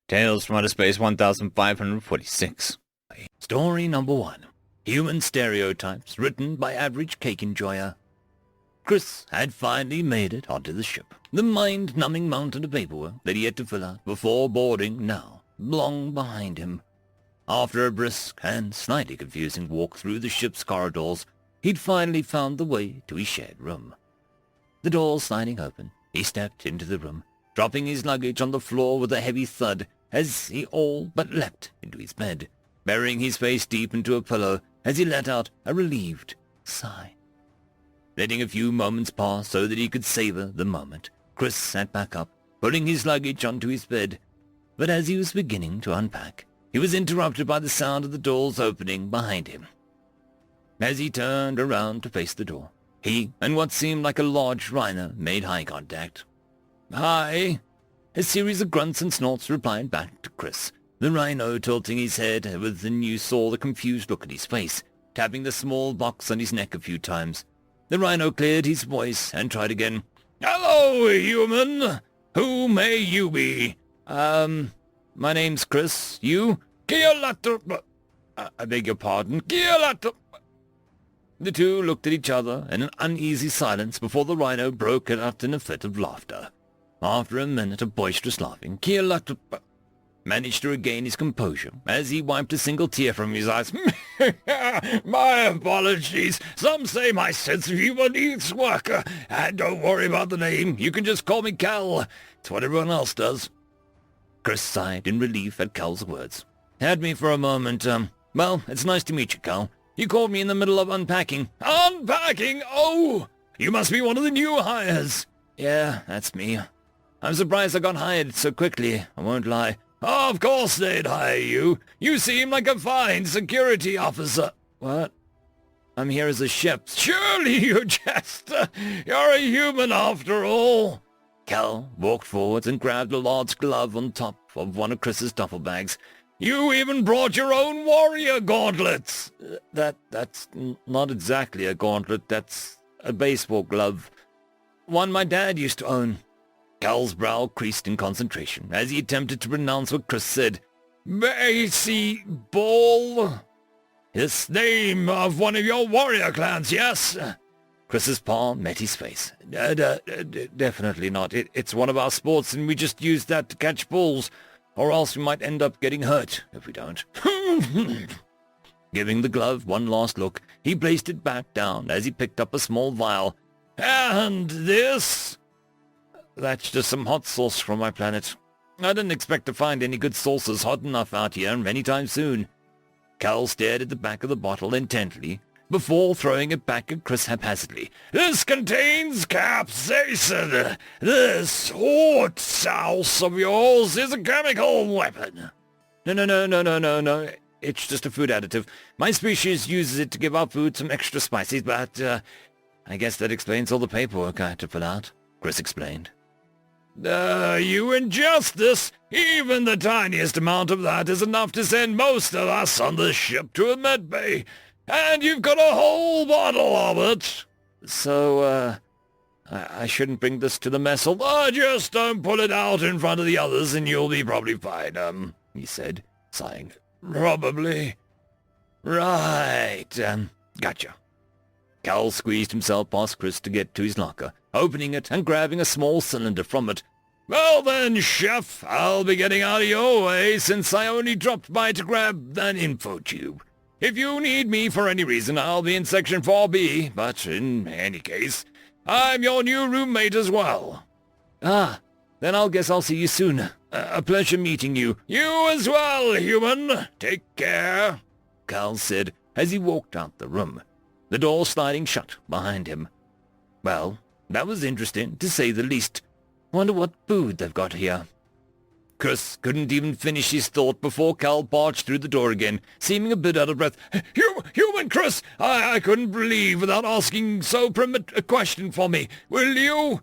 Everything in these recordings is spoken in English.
Tales from Outer Space 1546. Story number 1. Human Stereotypes, written by Average Cake Enjoyer. Chris had finally made it onto the ship. The mind-numbing mountain of paperwork that he had to fill out before boarding now long behind him. After a brisk and slightly confusing walk through the ship's corridors, he'd finally found the way to his shared room. The door sliding open, he stepped into the room, dropping his luggage on the floor with a heavy thud as he all but leapt into his bed, burying his face deep into a pillow as he let out a relieved sigh. Letting a few moments pass so that he could savor the moment, Chris sat back up, putting his luggage onto his bed. But as he was beginning to unpack, he was interrupted by the sound of the doors opening behind him. As he turned around to face the door, he and what seemed like a large rhino made eye contact. "Hi." A series of grunts and snorts replied back to Chris, the rhino tilting his head with and you saw the confused look at his face, tapping the small box on his neck a few times. The rhino cleared his voice and tried again. "Hello, human. Who may you be?" My name's Chris. You?" "Kialato... I beg your pardon. Kialato..." The two looked at each other in an uneasy silence before the rhino broke out in a fit of laughter. After a minute of boisterous laughing, Kialato managed to regain his composure as he wiped a single tear from his eyes. "My apologies. Some say my sense of humor needs work. Don't worry about the name. You can just call me Cal. It's what everyone else does." Chris sighed in relief at Cal's words. "Had me for a moment. Well, it's nice to meet you, Cal. You called me in the middle of unpacking." "Unpacking? Oh! You must be one of the new hires." "Yeah, that's me. I'm surprised I got hired so quickly, I won't lie." "Of course they'd hire you. You seem like a fine security officer." "What? I'm here as a ship." "Surely you jest. You're a human after all." Cal walked forwards and grabbed a large glove on top of one of Chris's duffel bags. "You even brought your own warrior gauntlets." That's not exactly a gauntlet. That's a baseball glove. One my dad used to own." Cal's brow creased in concentration as he attempted to pronounce what Chris said. "Baseball? This name of one of your warrior clans, yes?" Chris's palm met his face. Definitely not. It's one of our sports, and we just use that to catch balls, or else we might end up getting hurt if we don't." Giving the glove one last look, he placed it back down as he picked up a small vial. "And this?" "That's just some hot sauce from my planet. I didn't expect to find any good sauces hot enough out here anytime soon." Cal stared at the back of the bottle intently before throwing it back at Chris haphazardly. "This contains capsaicin. This hot sauce of yours is a chemical weapon." No. It's just a food additive. My species uses it to give our food some extra spices, but I guess that explains all the paperwork I had to fill out," Chris explained. "You injustice. Even the tiniest amount of that is enough to send most of us on the ship to a med bay. And you've got a whole bottle of it." "So, I shouldn't bring this to the mess hall?" Just don't pull it out in front of the others and you'll be probably fine, he said, sighing. "Probably. Right, gotcha." Cal squeezed himself past Chris to get to his locker, opening it and grabbing a small cylinder from it. "Well then, Chef, I'll be getting out of your way since I only dropped by to grab an info tube. If you need me for any reason, I'll be in Section 4B, but in any case, I'm your new roommate as well." Then I'll guess I'll see you soon. A pleasure meeting you." "You as well, human. Take care," Cal said as he walked out the room, the door sliding shut behind him. Well, that was interesting, to say the least. Wonder what food they've got here. Chris couldn't even finish his thought before Cal barged through the door again, seeming a bit out of breath. Human Chris, I couldn't believe without asking so prim a question for me. Will you?"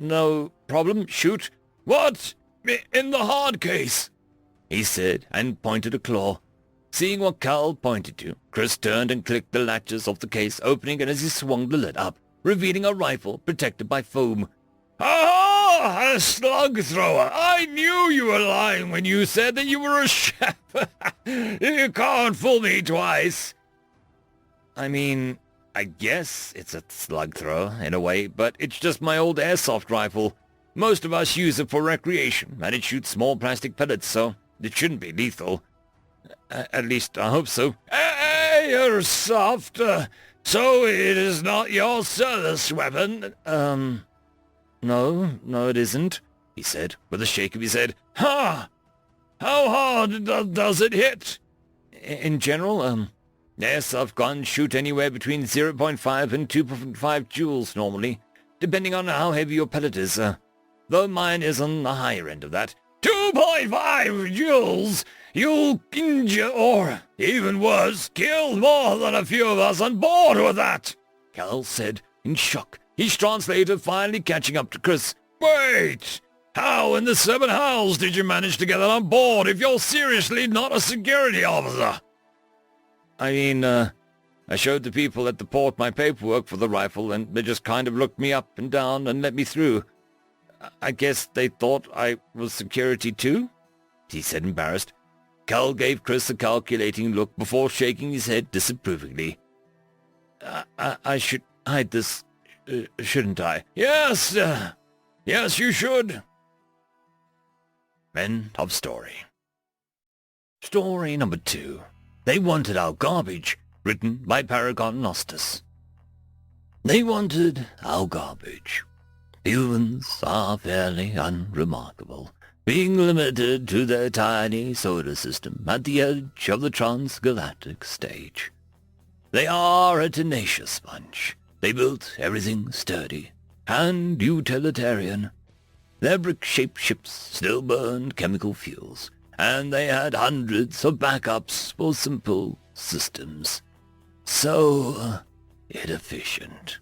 No problem. Shoot." "What? In the hard case?" he said, and pointed a claw. Seeing what Cal pointed to, Chris turned and clicked the latches of the case, opening it as he swung the lid up, revealing a rifle protected by foam. "Ha Ah, a slug thrower! I knew you were lying when you said that you were a chef! You can't fool me twice! I mean, I guess it's a slug thrower, in a way, but it's just my old airsoft rifle. Most of us use it for recreation, and it shoots small plastic pellets, so it shouldn't be lethal. At least, I hope so. Hey, you're soft. So it is not your service weapon? No, it isn't, he said, with a shake of his head. Ha! How hard does it hit? In general, airsoft guns shoot anywhere between 0.5 and 2.5 joules normally, depending on how heavy your pellet is, though mine is on the higher end of that. 2.5 joules! You'll injure, or, even worse, kill more than a few of us on board with that, Cal said, in shock, his translator finally catching up to Chris. Wait! How in the seven hells did you manage to get that on board if you're seriously not a security officer? I mean, I showed the people at the port my paperwork for the rifle, and they just kind of looked me up and down and let me through. I guess they thought I was security too? He said, embarrassed. Cal gave Chris a calculating look before shaking his head disapprovingly. I should hide this, shouldn't I? Yes, yes, you should. End of story. Story number 2. They Wanted Our Garbage, written by Paragon Nostus. They wanted our garbage. Humans are fairly unremarkable, being limited to their tiny solar system at the edge of the transgalactic stage. They are a tenacious bunch. They built everything sturdy and utilitarian. Their brick-shaped ships still burned chemical fuels, and they had hundreds of backups for simple systems. So inefficient.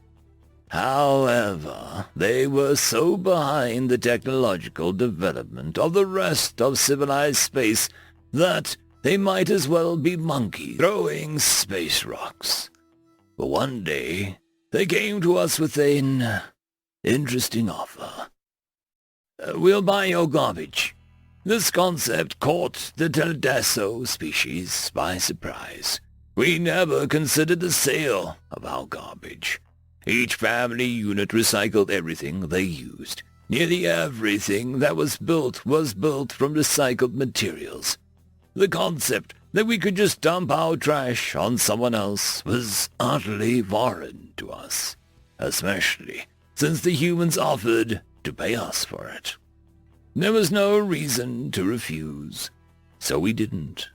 However, they were so behind the technological development of the rest of civilized space that they might as well be monkeys throwing space rocks. But one day, they came to us with an interesting offer. We'll buy your garbage. This concept caught the Teldasso species by surprise. We never considered the sale of our garbage. Each family unit recycled everything they used. Nearly everything that was built from recycled materials. The concept that we could just dump our trash on someone else was utterly foreign to us, especially since the humans offered to pay us for it. There was no reason to refuse, so we didn't.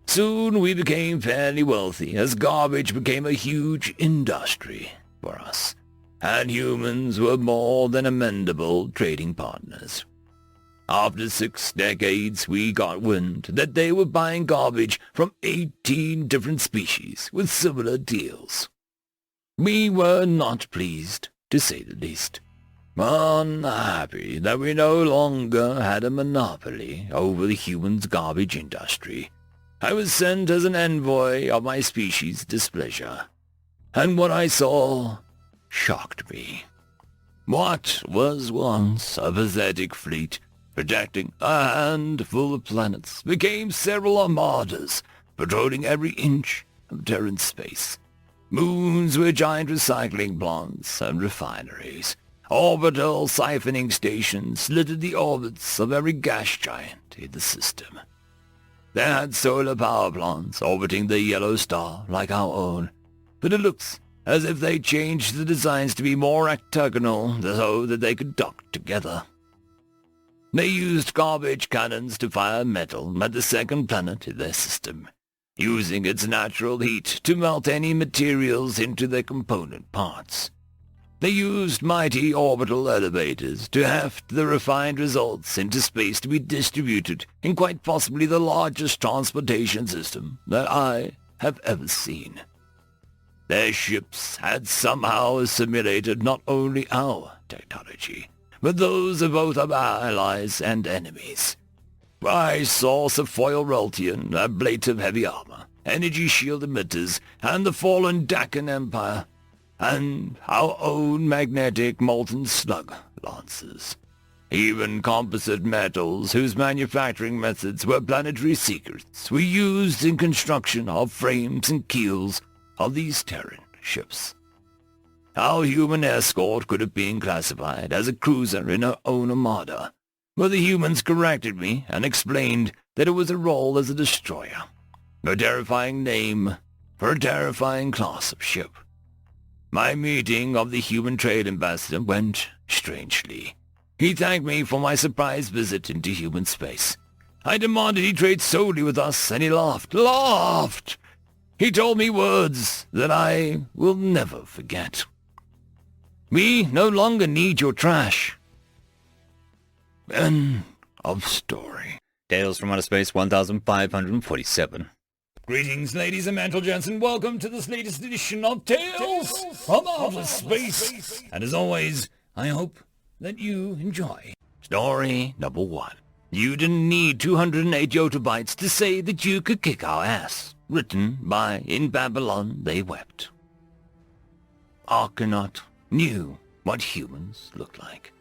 Soon we became fairly wealthy as garbage became a huge industry for us, and humans were more than amendable trading partners. After 6 decades, we got wind that they were buying garbage from 18 different species with similar deals. We were not pleased, to say the least. Unhappy that we no longer had a monopoly over the humans' garbage industry, I was sent as an envoy of my species' displeasure, and what I saw shocked me. What was once a pathetic fleet protecting a handful of planets became several armadas patrolling every inch of Terran space. Moons were giant recycling plants and refineries. Orbital siphoning stations littered the orbits of every gas giant in the system. They had solar power plants orbiting the yellow star like our own, but it looks as if they changed the designs to be more octagonal so that they could dock together. They used garbage cannons to fire metal at the second planet in their system, using its natural heat to melt any materials into their component parts. They used mighty orbital elevators to heft the refined results into space to be distributed in quite possibly the largest transportation system that I have ever seen. Their ships had somehow assimilated not only our technology, but those of both of our allies and enemies. I saw Sephoil Reltian, ablative heavy armor, energy shield emitters, and the fallen Dacan Empire, and our own magnetic molten slug lancers, Even composite metals, whose manufacturing methods were planetary secrets, were used in construction of frames and keels of these Terran ships. Our human escort could have been classified as a cruiser in her own armada, but the humans corrected me and explained that it was a role as a destroyer, a terrifying name for a terrifying class of ship. My meeting of the human trade ambassador went strangely. He thanked me for my surprise visit into human space. I demanded he trade solely with us, and he laughed. He told me words that I will never forget. We no longer need your trash. End of story. Tales from Outer Space 1547. Greetings, ladies and gentlemen, and welcome to this latest edition of Tales from Outer Space. And as always, I hope that you enjoy. Story number 1. You didn't need 208 yottabytes to say that you could kick our ass. Written by In Babylon They Wept. Argonaut knew what humans looked like.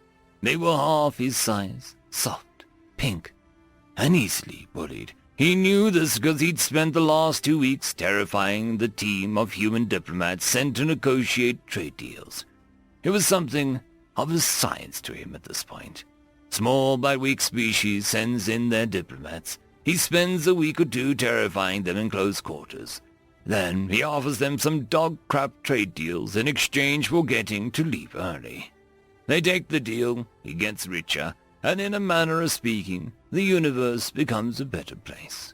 They were half his size, soft, pink, and easily bullied. He knew this because he'd spent the last 2 weeks terrifying the team of human diplomats sent to negotiate trade deals. It was something of a science to him at this point. Small but weak species sends in their diplomats. He spends a week or two terrifying them in close quarters. Then he offers them some dog-crap trade deals in exchange for getting to leave early. They take the deal, he gets richer, and in a manner of speaking, the universe becomes a better place.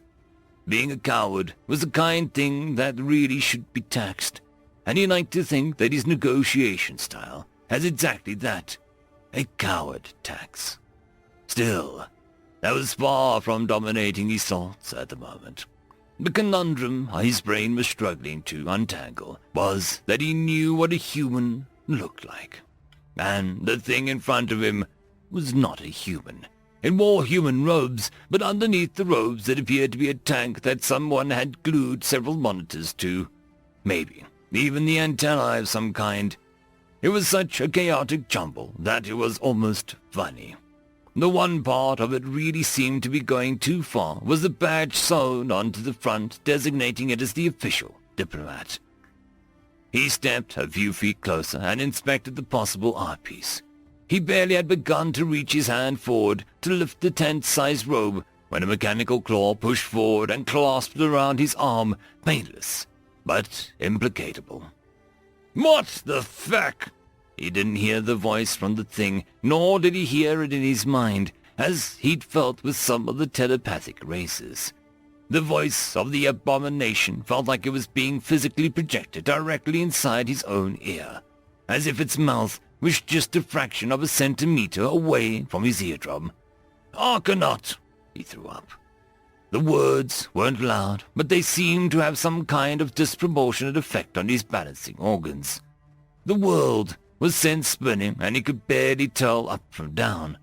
Being a coward was the kind thing that really should be taxed, and he liked to think that his negotiation style has exactly that, a coward tax. Still, that was far from dominating his thoughts at the moment. The conundrum his brain was struggling to untangle was that he knew what a human looked like. And the thing in front of him was not a human. It wore human robes, but underneath the robes it appeared to be a tank that someone had glued several monitors to. Maybe even the antennae of some kind. It was such a chaotic jumble that it was almost funny. The one part of it really seemed to be going too far was the badge sewn onto the front designating it as the official diplomat. He stepped a few feet closer and inspected the possible art piece. He barely had begun to reach his hand forward to lift the tent-sized robe when a mechanical claw pushed forward and clasped around his arm, painless, but implicatable. What the fuck? He didn't hear the voice from the thing, nor did he hear it in his mind, as he'd felt with some of the telepathic races. The voice of the abomination felt like it was being physically projected directly inside his own ear, as if its mouth was just a fraction of a centimeter away from his eardrum. Argonaut! He threw up. The words weren't loud, but they seemed to have some kind of disproportionate effect on his balancing organs. The world was sent spinning, and he could barely tell up from down.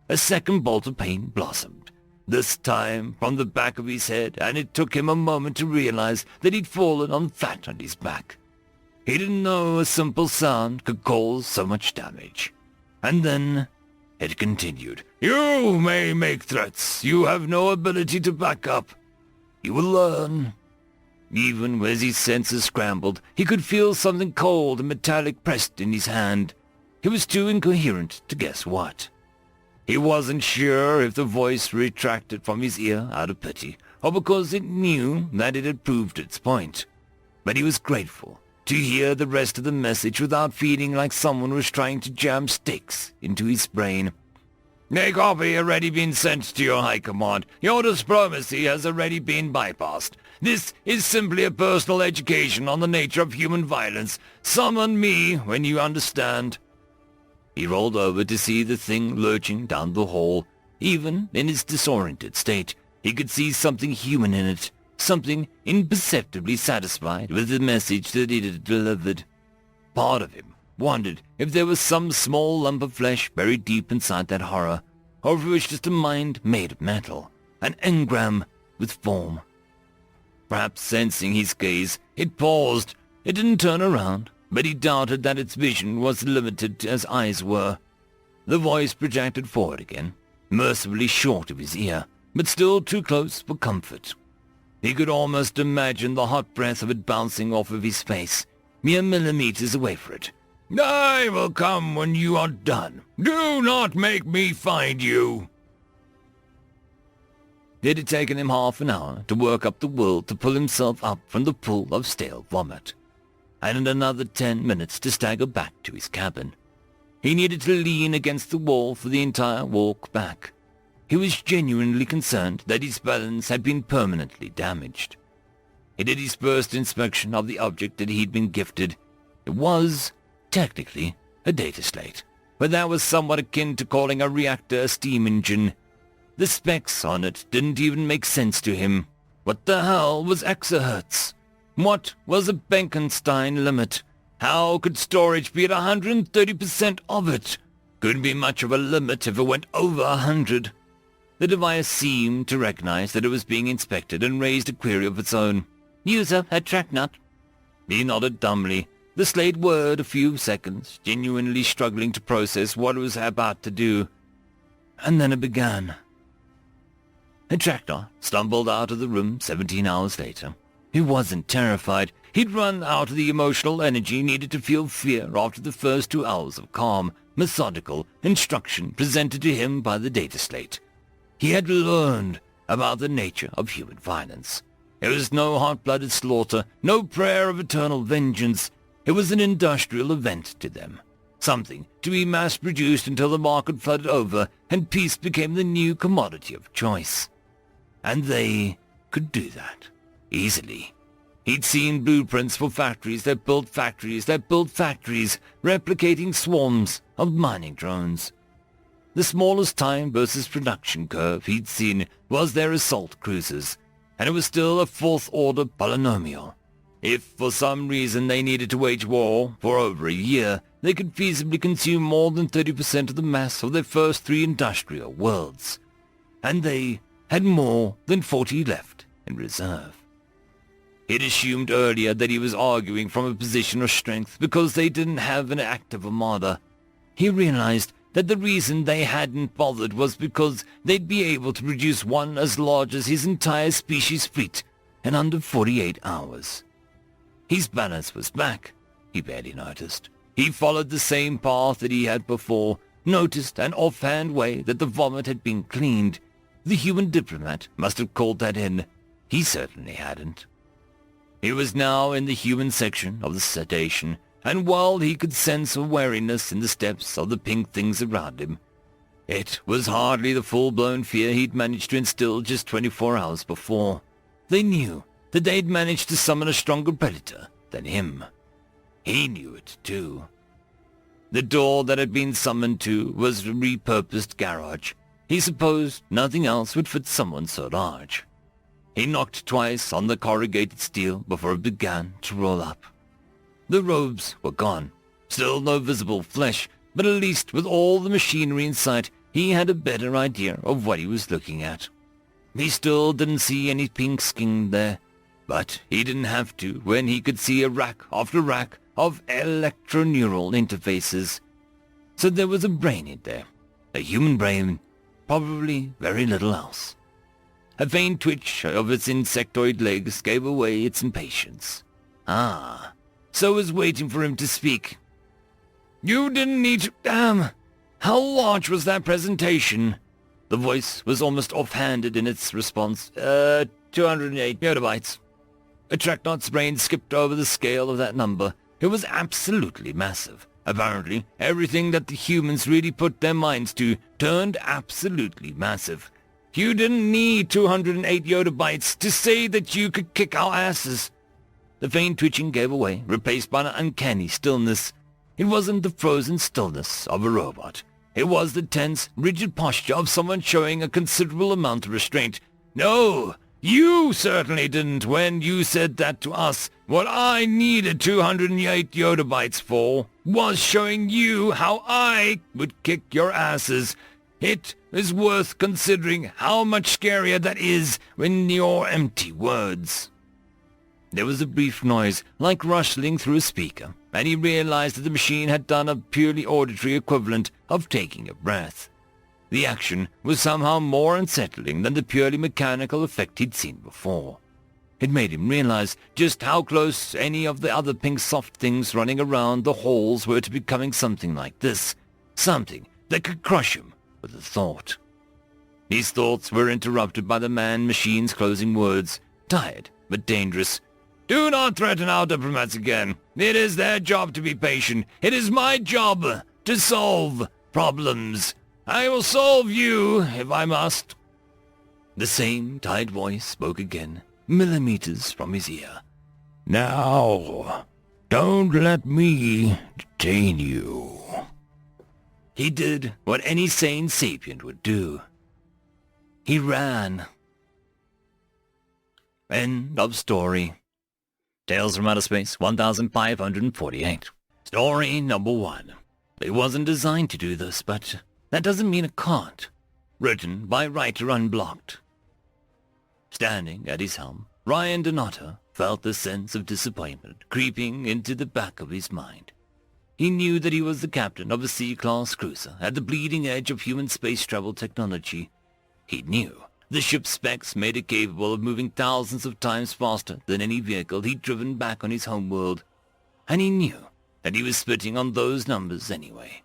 A second bolt of pain blossomed, this time from the back of his head, and it took him a moment to realize that he'd fallen on flat on his back. He didn't know a simple sound could cause so much damage. And then it continued. You may make threats. You have no ability to back up. You will learn. Even as his senses scrambled, he could feel something cold and metallic pressed in his hand. He was too incoherent to guess what. He wasn't sure if the voice retracted from his ear out of pity, or because it knew that it had proved its point. But he was grateful to hear the rest of the message without feeling like someone was trying to jam stakes into his brain. A copy already been sent to your High Command. Your diplomacy has already been bypassed. This is simply a personal education on the nature of human violence. Summon me when you understand. He rolled over to see the thing lurching down the hall. Even in his disoriented state, he could see something human in it, something imperceptibly satisfied with the message that it had delivered. Part of him wondered if there was some small lump of flesh buried deep inside that horror, or if it was just a mind made of metal, an engram with form. Perhaps sensing his gaze, it paused. It didn't turn around, but he doubted that its vision was limited as eyes were. The voice projected forward again, mercifully short of his ear, but still too close for comfort. He could almost imagine the hot breath of it bouncing off of his face, mere millimeters away from it. "I will come when you are done. Do not make me find you." It had taken him half an hour to work up the will to pull himself up from the pool of stale vomit, and another 10 minutes to stagger back to his cabin. He needed to lean against the wall for the entire walk back. He was genuinely concerned that his balance had been permanently damaged. He did his first inspection of the object that he'd been gifted. It was, technically, a data slate, but that was somewhat akin to calling a reactor a steam engine. The specs on it didn't even make sense to him. What the hell was exahertz? What was a Bekenstein limit? How could storage be at 130% of it? Couldn't be much of a limit if it went over 100. The device seemed to recognize that it was being inspected and raised a query of its own. "User at TrackNut." He nodded dumbly. The slate whirred a few seconds, genuinely struggling to process what it was about to do. And then it began. TrackNut stumbled out of the room 17 hours later. He wasn't terrified. He'd run out of the emotional energy needed to feel fear after the first 2 hours of calm, methodical instruction presented to him by the data slate. He had learned about the nature of human violence. It was no hot-blooded slaughter, no prayer of eternal vengeance. It was an industrial event to them, something to be mass-produced until the market flooded over and peace became the new commodity of choice. And they could do that, easily. He'd seen blueprints for factories that built factories that built factories, replicating swarms of mining drones. The smallest time versus production curve he'd seen was their assault cruisers, and it was still a fourth-order polynomial. If for some reason they needed to wage war for over a year, they could feasibly consume more than 30% of the mass of their first 3 industrial worlds. And they had more than 40 left in reserve. He'd assumed earlier that he was arguing from a position of strength because they didn't have an active armada. He realized that the reason they hadn't bothered was because they'd be able to produce one as large as his entire species' fleet in under 48 hours. His balance was back, he barely noticed. He followed the same path that he had before, noticed an offhand way that the vomit had been cleaned. The human diplomat must have called that in. He certainly hadn't. He was now in the human section of the sedation, and while he could sense a wariness in the steps of the pink things around him, it was hardly the full-blown fear he'd managed to instill just 24 hours before. They knew that they'd managed to summon a stronger predator than him. He knew it, too. The door that had been summoned to was a repurposed garage. He supposed nothing else would fit someone so large. He knocked twice on the corrugated steel before it began to roll up. The robes were gone. Still no visible flesh, but at least with all the machinery in sight, he had a better idea of what he was looking at. He still didn't see any pink skin there, but he didn't have to when he could see a rack after rack of electroneural interfaces. So there was a brain in there. A human brain, probably very little else. A faint twitch of its insectoid legs gave away its impatience. So was waiting for him to speak. "You didn't need to... Damn! How large was that presentation?" The voice was almost offhanded in its response. 208 megabytes. A TrackNut's brain skipped over the scale of that number. It was absolutely massive. Apparently, everything that the humans really put their minds to turned absolutely massive. You didn't need 208 yottabytes to say that you could kick our asses. The faint twitching gave away, replaced by an uncanny stillness. It wasn't the frozen stillness of a robot. It was the tense, rigid posture of someone showing a considerable amount of restraint. "No, you certainly didn't when you said that to us. What I needed 208 yottabytes for was showing you how I would kick your asses. It is worth considering how much scarier that is when your empty words." There was a brief noise, like rustling through a speaker, and he realized that the machine had done a purely auditory equivalent of taking a breath. The action was somehow more unsettling than the purely mechanical effect he'd seen before. It made him realize just how close any of the other pink soft things running around the halls were to becoming something like this, something that could crush him with a thought. His thoughts were interrupted by the man-machine's closing words, tired but dangerous. "Do not threaten our diplomats again. It is their job to be patient. It is my job to solve problems. I will solve you if I must." The same tired voice spoke again, millimeters from his ear. "Now, don't let me detain you." He did what any sane sapient would do. He ran. End of story. Tales from Outer Space 1548. Story number 1. It wasn't designed to do this, but that doesn't mean it can't. Written by Writer Unblocked. Standing at his helm, Ryan Donato felt the sense of disappointment creeping into the back of his mind. He knew that he was the captain of a C-class cruiser at the bleeding edge of human space travel technology. He knew the ship's specs made it capable of moving thousands of times faster than any vehicle he'd driven back on his homeworld. And he knew that he was spitting on those numbers anyway.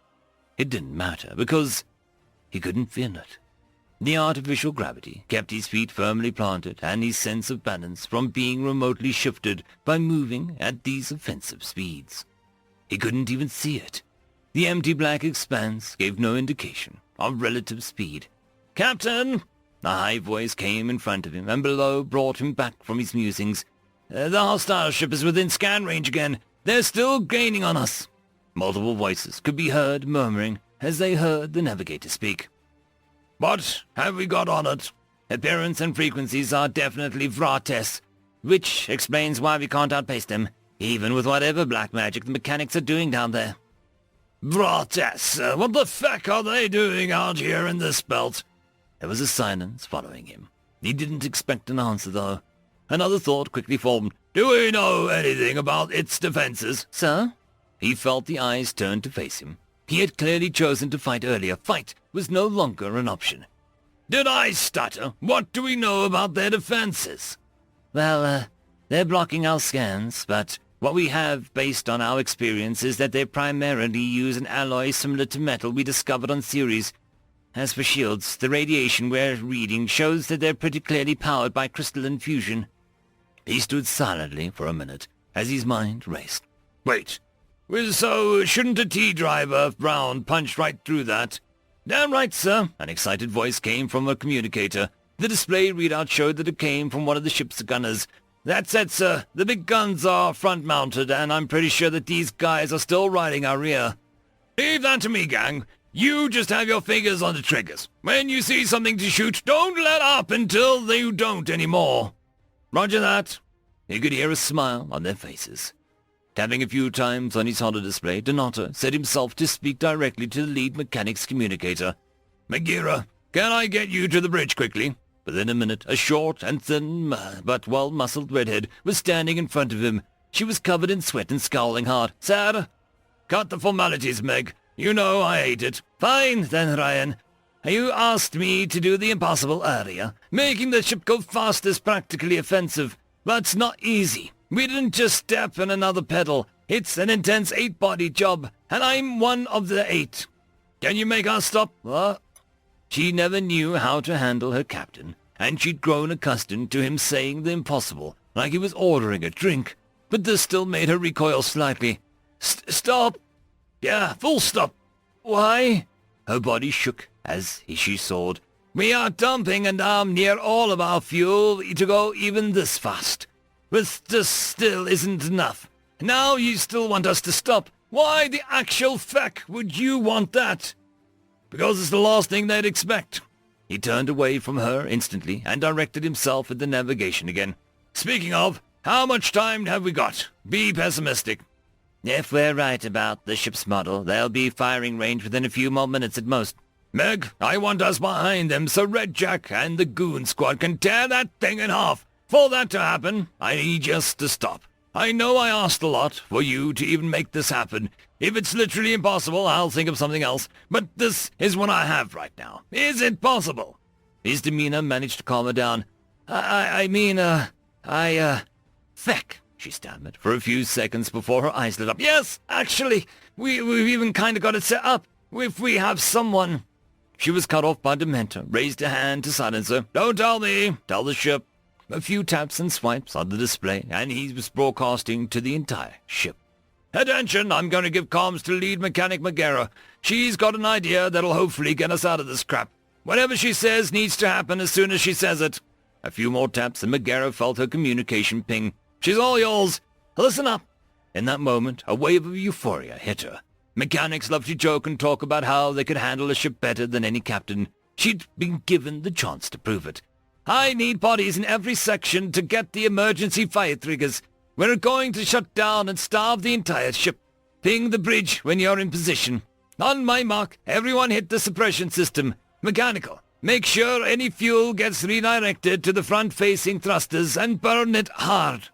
It didn't matter, because he couldn't feel it. The artificial gravity kept his feet firmly planted and his sense of balance from being remotely shifted by moving at these offensive speeds. He couldn't even see it. The empty black expanse gave no indication of relative speed. "Captain!" A high voice came in front of him, and below brought him back from his musings. "The hostile ship is within scan range again. They're still gaining on us." Multiple voices could be heard murmuring as they heard the navigator speak. "What have we got on it?" "Appearance and frequencies are definitely Vrates, which explains why we can't outpace them, even with whatever black magic the mechanics are doing down there." "Vrates? What the feck are they doing out here in this belt?" There was a silence following him. He didn't expect an answer, though. Another thought quickly formed. "Do we know anything about its defenses?" "Sir?" He felt the eyes turn to face him. He had clearly chosen to fight earlier. Fight was no longer an option. "Did I stutter? What do we know about their defenses?" "Well, they're blocking our scans, but what we have based on our experience is that they primarily use an alloy similar to metal we discovered on Ceres. As for shields, the radiation we're reading shows that they're pretty clearly powered by crystalline fusion." He stood silently for a minute as his mind raced. "Wait, so shouldn't a T-driver round punch right through that?" "Damn right, sir," an excited voice came from a communicator. The display readout showed that it came from one of the ship's gunners. "That's it, sir. The big guns are front-mounted, and I'm pretty sure that these guys are still riding our rear." "Leave that to me, gang. You just have your fingers on the triggers. When you see something to shoot, don't let up until you don't anymore." "Roger that." He could hear a smile on their faces. Tapping a few times on his holo display, Donato set himself to speak directly to the lead mechanic's communicator. "Megira, can I get you to the bridge quickly?" Within a minute, a short and thin but well-muscled redhead was standing in front of him. She was covered in sweat and scowling hard. "Sir?" "Cut the formalities, Meg. You know I hate it." "Fine, then, Ryan. You asked me to do the impossible earlier. Making the ship go fast is practically offensive, but it's not easy. We didn't just step on another pedal. It's an intense 8-body job, and I'm one of the 8. Can you make us stop?" "What?" She never knew how to handle her captain, and she'd grown accustomed to him saying the impossible, like he was ordering a drink, but this still made her recoil slightly. "Stop!" "Yeah, full stop." "Why?" Her body shook as she soared. "We are dumping and near all of our fuel to go even this fast. But this still isn't enough. Now you still want us to stop. Why the actual feck would you want that?" "Because it's the last thing they'd expect." He turned away from her instantly and directed himself at the navigation again. "Speaking of, how much time have we got? Be pessimistic." "If we're right about the ship's model, they'll be firing range within a few more minutes at most." "Meg, I want us behind them so Red Jack and the goon squad can tear that thing in half. For that to happen, I need just to stop. I know I asked a lot for you to even make this happen. If it's literally impossible, I'll think of something else. But this is what I have right now. Is it possible?" His demeanor managed to calm her down. Feck, she stammered for a few seconds before her eyes lit up. "Yes, actually, we've even kind of got it set up. If we have someone..." She was cut off by Dementor, raised a hand to silence her. "Don't tell me, tell the ship." A few taps and swipes on the display, and he was broadcasting to the entire ship. "Attention, I'm going to give comms to lead mechanic Megara. She's got an idea that'll hopefully get us out of this crap. Whatever she says needs to happen as soon as she says it." A few more taps and Megara felt her communication ping. "She's all yours. Listen up." In that moment, a wave of euphoria hit her. Mechanics love to joke and talk about how they could handle a ship better than any captain. She'd been given the chance to prove it. "I need bodies in every section to get the emergency fire triggers. We're going to shut down and starve the entire ship. Ping the bridge when you're in position. On my mark, everyone hit the suppression system. Mechanical, make sure any fuel gets redirected to the front-facing thrusters and burn it hard."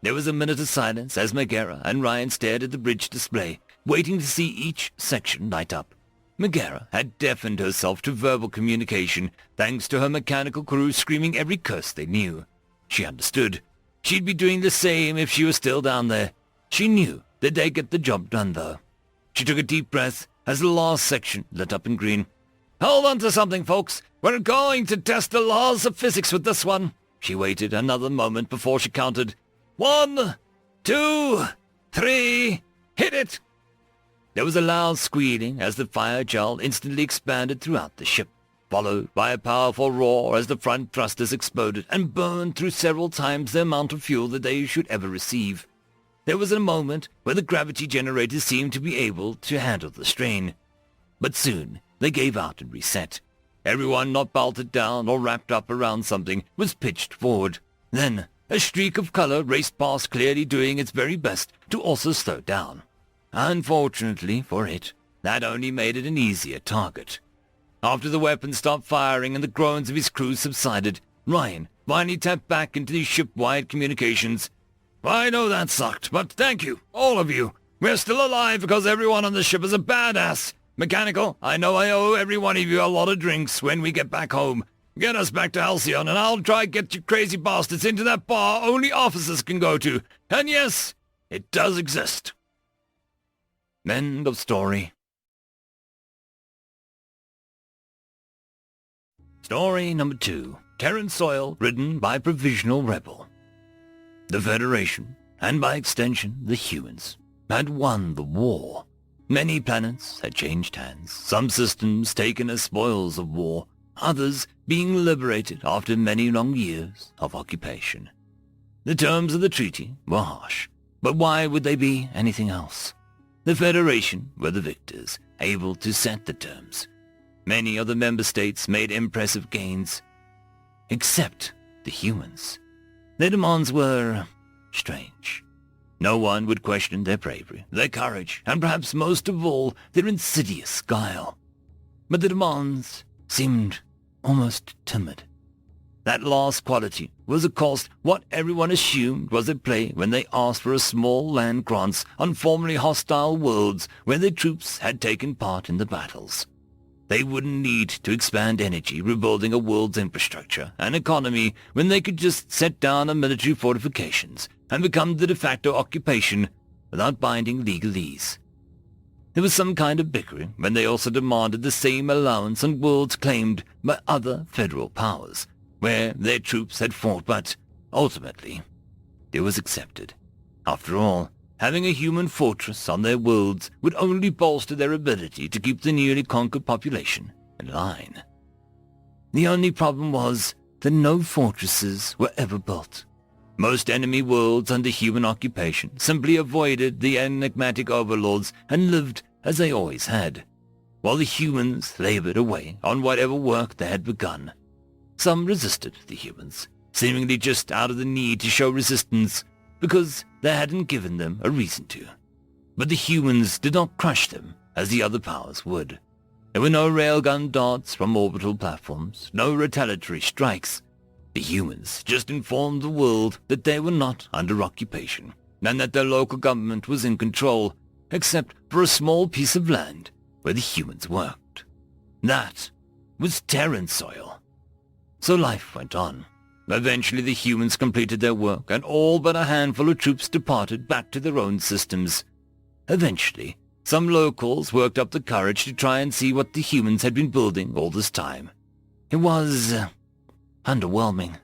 There was a minute of silence as Megara and Ryan stared at the bridge display, waiting to see each section light up. Megara had deafened herself to verbal communication, thanks to her mechanical crew screaming every curse they knew. She understood. She'd be doing the same if she was still down there. She knew that they'd get the job done, though. She took a deep breath as the last section lit up in green. "Hold on to something, folks. We're going to test the laws of physics with this one." She waited another moment before she counted. 1, 2, 3, hit it! There was a loud squealing as the fire gel instantly expanded throughout the ship, followed by a powerful roar as the front thrusters exploded and burned through several times the amount of fuel that they should ever receive. There was a moment where the gravity generators seemed to be able to handle the strain. But soon they gave out and reset. Everyone not bolted down or wrapped up around something was pitched forward. Then a streak of color raced past, clearly doing its very best to also slow down. Unfortunately for it, that only made it an easier target. After the weapon stopped firing and the groans of his crew subsided, Ryan finally tapped back into his ship-wide communications. "I know that sucked, but thank you, all of you. We're still alive because everyone on the ship is a badass. Mechanical, I know I owe every one of you a lot of drinks when we get back home. Get us back to Halcyon and I'll try get you crazy bastards into that bar only officers can go to. And yes, it does exist." End of story. Story number 2. Terran Soil, written by Provisional Rebel. The Federation, and by extension the humans, had won the war. Many planets had changed hands, some systems taken as spoils of war, others being liberated after many long years of occupation. The terms of the treaty were harsh, but why would they be anything else? The Federation were the victors, able to set the terms. Many of the member states made impressive gains, except the humans. Their demands were strange. No one would question their bravery, their courage, and perhaps most of all, their insidious guile. But the demands seemed almost timid. That last quality was, of course, what everyone assumed was at play when they asked for a small land grants on formerly hostile worlds where their troops had taken part in the battles. They wouldn't need to expand energy rebuilding a world's infrastructure and economy when they could just set down a military fortifications and become the de facto occupation without binding legalese. There was some kind of bickering when they also demanded the same allowance on worlds claimed by other federal powers, where their troops had fought, but ultimately it was accepted. After all, having a human fortress on their worlds would only bolster their ability to keep the newly conquered population in line. The only problem was that no fortresses were ever built. Most enemy worlds under human occupation simply avoided the enigmatic overlords and lived as they always had, while the humans labored away on whatever work they had begun. Some resisted the humans, seemingly just out of the need to show resistance, because they hadn't given them a reason to. But the humans did not crush them as the other powers would. There were no railgun darts from orbital platforms, no retaliatory strikes. The humans just informed the world that they were not under occupation, and that their local government was in control, except for a small piece of land where the humans worked. That was Terran soil. So life went on. Eventually the humans completed their work, and all but a handful of troops departed back to their own systems. Eventually, some locals worked up the courage to try and see what the humans had been building all this time. It was underwhelming.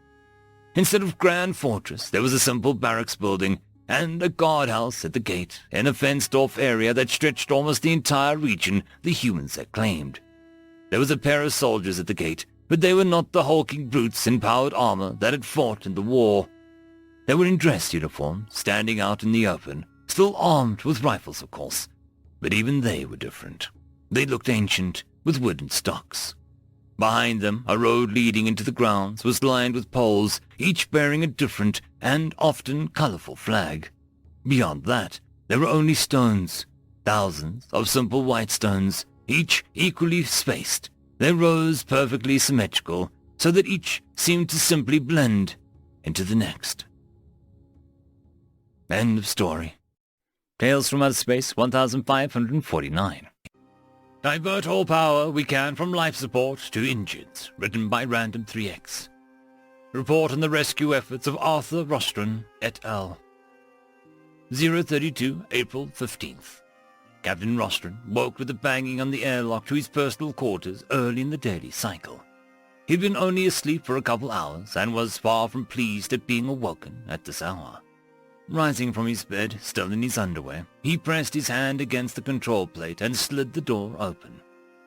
Instead of grand fortress, there was a simple barracks building and a guardhouse at the gate in a fenced-off area that stretched almost the entire region the humans had claimed. There was a pair of soldiers at the gate, but they were not the hulking brutes in powered armor that had fought in the war. They were in dress uniform, standing out in the open, still armed with rifles, of course. But even they were different. They looked ancient, with wooden stocks. Behind them, a road leading into the grounds was lined with poles, each bearing a different and often colorful flag. Beyond that, there were only stones, thousands of simple white stones, each equally spaced. They rose perfectly symmetrical, so that each seemed to simply blend into the next. End of story. Tales from Outer Space 1549. Divert all power we can from life support to engines, written by Random 3X. Report on the rescue efforts of Arthur Rostron et al. 032, April 15th. Captain Rostron woke with a banging on the airlock to his personal quarters early in the daily cycle. He'd been only asleep for a couple hours and was far from pleased at being awoken at this hour. Rising from his bed, still in his underwear, he pressed his hand against the control plate and slid the door open.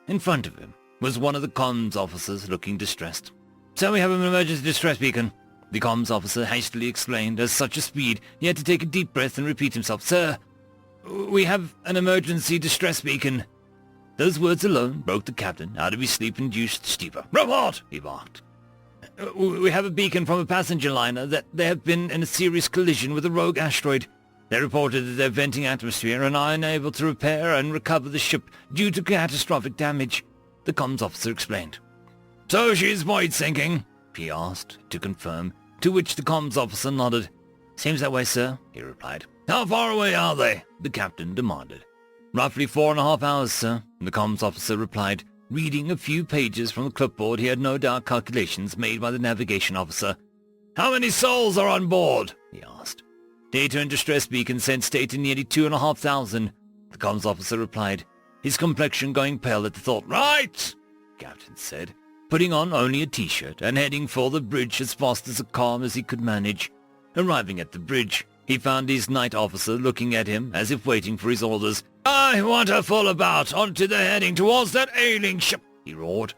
In front of him was one of the comms officers looking distressed. "Sir, we have an emergency distress beacon," the comms officer hastily explained at such a speed he had to take a deep breath and repeat himself. "Sir, we have an emergency distress beacon." Those words alone broke the captain out of his sleep-induced stupor. "Report!" he barked. "We have a beacon from a passenger liner that they have been in a serious collision with a rogue asteroid. They reported that they're venting atmosphere and are unable to repair and recover the ship due to catastrophic damage," the comms officer explained. "So she's void sinking?" he asked, to confirm, to which the comms officer nodded. "Seems that way, sir," he replied. "How far away are they?" the captain demanded. "Roughly 4.5 hours, sir," the comms officer replied, reading a few pages from the clipboard. He had no doubt calculations made by the navigation officer. "How many souls are on board?" he asked. "Data and distress beacon sent stating nearly 2,500, the comms officer replied, his complexion going pale at the thought. "Right," the captain said, putting on only a t-shirt and heading for the bridge as fast as calm as he could manage. Arriving at the bridge, he found his night officer looking at him as if waiting for his orders. "I want a full about onto the heading towards that ailing ship," he roared.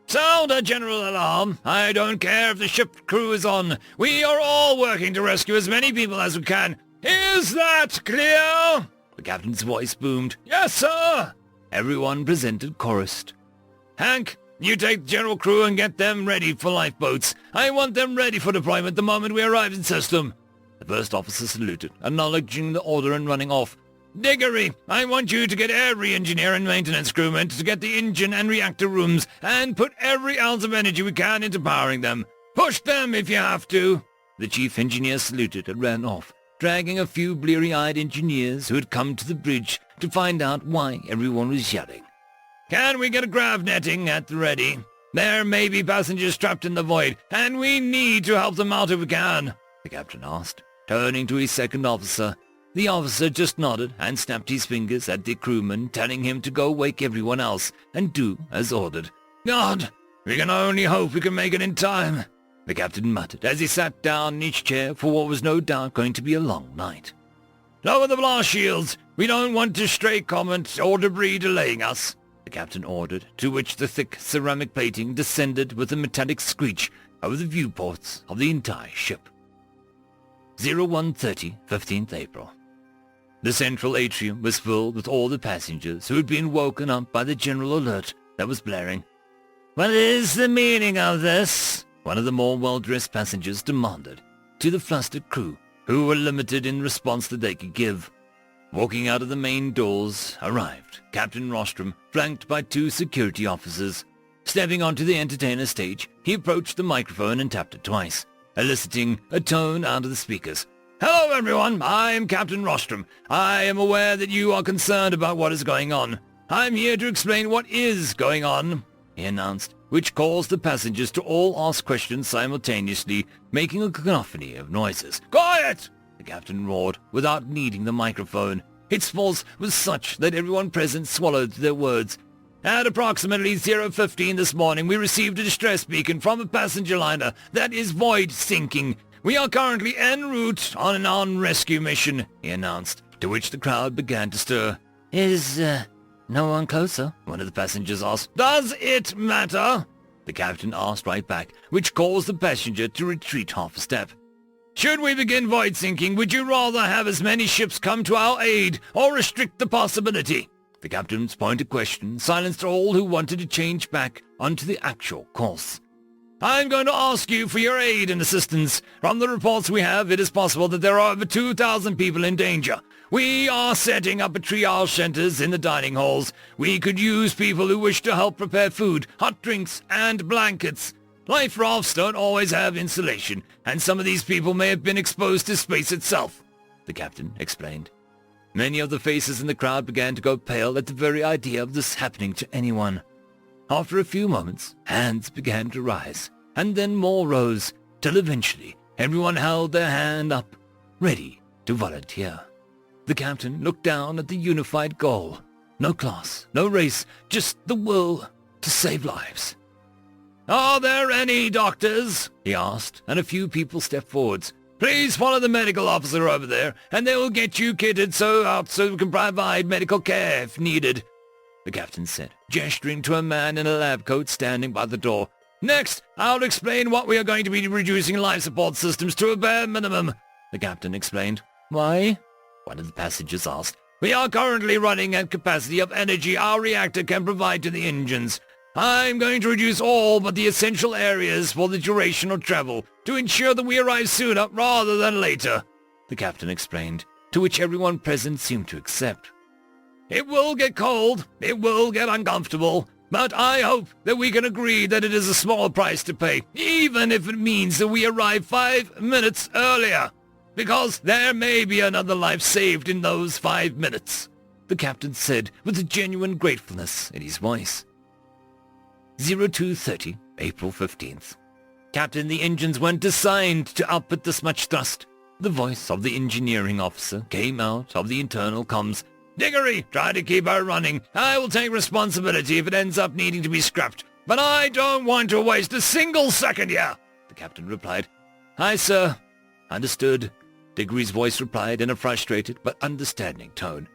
"Sound a general alarm. I don't care if the ship crew is on. We are all working to rescue as many people as we can. Is that clear?" The captain's voice boomed. "Yes, sir." Everyone presented chorused. "Hank, you take the general crew and get them ready for lifeboats. I want them ready for deployment the moment we arrive in system." The first officer saluted, acknowledging the order and running off. "Diggory, I want you to get every engineer and maintenance crewman to get the engine and reactor rooms and put every ounce of energy we can into powering them. Push them if you have to." The chief engineer saluted and ran off, dragging a few bleary-eyed engineers who had come to the bridge to find out why everyone was yelling. "Can we get a grav netting at the ready? There may be passengers trapped in the void, and we need to help them out if we can," the captain asked, turning to his second officer. The officer just nodded and snapped his fingers at the crewman, telling him to go wake everyone else and do as ordered. "God, we can only hope we can make it in time," the captain muttered as he sat down in his chair for what was no doubt going to be a long night. "Lower the blast shields. We don't want to stray comet or debris delaying us," the captain ordered, to which the thick ceramic plating descended with a metallic screech over the viewports of the entire ship. 0130, 15th April. The central atrium was filled with all the passengers who had been woken up by the general alert that was blaring. "What is the meaning of this?" one of the more well-dressed passengers demanded, to the flustered crew, who were limited in response that they could give. Walking out of the main doors arrived Captain Rostrom, flanked by two security officers. Stepping onto the entertainer stage, he approached the microphone and tapped it twice, eliciting a tone out of the speakers. "Hello everyone, I'm Captain Rostrum. I am aware that you are concerned about what is going on. I'm here to explain what is going on," he announced, which caused the passengers to all ask questions simultaneously, making a cacophony of noises. "Quiet!" the captain roared, without needing the microphone. Its force was such that everyone present swallowed their words. "At approximately 0:15 this morning, we received a distress beacon from a passenger liner that is void sinking. We are currently en route on an armed rescue mission," he announced, to which the crowd began to stir. "Is, no one closer?" one of the passengers asked. "Does it matter?" the captain asked right back, which caused the passenger to retreat half a step. "Should we begin void sinking, would you rather have as many ships come to our aid, or restrict the possibility?" The captain's pointed question silenced all who wanted to change back onto the actual course. "I'm going to ask you for your aid and assistance. From the reports we have, it is possible that there are over 2,000 people in danger. We are setting up a triage centers in the dining halls. We could use people who wish to help prepare food, hot drinks, and blankets. Life rafts don't always have insulation, and some of these people may have been exposed to space itself," the captain explained. Many of the faces in the crowd began to go pale at the very idea of this happening to anyone. After a few moments, hands began to rise, and then more rose, till eventually everyone held their hand up, ready to volunteer. The captain looked down at the unified goal. No class, no race, just the will to save lives. "Are there any doctors?" he asked, and a few people stepped forwards. "Please follow the medical officer over there, and they will get you kitted so we can provide medical care if needed," the captain said, gesturing to a man in a lab coat standing by the door. "Next, I'll explain what we are going to be reducing life support systems to a bare minimum," the captain explained. "Why?" one of the passengers asked. "We are currently running at capacity of energy our reactor can provide to the engines. I'm going to reduce all but the essential areas for the duration of travel to ensure that we arrive sooner rather than later," the captain explained, to which everyone present seemed to accept. "It will get cold, it will get uncomfortable, but I hope that we can agree that it is a small price to pay, even if it means that we arrive 5 minutes earlier, because there may be another life saved in those 5 minutes," the captain said with a genuine gratefulness in his voice. 02:30, April 15th. "Captain, the engines weren't designed to output this much thrust." The voice of the engineering officer came out of the internal comms. "Diggory, try to keep her running. I will take responsibility if it ends up needing to be scrapped, but I don't want to waste a single second here," the captain replied. "Aye, sir." "Understood," Diggory's voice replied in a frustrated but understanding tone.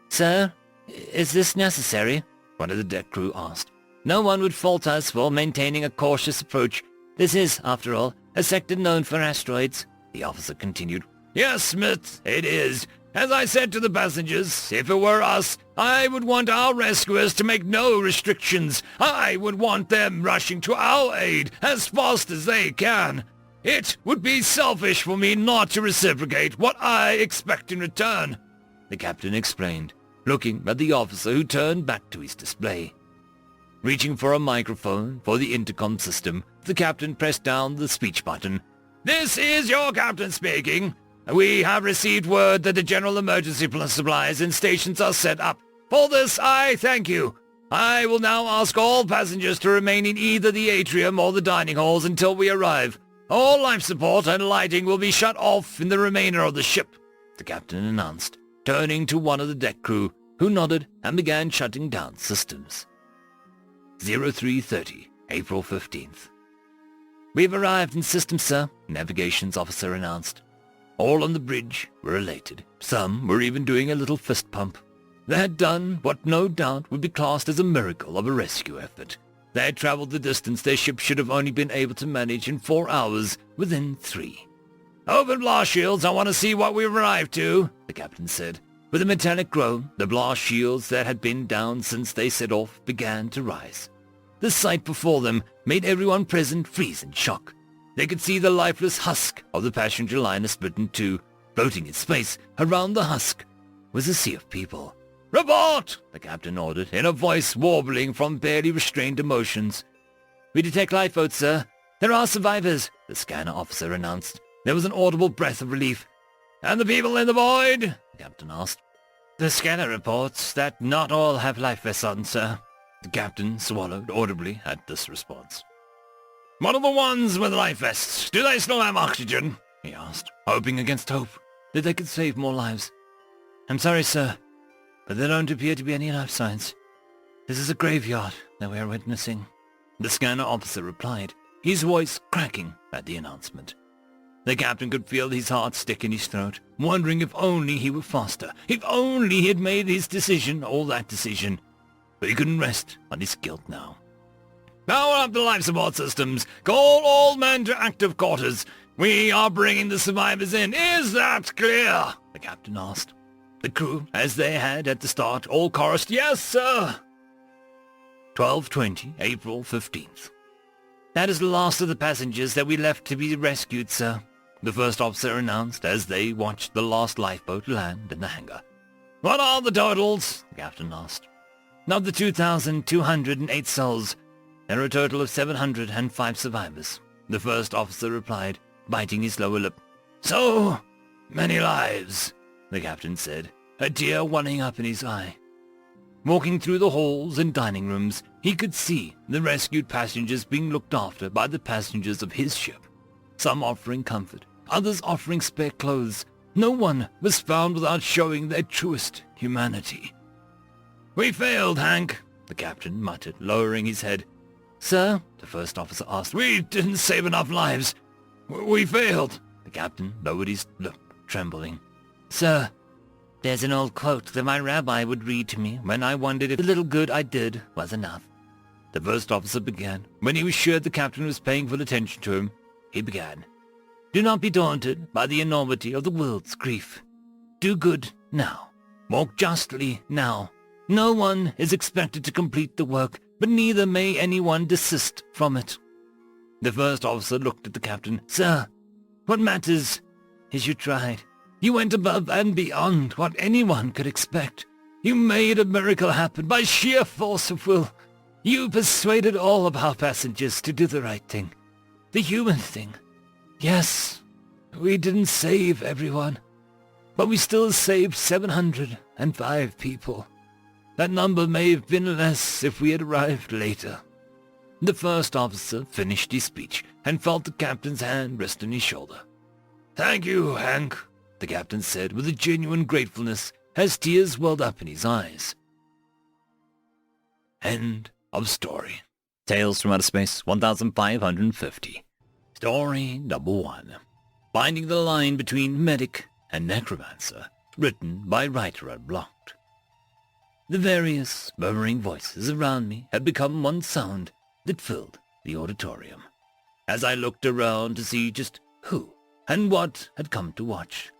"Sir, is this necessary?" one of the deck crew asked. "No one would fault us for maintaining a cautious approach. This is, after all, a sector known for asteroids," the officer continued. "Yes, Smith, it is. As I said to the passengers, if it were us, I would want our rescuers to make no restrictions. I would want them rushing to our aid as fast as they can. It would be selfish for me not to reciprocate what I expect in return," the captain explained, looking at the officer who turned back to his display. Reaching for a microphone for the intercom system, the captain pressed down the speech button. "This is your captain speaking. We have received word that the general emergency supplies and stations are set up. For this, I thank you. I will now ask all passengers to remain in either the atrium or the dining halls until we arrive. All life support and lighting will be shut off in the remainder of the ship," the captain announced, turning to one of the deck crew, who nodded and began shutting down systems. 03:30, April 15th. "We've arrived in system, sir," navigations officer announced. All on the bridge were elated. Some were even doing a little fist pump. They had done what no doubt would be classed as a miracle of a rescue effort. They had traveled the distance their ship should have only been able to manage in 4 hours within 3. "Open blast shields, I want to see what we've arrived to," the captain said. With a metallic groan, the blast shields that had been down since they set off began to rise. The sight before them made everyone present freeze in shock. They could see the lifeless husk of the passenger liner split in two. Floating in space around the husk was a sea of people. "Report!" the captain ordered, in a voice warbling from barely restrained emotions. We detect lifeboats, sir. There are survivors, the scanner officer announced. There was an audible breath of relief. And the people in the void? The captain asked. The scanner reports that not all have life vests on, sir. The captain swallowed audibly at this response. What are the ones with life vests? Do they still have oxygen? He asked, hoping against hope that they could save more lives. I'm sorry, sir, but there don't appear to be any life signs. This is a graveyard that we are witnessing. The scanner officer replied, his voice cracking at the announcement. The captain could feel his heart stick in his throat, wondering if only he were faster, if only he had made his decision, all that decision. But he couldn't rest on his guilt now. Power up the life support systems. Call all men to active quarters. We are bringing the survivors in. Is that clear? The captain asked. The crew, as they had at the start, all chorused, yes, sir. 12:20, April 15th. That is the last of the passengers that we left to be rescued, sir, the first officer announced as they watched the last lifeboat land in the hangar. What are the totals? The captain asked. Of the 2,208 souls, there are a total of 705 survivors, the first officer replied, biting his lower lip. So many lives, the captain said, a tear welling up in his eye. Walking through the halls and dining rooms, he could see the rescued passengers being looked after by the passengers of his ship, some offering comfort, others offering spare clothes. No one was found without showing their truest humanity. We failed, Hank, the captain muttered, lowering his head. Sir, the first officer asked, we didn't save enough lives. We failed. The captain lowered his lip, trembling. Sir, there's an old quote that my rabbi would read to me when I wondered if the little good I did was enough. The first officer began. When he was sure the captain was paying full attention to him, he began. Do not be daunted by the enormity of the world's grief. Do good now. Walk justly now. No one is expected to complete the work, but neither may anyone desist from it. The first officer looked at the captain. Sir, what matters is you tried. You went above and beyond what anyone could expect. You made a miracle happen by sheer force of will. You persuaded all of our passengers to do the right thing, the human thing. Yes, we didn't save everyone, but we still saved 705 people. That number may have been less if we had arrived later. The first officer finished his speech and felt the captain's hand rest on his shoulder. Thank you, Hank, the captain said with a genuine gratefulness as tears welled up in his eyes. End of story. Tales from Outer Space 1550. Story number 1. Finding the line between medic and necromancer, written by Writer Unblocked. The various murmuring voices around me had become one sound that filled the auditorium. As I looked around to see just who and what had come to watch,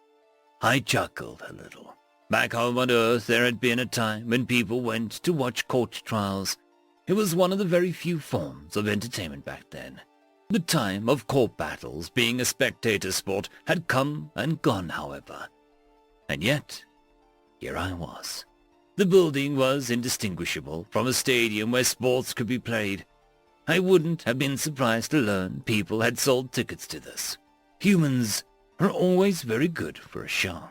I chuckled a little. Back home on Earth there had been a time when people went to watch court trials. It was one of the very few forms of entertainment back then. The time of court battles being a spectator sport had come and gone, however. And yet, here I was. The building was indistinguishable from a stadium where sports could be played. I wouldn't have been surprised to learn people had sold tickets to this. Humans are always very good for a show.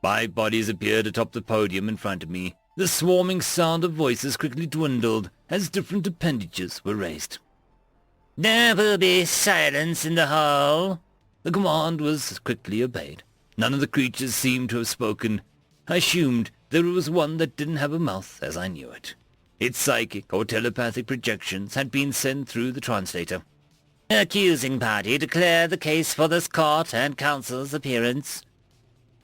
5 bodies appeared atop the podium in front of me. The swarming sound of voices quickly dwindled as different appendages were raised. There will be silence in the hall. The command was quickly obeyed. None of the creatures seemed to have spoken. I assumed there was one that didn't have a mouth as I knew it. Its psychic or telepathic projections had been sent through the translator. Accusing party declare the case for this court and counsel's appearance.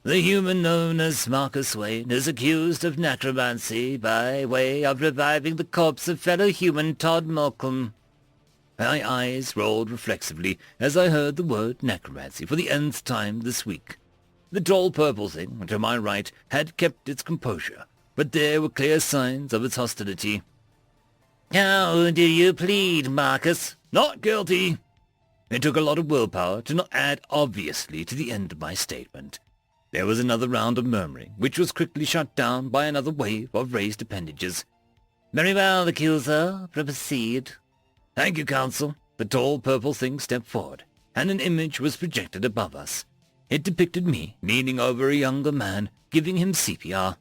The human known as Marcus Wayne is accused of necromancy by way of reviving the corpse of fellow human Todd Malcolm. My eyes rolled reflexively as I heard the word necromancy for the nth time this week. The tall purple thing to my right had kept its composure, but there were clear signs of its hostility. How do you plead, Marcus? Not guilty. It took a lot of willpower to not add obviously to the end of my statement. There was another round of murmuring, which was quickly shut down by another wave of raised appendages. Very well, accuser, proceed. Thank you, Counsel. The tall purple thing stepped forward, and an image was projected above us. It depicted me leaning over a younger man, giving him CPR.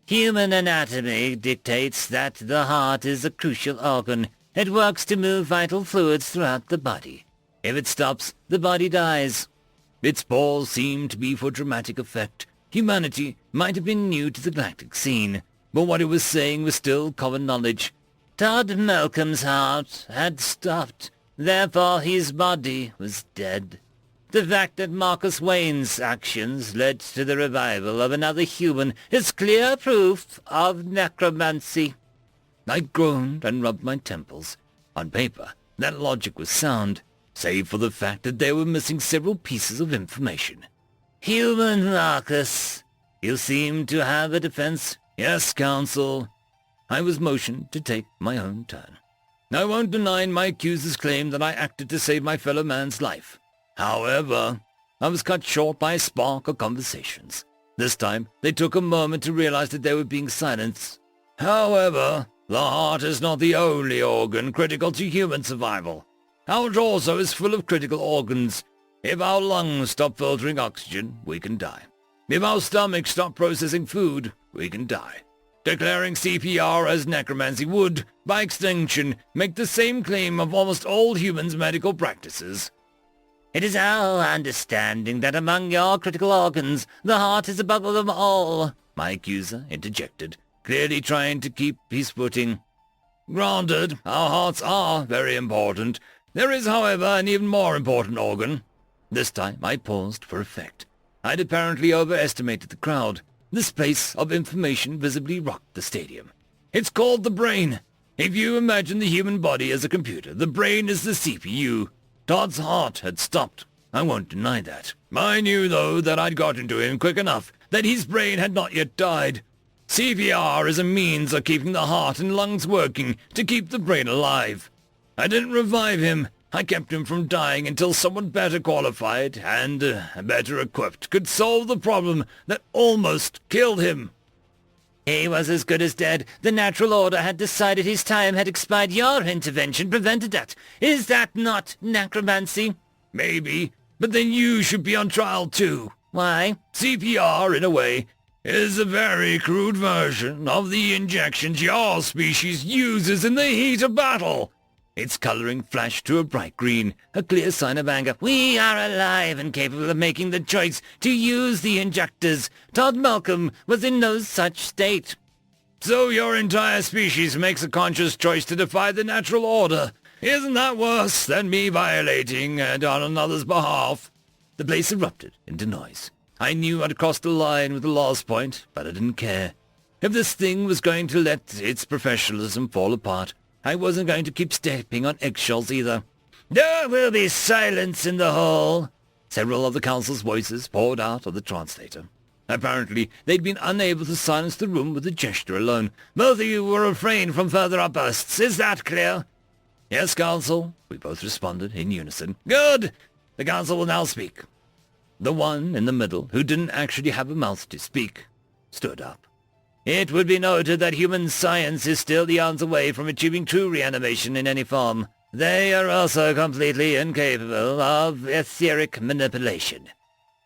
Human anatomy dictates that the heart is a crucial organ. It works to move vital fluids throughout the body. If it stops, the body dies. Its pause seemed to be for dramatic effect. Humanity might have been new to the galactic scene, but what it was saying was still common knowledge. Todd Malcolm's heart had stopped, therefore his body was dead. The fact that Marcus Wayne's actions led to the revival of another human is clear proof of necromancy. I groaned and rubbed my temples. On paper, that logic was sound, save for the fact that they were missing several pieces of information. Human Marcus, you seem to have a defense. Yes, Counsel. I was motioned to take my own turn. I won't deny my accuser's claim that I acted to save my fellow man's life. However, I was cut short by a spark of conversations. This time, they took a moment to realize that they were being silenced. However, the heart is not the only organ critical to human survival. Our torso is full of critical organs. If our lungs stop filtering oxygen, we can die. If our stomachs stop processing food, we can die. Declaring CPR as necromancy would, by extension, make the same claim of almost all humans' medical practices. It is our understanding that among your critical organs, the heart is above them all, my accuser interjected, clearly trying to keep his footing. Granted, our hearts are very important. There is, however, an even more important organ. This time I paused for effect. I'd apparently overestimated the crowd. The space of information visibly rocked the stadium. It's called the brain. If you imagine the human body as a computer, the brain is the CPU. Todd's heart had stopped. I won't deny that. I knew, though, that I'd gotten to him quick enough, that his brain had not yet died. CPR is a means of keeping the heart and lungs working to keep the brain alive. I didn't revive him. I kept him from dying until someone better qualified and better equipped could solve the problem that almost killed him. He was as good as dead. The natural order had decided his time had expired. Your intervention prevented that. Is that not necromancy? Maybe, but then you should be on trial too. Why? CPR, in a way, is a very crude version of the injections your species uses in the heat of battle. Its coloring flashed to a bright green, a clear sign of anger. We are alive and capable of making the choice to use the injectors. Todd Malcolm was in no such state. So your entire species makes a conscious choice to defy the natural order. Isn't that worse than me violating it on another's behalf? The place erupted into noise. I knew I'd crossed the line with the last point, but I didn't care. If this thing was going to let its professionalism fall apart, I wasn't going to keep stepping on eggshells either. There will be silence in the hall. Several of the council's voices poured out of the translator. Apparently, they'd been unable to silence the room with a gesture alone. Both of you were refrained from further outbursts. Is that clear? Yes, Council, we both responded in unison. Good! The Council will now speak. The one in the middle, who didn't actually have a mouth to speak, stood up. It would be noted that human science is still eons away from achieving true reanimation in any form. They are also completely incapable of etheric manipulation.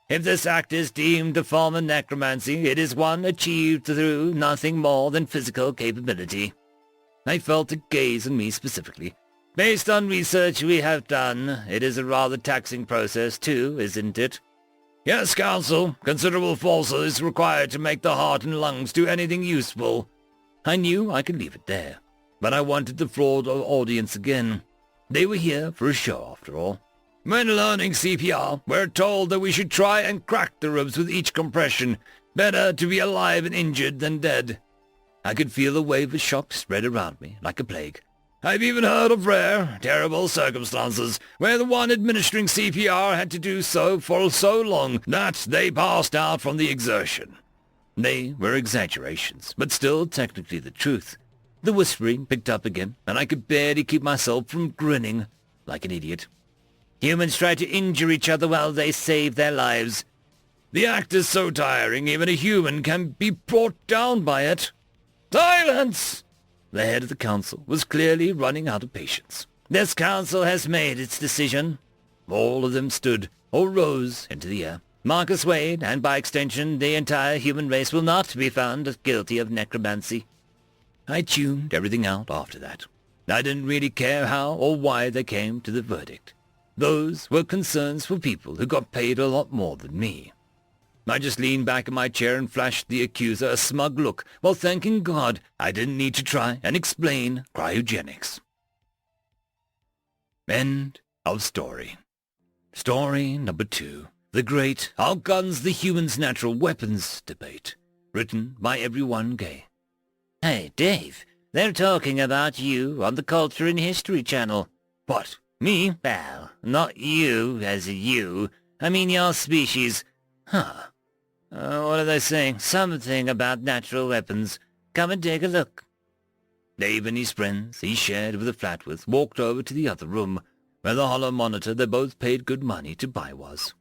If this act is deemed a form of necromancy, it is one achieved through nothing more than physical capability. I felt a gaze on me specifically. Based on research we have done, it is a rather taxing process too, isn't it? Yes, Counsel. Considerable force is required to make the heart and lungs do anything useful. I knew I could leave it there, but I wanted the flawed audience again. They were here for a show, after all. When learning CPR, we're told that we should try and crack the ribs with each compression. Better to be alive and injured than dead. I could feel a wave of shock spread around me, like a plague. I've even heard of rare, terrible circumstances where the one administering CPR had to do so for so long that they passed out from the exertion. They were exaggerations, but still technically the truth. The whispering picked up again, and I could barely keep myself from grinning like an idiot. Humans try to injure each other while they save their lives. The act is so tiring, even a human can be brought down by it. Silence! The head of the council was clearly running out of patience. This council has made its decision. All of them stood, or rose, into the air. Marcus Wade, and by extension the entire human race, will not be found guilty of necromancy. I tuned everything out after that. I didn't really care how or why they came to the verdict. Those were concerns for people who got paid a lot more than me. I just leaned back in my chair and flashed the accuser a smug look while thanking God I didn't need to try and explain cryogenics. End of story. Story number 2. The Great Are Guns the Humans' Natural Weapons Debate. Written by everyone gay. Hey, Dave, they're talking about you on the Culture and History channel. What? Me? Well, not you as a you. I mean your species. Huh. What are they saying? Something about natural weapons. Come and take a look. Dave and his friends he shared with a flat with walked over to the other room, where the hollow monitor they both paid good money to buy was.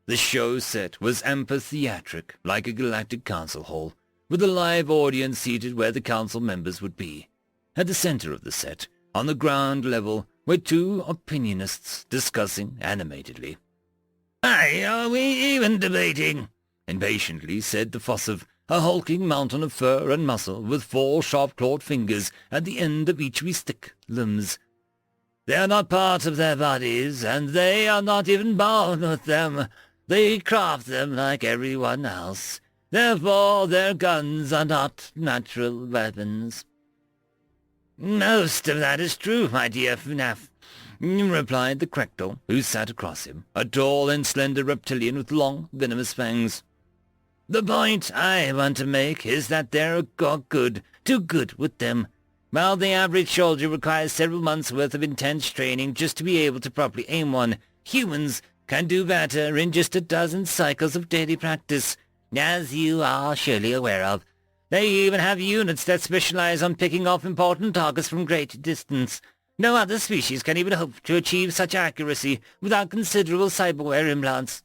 The show set was amphitheatric, like a galactic council hall, with a live audience seated where the council members would be. At the center of the set, on the ground level, were 2 opinionists discussing animatedly. "Hey, are we even debating?" impatiently said the Fossive, a hulking mountain of fur and muscle with 4 sharp-clawed fingers at the end of each of his thick limbs. "They are not part of their bodies, and they are not even born with them. They craft them like everyone else. Therefore their guns are not natural weapons." "Most of that is true, my dear FNAF," replied the Krektor, who sat across him, a tall and slender reptilian with long, venomous fangs. "The point I want to make is that they're good, too good with them. While the average soldier requires several months' worth of intense training just to be able to properly aim one, humans can do better in just a dozen cycles of daily practice, as you are surely aware of. They even have units that specialize on picking off important targets from great distance. No other species can even hope to achieve such accuracy without considerable cyberware implants."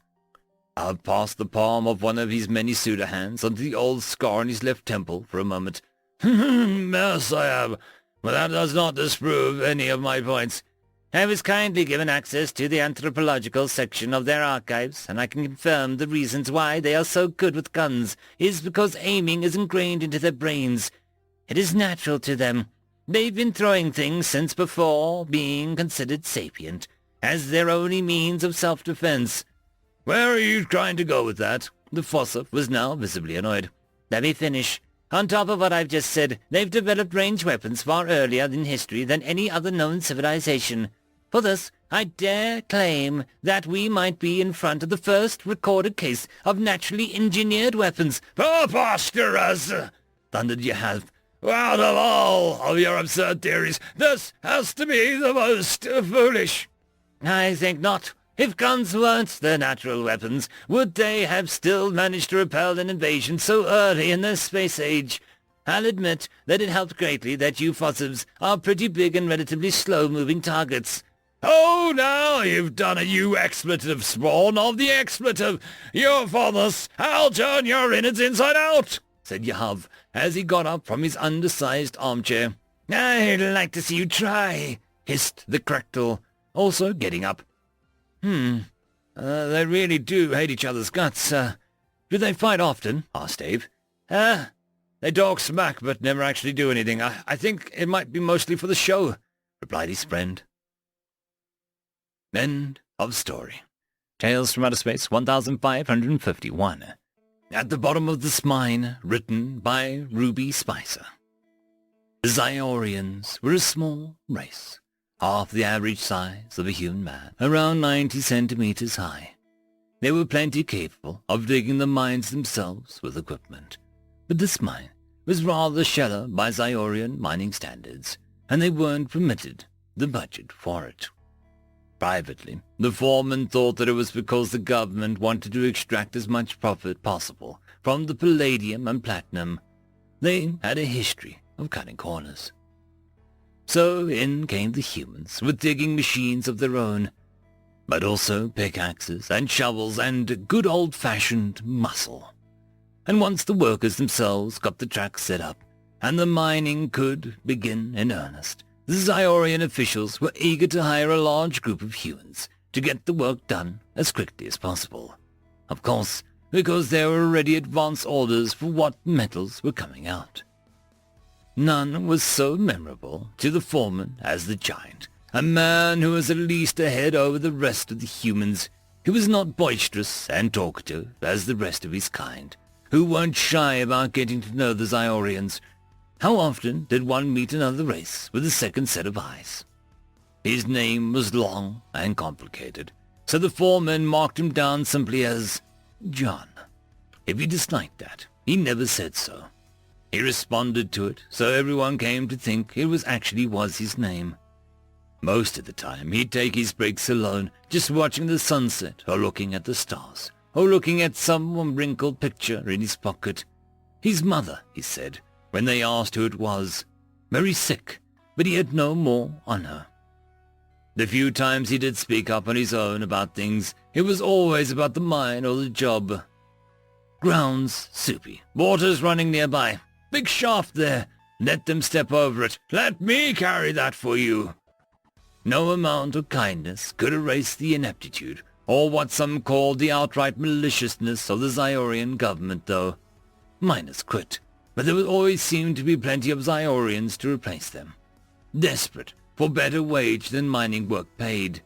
I passed the palm of one of his many pseudo hands onto the old scar on his left temple for a moment. "Yes, I have, but that does not disprove any of my points. I was kindly given access to the anthropological section of their archives, and I can confirm the reasons why they are so good with guns is because aiming is ingrained into their brains. It is natural to them. They've been throwing things since before being considered sapient, as their only means of self-defense." "Where are you trying to go with that?" The Fossa was now visibly annoyed. "Let me finish. On top of what I've just said, they've developed ranged weapons far earlier in history than any other known civilization. For this, I dare claim that we might be in front of the first recorded case of naturally engineered weapons." "Preposterous!" thundered Yahav. "Out of all of your absurd theories, this has to be the most foolish." "I think not. If guns weren't their natural weapons, would they have still managed to repel an invasion so early in their space age? I'll admit that it helped greatly that you Fossivs are pretty big and relatively slow-moving targets." "Oh, now you've done it, you expletive spawn of the expletive! You Fothers, I'll turn your innards inside out!" said Yahav, as he got up from his undersized armchair. "I'd like to see you try," hissed the Krektor, also getting up. They really do hate each other's guts. Do they fight often?" asked Dave. They talk smack, but never actually do anything. I think it might be mostly for the show," replied his friend. End of story. Tales from Outer Space 1551. At the Bottom of the Spine, written by Ruby Spicer. The Zyorians were a small race, half the average size of a human man, around 90 centimeters high. They were plenty capable of digging the mines themselves with equipment, but this mine was rather shallow by Zyorian mining standards, and they weren't permitted the budget for it. Privately, the foreman thought that it was because the government wanted to extract as much profit possible from the palladium and platinum. They had a history of cutting corners. So in came the humans with digging machines of their own, but also pickaxes and shovels and good old-fashioned muscle. And once the workers themselves got the tracks set up, and the mining could begin in earnest, the Zyorian officials were eager to hire a large group of humans to get the work done as quickly as possible. Of course, because there were already advance orders for what metals were coming out. None was so memorable to the foreman as the giant, a man who was at least a head over the rest of the humans. He was not boisterous and talkative as the rest of his kind, who weren't shy about getting to know the Zyorians. How often did one meet another race with a second set of eyes? His name was long and complicated, so the foreman marked him down simply as John. If he disliked that, he never said so. He responded to it, so everyone came to think it actually was his name. Most of the time, he'd take his breaks alone, just watching the sunset or looking at the stars, or looking at some wrinkled picture in his pocket. His mother, he said, when they asked who it was, very sick, but he had no more on her. The few times he did speak up on his own about things, it was always about the mine or the job. Grounds soupy, water's running nearby, big shaft there, let them step over it, let me carry that for you. No amount of kindness could erase the ineptitude, or what some called the outright maliciousness of the Zyorian government, though. Miners quit, but there would always seem to be plenty of Zyorians to replace them, desperate for better wage than mining work paid,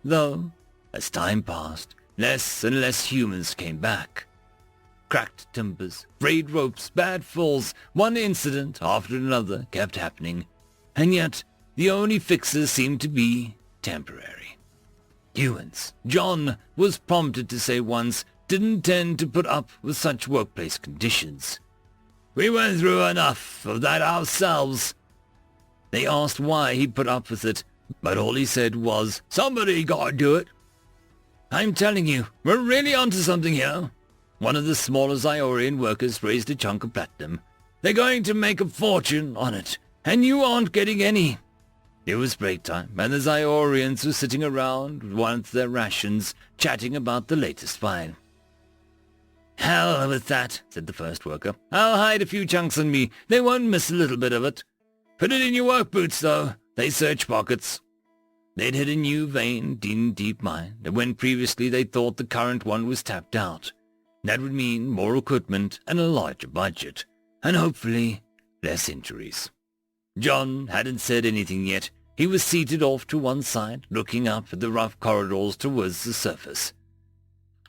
though, as time passed, less and less humans came back. Cracked timbers, frayed ropes, bad falls, one incident after another kept happening, and yet the only fixes seemed to be temporary. Humans, John was prompted to say once, didn't tend to put up with such workplace conditions. We went through enough of that ourselves. They asked why he put up with it, but all he said was, somebody gotta do it. I'm telling you, we're really onto something here. One of the smaller Zyorian workers raised a chunk of platinum. They're going to make a fortune on it, and you aren't getting any. It was break time, and the Zyorians were sitting around with one of their rations, chatting about the latest find. Hell with that, said the first worker. I'll hide a few chunks on me. They won't miss a little bit of it. Put it in your work boots, though. They search pockets. They'd hit a new vein in deep mine, and when previously they thought the current one was tapped out. That would mean more equipment and a larger budget, and hopefully less injuries. John hadn't said anything yet. He was seated off to one side, looking up at the rough corridors towards the surface.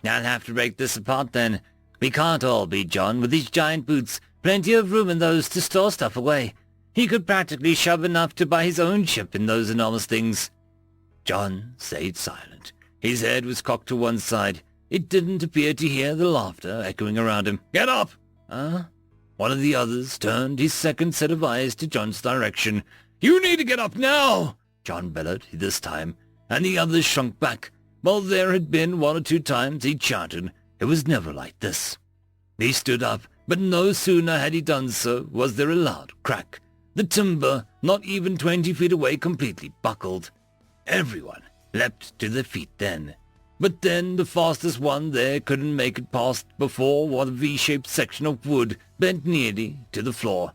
I'll have to break this apart then. We can't all be John with his giant boots. Plenty of room in those to store stuff away. He could practically shove enough to buy his own ship in those enormous things. John stayed silent. His head was cocked to one side. It didn't appear to hear the laughter echoing around him. Get up! One of the others turned his second set of eyes to John's direction. You need to get up now! John bellowed this time, and the others shrunk back. While there had been one or two times he shouted, it was never like this. He stood up, but no sooner had he done so was there a loud crack. The timber, not even 20 feet away, completely buckled. Everyone leapt to their feet then. But then the fastest one there couldn't make it past before what a V-shaped section of wood bent nearly to the floor.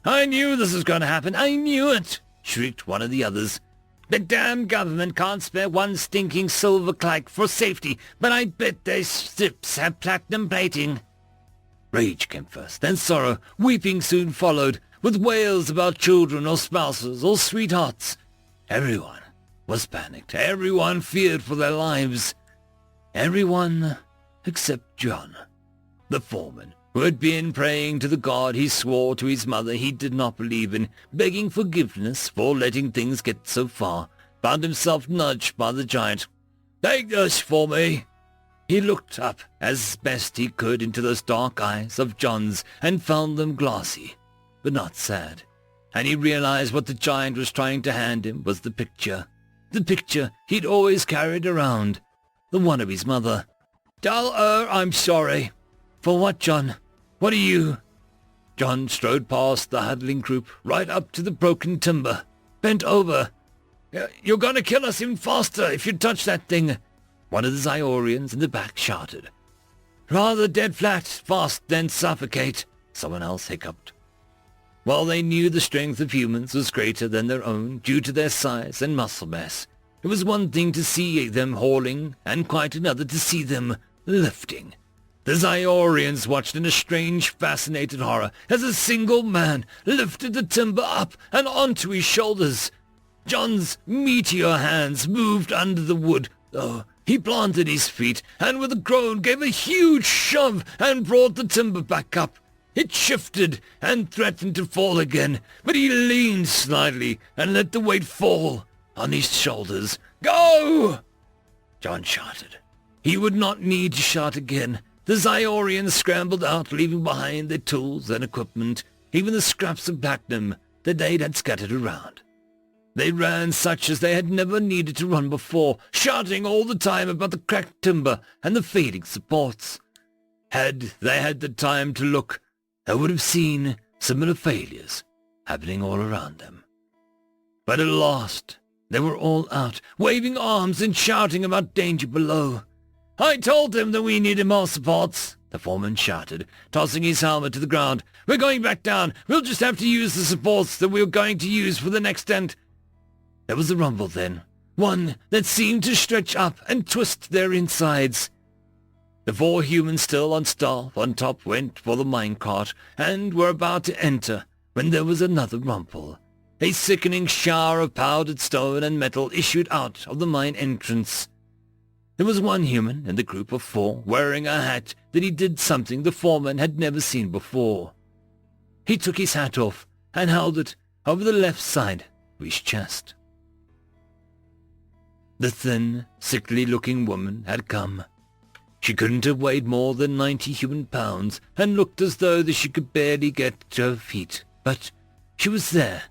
I knew this was going to happen. I knew it, shrieked one of the others. The damn government can't spare one stinking silver clank for safety, but I bet their ships have platinum plating. Rage came first, then sorrow. Weeping soon followed, with wails about children or spouses or sweethearts. Everyone was panicked. Everyone feared for their lives. Everyone except John, the foreman, who had been praying to the God he swore to his mother he did not believe in, begging forgiveness for letting things get so far, found himself nudged by the giant. Take this for me. He looked up as best he could into those dark eyes of John's and found them glassy, but not sad. And he realized what the giant was trying to hand him was the picture he'd always carried around, the one of his mother. Tell her I'm sorry. For what, John? What are you? John strode past the huddling group, right up to the broken timber, bent over. You're gonna kill us even faster if you touch that thing, one of the Zyorians in the back shouted. Rather dead flat, fast, than suffocate, someone else hiccuped. While they knew the strength of humans was greater than their own due to their size and muscle mass, it was one thing to see them hauling, and quite another to see them lifting. The Zyorians watched in a strange, fascinated horror as a single man lifted the timber up and onto his shoulders. John's meteor hands moved under the wood, though. He planted his feet and with a groan gave a huge shove and brought the timber back up. It shifted and threatened to fall again, but he leaned slightly and let the weight fall on his shoulders. "Go!" John shouted. He would not need to shout again. The Zyorians scrambled out, leaving behind their tools and equipment, even the scraps of platinum that they had scattered around. They ran such as they had never needed to run before, shouting all the time about the cracked timber and the fading supports. Had they had the time to look, they would have seen similar failures happening all around them. But at last, they were all out, waving arms and shouting about danger below. "I told them that we needed more supports," the foreman shouted, tossing his helmet to the ground. "We're going back down. We'll just have to use the supports that we were going to use for the next tent." There was a rumble then, one that seemed to stretch up and twist their insides. The 4 humans still on staff on top went for the minecart and were about to enter when there was another rumble. A sickening shower of powdered stone and metal issued out of the mine entrance. There was one human in the group of 4 wearing a hat that he did something the foreman had never seen before. He took his hat off and held it over the left side of his chest. The thin, sickly-looking woman had come. She couldn't have weighed more than 90 human pounds and looked as though that she could barely get to her feet. But she was there,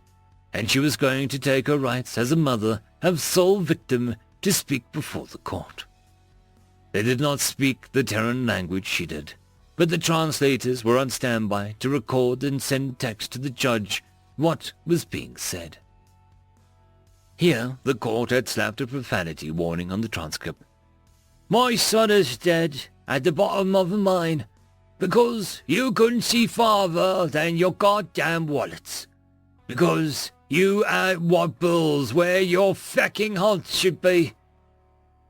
and she was going to take her rights as a mother of sole victim to speak before the court. They did not speak the Terran language she did, but the translators were on standby to record and send text to the judge what was being said. Here, the court had slapped a profanity warning on the transcript. "My son is dead at the bottom of a mine because you couldn't see farther than your goddamn wallets. Because you had what bills where your fecking hearts should be."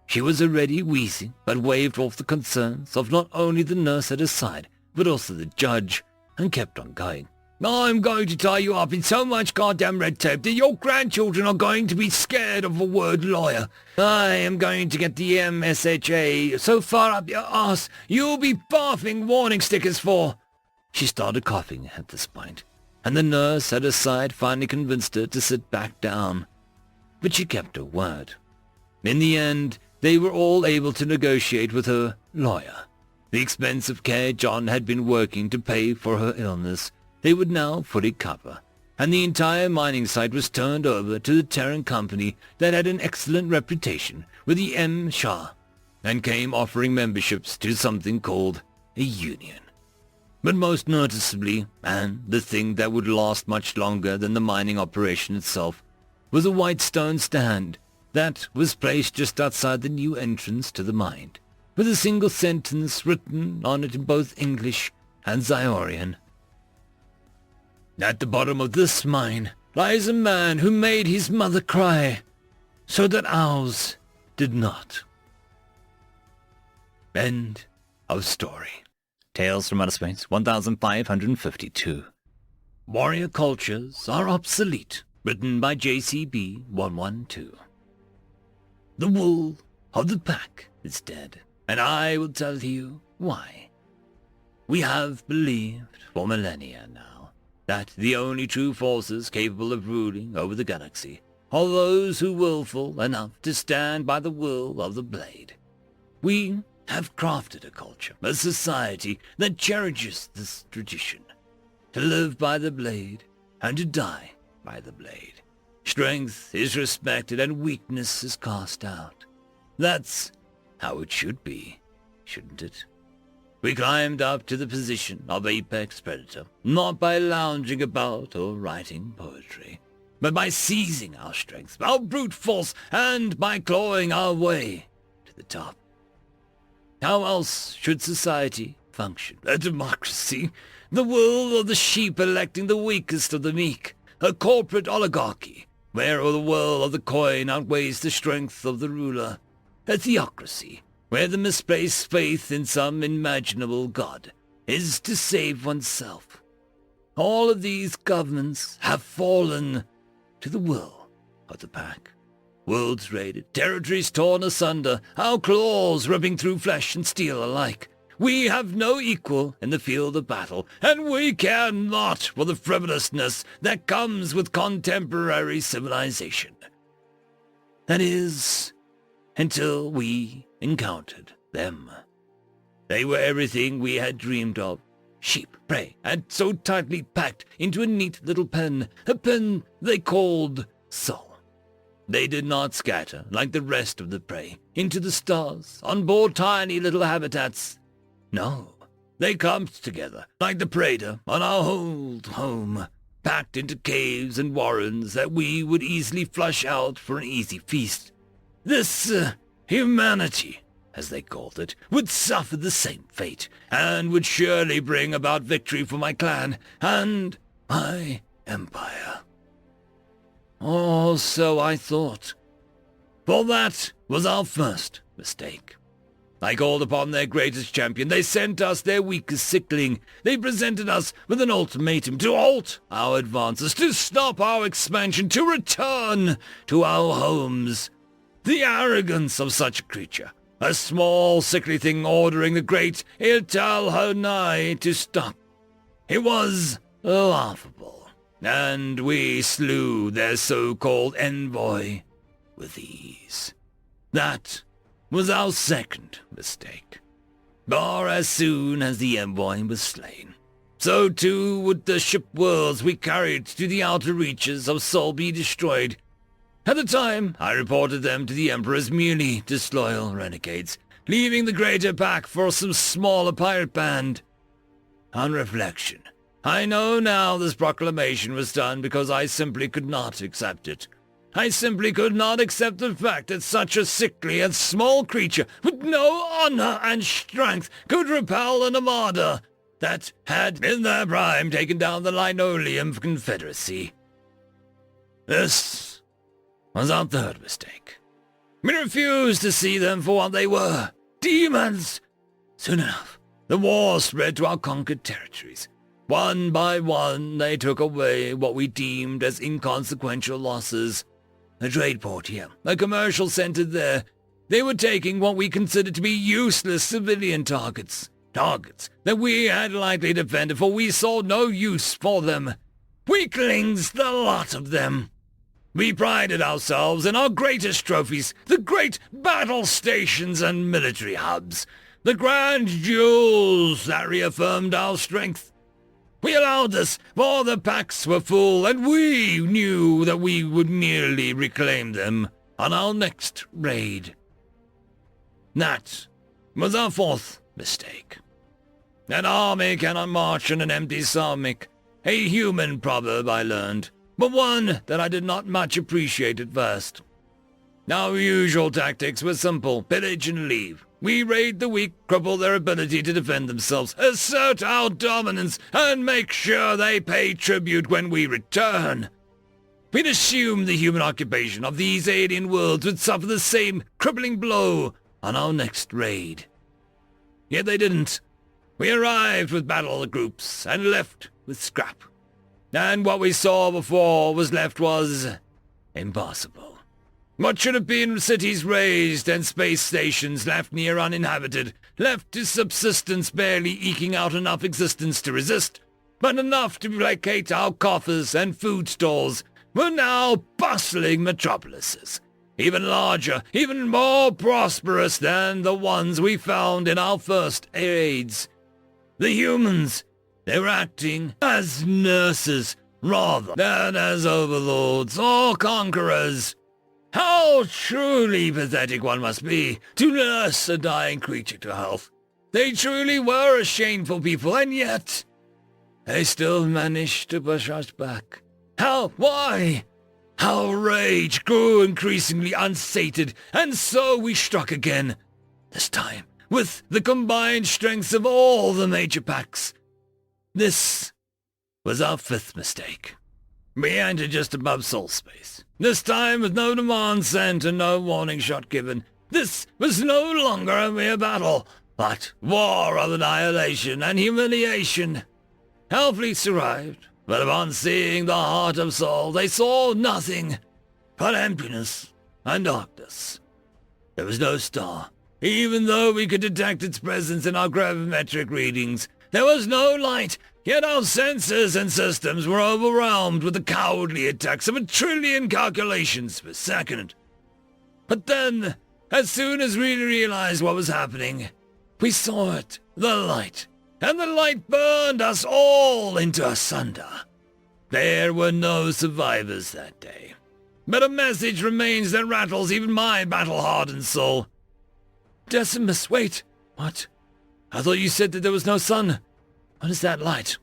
She was already wheezing, but waved off the concerns of not only the nurse at her side, but also the judge, and kept on going. "I'm going to tie you up in so much goddamn red tape that your grandchildren are going to be scared of a word lawyer. I am going to get the MSHA so far up your ass you'll be barfing warning stickers for." She started coughing at this point, and the nurse at her side finally convinced her to sit back down. But she kept her word. In the end, they were all able to negotiate with her lawyer. The expensive care John had been working to pay for her illness, they would now fully cover, and the entire mining site was turned over to the Terran company that had an excellent reputation with the M. Shah, and came offering memberships to something called a union. But most noticeably, and the thing that would last much longer than the mining operation itself, was a white stone stand that was placed just outside the new entrance to the mine, with a single sentence written on it in both English and Zyorian. "At the bottom of this mine lies a man who made his mother cry, so that ours did not." End of story. Tales from Outer Space 1552. Warrior Cultures Are Obsolete, written by JCB 112. The wool of the pack is dead, and I will tell you why. We have believed for millennia now that the only true forces capable of ruling over the galaxy are those who willful enough to stand by the will of the blade. We have crafted a culture, a society that cherishes this tradition, to live by the blade and to die by the blade. Strength is respected and weakness is cast out. That's how it should be, shouldn't it? We climbed up to the position of apex predator, not by lounging about or writing poetry, but by seizing our strength, our brute force, and by clawing our way to the top. How else should society function, a democracy, the will of the sheep electing the weakest of the meek, a corporate oligarchy, where the will of the coin outweighs the strength of the ruler, a theocracy, where the misplaced faith in some imaginable god is to save oneself. All of these governments have fallen to the will of the pack. Worlds raided, territories torn asunder, our claws ripping through flesh and steel alike. We have no equal in the field of battle, and we care not for the frivolousness that comes with contemporary civilization. That is, until we encountered them. They were everything we had dreamed of. Sheep, prey, and so tightly packed into a neat little pen, a pen they called soul. They did not scatter, like the rest of the prey, into the stars, on board tiny little habitats. No, they clumped together, like the predator on our old home, packed into caves and warrens that we would easily flush out for an easy feast. This, humanity, as they called it, would suffer the same fate, and would surely bring about victory for my clan and my empire. Or so I thought. For that was our first mistake. I called upon their greatest champion. They sent us their weakest sickling. They presented us with an ultimatum to halt our advances, to stop our expansion, to return to our homes. The arrogance of such a creature, a small sickly thing ordering the great Italhonai to stop. It was laughable, and we slew their so-called envoy with ease. That was our second mistake. For as soon as the envoy was slain, so too would the ship worlds we carried to the outer reaches of Sol be destroyed. At the time, I reported them to the Emperor as merely disloyal renegades, leaving the greater pack for some smaller pirate band. On reflection, I know now this proclamation was done because I simply could not accept it. I simply could not accept the fact that such a sickly and small creature with no honor and strength could repel an armada that had in their prime taken down the Linoleum Confederacy. This was our third mistake. We refused to see them for what they were, demons. Soon enough, the war spread to our conquered territories. One by one, they took away what we deemed as inconsequential losses. A trade port here, a commercial center there. They were taking what we considered to be useless civilian targets. Targets that we had lightly defended, for we saw no use for them. Weaklings, the lot of them. We prided ourselves in our greatest trophies, the great battle stations and military hubs, the grand jewels that reaffirmed our strength. We allowed this, for the packs were full, and we knew that we would merely reclaim them on our next raid. That was our fourth mistake. An army cannot march on an empty stomach, a human proverb I learned, but one that I did not much appreciate at first. Our usual tactics were simple: pillage and leave. We raid the weak, cripple their ability to defend themselves, assert our dominance, and make sure they pay tribute when we return. We'd assume the human occupation of these alien worlds would suffer the same crippling blow on our next raid. Yet they didn't. We arrived with battle groups and left with scrap. And what we saw before was impossible. What should have been cities razed and space stations left near uninhabited, left to subsistence barely eking out enough existence to resist, but enough to placate our coffers and food stores, were now bustling metropolises, even larger, even more prosperous than the ones we found in our first raids. The humans, they were acting as nurses rather than as overlords or conquerors. How truly pathetic one must be to nurse a dying creature to health. They truly were a shameful people, and yet they still managed to push us back. How? Why? Our rage grew increasingly unsated, and so we struck again. This time, with the combined strengths of all the major packs. This was our 5th mistake. We entered just above soul space, this time with no demand sent and no warning shot given. This was no longer a mere battle, but war of annihilation and humiliation. Our fleets arrived, but upon seeing the heart of Sol, they saw nothing but emptiness and darkness. There was no star, even though we could detect its presence in our gravimetric readings. There was no light, yet our sensors and systems were overwhelmed with the cowardly attacks of 1 trillion calculations per second. But then, as soon as we realized what was happening, we saw it, the light, and the light burned us all into asunder. There were no survivors that day, but a message remains that rattles even my battle-hardened soul. Decimus, wait! What? I thought you said that there was no sun. What is that light?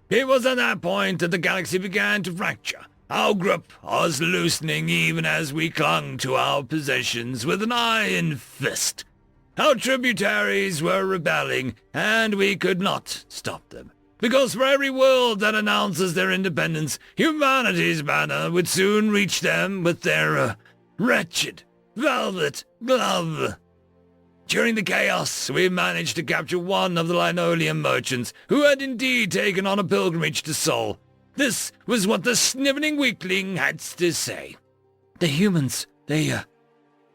It was at that point that the galaxy began to fracture. Our grip was loosening even as we clung to our possessions with an iron fist. Our tributaries were rebelling, and we could not stop them. Because for every world that announces their independence, humanity's banner would soon reach them with their wretched velvet glove. During the chaos, we managed to capture one of the linoleum merchants who had indeed taken on a pilgrimage to Sol. This was what the sniveling weakling had to say. The humans, they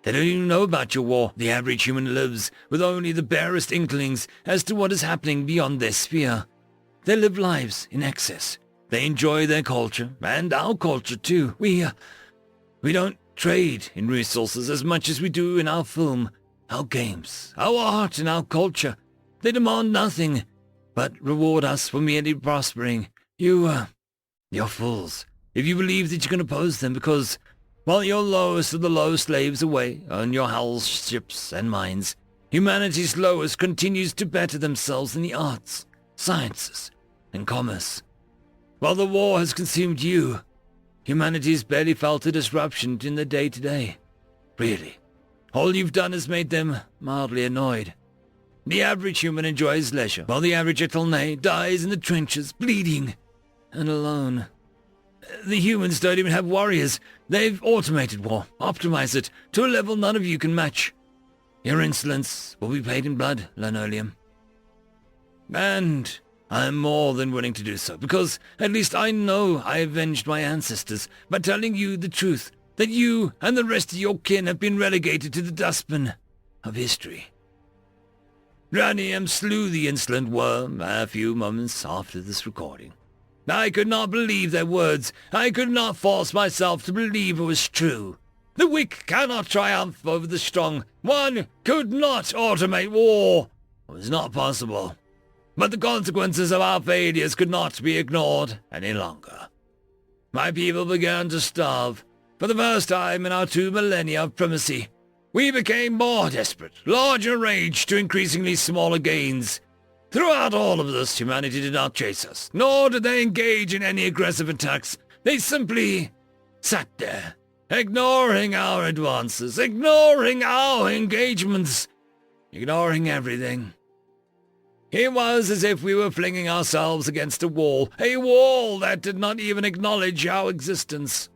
don't even know about your war. The average human lives with only the barest inklings as to what is happening beyond their sphere. They live lives in excess. They enjoy their culture, and our culture too. We don't trade in resources as much as we do in our film, our games, our art, and our culture. They demand nothing, but reward us for merely prospering. You're fools if you believe that you can oppose them, because while your lowest of the low slaves away on your hull ships and mines, humanity's lowest continues to better themselves in the arts, sciences, and commerce. While the war has consumed you, humanity's barely felt a disruption in the day-to-day. Really, all you've done is made them mildly annoyed. The average human enjoys leisure, while the average Etelnay dies in the trenches, bleeding and alone. The humans don't even have warriors. They've automated war, optimized it to a level none of you can match. Your insolence will be paid in blood, Linoleum. And I'm more than willing to do so, because at least I know I avenged my ancestors by telling you the truth, that you and the rest of your kin have been relegated to the dustbin of history. Ranium slew the insolent worm a few moments after this recording. I could not believe their words. I could not force myself to believe it was true. The weak cannot triumph over the strong. One could not automate war. It was not possible. But the consequences of our failures could not be ignored any longer. My people began to starve. For the first time in our 2 millennia of primacy, we became more desperate, larger rage to increasingly smaller gains. Throughout all of this, humanity did not chase us, nor did they engage in any aggressive attacks. They simply sat there, ignoring our advances, ignoring our engagements, ignoring everything. It was as if we were flinging ourselves against a wall that did not even acknowledge our existence.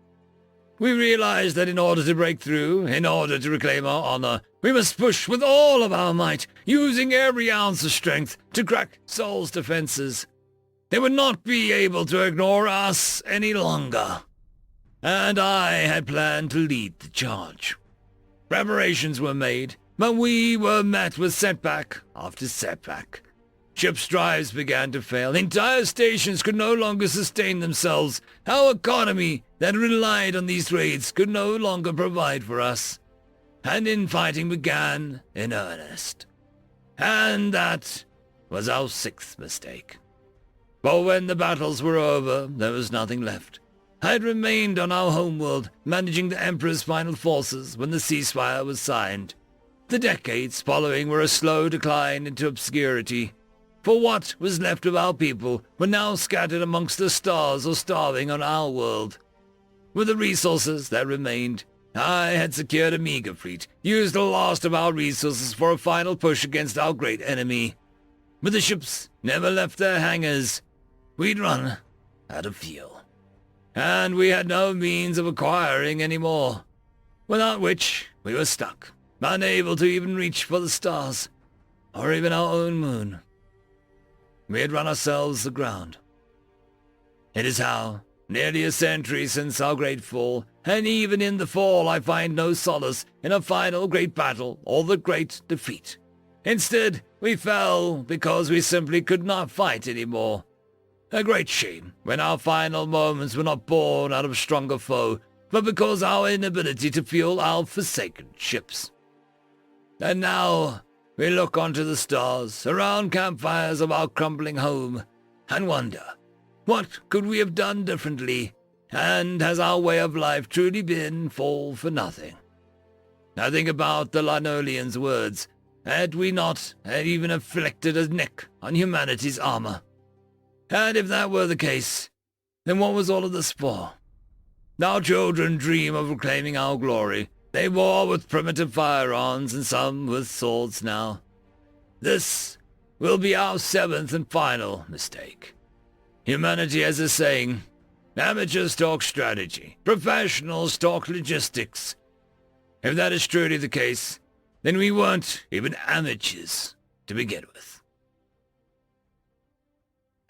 We realized that in order to break through, in order to reclaim our honor, we must push with all of our might, using every ounce of strength to crack Sol's defenses. They would not be able to ignore us any longer. And I had planned to lead the charge. Preparations were made, but we were met with setback after setback. Ship's drives began to fail. Entire stations could no longer sustain themselves. Our economy that relied on these raids could no longer provide for us. And infighting began in earnest. And that was our 6th mistake. For when the battles were over, there was nothing left. I had remained on our homeworld, managing the Emperor's final forces when the ceasefire was signed. The decades following were a slow decline into obscurity. For what was left of our people were now scattered amongst the stars or starving on our world. With the resources that remained, I had secured a meager fleet, used the last of our resources for a final push against our great enemy. But the ships never left their hangars. We'd run out of fuel. And we had no means of acquiring any more. Without which, we were stuck, unable to even reach for the stars, or even our own moon. We had run ourselves aground. It is how, nearly a century since our great fall, and even in the fall I find no solace in a final great battle or the great defeat. Instead, we fell because we simply could not fight anymore. A great shame when our final moments were not born out of a stronger foe, but because our inability to fuel our forsaken ships. And now we look onto the stars around campfires of our crumbling home and wonder, what could we have done differently, and has our way of life truly been all for nothing? I think about the Linolians' words, had we not even inflicted a nick on humanity's armor. And if that were the case, then what was all of this for? Our children dream of reclaiming our glory. They war with primitive firearms and some with swords now. This will be our seventh and final mistake. Humanity has a saying, amateurs talk strategy, professionals talk logistics. If that is truly the case, then we weren't even amateurs to begin with.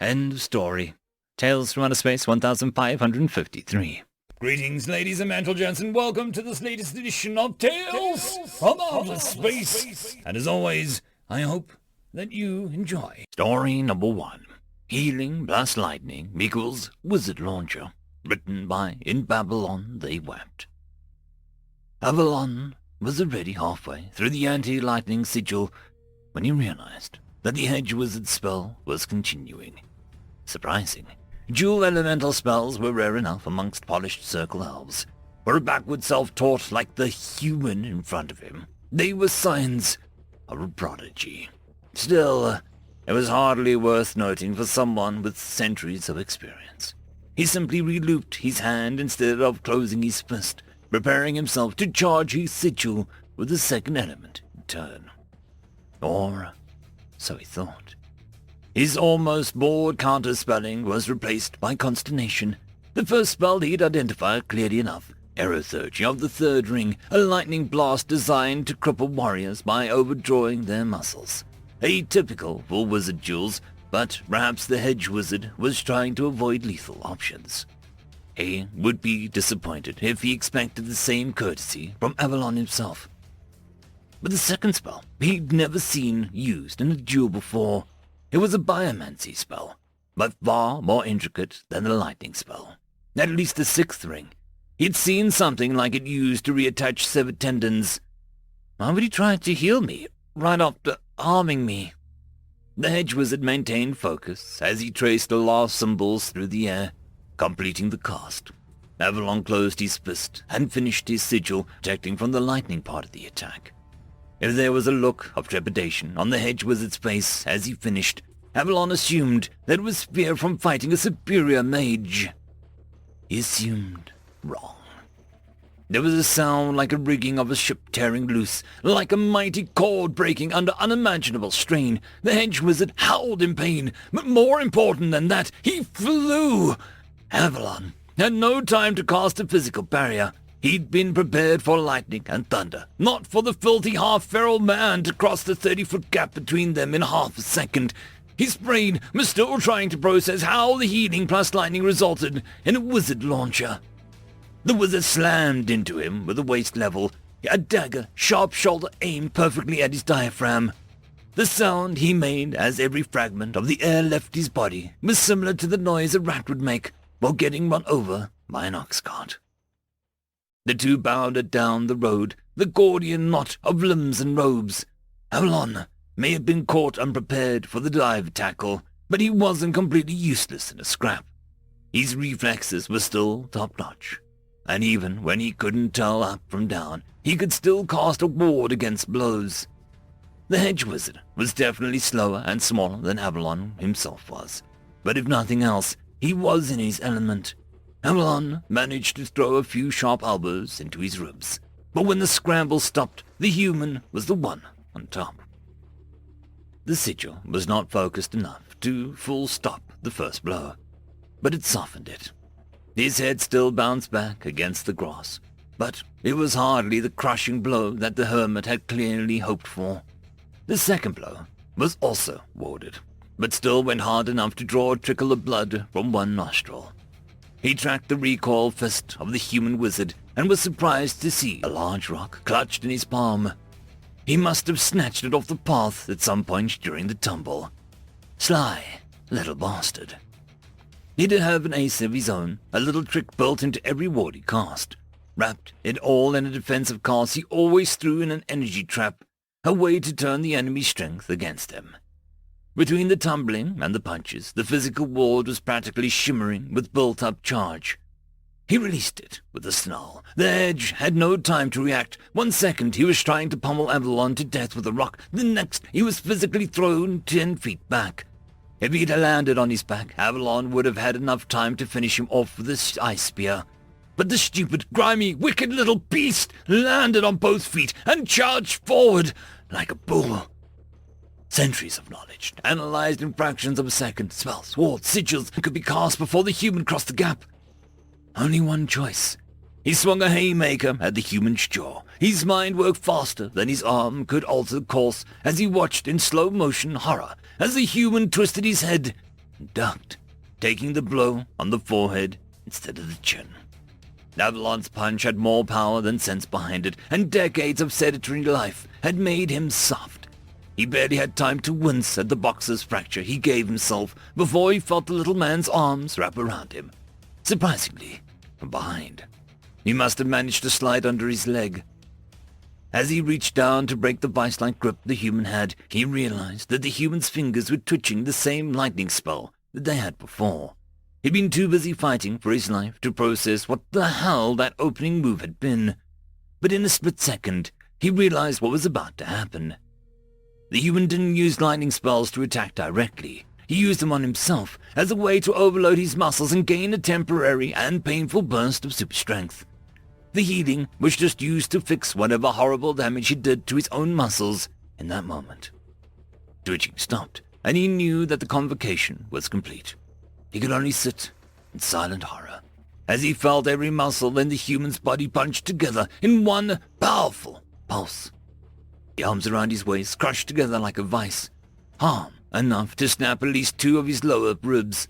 End of story. Tales from Outer Space 1553. Greetings, ladies and gentlemen, and welcome to this latest edition of Tales from Outer Space. And as always, I hope that you enjoy. Story number 1. Healing Blast Lightning equals Wizard Launcher. Written by In Babylon They Wept. Avalon was already halfway through the anti-lightning sigil when he realized that the Hedge Wizard spell was continuing. Surprising. Dual elemental spells were rare enough amongst polished circle elves. For a backward self-taught like the human in front of him, they were signs of a prodigy. Still, it was hardly worth noting for someone with centuries of experience. He simply relooped his hand instead of closing his fist, preparing himself to charge his sigil with the second element in turn. Or so he thought. His almost bored counter-spelling was replaced by Consternation. The first spell he'd identified clearly enough. Aerothergy of the third ring, a lightning blast designed to cripple warriors by overdrawing their muscles. Atypical for wizard duels, but perhaps the Hedge Wizard was trying to avoid lethal options. He would be disappointed if he expected the same courtesy from Avalon himself. But the second spell he'd never seen used in a duel before. It was a biomancy spell, but far more intricate than the lightning spell. At least the sixth ring. He'd seen something like it used to reattach severed tendons. Why would he try to heal me, right after harming me? The Hedge Wizard maintained focus as he traced the last symbols through the air, completing the cast. Avalon closed his fist and finished his sigil, protecting from the lightning part of the attack. If there was a look of trepidation on the Hedge Wizard's face as he finished, Avalon assumed that it was fear from fighting a superior mage. He assumed wrong. There was a sound like a rigging of a ship tearing loose, like a mighty cord breaking under unimaginable strain. The Hedge Wizard howled in pain, but more important than that, he flew. Avalon had no time to cast a physical barrier. He'd been prepared for lightning and thunder, not for the filthy half-feral man to cross the 30-foot gap between them in half a second. His brain was still trying to process how the healing plus lightning resulted in a wizard launcher. The wizard slammed into him with a waist level, a dagger, sharp shoulder aimed perfectly at his diaphragm. The sound he made as every fragment of the air left his body was similar to the noise a rat would make while getting run over by an ox cart. The two bounded down the road, the Gordian knot of limbs and robes. Avalon may have been caught unprepared for the dive tackle, but he wasn't completely useless in a scrap. His reflexes were still top-notch, and even when he couldn't tell up from down, he could still cast a ward against blows. The Hedge Wizard was definitely slower and smaller than Avalon himself was, but if nothing else, he was in his element. Avalon managed to throw a few sharp elbows into his ribs, but when the scramble stopped, the human was the one on top. The sigil was not focused enough to full stop the first blow, but it softened it. His head still bounced back against the grass, but it was hardly the crushing blow that the hermit had clearly hoped for. The second blow was also warded, but still went hard enough to draw a trickle of blood from one nostril. He tracked the recoil fist of the human wizard and was surprised to see a large rock clutched in his palm. He must have snatched it off the path at some point during the tumble. Sly little bastard. He did have an ace of his own, a little trick built into every ward he cast. Wrapped it all in a defensive cast, he always threw in an energy trap, a way to turn the enemy's strength against him. Between the tumbling and the punches, the physical ward was practically shimmering with built-up charge. He released it with a snarl. The Edge had no time to react. 1 second he was trying to pummel Avalon to death with a rock. The next he was physically thrown 10 feet back. If he'd landed on his back, Avalon would have had enough time to finish him off with his ice spear. But the stupid, grimy, wicked little beast landed on both feet and charged forward like a bull. Centuries of knowledge, analyzed in fractions of a second, spells, wards, sigils could be cast before the human crossed the gap. Only one choice. He swung a haymaker at the human's jaw. His mind worked faster than his arm could alter the course as he watched in slow motion horror as the human twisted his head and ducked, taking the blow on the forehead instead of the chin. Avalon's punch had more power than sense behind it, and decades of sedentary life had made him soft. He barely had time to wince at the boxer's fracture he gave himself before he felt the little man's arms wrap around him. Surprisingly, from behind. He must have managed to slide under his leg. As he reached down to break the vice-like grip the human had, he realized that the human's fingers were twitching the same lightning spell that they had before. He'd been too busy fighting for his life to process what the hell that opening move had been. But in a split second, he realized what was about to happen. The human didn't use lightning spells to attack directly. He used them on himself as a way to overload his muscles and gain a temporary and painful burst of super strength. The healing was just used to fix whatever horrible damage he did to his own muscles in that moment. Twitching stopped, and he knew that the convocation was complete. He could only sit in silent horror as he felt every muscle in the human's body punched together in one powerful pulse. The arms around his waist crushed together like a vice, hard enough to snap at least 2 of his lower ribs.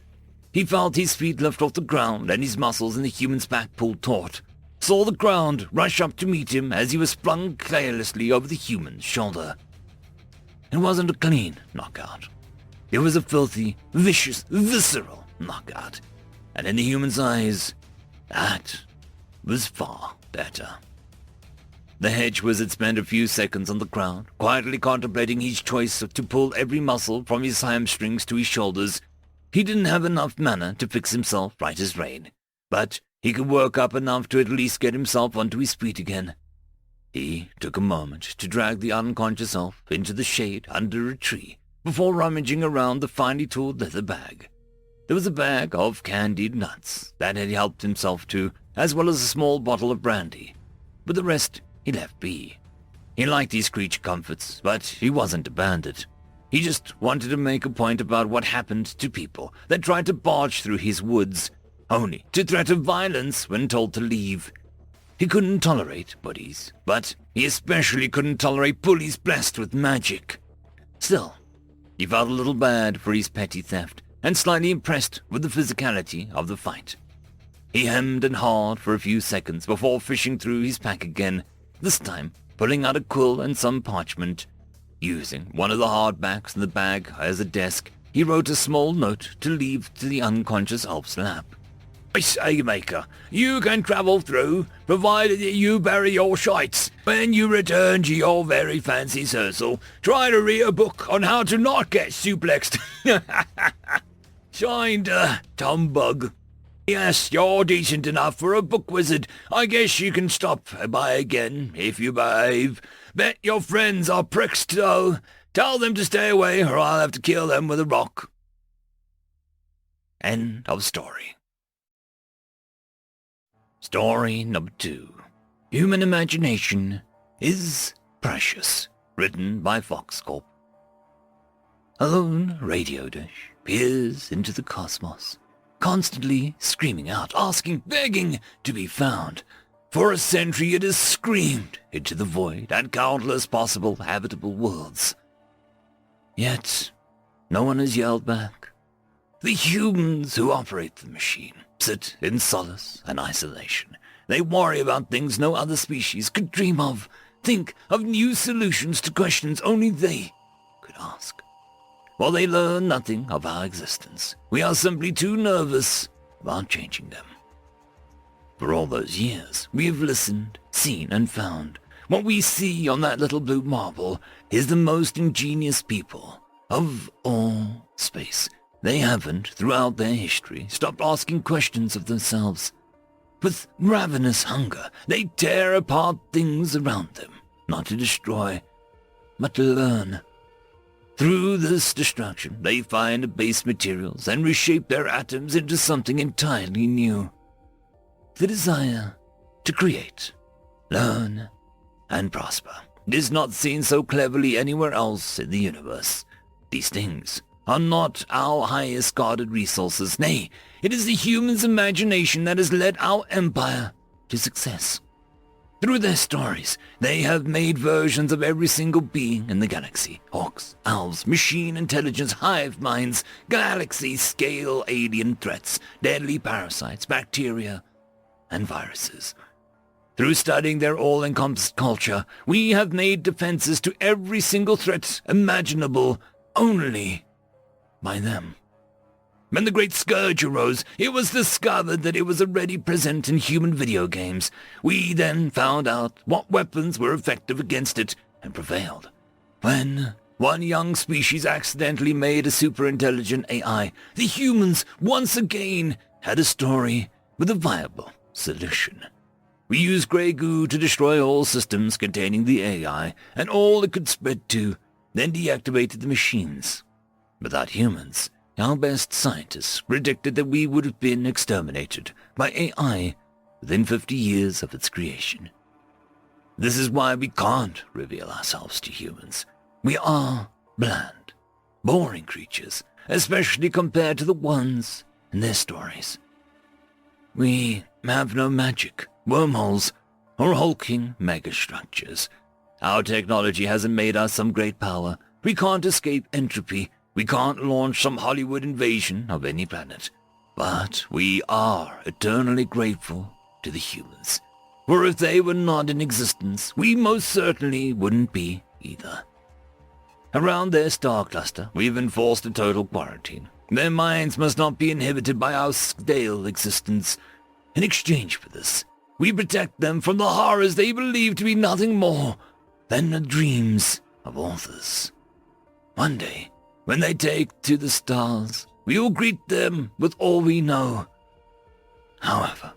He felt his feet lift off the ground and his muscles in the human's back pulled taut. Saw the ground rush up to meet him as he was flung carelessly over the human's shoulder. It wasn't a clean knockout. It was a filthy, vicious, visceral knockout. And in the human's eyes, that was far better. The hedge wizard spent a few seconds on the ground, quietly contemplating his choice to pull every muscle from his hamstrings to his shoulders. He didn't have enough mana to fix himself right as rain, but he could work up enough to at least get himself onto his feet again. He took a moment to drag the unconscious elf into the shade under a tree before rummaging around the finely tooled leather bag. There was a bag of candied nuts that he helped himself to, as well as a small bottle of brandy, but the rest he left be. He liked these creature comforts, but he wasn't a bandit. He just wanted to make a point about what happened to people that tried to barge through his woods, only to threaten violence when told to leave. He couldn't tolerate bullies, but he especially couldn't tolerate bullies blessed with magic. Still, he felt a little bad for his petty theft, and slightly impressed with the physicality of the fight. He hemmed and hawed for a few seconds before fishing through his pack again, this time pulling out a quill and some parchment. Using one of the hardbacks in the bag as a desk, he wrote a small note to leave to the unconscious elf's lap. "Ice Haymaker, you can travel through, provided that you bury your shites. When you return to your very fancy circle, try to read a book on how to not get suplexed." Signed, Tombug. Yes, you're decent enough for a book wizard. I guess you can stop by again, if you behave. Bet your friends are pricks, though. Tell them to stay away, or I'll have to kill them with a rock. End of story. Story number 2. Human imagination is precious. Written by Fox Corp. A lone radio dish peers into the cosmos, constantly screaming out, asking, begging to be found. For a century it has screamed into the void at countless possible habitable worlds. Yet, no one has yelled back. The humans who operate the machine sit in solace and isolation. They worry about things no other species could dream of, think of new solutions to questions only they could ask. While they learn nothing of our existence, we are simply too nervous about changing them. For all those years, we have listened, seen, and found. What we see on that little blue marble is the most ingenious people of all space. They haven't, throughout their history, stopped asking questions of themselves. With ravenous hunger, they tear apart things around them, not to destroy, but to learn. Through this destruction, they find base materials and reshape their atoms into something entirely new. The desire to create, learn, and prosper is not seen so cleverly anywhere else in the universe. These things are not our highest guarded resources. Nay, it is the human's imagination that has led our empire to success. Through their stories, they have made versions of every single being in the galaxy. Orcs, elves, machine intelligence, hive minds, galaxy-scale alien threats, deadly parasites, bacteria, and viruses. Through studying their all-encompassed culture, we have made defenses to every single threat imaginable only by them. When the Great Scourge arose, it was discovered that it was already present in human video games. We then found out what weapons were effective against it and prevailed. When one young species accidentally made a super-intelligent AI, the humans once again had a story with a viable solution. We used grey goo to destroy all systems containing the AI and all it could spread to, then deactivated the machines. Without humans, our best scientists predicted that we would have been exterminated by AI within 50 years of its creation. This is why we can't reveal ourselves to humans. We are bland, boring creatures, especially compared to the ones in their stories. We have no magic, wormholes, or hulking megastructures. Our technology hasn't made us some great power. We can't escape entropy. We can't launch some Hollywood invasion of any planet. But we are eternally grateful to the humans. For if they were not in existence, we most certainly wouldn't be either. Around their star cluster, we've enforced a total quarantine. Their minds must not be inhibited by our stale existence. In exchange for this, we protect them from the horrors they believe to be nothing more than the dreams of authors. One day, when they take to the stars, we will greet them with all we know. However,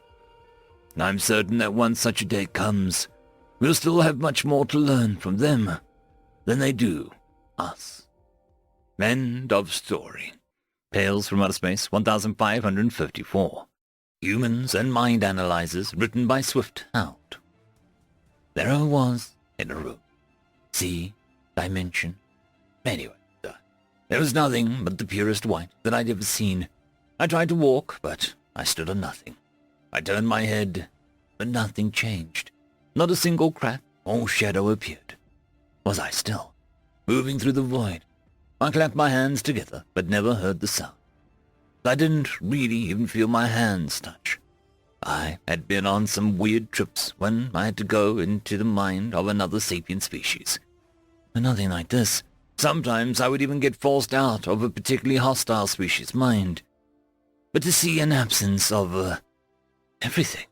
I'm certain that once such a day comes, we'll still have much more to learn from them than they do us. End of story. Tales from Outer Space 1554. Humans and Mind Analyzers, written by Swift Out. There I was, in a room. Sea, dimension. Anyway, there was nothing but the purest white that I'd ever seen. I tried to walk, but I stood on nothing. I turned my head, but nothing changed. Not a single crack or shadow appeared. Was I still, moving through the void? I clapped my hands together, but never heard the sound. I didn't really even feel my hands touch. I had been on some weird trips when I had to go into the mind of another sapient species. But nothing like this. Sometimes I would even get forced out of a particularly hostile species' mind. But to see an absence of, everything.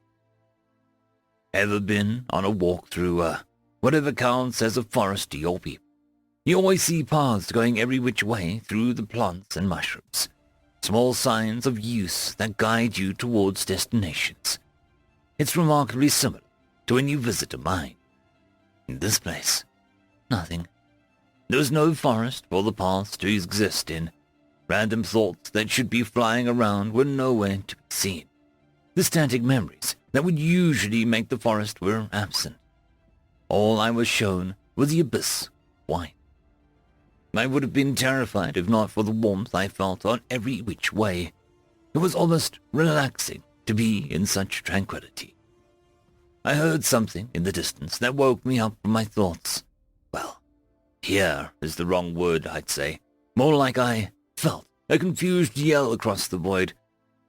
Ever been on a walk through, whatever counts as a forest to your people? You always see paths going every which way through the plants and mushrooms. Small signs of use that guide you towards destinations. It's remarkably similar to when you visit a mine. In this place, nothing. There was no forest for the paths to exist in. Random thoughts that should be flying around were nowhere to be seen. The static memories that would usually make the forest were absent. All I was shown was the abyss, white. I would have been terrified if not for the warmth I felt on every which way. It was almost relaxing to be in such tranquility. I heard something in the distance that woke me up from my thoughts. Well, hear is the wrong word, I'd say. More like I felt a confused yell across the void.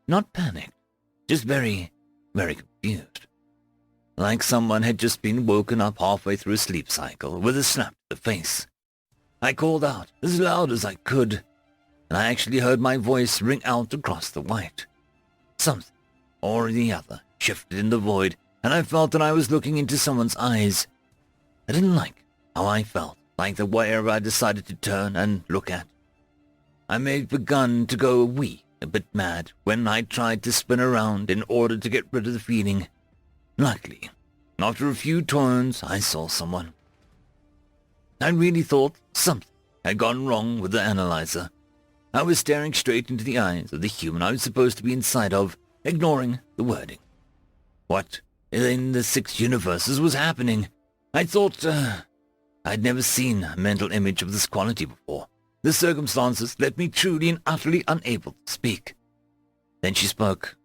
Not panicked, just very, very confused. Like someone had just been woken up halfway through a sleep cycle with a slap to the face. I called out as loud as I could, and I actually heard my voice ring out across the white. Something or the other shifted in the void, and I felt that I was looking into someone's eyes. I didn't like how I felt, like the where I decided to turn and look at. I may have begun to go a bit mad when I tried to spin around in order to get rid of the feeling. Luckily, after a few turns, I saw someone. I really thought something had gone wrong with the analyzer. I was staring straight into the eyes of the human I was supposed to be inside of, ignoring the wording. What in the 6 universes was happening? I thought, I'd never seen a mental image of this quality before. The circumstances left me truly and utterly unable to speak. Then she spoke.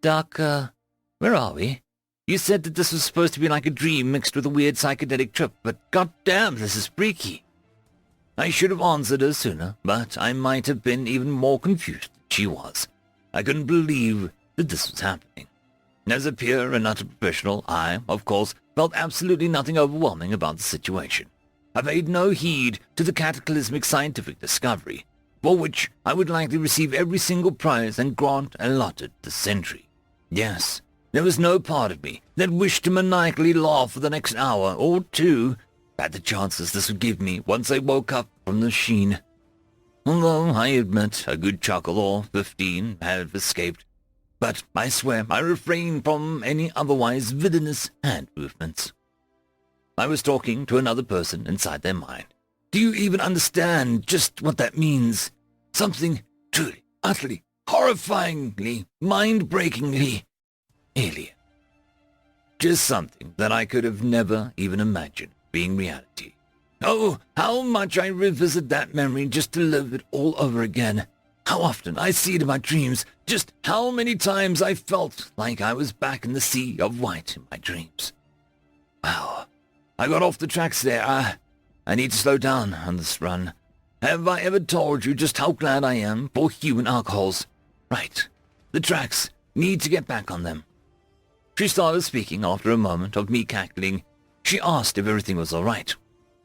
Doc, where are we? You said that this was supposed to be like a dream mixed with a weird psychedelic trip, but goddamn, this is freaky. I should have answered her sooner, but I might have been even more confused than she was. I couldn't believe that this was happening. As a pure and utter professional, I, of course, felt absolutely nothing overwhelming about the situation. I paid no heed to the cataclysmic scientific discovery, for which I would likely receive every single prize and grant allotted this century. Yes, there was no part of me that wished to maniacally laugh for the next hour or two at the chances this would give me once I woke up from the machine. Although I admit a good chuckle or 15 had escaped, but I swear I refrained from any otherwise villainous hand movements. I was talking to another person inside their mind. Do you even understand just what that means? Something truly, utterly, horrifyingly, mind-breakingly alien. Just something that I could have never even imagined being reality. Oh, how much I revisit that memory just to live it all over again. How often I see it in my dreams, just how many times I felt like I was back in the sea of white in my dreams. Wow, I got off the tracks there. I need to slow down on this run. Have I ever told you just how glad I am for human alcohols? Right, the tracks, need to get back on them. She started speaking after a moment of me cackling. She asked if everything was all right.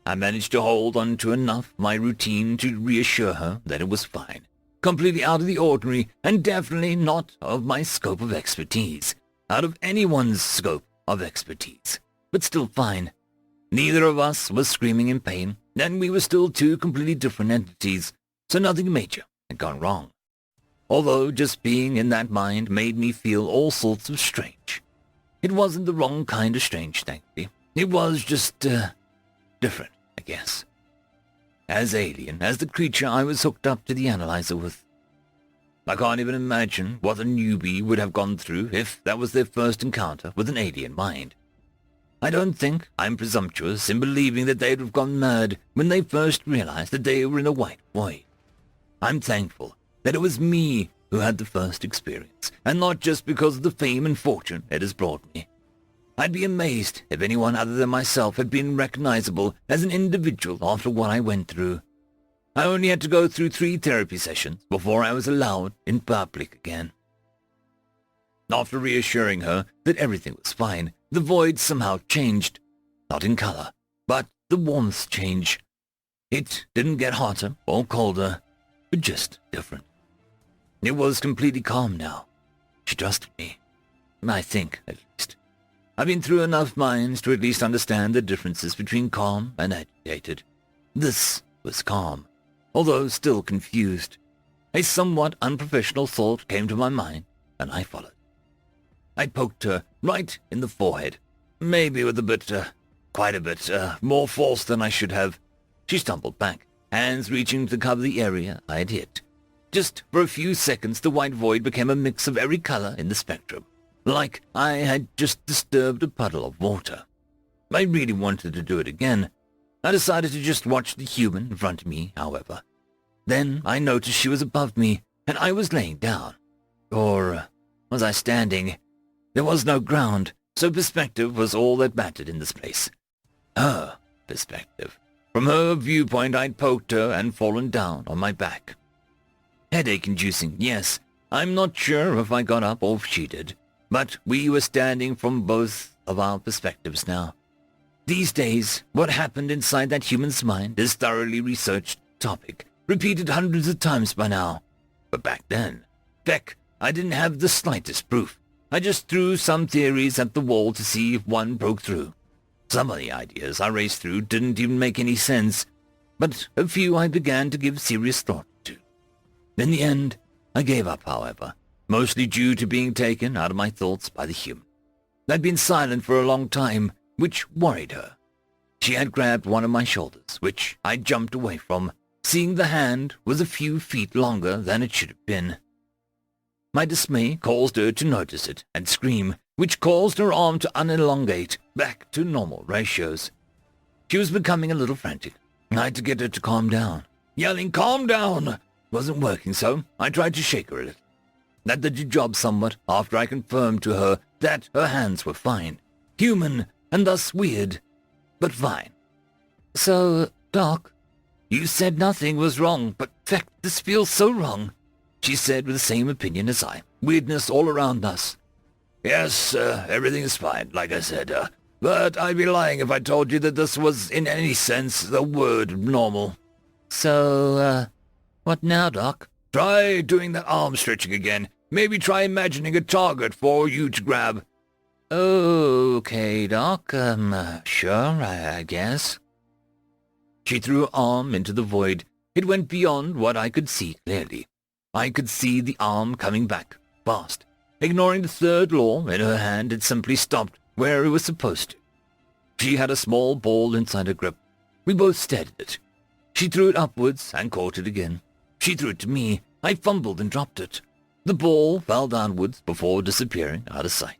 I managed to hold on to enough of my routine to reassure her that it was fine. Completely out of the ordinary, and definitely not of my scope of expertise. Out of anyone's scope of expertise. But still fine. Neither of us was screaming in pain, and we were still 2 completely different entities, so nothing major had gone wrong. Although just being in that mind made me feel all sorts of strange. It wasn't the wrong kind of strange, thankfully. It was just, different, I guess. As alien as the creature I was hooked up to the analyzer with. I can't even imagine what a newbie would have gone through if that was their first encounter with an alien mind. I don't think I'm presumptuous in believing that they'd have gone mad when they first realized that they were in a white void. I'm thankful that it was me who had the first experience, and not just because of the fame and fortune it has brought me. I'd be amazed if anyone other than myself had been recognizable as an individual after what I went through. I only had to go through 3 therapy sessions before I was allowed in public again. After reassuring her that everything was fine, the void somehow changed. Not in color, but the warmth changed. It didn't get hotter or colder, but just different. It was completely calm now. She trusted me. I think, at least. I've been through enough minds to at least understand the differences between calm and agitated. This was calm, although still confused. A somewhat unprofessional thought came to my mind, and I followed. I poked her right in the forehead, maybe with quite a bit, more force than I should have. She stumbled back, hands reaching to cover the area I had hit. Just for a few seconds, the white void became a mix of every color in the spectrum. like I had just disturbed a puddle of water. I really wanted to do it again. I decided to just watch the human in front of me, however. Then I noticed she was above me, and I was laying down. Or was I standing? There was no ground, so perspective was all that mattered in this place. Her perspective. From her viewpoint, I'd poked her and fallen down on my back. Headache-inducing, yes. I'm not sure if I got up or if she did, but we were standing from both of our perspectives now. These days, what happened inside that human's mind is thoroughly researched topic, repeated hundreds of times by now. But back then, heck, I didn't have the slightest proof. I just threw some theories at the wall to see if one broke through. Some of the ideas I raced through didn't even make any sense, but a few I began to give serious thought to. In the end, I gave up, however, mostly due to being taken out of my thoughts by the human. I'd been silent for a long time, which worried her. She had grabbed one of my shoulders, which I jumped away from, seeing the hand was a few feet longer than it should have been. My dismay caused her to notice it and scream, which caused her arm to unelongate back to normal ratios. She was becoming a little frantic. I had to get her to calm down. Yelling, "Calm down!" wasn't working, so I tried to shake her a little. That did the job somewhat after I confirmed to her that her hands were fine, human, and thus weird, but fine. "So, Doc, you said nothing was wrong, but feck, this feels so wrong," she said with the same opinion as I. Weirdness all around us. "Yes, everything is fine, like I said, but I'd be lying if I told you that this was in any sense the word normal." "So, what now, Doc?" "Try doing that arm stretching again. Maybe try imagining a target for you to grab." "Okay, Doc, sure, I guess." She threw her arm into the void. It went beyond what I could see clearly. I could see the arm coming back, fast. Ignoring the third law in her hand, it simply stopped where it was supposed to. She had a small ball inside her grip. We both stared at it. She threw it upwards and caught it again. She threw it to me. I fumbled and dropped it. The ball fell downwards before disappearing out of sight.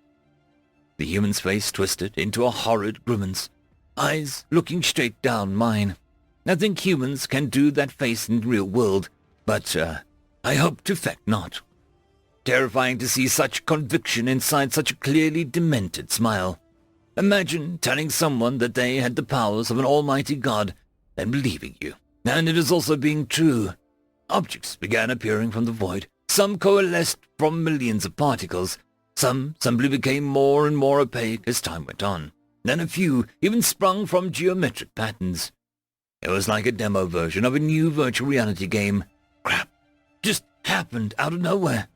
The human's face twisted into a horrid grimace, eyes looking straight down mine. I think humans can do that face in the real world, but I hope to feck not. Terrifying to see such conviction inside such a clearly demented smile. Imagine telling someone that they had the powers of an almighty god and believing you, and it is also being true. Objects began appearing from the void. Some coalesced from millions of particles. Some simply became more and more opaque as time went on. Then a few even sprung from geometric patterns. It was like a demo version of a new virtual reality game. Crap. Just happened out of nowhere.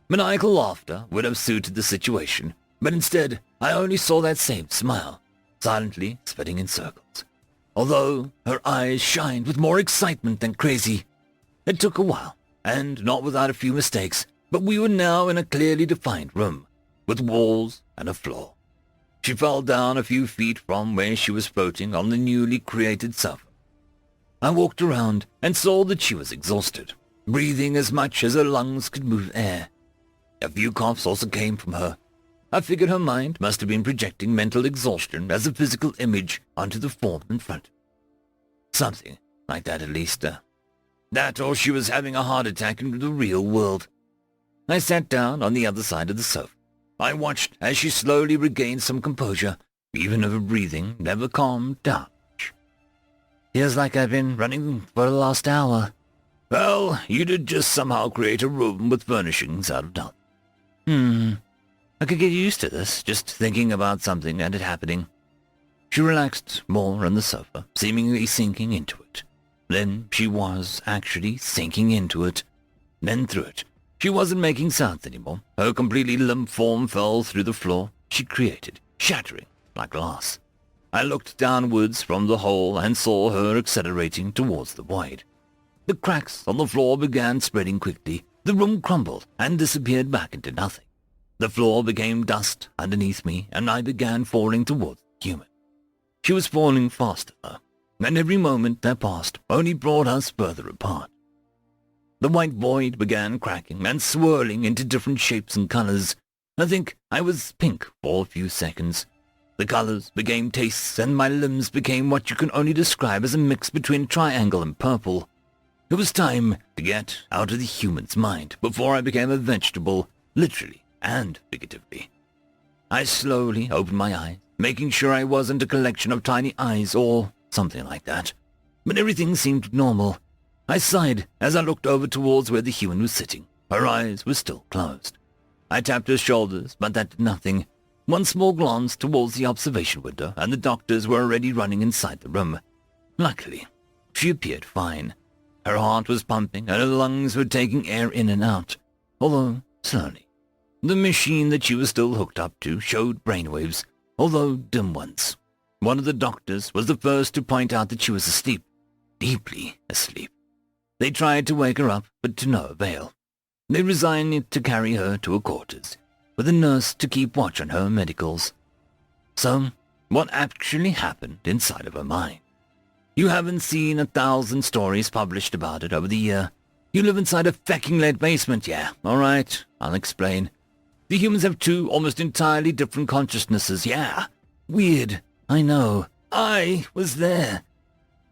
Maniacal laughter would have suited the situation, but instead I only saw that same smile, silently spinning in circles. Although her eyes shined with more excitement than crazy. It took a while, and not without a few mistakes, but we were now in a clearly defined room, with walls and a floor. She fell down a few feet from where she was floating on the newly created sofa. I walked around and saw that she was exhausted, breathing as much as her lungs could move air. A few coughs also came from her. I figured her mind must have been projecting mental exhaustion as a physical image onto the form in front. Something like that at least. That or she was having a heart attack in the real world. I sat down on the other side of the sofa. I watched as she slowly regained some composure, even if her breathing never calmed down. "Feels like I've been running for the last hour." "Well, you did just somehow create a room with furnishings out of nothing." I could get used to this, just thinking about something and it happening." She relaxed more on the sofa, seemingly sinking into it. Then she was actually sinking into it. Then through it. She wasn't making sounds anymore. Her completely limp form fell through the floor she created, shattering like glass. I looked downwards from the hole and saw her accelerating towards the void. The cracks on the floor began spreading quickly. The room crumbled and disappeared back into nothing. The floor became dust underneath me, and I began falling towards the human. She was falling faster, though, and every moment that passed only brought us further apart. The white void began cracking and swirling into different shapes and colors. I think I was pink for a few seconds. The colors became tastes, and my limbs became what you can only describe as a mix between triangle and purple. It was time to get out of the human's mind before I became a vegetable, literally and figuratively. I slowly opened my eyes, making sure I wasn't a collection of tiny eyes or something like that. But everything seemed normal. I sighed as I looked over towards where the human was sitting. Her eyes were still closed. I tapped her shoulders, but that did nothing. One small glance towards the observation window, and the doctors were already running inside the room. Luckily, she appeared fine. Her heart was pumping, and her lungs were taking air in and out, although slowly. The machine that she was still hooked up to showed brainwaves, although dim ones. One of the doctors was the first to point out that she was asleep, deeply asleep. They tried to wake her up, but to no avail. They resigned to carry her to her quarters, with a nurse to keep watch on her medicals. So, what actually happened inside of her mind? You haven't seen 1,000 stories published about it over the year. You live inside a fecking lead basement, yeah, alright, I'll explain. The humans have two almost entirely different consciousnesses, yeah. Weird, I know. I was there.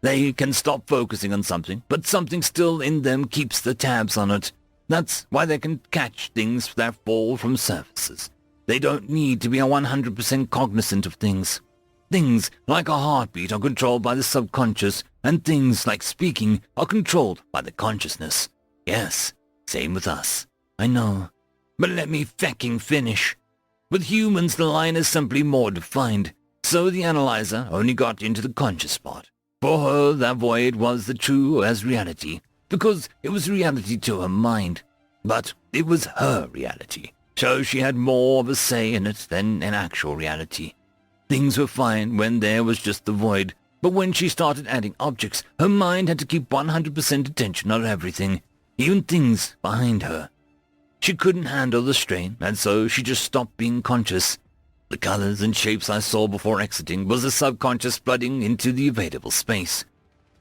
They can stop focusing on something, but something still in them keeps the tabs on it. That's why they can catch things that fall from surfaces. They don't need to be 100% cognizant of things. Things like a heartbeat are controlled by the subconscious, and things like speaking are controlled by the consciousness. Yes, same with us. I know. But let me fecking finish. With humans, the line is simply more defined, so the analyzer only got into the conscious part. For her, that void was the true as reality, because it was reality to her mind. But it was her reality, so she had more of a say in it than in actual reality. Things were fine when there was just the void, but when she started adding objects, her mind had to keep 100% attention on everything, even things behind her. She couldn't handle the strain, and so she just stopped being conscious. The colors and shapes I saw before exiting was the subconscious flooding into the available space.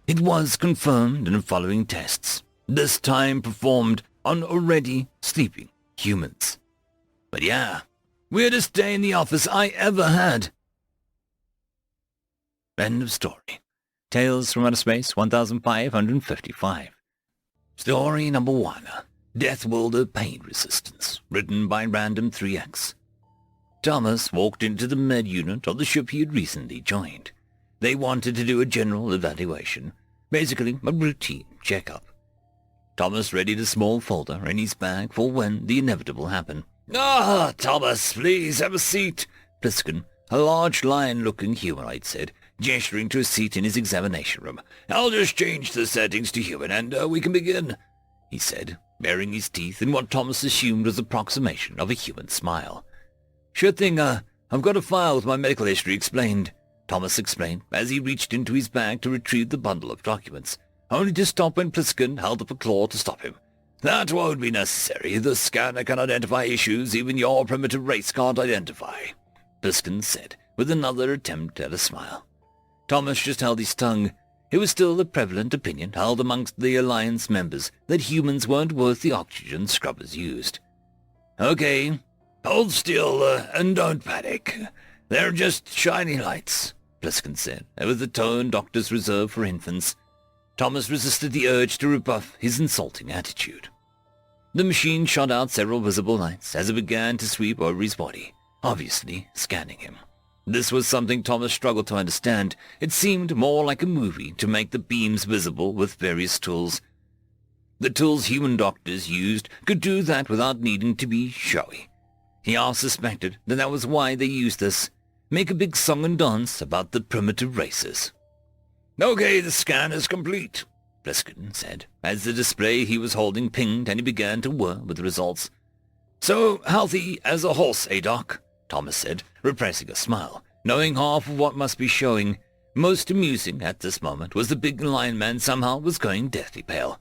It was confirmed in the following tests, this time performed on already sleeping humans. But yeah, weirdest day in the office I ever had. End of story. Tales from Outer Space 1555. Story number 1. Death Wilder Pain Resistance. Written by Random 3X. Thomas walked into the med unit of the ship he had recently joined. They wanted to do a general evaluation. Basically, a routine checkup. Thomas readied a small folder in his bag for when the inevitable happened. "Ah, Thomas, please have a seat," Pliskin, a large lion-looking humanoid, said, gesturing to a seat in his examination room. "I'll just change the settings to human, and we can begin," he said, baring his teeth in what Thomas assumed was the approximation of a human smile. "Sure thing, I've got a file with my medical history explained," Thomas explained as he reached into his bag to retrieve the bundle of documents, only to stop when Pliskin held up a claw to stop him. "That won't be necessary. The scanner can identify issues even your primitive race can't identify," Pliskin said, with another attempt at a smile. Thomas just held his tongue. It was still a prevalent opinion held amongst the Alliance members that humans weren't worth the oxygen scrubbers used. "Okay, hold still and don't panic. They're just shiny lights," Pliskin said, with the tone doctors reserve for infants. Thomas resisted the urge to rebuff his insulting attitude. The machine shot out several visible lights as it began to sweep over his body, obviously scanning him. This was something Thomas struggled to understand. It seemed more like a movie to make the beams visible with various tools. The tools human doctors used could do that without needing to be showy. He half suspected that was why they used this. Make a big song and dance about the primitive races. "Okay, the scan is complete," Pliskin said, as the display he was holding pinged and he began to whir with the results. "So healthy as a horse, eh, Doc?" Thomas said, repressing a smile, knowing half of what must be showing. Most amusing at this moment was the big lion man somehow was going deathly pale.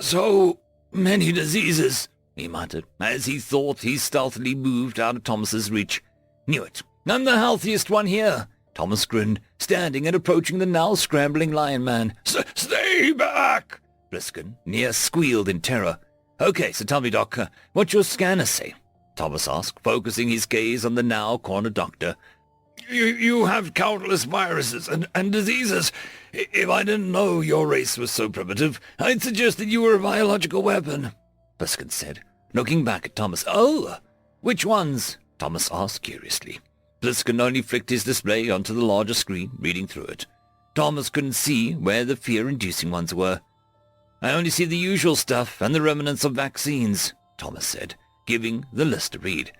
So many diseases," he muttered, as he thought he stealthily moved out of Thomas's reach. "Knew it. I'm the healthiest one here," Thomas grinned, standing and approaching the now scrambling lion man. "Stay back!" Pliskin near squealed in terror. "Okay, so tell me, Doc, what's your scanner say?" Thomas asked, focusing his gaze on the now-cornered doctor. You have countless viruses and diseases. If I didn't know your race was so primitive, I'd suggest that you were a biological weapon, Pliskin said, looking back at Thomas. Oh, which ones? Thomas asked curiously. Pliskin only flicked his display onto the larger screen, reading through it. Thomas couldn't see where the fear-inducing ones were. I only see the usual stuff and the remnants of vaccines, Thomas said, giving the list a read.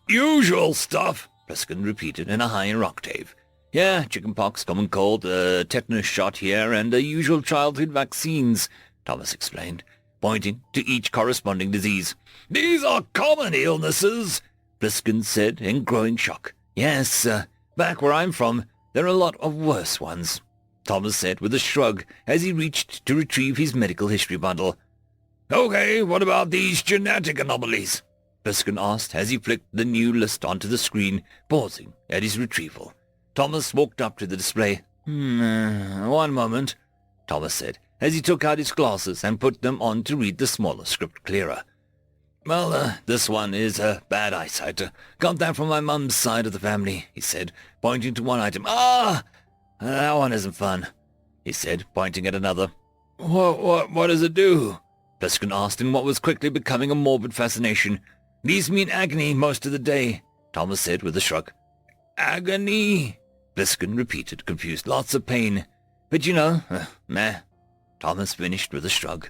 Usual stuff? Pliskin repeated in a higher octave. Yeah, chickenpox, common cold, tetanus shot here, and usual childhood vaccines, Thomas explained, pointing to each corresponding disease. These are common illnesses, Pliskin said in growing shock. Yes, back where I'm from, there are a lot of worse ones, Thomas said with a shrug as he reached to retrieve his medical history bundle. Okay, what about these genetic anomalies? Pliskin asked as he flicked the new list onto the screen, pausing at his retrieval. Thomas walked up to the display. One moment, Thomas said, as he took out his glasses and put them on to read the smaller script clearer. Well, this one is bad eyesight. Got that from my mum's side of the family, he said, pointing to one item. That one isn't fun, he said, pointing at another. What does it do? Pliskin asked in what was quickly becoming a morbid fascination. These mean agony most of the day, Thomas said with a shrug. Agony? Pliskin repeated, confused. Lots of pain. But meh. Thomas finished with a shrug.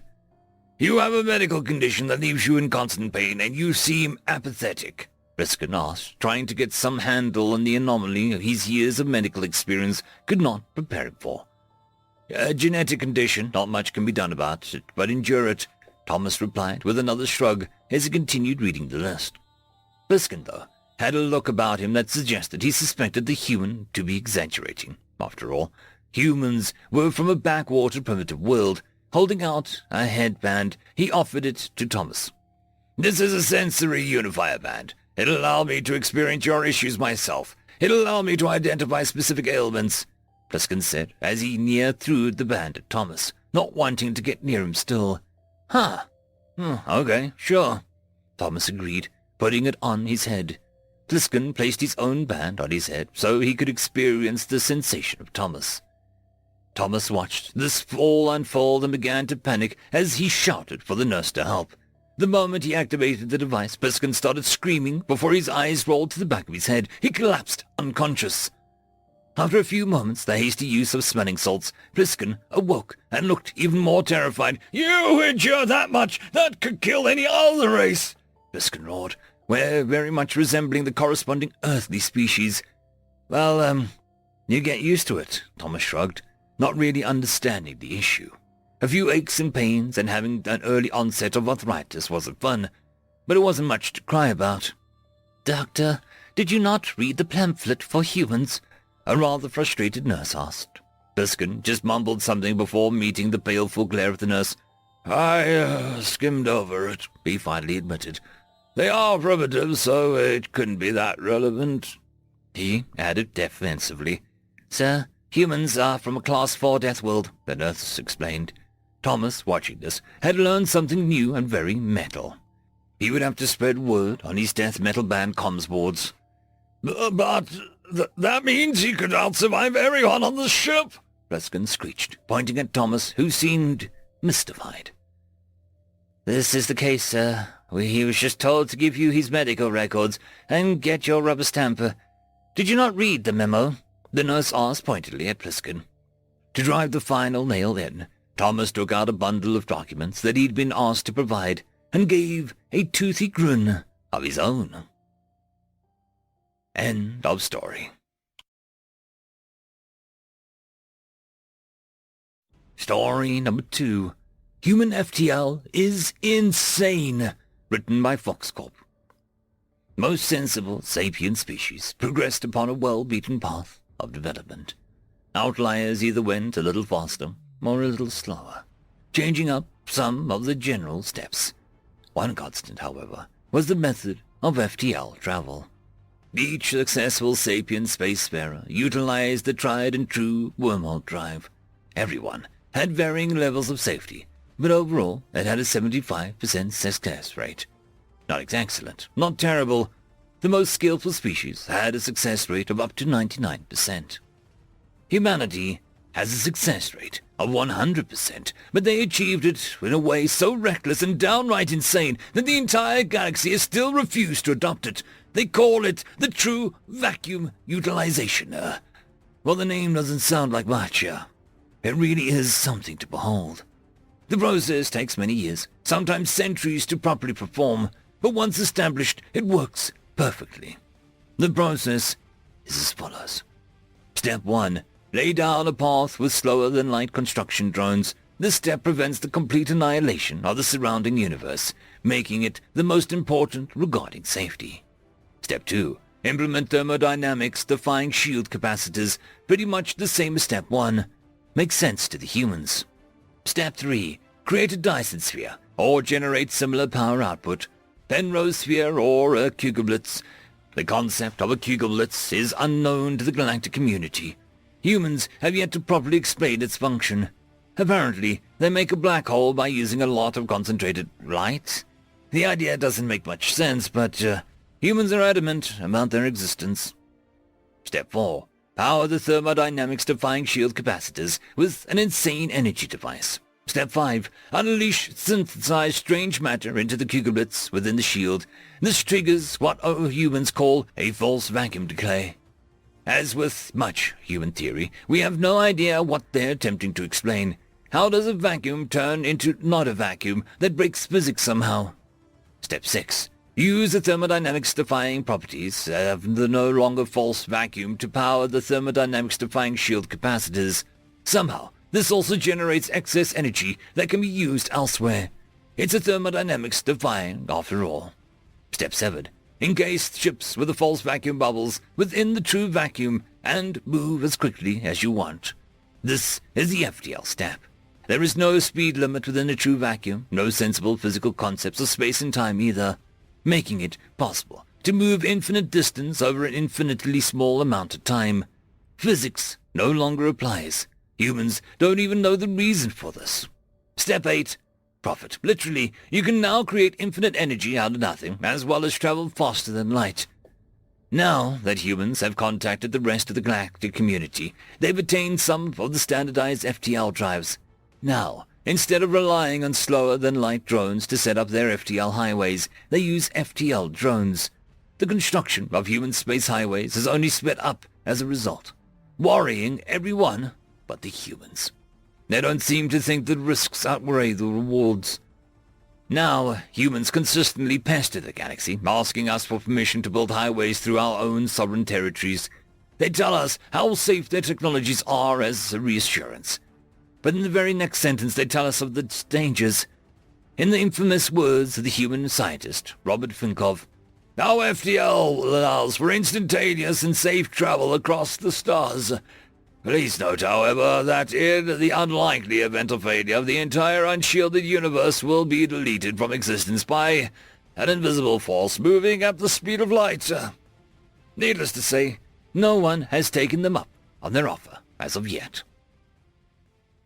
You have a medical condition that leaves you in constant pain, and you seem apathetic, Pliskin asked, trying to get some handle on the anomaly his years of medical experience could not prepare him for. A genetic condition, not much can be done about it, but endure it, Thomas replied with another shrug as he continued reading the list. Pliskin, though, had a look about him that suggested he suspected the human to be exaggerating. After all, humans were from a backwater primitive world. Holding out a headband, he offered it to Thomas. This is a sensory unifier band. It'll allow me to experience your issues myself. It'll allow me to identify specific ailments, Pliskin said as he threw the band at Thomas, not wanting to get near him still. Okay, sure, Thomas agreed, putting it on his head. Pliskin placed his own band on his head so he could experience the sensation of Thomas. Thomas watched this all unfold and began to panic as he shouted for the nurse to help. The moment he activated the device, Pliskin started screaming before his eyes rolled to the back of his head. He collapsed, unconscious. After a few moments, the hasty use of smelling salts, Pliskin awoke and looked even more terrified. You endure that much? That could kill any other race, Pliskin roared, very much resembling the corresponding earthly species. Well, you get used to it, Thomas shrugged, not really understanding the issue. A few aches and pains and having an early onset of arthritis wasn't fun, but it wasn't much to cry about. Doctor, did you not read the pamphlet for humans? A rather frustrated nurse asked. Pliskin just mumbled something before meeting the baleful glare of the nurse. I skimmed over it, he finally admitted. They are primitive, so it couldn't be that relevant, he added defensively. Sir, humans are from a Class 4 death world, the nurse explained. Thomas, watching this, had learned something new and very metal. He would have to spread word on his death metal band comms boards. But that means he could outsurvive everyone on the ship, Pliskin screeched, pointing at Thomas, who seemed mystified. This is the case, sir. He was just told to give you his medical records and get your rubber stamper. Did you not read the memo? The nurse asked pointedly at Pliskin. To drive the final nail in, Thomas took out a bundle of documents that he'd been asked to provide and gave a toothy grin of his own. End of story. Story number 2. Human FTL is insane. Written by Fox Corp. Most sensible sapient species progressed upon a well-beaten path of development. Outliers either went a little faster or a little slower, changing up some of the general steps. One constant, however, was the method of FTL travel. Each successful sapient spacefarer utilized the tried-and-true wormhole drive. Everyone had varying levels of safety, but overall it had a 75% success rate. Not excellent, not terrible. The most skillful species had a success rate of up to 99%. Humanity has a success rate of 100%, but they achieved it in a way so reckless and downright insane that the entire galaxy has still refused to adopt it. They call it the True Vacuum Utilization. Well, the name doesn't sound like much. It really is something to behold. The process takes many years, sometimes centuries to properly perform, but once established, it works perfectly. The process is as follows. Step 1. Lay down a path with slower-than-light construction drones. This step prevents the complete annihilation of the surrounding universe, making it the most important regarding safety. Step 2. Implement thermodynamics defying shield capacitors, pretty much the same as Step 1. Makes sense to the humans. Step 3. Create a Dyson sphere, or generate similar power output. Penrose sphere or a Kugelblitz. The concept of a Kugelblitz is unknown to the galactic community. Humans have yet to properly explain its function. Apparently, they make a black hole by using a lot of concentrated light. The idea doesn't make much sense, but humans are adamant about their existence. Step 4. Power the thermodynamics-defying shield capacitors with an insane energy device. Step 5. Unleash synthesized strange matter into the Kugelblitz within the shield. This triggers what humans call a false vacuum decay. As with much human theory, we have no idea what they're attempting to explain. How does a vacuum turn into not a vacuum that breaks physics somehow? Step 6. Use the thermodynamics-defying properties of the no longer false vacuum to power the thermodynamics-defying shield capacitors. Somehow, this also generates excess energy that can be used elsewhere. It's a thermodynamics-defying after all. Step 7. Encase ships with the false vacuum bubbles within the true vacuum and move as quickly as you want. This is the FTL step. There is no speed limit within the true vacuum, no sensible physical concepts of space and time either, making it possible to move infinite distance over an infinitely small amount of time. Physics no longer applies. Humans don't even know the reason for this. Step 8. Profit. Literally, you can now create infinite energy out of nothing, as well as travel faster than light. Now that humans have contacted the rest of the galactic community, they've attained some of the standardized FTL drives. Now, instead of relying on slower-than-light drones to set up their FTL highways, they use FTL drones. The construction of human space highways has only sped up as a result, worrying everyone but the humans. They don't seem to think the risks outweigh the rewards. Now, humans consistently pester the galaxy, asking us for permission to build highways through our own sovereign territories. They tell us how safe their technologies are as a reassurance. But in the very next sentence they tell us of the dangers. In the infamous words of the human scientist, Robert Finkov, our FTL allows for instantaneous and safe travel across the stars. Please note, however, that in the unlikely event of failure, the entire unshielded universe will be deleted from existence by an invisible force moving at the speed of light. Needless to say, no one has taken them up on their offer as of yet.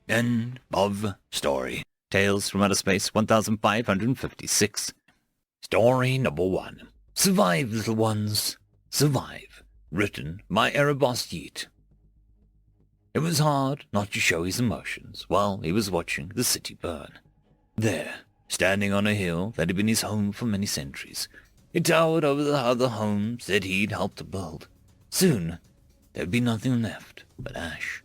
End of story. Tales from Outer Space 1556. Story number 1. Survive, little ones. Survive. Written by Erebos Yeet. It was hard not to show his emotions while he was watching the city burn. There, standing on a hill that had been his home for many centuries, it towered over the other homes that he'd helped to build. Soon, there'd be nothing left but ash.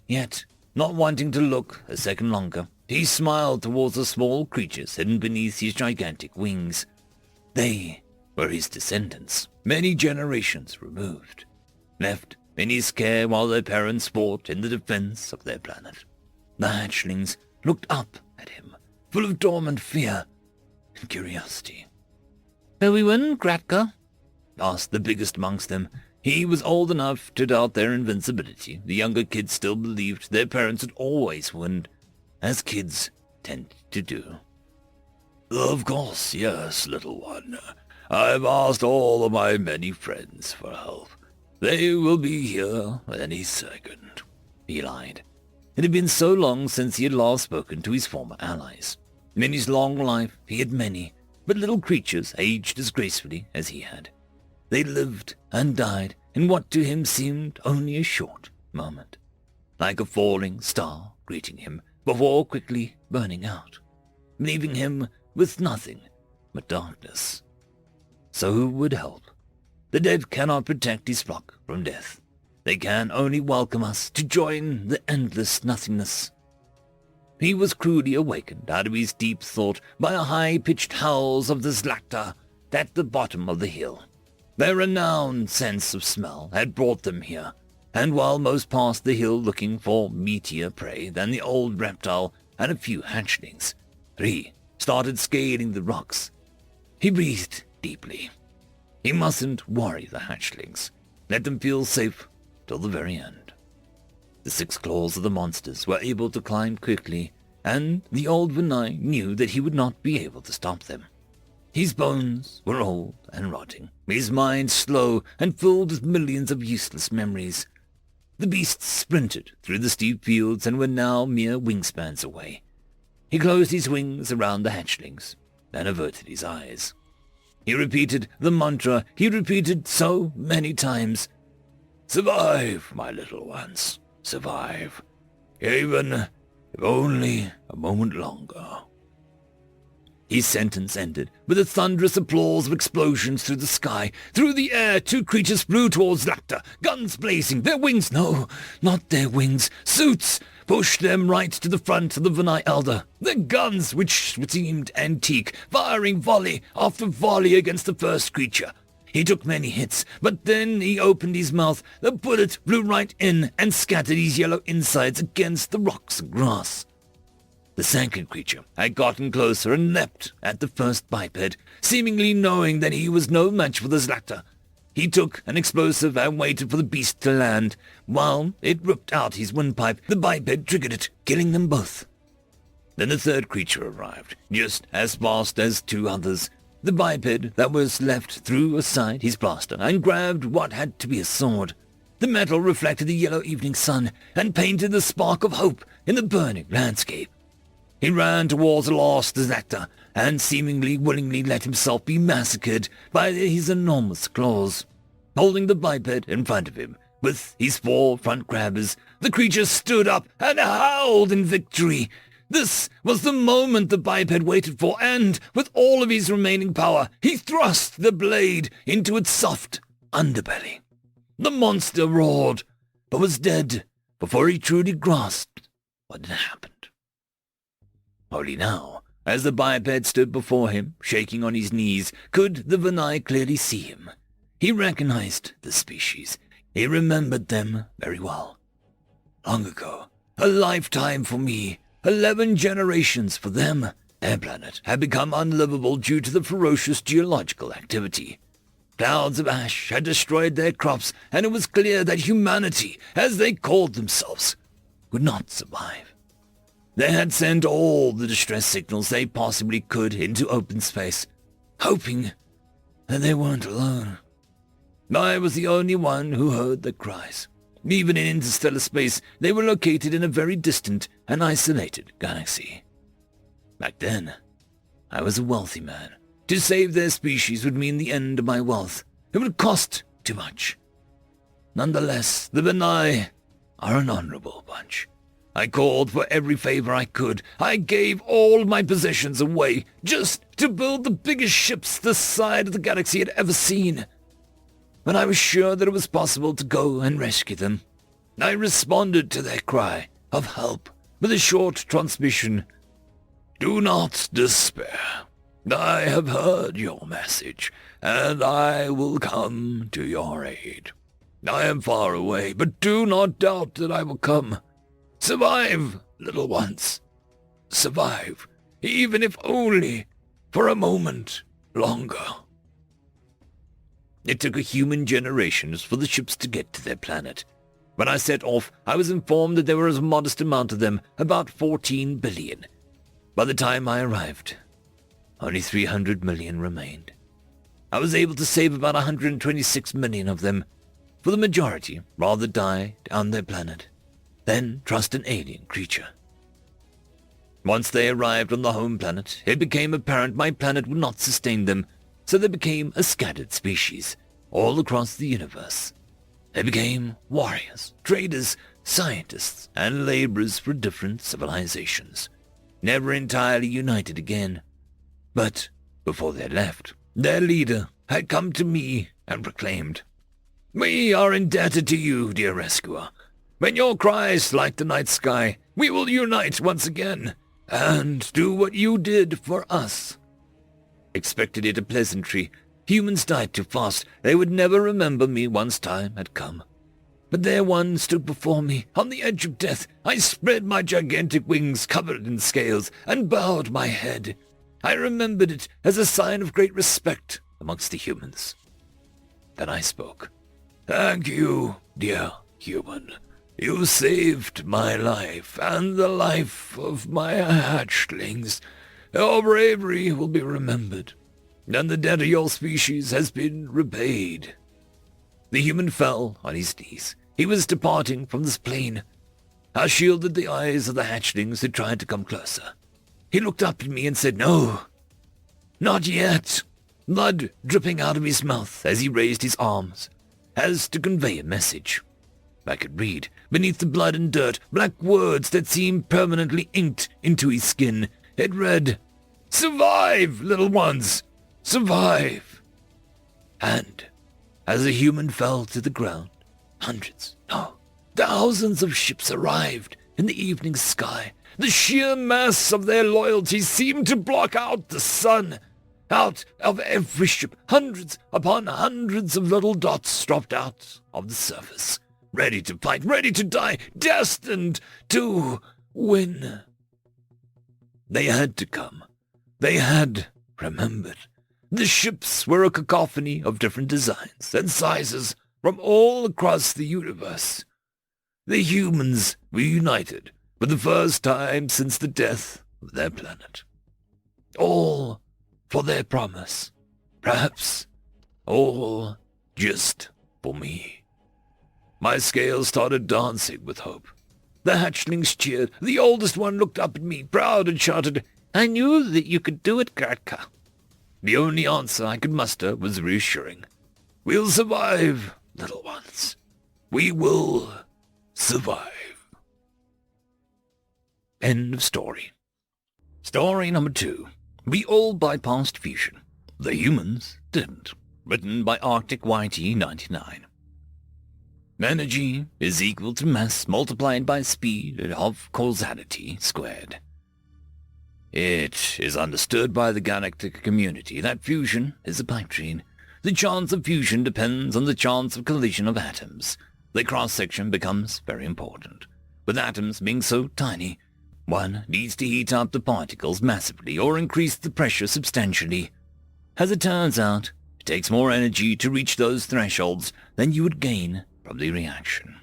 Yet, not wanting to look a second longer, he smiled towards the small creatures hidden beneath his gigantic wings. They were his descendants, many generations removed, left in his care while their parents fought in the defense of their planet. The hatchlings looked up at him, full of dormant fear and curiosity. "Will we win, Kratka?" asked the biggest amongst them. He was old enough to doubt their invincibility. The younger kids still believed their parents would always win, as kids tend to do. "Of course, yes, little one. I've asked all of my many friends for help. They will be here any second," he lied. It had been so long since he had last spoken to his former allies. In his long life, he had many, but little creatures aged as gracefully as he had. They lived and died in what to him seemed only a short moment, like a falling star greeting him before quickly burning out, leaving him with nothing but darkness. So who would help? The dead cannot protect his flock from death. They can only welcome us to join the endless nothingness. He was crudely awakened out of his deep thought by a high-pitched howls of the Zlakta at the bottom of the hill. Their renowned sense of smell had brought them here, and while most passed the hill looking for meatier prey than the old reptile and a few hatchlings, 3 started scaling the rocks. He breathed deeply. He mustn't worry the hatchlings. Let them feel safe till the very end. The 6 claws of the monsters were able to climb quickly, and the old Vinay knew that he would not be able to stop them. His bones were old and rotting, his mind slow and filled with millions of useless memories. The beasts sprinted through the steep fields and were now mere wingspans away. He closed his wings around the hatchlings, then averted his eyes. He repeated the mantra he repeated so many times. "Survive, my little ones, survive, even if only a moment longer." His sentence ended with a thunderous applause of explosions through the sky. Through the air, 2 creatures flew towards Lakta, guns blazing, their wings, no, not their wings, suits, pushed them right to the front of the Vinay Elder. Their guns, which seemed antique, firing volley after volley against the first creature. He took many hits, but then he opened his mouth. The bullet flew right in and scattered his yellow insides against the rocks and grass. The second creature had gotten closer and leapt at the first biped, seemingly knowing that he was no match for the Zlakta. He took an explosive and waited for the beast to land. While it ripped out his windpipe, the biped triggered it, killing them both. Then the third creature arrived, just as fast as 2 others. The biped that was left threw aside his blaster and grabbed what had to be a sword. The metal reflected the yellow evening sun and painted the spark of hope in the burning landscape. He ran towards the last Zlakta and seemingly willingly let himself be massacred by his enormous claws. Holding the biped in front of him, with his 4 front grabbers, the creature stood up and howled in victory. This was the moment the biped waited for, and, with all of his remaining power, he thrust the blade into its soft underbelly. The monster roared, but was dead before he truly grasped what had happened. Only now, as the biped stood before him, shaking on his knees, could the Vinay clearly see him. He recognized the species. He remembered them very well. Long ago, a lifetime for me, 11 generations for them. Their planet had become unlivable due to the ferocious geological activity. Clouds of ash had destroyed their crops, and it was clear that humanity, as they called themselves, would not survive. They had sent all the distress signals they possibly could into open space, hoping that they weren't alone. I was the only one who heard their cries. Even in interstellar space, they were located in a very distant and isolated galaxy. Back then, I was a wealthy man. To save their species would mean the end of my wealth. It would cost too much. Nonetheless, the Vinay are an honorable bunch. I called for every favor I could. I gave all my possessions away just to build the biggest ships this side of the galaxy had ever seen. When I was sure that it was possible to go and rescue them, I responded to their cry of help with a short transmission. "Do not despair. I have heard your message, and I will come to your aid. I am far away, but do not doubt that I will come. Survive, little ones. Survive, even if only for a moment longer." It took a human generations for the ships to get to their planet. When I set off, I was informed that there were a modest amount of them, about 14 billion. By the time I arrived, only 300 million remained. I was able to save about 126 million of them, for the majority rather die on their planet than trust an alien creature. Once they arrived on the home planet, it became apparent my planet would not sustain them, so they became a scattered species, all across the universe. They became warriors, traders, scientists, and laborers for different civilizations, never entirely united again. But before they left, their leader had come to me and proclaimed, "We are indebted to you, dear rescuer. When your cries light the night sky, we will unite once again and do what you did for us." Expected it a pleasantry. Humans died too fast. They would never remember me once time had come. But there one stood before me, on the edge of death. I spread my gigantic wings covered in scales and bowed my head. I remembered it as a sign of great respect amongst the humans. Then I spoke. "Thank you, dear human. You saved my life and the life of my hatchlings. Your bravery will be remembered, and the debt of your species has been repaid." The human fell on his knees. He was departing from this plane. I shielded the eyes of the hatchlings who tried to come closer. He looked up at me and said, "No, not yet," blood dripping out of his mouth as he raised his arms, as to convey a message. I could read, beneath the blood and dirt, black words that seemed permanently inked into his skin. It read, "Survive, little ones! Survive!" And as the human fell to the ground, hundreds, no, thousands of ships arrived in the evening sky. The sheer mass of their loyalty seemed to block out the sun. Out of every ship, hundreds upon hundreds of little dots dropped out of the surface, ready to fight, ready to die, destined to win. They had to come. They had remembered. The ships were a cacophony of different designs and sizes from all across the universe. The humans were united for the first time since the death of their planet. All for their promise. Perhaps all just for me. My scales started dancing with hope. The hatchlings cheered. The oldest one looked up at me, proud, and shouted, "I knew that you could do it, Gratka." The only answer I could muster was reassuring. "We'll survive, little ones. We will survive." End of story. Story number 2. We all bypassed fusion. The humans didn't. Written by Arctic YT99. Energy is equal to mass multiplied by speed of causality squared. It is understood by the galactic community that fusion is a pipe dream. The chance of fusion depends on the chance of collision of atoms. The cross-section becomes very important. With atoms being so tiny, one needs to heat up the particles massively or increase the pressure substantially. As it turns out, it takes more energy to reach those thresholds than you would gain from the reaction.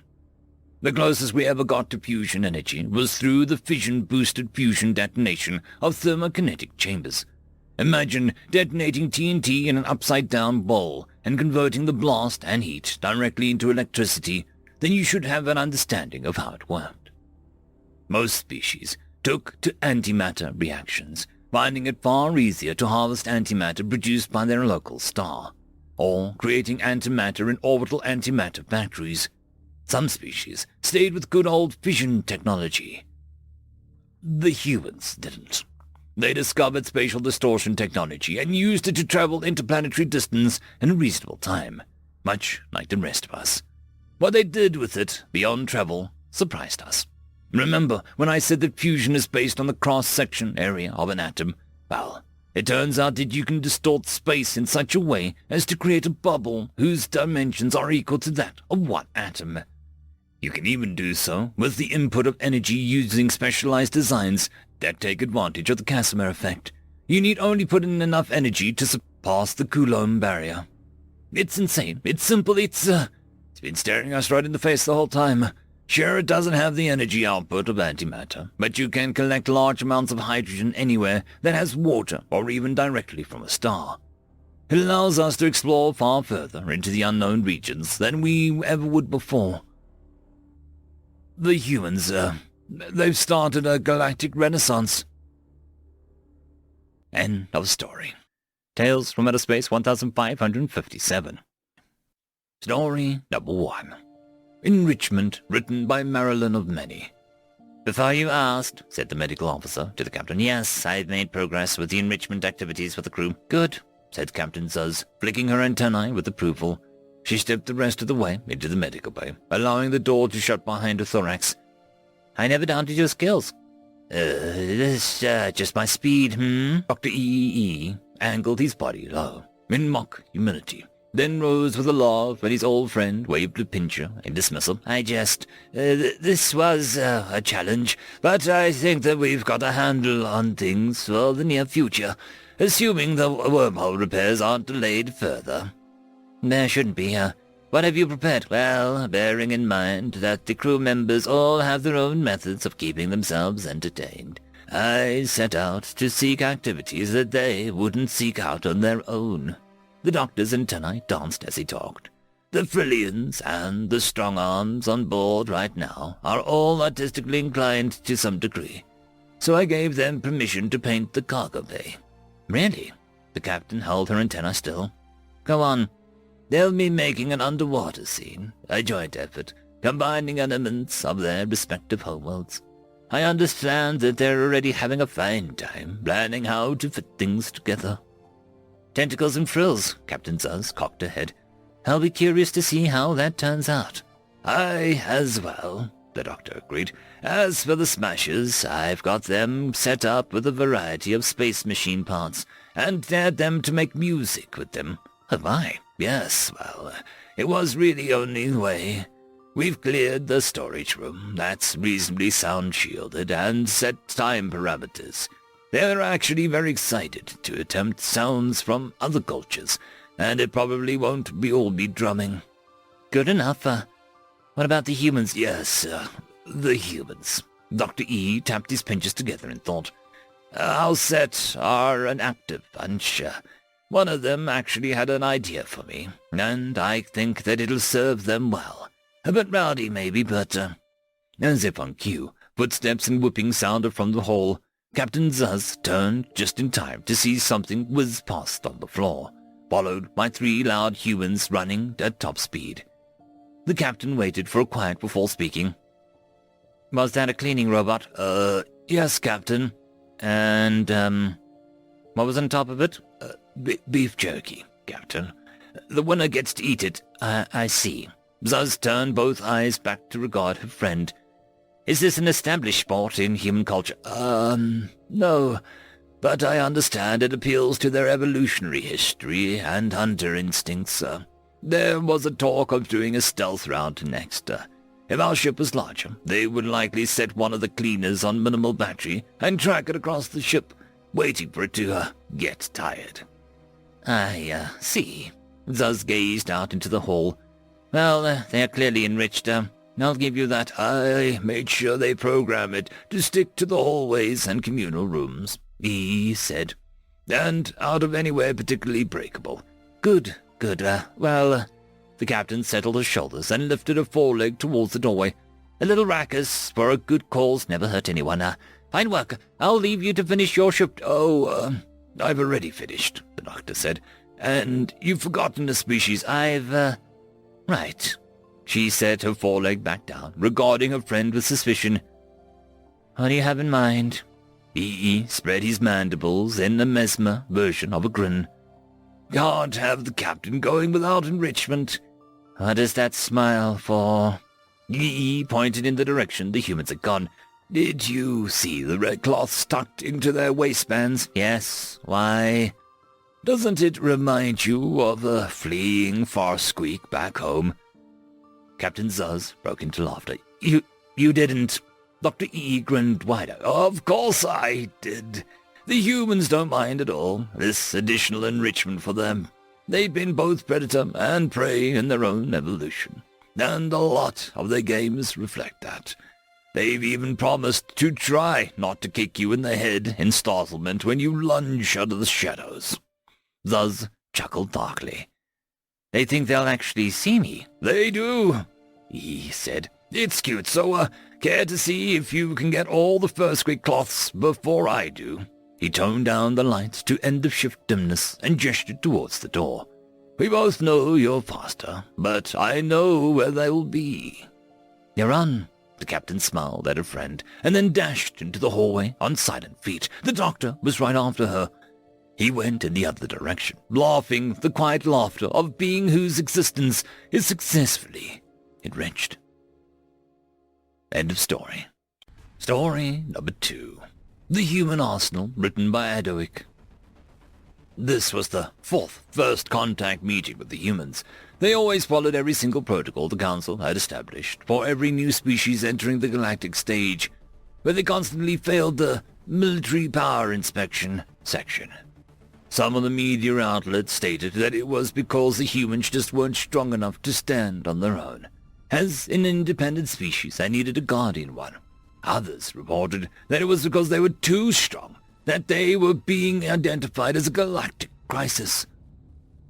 The closest we ever got to fusion energy was through the fission-boosted fusion detonation of thermokinetic chambers. Imagine detonating TNT in an upside-down bowl and converting the blast and heat directly into electricity, then you should have an understanding of how it worked. Most species took to antimatter reactions, finding it far easier to harvest antimatter produced by their local star, or creating antimatter in orbital antimatter factories. Some species stayed with good old fission technology. The humans didn't. They discovered spatial distortion technology and used it to travel interplanetary distance in a reasonable time, much like the rest of us. What they did with it, beyond travel, surprised us. Remember when I said that fusion is based on the cross-section area of an atom? Well, it turns out that you can distort space in such a way as to create a bubble whose dimensions are equal to that of one atom. You can even do so with the input of energy using specialized designs that take advantage of the Casimir effect. You need only put in enough energy to surpass the Coulomb barrier. It's insane. It's simple. It's been staring us right in the face the whole time. Sure, it doesn't have the energy output of antimatter, but you can collect large amounts of hydrogen anywhere that has water or even directly from a star. It allows us to explore far further into the unknown regions than we ever would before. The humans, they've started a galactic renaissance. End of story. Tales from Outer Space 1557. Story number 1. Enrichment, written by Marilyn of Many. Before you asked, said the medical officer to the captain. Yes, I've made progress with the enrichment activities for the crew. Good, said Captain Zuz, flicking her antennae with approval. She stepped the rest of the way into the medical bay, allowing the door to shut behind her thorax. I never doubted your skills. This, just my speed, Dr. EEE angled his body low, in mock humility, then rose with a laugh when his old friend waved a pincher in dismissal. This was a challenge, but I think that we've got a handle on things for the near future, assuming the wormhole repairs aren't delayed further. There shouldn't be. What have you prepared? Well, bearing in mind that the crew members all have their own methods of keeping themselves entertained, I set out to seek activities that they wouldn't seek out on their own. The doctor's antennae danced as he talked. The Frillians and the strong-arms on board right now are all artistically inclined to some degree, so I gave them permission to paint the cargo bay. Really? The captain held her antennae still. Go on. They'll be making an underwater scene, a joint effort, combining elements of their respective homeworlds. I understand that they're already having a fine time planning how to fit things together. Tentacles and frills, Captain Zuz cocked her head. I'll be curious to see how that turns out. I as well, the doctor agreed. As for the smashers, I've got them set up with a variety of space machine parts, and dared them to make music with them. Oh my, yes, well, it was really only way. We've cleared the storage room, that's reasonably sound-shielded, and set time parameters. They're actually very excited to attempt sounds from other cultures, and it probably won't all be drumming. Good enough. What about the humans? Yes, the humans. Dr. E tapped his pinches together in thought. Our set are an active bunch. One of them actually had an idea for me, and I think that it'll serve them well. A bit rowdy, maybe, but, As if on cue, footsteps and whooping sounded from the hall. Captain Zuz turned just in time to see something whiz past on the floor, followed by 3 loud humans running at top speed. The captain waited for a quiet before speaking. Was that a cleaning robot? Yes, Captain. And, what was on top of it? Beef jerky, Captain. The winner gets to eat it. I see. Zuz turned both eyes back to regard her friend. Is this an established sport in human culture? No, but I understand it appeals to their evolutionary history and hunter instincts. There was a talk of doing a stealth round next. If our ship was larger, they would likely set one of the cleaners on minimal battery and track it across the ship, waiting for it to, get tired. I, see. Zuz gazed out into the hall. Well, they are clearly enriched. I'll give you that. I made sure they program it to stick to the hallways and communal rooms, he said. And out of anywhere particularly breakable. Good. The captain settled his shoulders and lifted a foreleg towards the doorway. A little raucous for a good cause never hurt anyone. Fine work. I'll leave you to finish your shift. I've already finished, the doctor said. And you've forgotten a species. Right. She set her foreleg back down, regarding her friend with suspicion. What do you have in mind? EE spread his mandibles in a mesmer version of a grin. Can't have the captain going without enrichment. What is that smile for? EE pointed in the direction the humans had gone. Did you see the red cloths tucked into their waistbands? Yes. Why? Doesn't it remind you of a fleeing Farsqueak back home? Captain Zuz broke into laughter. You didn't. Dr. E grinned wider. Of course I did. The humans don't mind at all, this additional enrichment for them. They've been both predator and prey in their own evolution, and a lot of their games reflect that. They've even promised to try not to kick you in the head in startlement when you lunge out of the shadows. Zuz chuckled darkly. They think they'll actually see me. They do, he said. It's cute, so, care to see if you can get all the Farsqueak cloths before I do? He toned down the lights to end-of-shift dimness and gestured towards the door. "We both know you're faster, but I know where they will be." "You run." The captain smiled at her friend and then dashed into the hallway on silent feet. The doctor was right after her. He went in the other direction, laughing the quiet laughter of a being whose existence is successfully enriched. End of story. Story number 2. The Human Arsenal, written by Adoic. This was the 4th first contact meeting with the humans. They always followed every single protocol the Council had established for every new species entering the galactic stage, but they constantly failed the military power inspection section. Some of the media outlets stated that it was because the humans just weren't strong enough to stand on their own. As an independent species, they needed a guardian one. Others reported that it was because they were too strong, that they were being identified as a galactic crisis.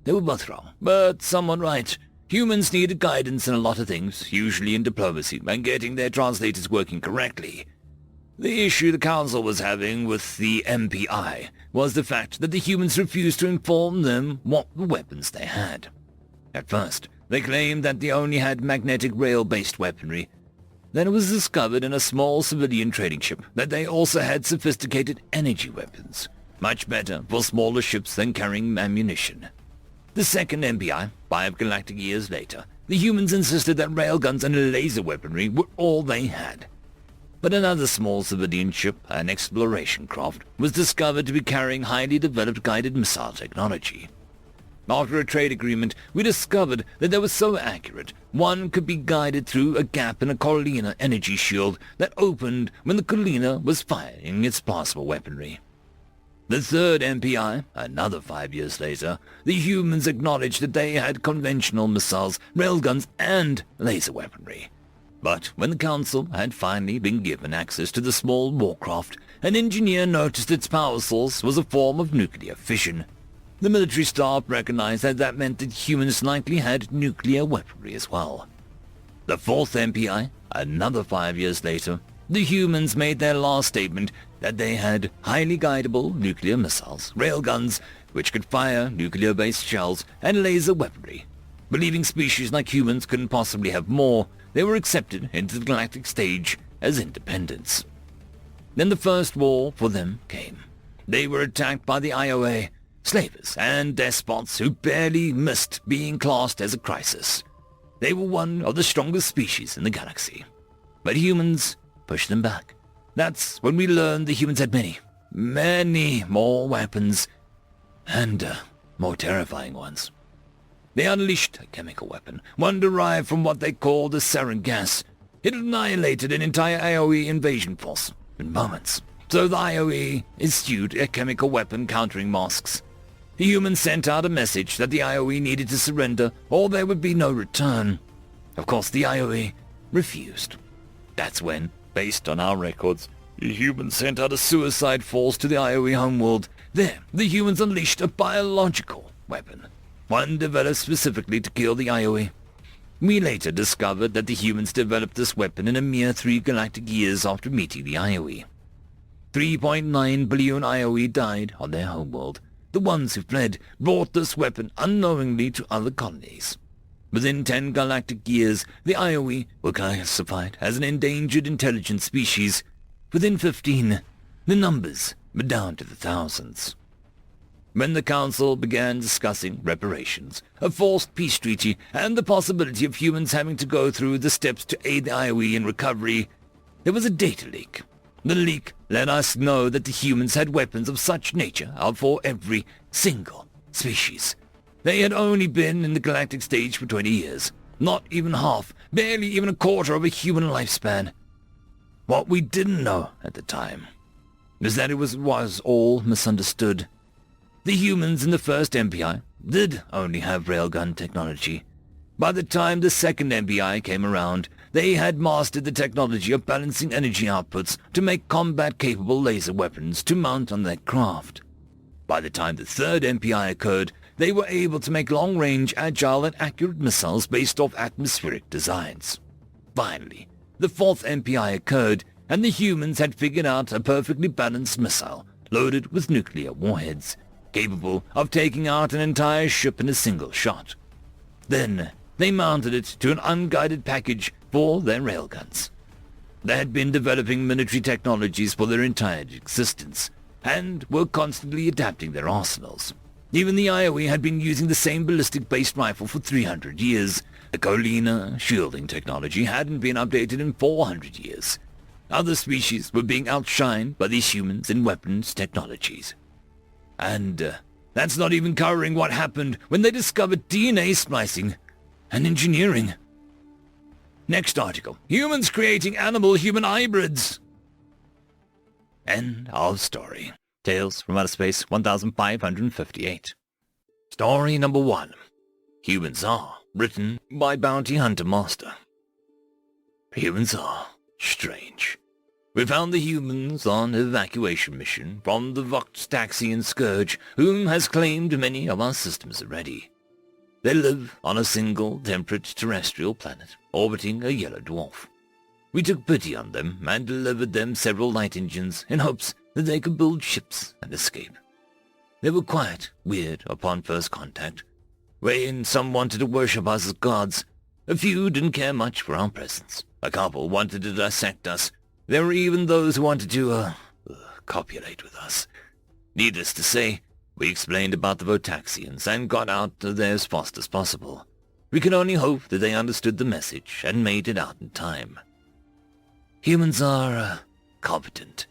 They were both wrong, but somewhat right. Humans needed guidance in a lot of things, usually in diplomacy, and getting their translators working correctly. The issue the Council was having with the MPI was the fact that the humans refused to inform them what weapons they had. At first, they claimed that they only had magnetic rail-based weaponry. Then it was discovered in a small civilian trading ship that they also had sophisticated energy weapons, much better for smaller ships than carrying ammunition. The second MPI, 5 galactic years later, the humans insisted that railguns and laser weaponry were all they had. But another small civilian ship, an exploration craft, was discovered to be carrying highly developed guided missile technology. After a trade agreement, we discovered that they were so accurate, one could be guided through a gap in a Colina energy shield that opened when the Colina was firing its plasma weaponry. The third MPI, another 5 years later, the humans acknowledged that they had conventional missiles, railguns, and laser weaponry. But when the Council had finally been given access to the small warcraft, an engineer noticed its power source was a form of nuclear fission. The military staff recognized that meant that humans likely had nuclear weaponry as well. The fourth MPI, another 5 years later, the humans made their last statement that they had highly guidable nuclear missiles, railguns, which could fire nuclear-based shells, and laser weaponry. Believing species like humans couldn't possibly have more, they were accepted into the galactic stage as independents. Then the first war for them came. They were attacked by the IOA, slavers and despots who barely missed being classed as a crisis. They were one of the strongest species in the galaxy. But humans pushed them back. That's when we learned the humans had many more weapons, and more terrifying ones. They unleashed a chemical weapon, one derived from what they called the sarin gas. It annihilated an entire AOE invasion force in moments. So the IOE issued a chemical weapon countering masks. The humans sent out a message that the IOE needed to surrender or there would be no return. Of course, the IOE refused. That's when, based on our records, the humans sent out a suicide force to the IOE homeworld. There, the humans unleashed a biological weapon, one developed specifically to kill the IOE. We later discovered that the humans developed this weapon in a mere 3 galactic years after meeting the IOE. 3.9 billion IOE died on their homeworld. The ones who fled brought this weapon unknowingly to other colonies. Within 10 galactic years, the IOE were classified as an endangered intelligent species. Within 15, the numbers were down to the thousands. When the Council began discussing reparations, a forced peace treaty, and the possibility of humans having to go through the steps to aid the IOE in recovery, there was a data leak. The leak let us know that the humans had weapons of such nature for every single species. They had only been in the galactic stage for 20 years, not even half, barely even a quarter of a human lifespan. What we didn't know at the time was that it was all misunderstood. The humans in the first MPI did only have railgun technology. By the time the second MPI came around, they had mastered the technology of balancing energy outputs to make combat-capable laser weapons to mount on their craft. By the time the third MPI occurred, they were able to make long-range, agile and accurate missiles based off atmospheric designs. Finally, the fourth MPI occurred, and the humans had figured out a perfectly balanced missile, loaded with nuclear warheads, capable of taking out an entire ship in a single shot. Then they mounted it to an unguided package for their railguns. They had been developing military technologies for their entire existence, and were constantly adapting their arsenals. Even the IOE had been using the same ballistic-based rifle for 300 years. The Colina shielding technology hadn't been updated in 400 years. Other species were being outshined by these humans in weapons technologies. And that's not even covering what happened when they discovered DNA splicing and engineering. Next article. Humans creating animal-human hybrids. End of story. Tales from Outer Space 1558. Story number 1. Humans Are, written by Bounty Hunter Master. Humans are strange. We found the humans on an evacuation mission from the Voxtaxian Scourge, whom has claimed many of our systems already. They live on a single temperate terrestrial planet, orbiting a yellow dwarf. We took pity on them and delivered them several light engines in hopes that they could build ships and escape. They were quite weird upon first contact, wherein some wanted to worship us as gods. A few didn't care much for our presence. A couple wanted to dissect us. There were even those who wanted to, copulate with us. Needless to say, we explained about the Votaxians and got out of there as fast as possible. We could only hope that they understood the message and made it out in time. Humans are, competent.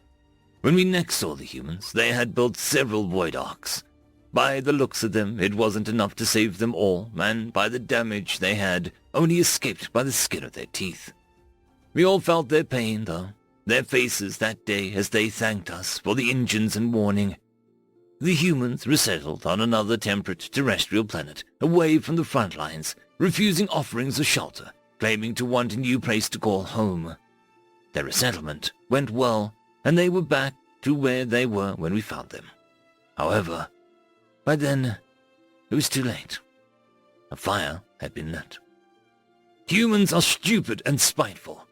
When we next saw the humans, they had built several void arcs. By the looks of them, it wasn't enough to save them all, and by the damage they had, only escaped by the skin of their teeth. We all felt their pain, though, their faces that day as they thanked us for the engines and warning. The humans resettled on another temperate terrestrial planet, away from the front lines, refusing offerings of shelter, claiming to want a new place to call home. Their resettlement went well, and they were back to where they were when we found them. However, by then, it was too late. A fire had been lit. Humans are stupid and spiteful.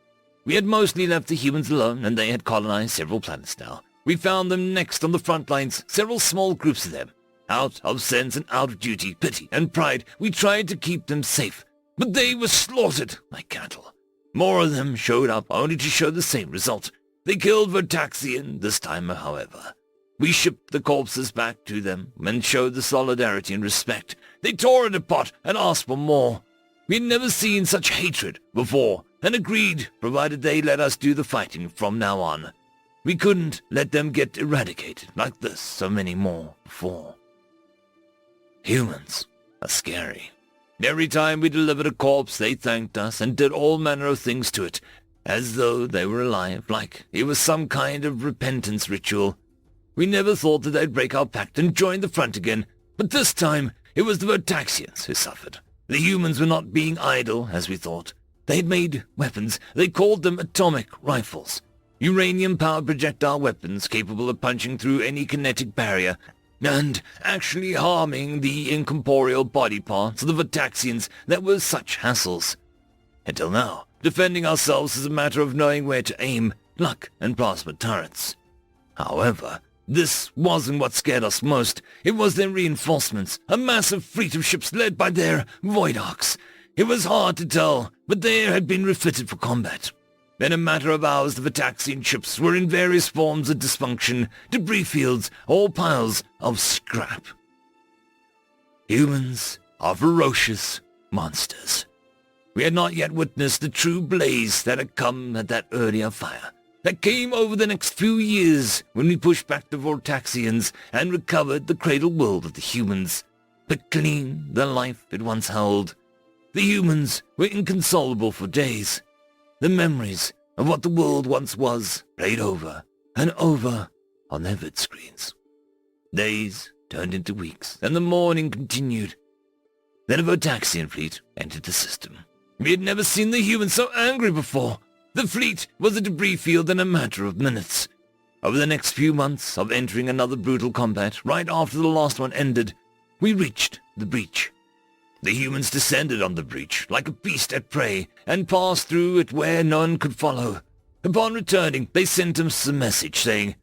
We had mostly left the humans alone, and they had colonized several planets now. We found them next on the front lines, several small groups of them. Out of sense and out of duty, pity, and pride, we tried to keep them safe, but they were slaughtered like cattle. More of them showed up only to show the same result. They killed Vertaxian this time, however. We shipped the corpses back to them and showed the solidarity and respect. They tore it apart and asked for more. We had never seen such hatred before and agreed provided they let us do the fighting from now on. We couldn't let them get eradicated like this so many more before. Humans are scary. Every time we delivered a corpse, they thanked us and did all manner of things to it, as though they were alive, like it was some kind of repentance ritual. We never thought that they'd break our pact and join the front again, but this time it was the Vertaxians who suffered. The humans were not being idle, as we thought. They had made weapons. They called them atomic rifles. Uranium-powered projectile weapons capable of punching through any kinetic barrier and actually harming the incorporeal body parts of the Vertaxians that were such hassles. Until now, defending ourselves is a matter of knowing where to aim, luck, and plasma turrets. However, this wasn't what scared us most. It was their reinforcements, a massive fleet of ships led by their Void Arcs. It was hard to tell, but they had been refitted for combat. In a matter of hours, the Vertaxian ships were in various forms of dysfunction, debris fields, or piles of scrap. Humans are ferocious monsters. We had not yet witnessed the true blaze that had come at that earlier fire, that came over the next few years when we pushed back the Vortaxians and recovered the cradle world of the humans, but cleaned the life it once held. The humans were inconsolable for days. The memories of what the world once was played over and over on their vid screens. Days turned into weeks, and the mourning continued. Then a Votaxian fleet entered the system. We had never seen the humans so angry before. The fleet was a debris field in a matter of minutes. Over the next few months of entering another brutal combat, right after the last one ended, we reached the breach. The humans descended on the breach like a beast at prey and passed through it where none could follow. Upon returning, they sent us a message saying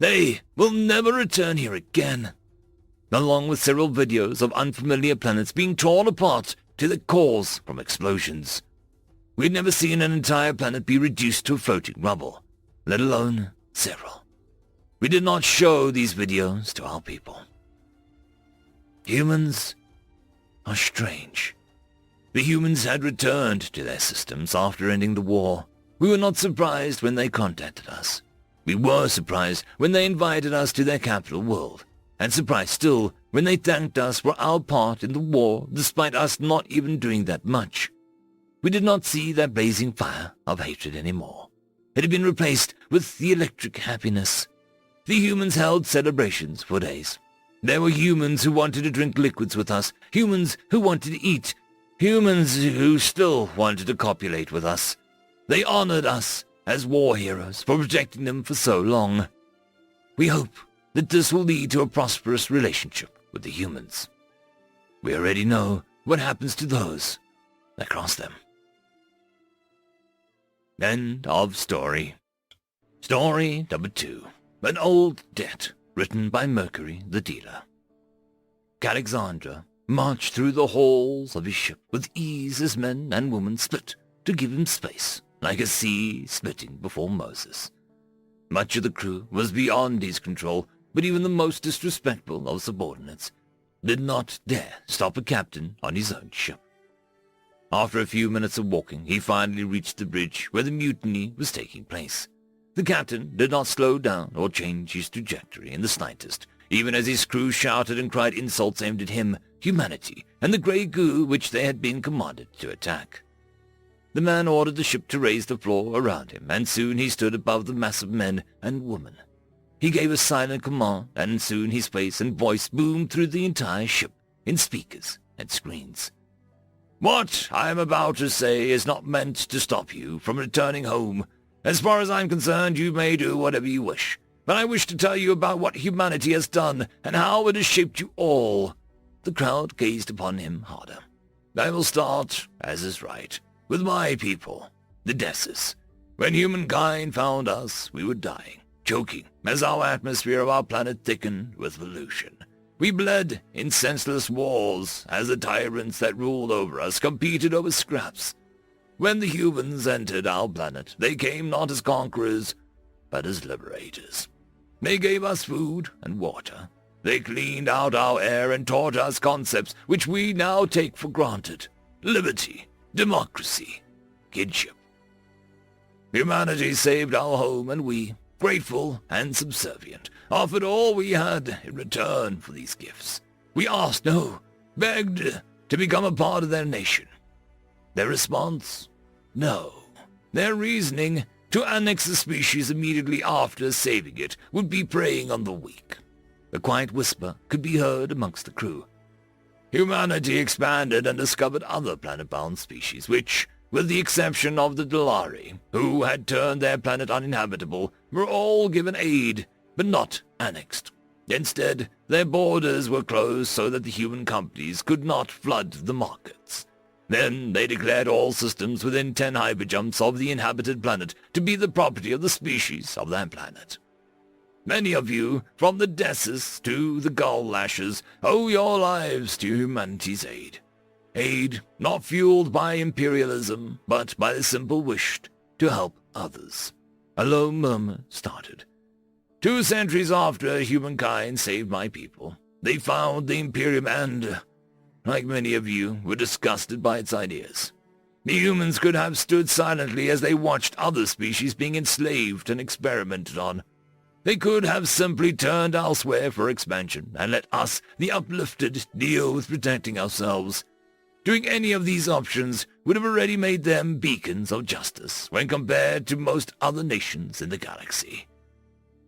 They will never return here again. Along with several videos of unfamiliar planets being torn apart to their cores from explosions. We'd never seen an entire planet be reduced to floating rubble, let alone several. We did not show these videos to our people. Humans are strange. The humans had returned to their systems after ending the war. We were not surprised when they contacted us. We were surprised when they invited us to their capital world, and surprised still when they thanked us for our part in the war despite us not even doing that much. We did not see that blazing fire of hatred anymore. It had been replaced with the electric happiness. The humans held celebrations for days. There were humans who wanted to drink liquids with us, humans who wanted to eat, humans who still wanted to copulate with us. They honored us as war heroes for protecting them for so long. We hope that this will lead to a prosperous relationship with the humans. We already know what happens to those that cross them. End of story. Story number 2. An Old Debt, written by Mercury the Dealer. Alexander marched through the halls of his ship with ease as men and women split to give him space, like a sea splitting before Moses. Much of the crew was beyond his control, but even the most disrespectful of subordinates did not dare stop a captain on his own ship. After a few minutes of walking, he finally reached the bridge where the mutiny was taking place. The captain did not slow down or change his trajectory in the slightest, even as his crew shouted and cried insults aimed at him, humanity, and the grey goo which they had been commanded to attack. The man ordered the ship to raise the floor around him, and soon he stood above the mass of men and women. He gave a silent command, and soon his face and voice boomed through the entire ship, in speakers and screens. What I am about to say is not meant to stop you from returning home. As far as I'm concerned, you may do whatever you wish. But I wish to tell you about what humanity has done, and how it has shaped you all. The crowd gazed upon him harder. I will start, as is right, with my people, the Desses. When humankind found us, we were dying, choking, as our atmosphere of our planet thickened with pollution. We bled in senseless wars as the tyrants that ruled over us competed over scraps. When the humans entered our planet, they came not as conquerors, but as liberators. They gave us food and water. They cleaned out our air and taught us concepts which we now take for granted. Liberty, democracy, kinship. Humanity saved our home, and we, grateful and subservient, offered all we had in return for these gifts. We asked, no, begged to become a part of their nation. Their response? No. Their reasoning, to annex the species immediately after saving it, would be preying on the weak. A quiet whisper could be heard amongst the crew. Humanity expanded and discovered other planet-bound species which, with the exception of the Delari, who had turned their planet uninhabitable, were all given aid, but not annexed. Instead, their borders were closed so that the human companies could not flood the markets. Then they declared all systems within 10 hyperjumps of the inhabited planet to be the property of the species of that planet. Many of you, from the Desses to the Gull Lashers, owe your lives to humanity's aid. Aid not fueled by imperialism, but by the simple wish to help others. A low murmur started. 2 centuries after humankind saved my people, they found the Imperium and, like many of you, were disgusted by its ideas. The humans could have stood silently as they watched other species being enslaved and experimented on. They could have simply turned elsewhere for expansion and let us, the uplifted, deal with protecting ourselves. Doing any of these options would have already made them beacons of justice when compared to most other nations in the galaxy.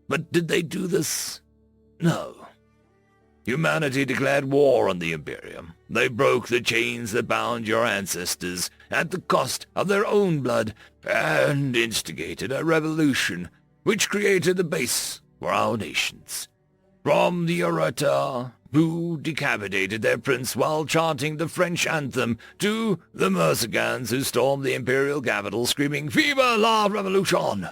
But did they do this? No. Humanity declared war on the Imperium. They broke the chains that bound your ancestors at the cost of their own blood and instigated a revolution which created the base for our nations. From the Orcs, who decapitated their prince while chanting the French anthem, to the Mersicans who stormed the imperial capital screaming, "Viva la Revolution!"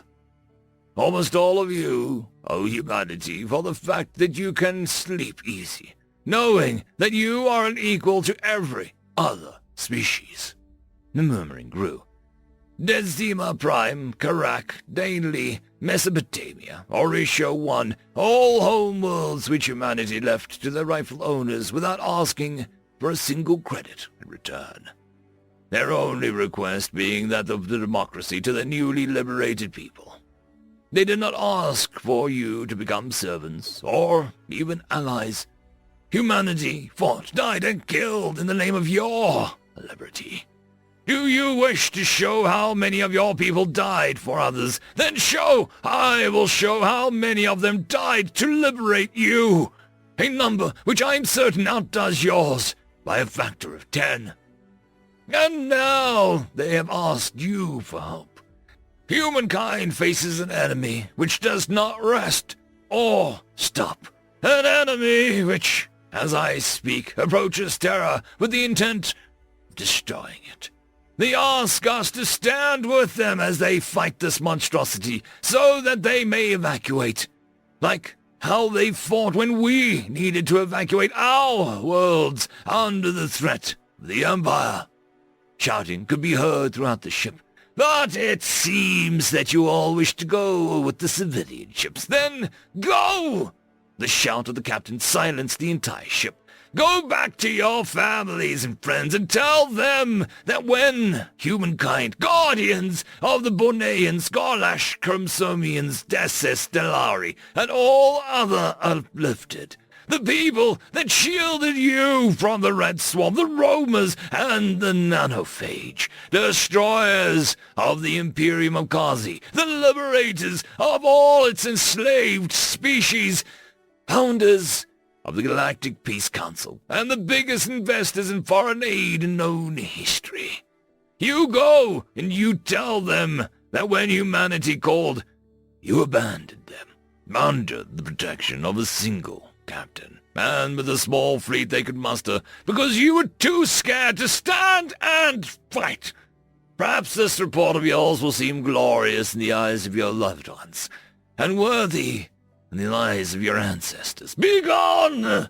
almost all of you owe humanity for the fact that you can sleep easy, knowing that you are an equal to every other species." The murmuring grew. "Dezima Prime, Karak, Dainli, Mesopotamia, Orisha 1, all homeworlds which humanity left to their rightful owners without asking for a single credit in return. Their only request being that of the democracy to the newly liberated people. They did not ask for you to become servants, or even allies. Humanity fought, died, and killed in the name of your liberty. Do you wish to show how many of your people died for others? Then I will show how many of them died to liberate you. A number which I am certain outdoes yours by a factor of 10. And now they have asked you for help. Humankind faces an enemy which does not rest or stop. An enemy which, as I speak, approaches Terra with the intent of destroying it. They ask us to stand with them as they fight this monstrosity so that they may evacuate, like how they fought when we needed to evacuate our worlds under the threat of the Empire." Shouting could be heard throughout the ship. "But it seems that you all wish to go with the civilian ships. Then go!" The shout of the captain silenced the entire ship. "Go back to your families and friends and tell them that when humankind, guardians of the Borneans, Garlash, Chromsomians, Desses, Stellari, and all other uplifted, the people that shielded you from the Red Swarm, the Roamers, and the Nanophage, destroyers of the Imperium of Kazi, the liberators of all its enslaved species, founders of the Galactic Peace Council, and the biggest investors in foreign aid in known history. You go and you tell them that when humanity called, you abandoned them, under the protection of a single captain, and with a small fleet they could muster, because you were too scared to stand and fight. Perhaps this report of yours will seem glorious in the eyes of your loved ones, and worthy in the eyes of your ancestors. Begone!"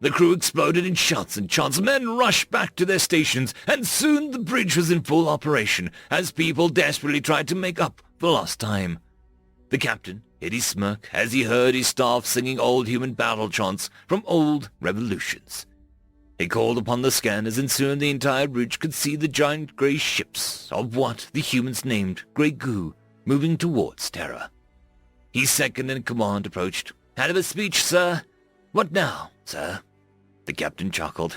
The crew exploded in shouts and chants. Men rushed back to their stations, and soon the bridge was in full operation as people desperately tried to make up for lost time. The captain hid his smirk as he heard his staff singing old human battle chants from old revolutions. He called upon the scanners, and soon the entire bridge could see the giant grey ships of what the humans named Grey Goo moving towards Terra. His second-in-command approached. "Had a speech, sir." "What now, sir?" The captain chuckled.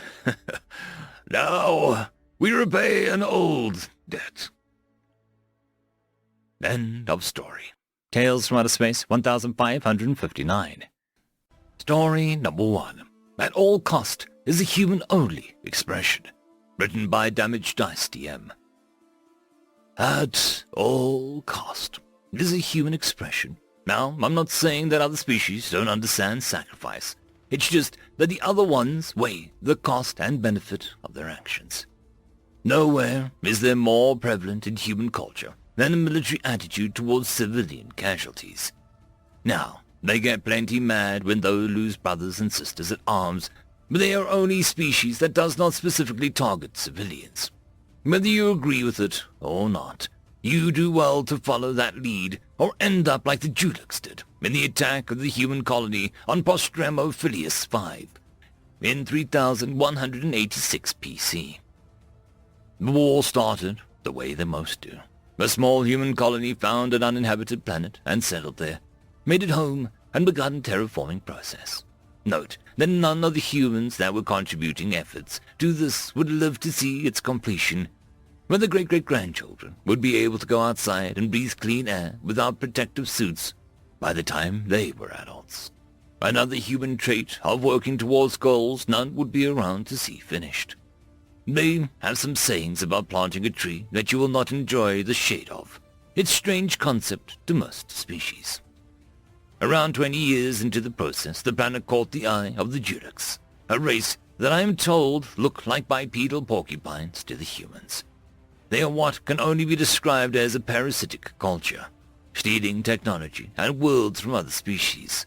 "Now we repay an old debt." End of story. Tales from Outer Space 1559. Story number 1. At all cost is a human-only expression. Written by Damaged Dice DM. At all cost is a human expression. Now, I'm not saying that other species don't understand sacrifice. It's just that the other ones weigh the cost and benefit of their actions. Nowhere is there more prevalent in human culture than a military attitude towards civilian casualties. Now, they get plenty mad when they lose brothers and sisters at arms, but they are only species that does not specifically target civilians. Whether you agree with it or not, you do well to follow that lead, or end up like the Judex did in the attack of the human colony on Postremo Filius 5 in 3186 PC. The war started the way they most do. A small human colony found an uninhabited planet and settled there, made it home, and begun terraforming process. Note that none of the humans that were contributing efforts to this would live to see its completion, when the great-great-grandchildren would be able to go outside and breathe clean air without protective suits by the time they were adults. Another human trait of working towards goals none would be around to see finished. They have some sayings about planting a tree that you will not enjoy the shade of. It's a strange concept to most species. Around 20 years into the process, the planet caught the eye of the Judex, a race that I am told look like bipedal porcupines to the humans. They are what can only be described as a parasitic culture. stealing technology and worlds from other species.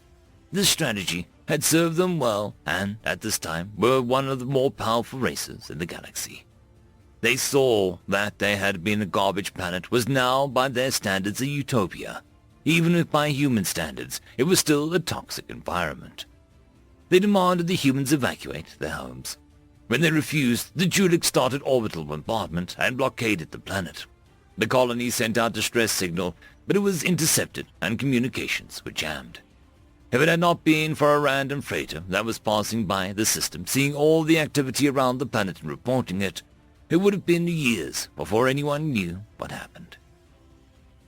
This strategy had served them well and, at this time, were one of the more powerful races in the galaxy. They saw that they had been a garbage planet was now, by their standards, a utopia. Even if by human standards, it was still a toxic environment. They demanded the humans evacuate their homes. When they refused, the Juliks started orbital bombardment and blockaded the planet. The colony sent out distress signal, but it was intercepted and communications were jammed. If it had not been for a random freighter that was passing by the system, seeing all the activity around the planet and reporting it, it would have been years before anyone knew what happened.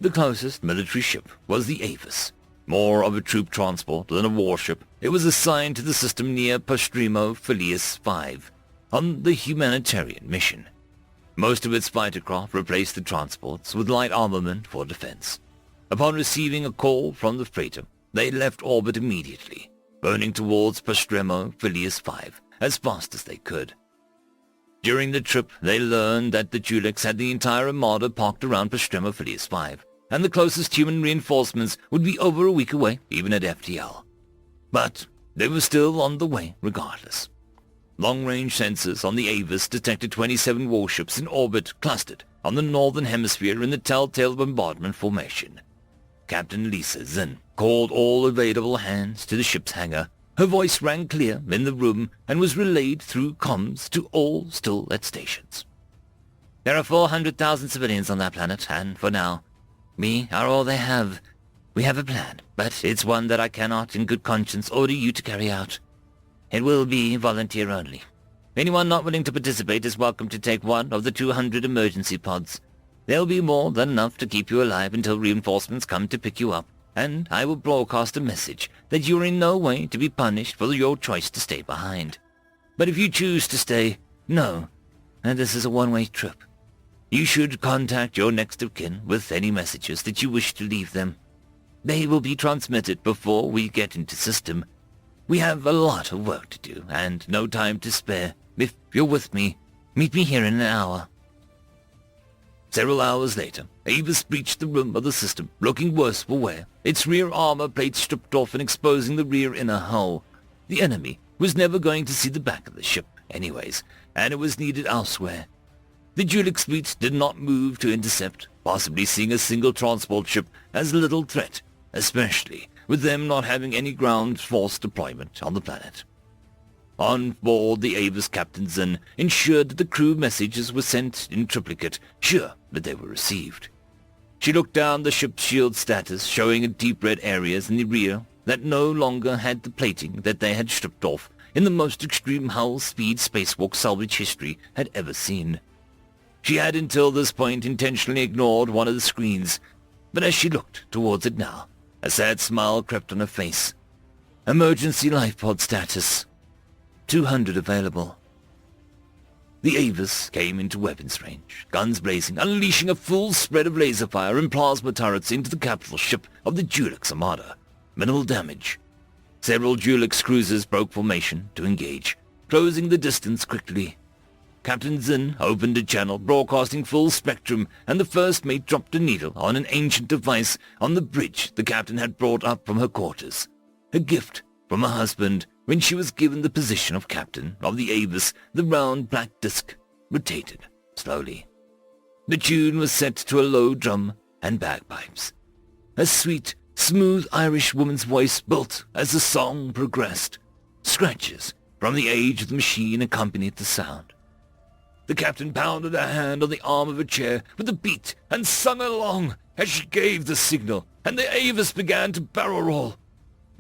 The closest military ship was the Avis. More of a troop transport than a warship, it was assigned to the system near Pastrimo Filius V on the humanitarian mission. Most of its fighter craft replaced the transports with light armament for defense. Upon receiving a call from the freighter, they left orbit immediately, burning towards Pastrimo Filius V as fast as they could. During the trip, they learned that the Juliks had the entire armada parked around Pastrimo Filius V, and the closest human reinforcements would be over a week away, even at FTL. But they were still on the way regardless. Long-range sensors on the Avis detected 27 warships in orbit clustered on the northern hemisphere in the Telltale Bombardment Formation. Captain Lisa Zinn called all available hands to the ship's hangar. Her voice rang clear in the room and was relayed through comms to all still at stations. There are 400,000 civilians on that planet, and for now, we are all they have. We have a plan, but it's one that I cannot in good conscience order you to carry out. It will be volunteer only. Anyone not willing to participate is welcome to take one of the 200 emergency pods. There'll be more than enough to keep you alive until reinforcements come to pick you up, and I will broadcast a message that you are in no way to be punished for your choice to stay behind. But if you choose to stay, know that this is a one-way trip. You should contact your next of kin with any messages that you wish to leave them. They will be transmitted before we get into system. We have a lot of work to do and no time to spare. If you're with me, meet me here in an hour. Several hours later, Avis breached the room of the system, looking worse for wear, its rear armor plates stripped off and exposing the rear inner hull. The enemy was never going to see the back of the ship anyways, and it was needed elsewhere. The Juliks fleet did not move to intercept, possibly seeing a single transport ship as a little threat, especially with them not having any ground force deployment on the planet. On board the Avis, Captain Zinn ensured that the crew messages were sent in triplicate, sure that they were received. She looked down the ship's shield status, showing deep red areas in the rear that no longer had the plating that they had stripped off in the most extreme hull speed spacewalk salvage history had ever seen. She had until this point intentionally ignored one of the screens, but as she looked towards it now, a sad smile crept on her face. Emergency life pod status. 200 available. The Avis came into weapons range, guns blazing, unleashing a full spread of laser fire and plasma turrets into the capital ship of the Juliks Armada. Minimal damage. Several Juliks cruisers broke formation to engage, closing the distance quickly. Captain Zinn opened a channel broadcasting full spectrum, and the first mate dropped a needle on an ancient device on the bridge the captain had brought up from her quarters. A gift from her husband when she was given the position of captain of the Avis. The round black disc rotated slowly. The tune was set to a low drum and bagpipes. A sweet, smooth Irish woman's voice built as the song progressed. Scratches from the age of the machine accompanied the sound. The captain pounded her hand on the arm of a chair with a beat and sung along as she gave the signal, and the Avis began to barrel roll.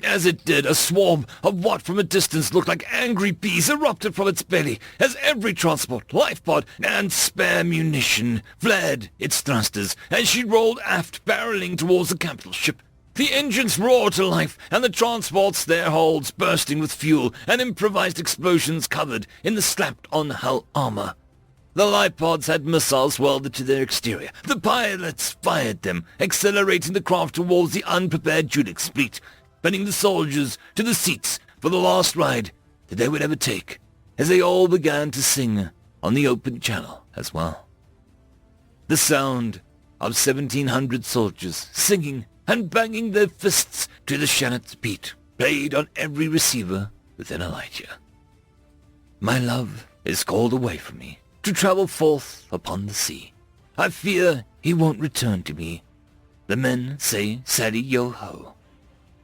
As it did, a swarm of what from a distance looked like angry bees erupted from its belly as every transport, life pod, and spare munition fled its thrusters as she rolled aft, barreling towards the capital ship. The engines roared to life, and the transports, their holds bursting with fuel and improvised explosions covered in the slapped-on hull armor. The life pods had missiles welded to their exterior. The pilots fired them, accelerating the craft towards the unprepared Juliks fleet, pinning the soldiers to the seats for the last ride that they would ever take, as they all began to sing on the open channel as well. The sound of 1,700 soldiers singing and banging their fists to the Shannon's beat, played on every receiver within a light year. My love is called away from me, to travel forth upon the sea. I fear he won't return to me. The men say saddy yo-ho.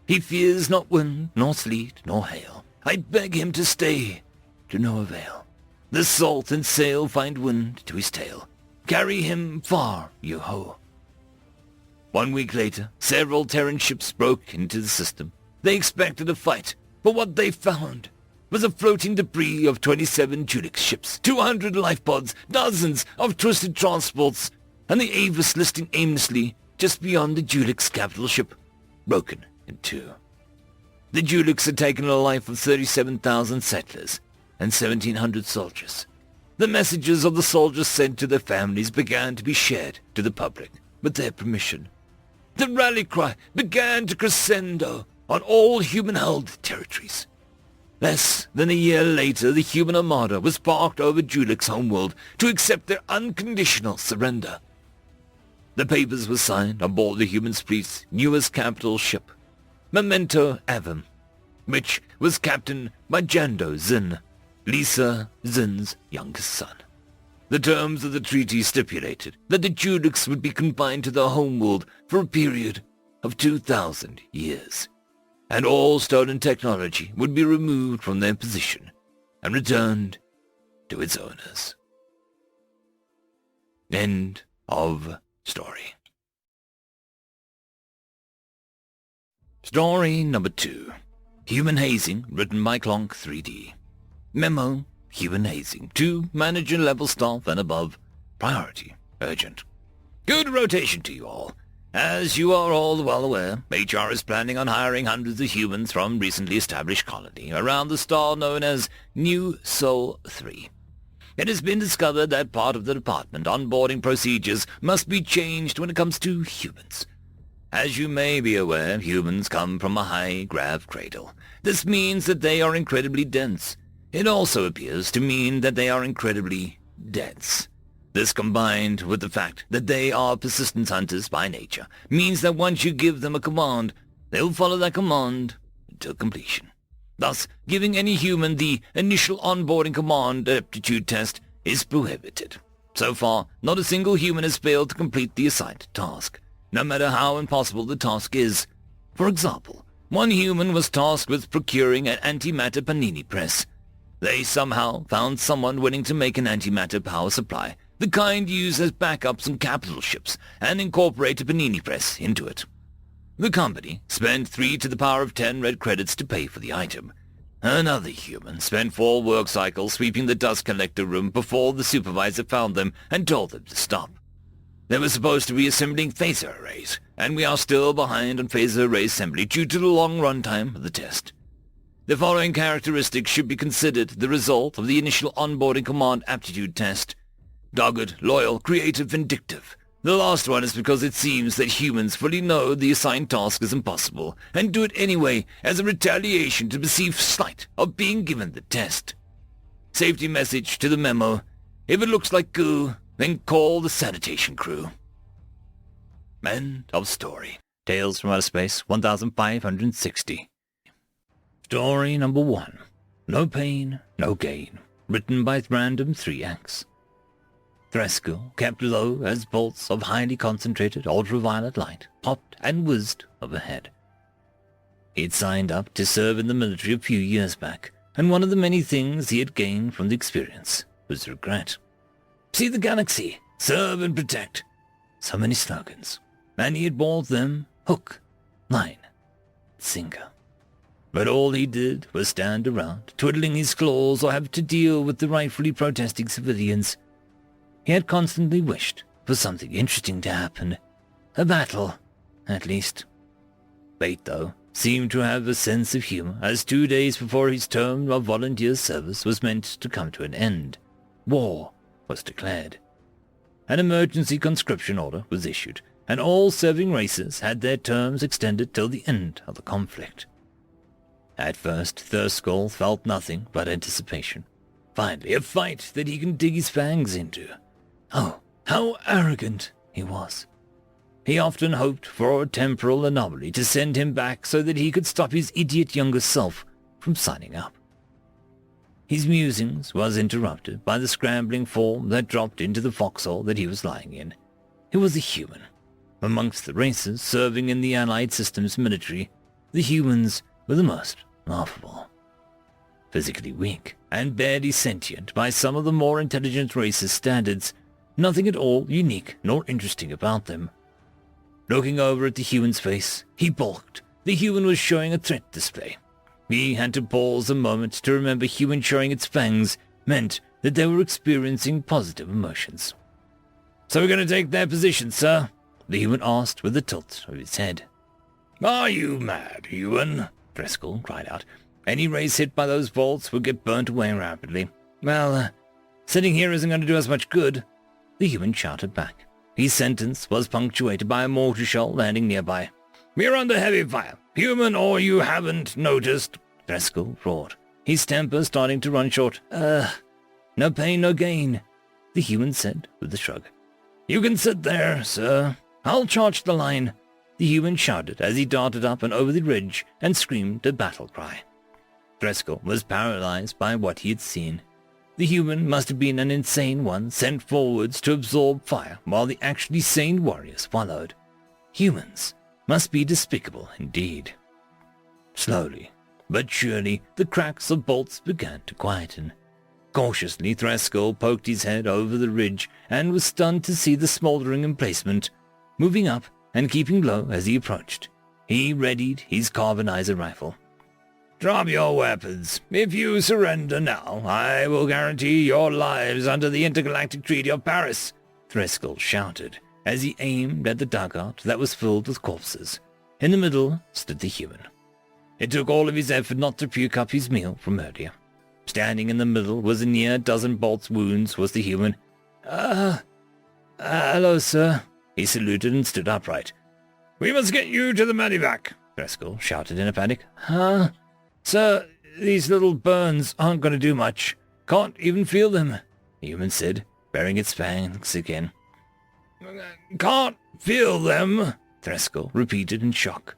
He fears not wind, nor sleet, nor hail. I beg him to stay, to no avail. The salt and sail find wind to his tail. Carry him far, yo-ho. 1 week later, several Terran ships broke into the system. They expected a fight, but what they found was a floating debris of 27 Julix ships, 200 life pods, dozens of twisted transports, and the Avis listing aimlessly just beyond the Julix capital ship, broken in two. The Julix had taken the life of 37,000 settlers and 1,700 soldiers. The messages of the soldiers sent to their families began to be shared to the public with their permission. The rally cry began to crescendo on all human-held territories. Less than a year later, the human armada was parked over Julix's homeworld to accept their unconditional surrender. The papers were signed on board the human fleet's newest capital ship, Memento Avum, which was captained by Jando Zinn, Lisa Zinn's youngest son. The terms of the treaty stipulated that the Julix would be confined to their homeworld for a period of 2,000 years, and all stolen technology would be removed from their position and returned to its owners. End of story. Story number 2. Human Hazing, written by Clonk 3D. Memo: Human hazing. To manager-level staff and above. Priority: urgent. Good rotation to you all. As you are all well aware, HR is planning on hiring hundreds of humans from recently established colony around the star known as New Sol 3. It has been discovered that part of the department onboarding procedures must be changed when it comes to humans. As you may be aware, humans come from a high-grav cradle. This means that they are incredibly dense. It also appears to mean that they are incredibly dense. This, combined with the fact that they are persistence hunters by nature, means that once you give them a command, they'll follow that command until completion. Thus, giving any human the initial onboarding command aptitude test is prohibited. So far, not a single human has failed to complete the assigned task, no matter how impossible the task is. For example, one human was tasked with procuring an antimatter panini press. They somehow found someone willing to make an antimatter power supply, the kind used as backups on capital ships, and incorporate a panini press into it. The company spent 3 to the power of 10 red credits to pay for the item. Another human spent 4 work cycles sweeping the dust collector room before the supervisor found them and told them to stop. They were supposed to be assembling phaser arrays, and we are still behind on phaser array assembly due to the long runtime of the test. The following characteristics should be considered the result of the initial onboarding command aptitude test. Dogged, loyal, creative, vindictive. The last one is because it seems that humans fully know the assigned task is impossible, and do it anyway as a retaliation to perceived slight of being given the test. Safety message to the memo: if it looks like goo, then call the sanitation crew. End of story. Tales from Outer Space 1560. Story number 1. No Pain, No Gain. Written by Random 3X. Thresco kept low as bolts of highly concentrated ultraviolet light popped and whizzed overhead. He'd signed up to serve in the military a few years back, and one of the many things he had gained from the experience was regret. See the galaxy, serve and protect. So many slogans, and he had bought them hook, line, sinker. But all he did was stand around, twiddling his claws, or have to deal with the rightfully protesting civilians. He had constantly wished for something interesting to happen. A battle, at least. Fate, though, seemed to have a sense of humor, as 2 days before his term of volunteer service was meant to come to an end, war was declared. An emergency conscription order was issued, and all serving races had their terms extended till the end of the conflict. At first, Thurskull felt nothing but anticipation. Finally, a fight that he can dig his fangs into. Oh, how arrogant he was. He often hoped for a temporal anomaly to send him back so that he could stop his idiot younger self from signing up. His musings was interrupted by the scrambling form that dropped into the foxhole that he was lying in. It was a human. Amongst the races serving in the Allied Systems military, the humans were the most laughable. Physically weak and barely sentient by some of the more intelligent races' standards, nothing at all unique nor interesting about them. Looking over at the human's face, he balked. The human was showing a threat display. He had to pause a moment to remember human showing its fangs meant that they were experiencing positive emotions. "So we're going to take their position, sir?" the human asked with a tilt of his head. "Are you mad, human?" Driscoll cried out. "Any race hit by those bolts would get burnt away rapidly." "Well, sitting here isn't going to do us much good," the human shouted back. His sentence was punctuated by a mortar shell landing nearby. "We're under heavy fire, human, or you haven't noticed," Driscoll roared, his temper starting to run short. No pain, no gain," the human said with a shrug. "You can sit there, sir. I'll charge the line," the human shouted as he darted up and over the ridge and screamed a battle cry. Driscoll was paralyzed by what he had seen. The human must have been an insane one sent forwards to absorb fire while the actually sane warriors followed. Humans must be despicable indeed. Slowly, but surely, the cracks of bolts began to quieten. Cautiously, Driscoll poked his head over the ridge and was stunned to see the smoldering emplacement, moving up and keeping low as he approached. He readied his carbonizer rifle. "Drop your weapons. If you surrender now, I will guarantee your lives under the Intergalactic Treaty of Paris," Driscoll shouted as he aimed at the dugout that was filled with corpses. In the middle stood the human. It took all of his effort not to puke up his meal from earlier. Standing in the middle was a near dozen bolts wounds was the human. Hello, sir." He saluted and stood upright. "We must get you to the medevac," Driscoll shouted in a panic. "Huh? Sir, these little burns aren't going to do much. Can't even feel them," the human said, baring its fangs again. "Can't feel them?" Driscoll repeated in shock.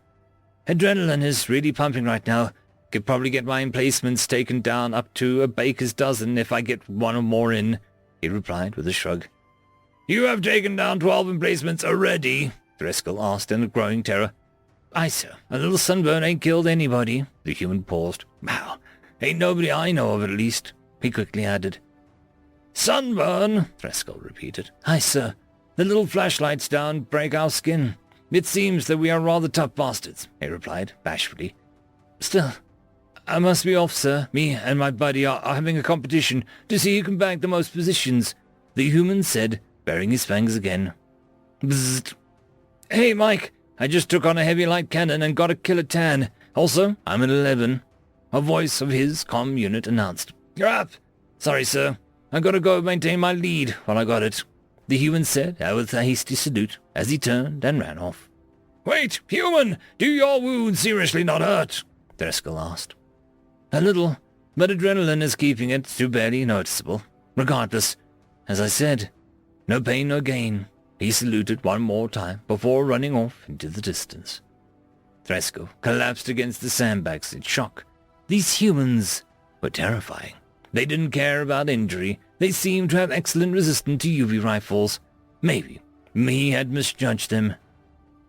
"Adrenaline is really pumping right now. Could probably get my emplacements taken down up to a baker's dozen if I get one or more in," he replied with a shrug. "You have taken down 12 emplacements already?" Driscoll asked in growing terror. "Aye, sir. A little sunburn ain't killed anybody." The human paused. "Wow. Ain't nobody I know of, at least," he quickly added. "Sunburn?" Driscoll repeated. "Aye, sir. The little flashlights down break our skin. It seems that we are rather tough bastards," he replied, bashfully. "Still, I must be off, sir. Me and my buddy are having a competition to see who can bag the most positions," the human said, baring his fangs again. "Bzzzt. Hey, Mike, I just took on a heavy light cannon and got a killer tan. Also, I'm at 11. A voice of his comm unit announced. "You're up." "Sorry, sir. I gotta go maintain my lead while I got it," the human said with a hasty salute as he turned and ran off. "Wait, human! Do your wounds seriously not hurt?" Driscoll asked. "A little, but adrenaline is keeping it to barely noticeable. Regardless, as I said, no pain, no gain." He saluted one more time before running off into the distance. Driscoll collapsed against the sandbags in shock. These humans were terrifying. They didn't care about injury. They seemed to have excellent resistance to UV rifles. Maybe he had misjudged them.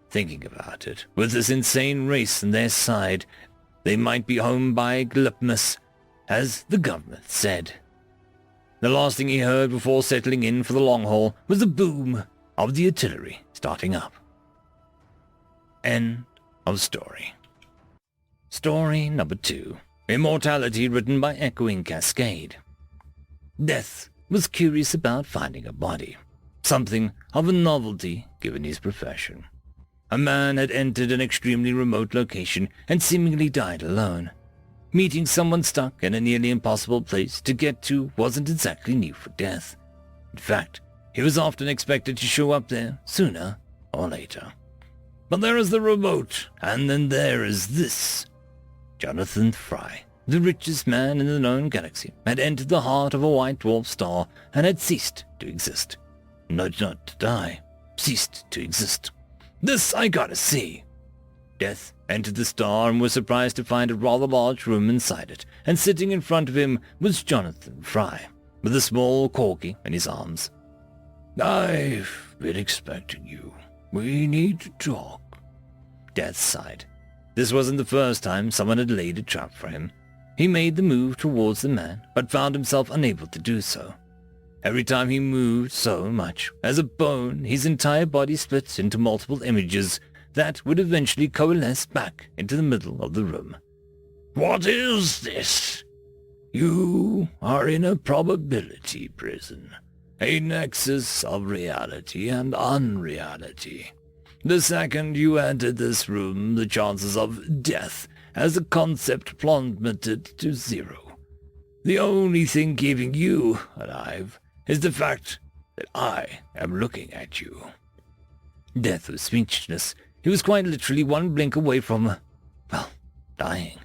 Thinking about it, with this insane race on their side, they might be home by Glipmus, as the government said. The last thing he heard before settling in for the long haul was the boom of the artillery starting up. End of story. Story number 2. Immortality, written by Echoing Cascade. Death was curious about finding a body, something of a novelty given his profession. A man had entered an extremely remote location and seemingly died alone. Meeting someone stuck in a nearly impossible place to get to wasn't exactly new for Death. In fact, he was often expected to show up there sooner or later. But there is the remote, and then there is this. Jonathan Fry, the richest man in the known galaxy, had entered the heart of a white dwarf star and had ceased to exist. Not to die, ceased to exist. This I gotta see. Death entered the Star and was surprised to find a rather large room inside it, and sitting in front of him was Jonathan Fry, with a small corgi in his arms. "I've been expecting you. We need to talk." Death sighed. This wasn't the first time someone had laid a trap for him. He made the move towards the man, but found himself unable to do so. Every time he moved so much, as a bone, his entire body split into multiple images that would eventually coalesce back into the middle of the room. "What is this? You are in a probability prison, a nexus of reality and unreality. The second you entered this room, the chances of death as a concept plummeted to zero. The only thing keeping you alive is the fact that I am looking at you." Death was speechless. He was quite literally one blink away from, dying.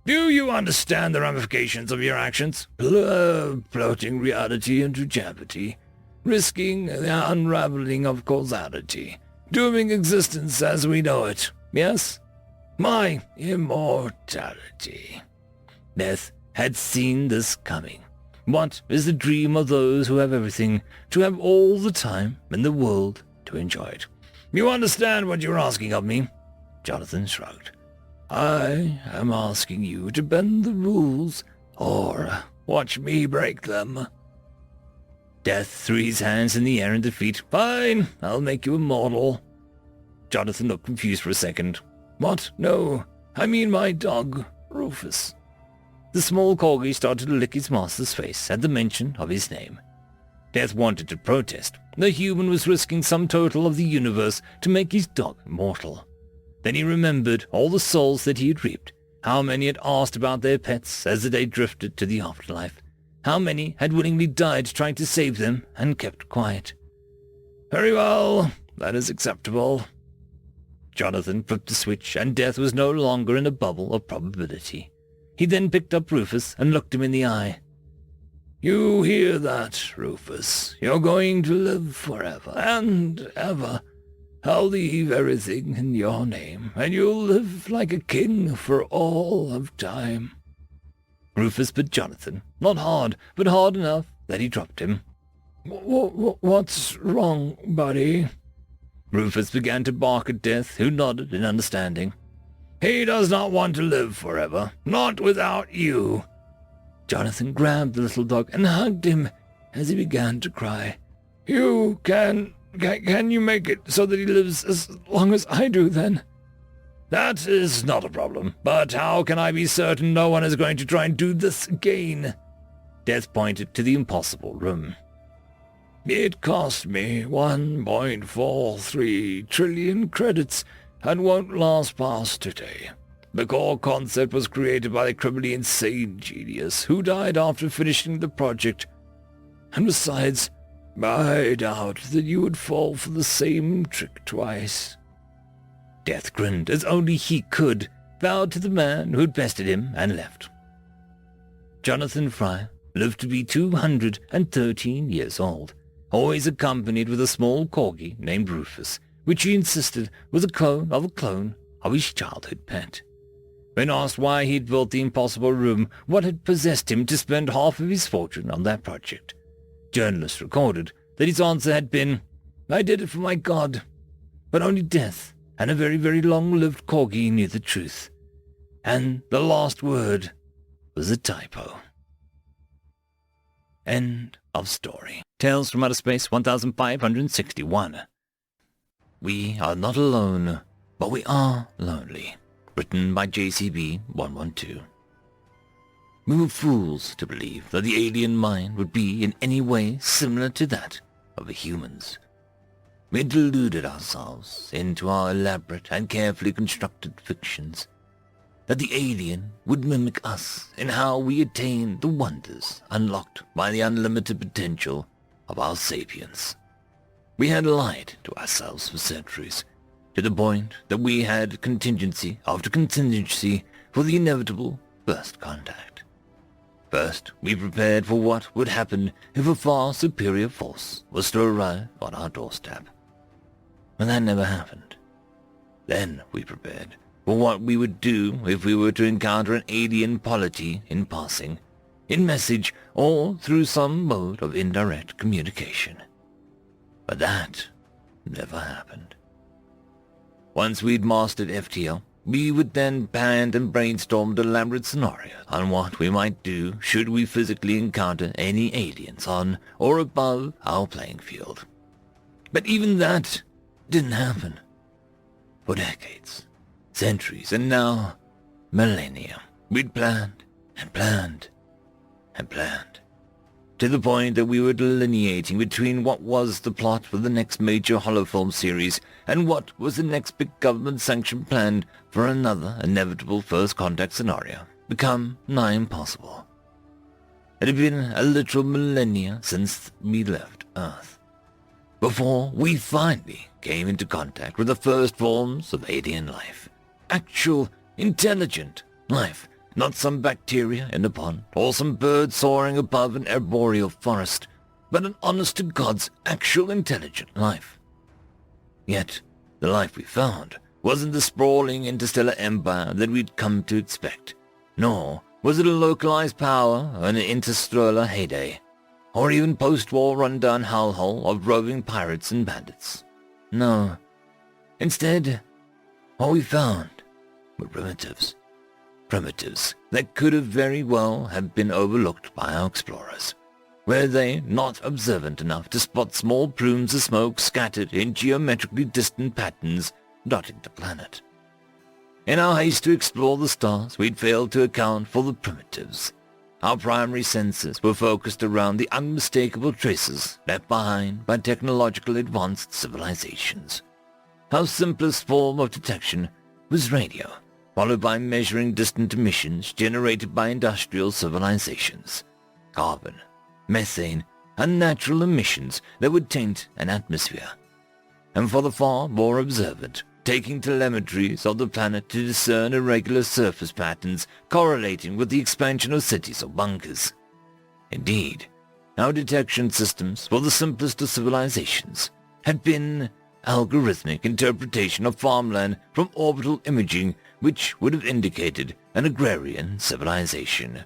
"Do you understand the ramifications of your actions? Floating reality into jeopardy, risking the unraveling of causality, dooming existence as we know it. Yes? My immortality." Death had seen this coming. What is the dream of those who have everything, to have all the time in the world to enjoy it? "You understand what you're asking of me?" Jonathan shrugged. "I am asking you to bend the rules, or watch me break them." Death threw his hands in the air in defeat. "Fine, I'll make you immortal." Jonathan looked confused for a second. "What? No, I mean my dog, Rufus." The small corgi started to lick his master's face at the mention of his name. Death wanted to protest. The human was risking sum total of the universe to make his dog immortal. Then he remembered all the souls that he had reaped, how many had asked about their pets as the day drifted to the afterlife, how many had willingly died trying to save them and kept quiet. "Very well, that is acceptable." Jonathan flipped the switch, and Death was no longer in a bubble of probability. He then picked up Rufus and looked him in the eye. "You hear that, Rufus? You're going to live forever and ever. I'll leave everything in your name, and you'll live like a king for all of time." Rufus bit Jonathan, not hard, but hard enough that he dropped him. What's wrong, buddy?" Rufus began to bark at Death, who nodded in understanding. "He does not want to live forever, not without you." Jonathan grabbed the little dog and hugged him as he began to cry. "You can you make it so that he lives as long as I do, then?" "That is not a problem, but how can I be certain no one is going to try and do this again?" Death pointed to the impossible room. "It cost me 1.43 trillion credits and won't last past today. The core concept was created by a criminally insane genius who died after finishing the project. And besides, I doubt that you would fall for the same trick twice." Death grinned as only he could, bowed to the man who had bested him, and left. Jonathan Fry lived to be 213 years old, always accompanied with a small corgi named Rufus, which he insisted was a clone of his childhood pet. When asked why he'd built the impossible room, what had possessed him to spend half of his fortune on that project, journalists recorded that his answer had been, "I did it for my God." But only Death and a very, very long-lived corgi knew the truth. And the last word was a typo. End of story. Tales from Outer Space 1561. We are not alone, but we are lonely. Written by JCB 112. We were fools to believe that the alien mind would be in any way similar to that of the humans. We deluded ourselves into our elaborate and carefully constructed fictions, that the alien would mimic us in how we attain the wonders unlocked by the unlimited potential of our sapience. We had lied to ourselves for centuries, to the point that we had contingency after contingency for the inevitable first contact. First, we prepared for what would happen if a far superior force was to arrive on our doorstep. But that never happened. Then we prepared for what we would do if we were to encounter an alien polity in passing, in message, or through some mode of indirect communication. But that never happened. Once we'd mastered FTL, we would then plan and brainstorm the elaborate scenarios on what we might do should we physically encounter any aliens on or above our playing field. But even that didn't happen. For decades, centuries, and now millennia, we'd planned and planned and planned, to the point that we were delineating between what was the plot for the next major holofilm series and what was the next big government-sanctioned plan for another inevitable first contact scenario become nigh impossible. It had been a literal millennia since we left Earth, before we finally came into contact with the first forms of alien life. Actual, intelligent life. Not some bacteria in a pond, or some bird soaring above an arboreal forest, but an honest-to-God's actual intelligent life. Yet, the life we found wasn't the sprawling interstellar empire that we'd come to expect, nor was it a localized power or an interstellar heyday, or even post-war rundown hellhole of roving pirates and bandits. No. Instead, what we found were primitives. Primitives that could have very well have been overlooked by our explorers, were they not observant enough to spot small plumes of smoke scattered in geometrically distant patterns dotting the planet. In our haste to explore the stars, we'd failed to account for the primitives. Our primary senses were focused around the unmistakable traces left behind by technological advanced civilizations. Our simplest form of detection was radio, followed by measuring distant emissions generated by industrial civilizations. Carbon, methane, and natural emissions that would taint an atmosphere. And for the far more observant, taking telemetries of the planet to discern irregular surface patterns correlating with the expansion of cities or bunkers. Indeed, our detection systems, for the simplest of civilizations, had been algorithmic interpretation of farmland from orbital imaging which would have indicated an agrarian civilization.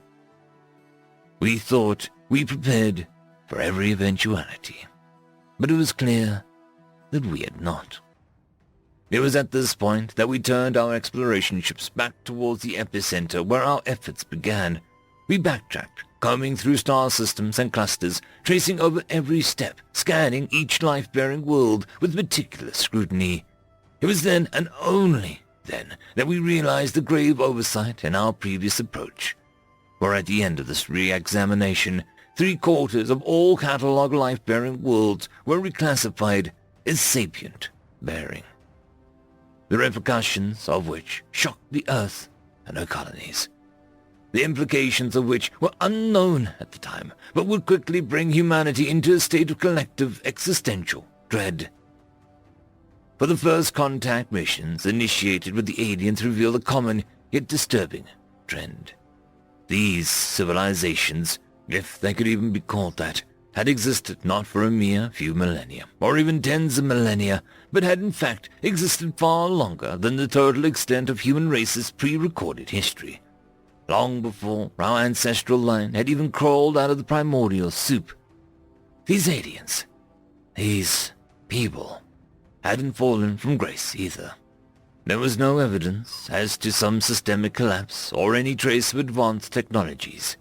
We thought we prepared for every eventuality, but it was clear that we had not. It was at this point that we turned our exploration ships back towards the epicenter where our efforts began. We backtracked, combing through star systems and clusters, tracing over every step, scanning each life-bearing world with meticulous scrutiny. It was then, and only then, that we realized the grave oversight in our previous approach. For at the end of this re-examination, 3/4 of all catalog life-bearing worlds were reclassified as sapient-bearing, the repercussions of which shocked the Earth and her colonies, the implications of which were unknown at the time, but would quickly bring humanity into a state of collective existential dread. For the first contact missions initiated with the aliens revealed a common yet disturbing trend. These civilizations, if they could even be called that, had existed not for a mere few millennia, or even tens of millennia, but had in fact existed far longer than the total extent of human race's pre-recorded history. Long before our ancestral line had even crawled out of the primordial soup. These aliens, these people, hadn't fallen from grace either. There was no evidence as to some systemic collapse or any trace of advanced technologies.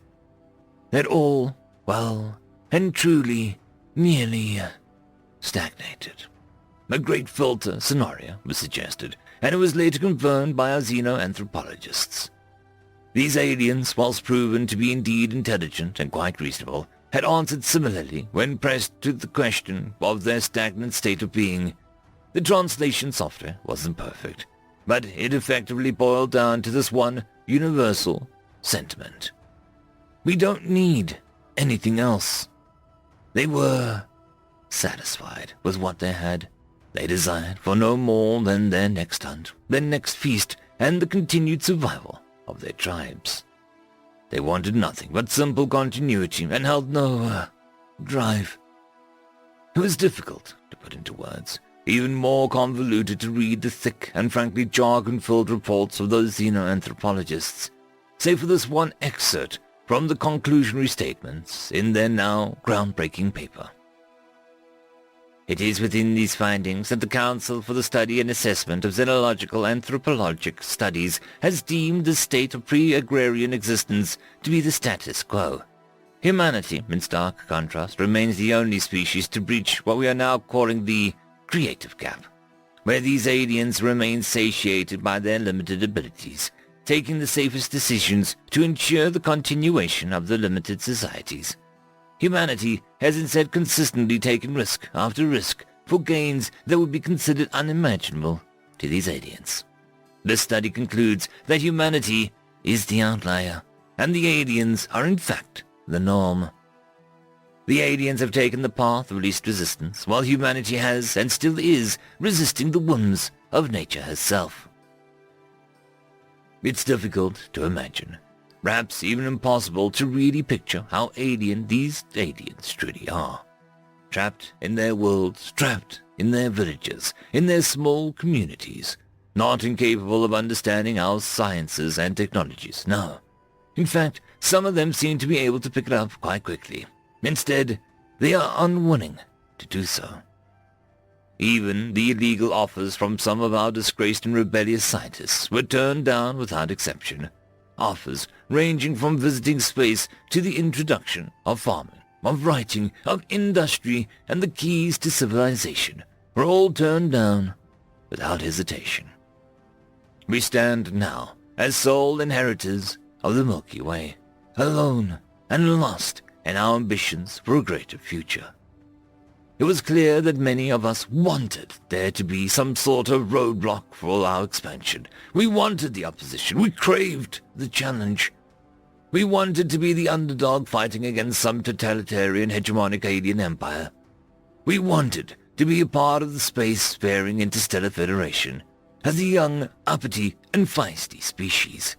They'd all, well, and truly, merely stagnated. A great filter scenario was suggested, and it was later confirmed by our xenoanthropologists. These aliens, whilst proven to be indeed intelligent and quite reasonable, had answered similarly when pressed to the question of their stagnant state of being. The translation software wasn't perfect, but it effectively boiled down to this one universal sentiment. We don't need anything else. They were satisfied with what they had. They desired for no more than their next hunt, their next feast, and the continued survival of their tribes. They wanted nothing but simple continuity and held no drive. It was difficult to put into words, even more convoluted to read the thick and frankly jargon-filled reports of those xenoanthropologists, save for this one excerpt from the conclusionary statements in their now groundbreaking paper. It is within these findings that the Council for the Study and Assessment of Xenological Anthropologic Studies has deemed the state of pre-agrarian existence to be the status quo. Humanity, in stark contrast, remains the only species to breach what we are now calling the creative gap, where these aliens remain satiated by their limited abilities, taking the safest decisions to ensure the continuation of the limited societies. Humanity has instead consistently taken risk after risk for gains that would be considered unimaginable to these aliens. This study concludes that humanity is the outlier, and the aliens are in fact the norm. The aliens have taken the path of least resistance, while humanity has, and still is, resisting the whims of nature herself. It's difficult to imagine, perhaps even impossible to really picture how alien these aliens truly are. Trapped in their worlds, trapped in their villages, in their small communities, not incapable of understanding our sciences and technologies, no. In fact, some of them seem to be able to pick it up quite quickly. Instead, they are unwilling to do so. Even the illegal offers from some of our disgraced and rebellious scientists were turned down without exception. Offers ranging from visiting space to the introduction of farming, of writing, of industry, and the keys to civilization were all turned down without hesitation. We stand now as sole inheritors of the Milky Way, alone and lost in our ambitions for a greater future. It was clear that many of us wanted there to be some sort of roadblock for our expansion. We wanted the opposition. We craved the challenge. We wanted to be the underdog fighting against some totalitarian hegemonic alien empire. We wanted to be a part of the space-faring interstellar federation as a young, uppity, and feisty species.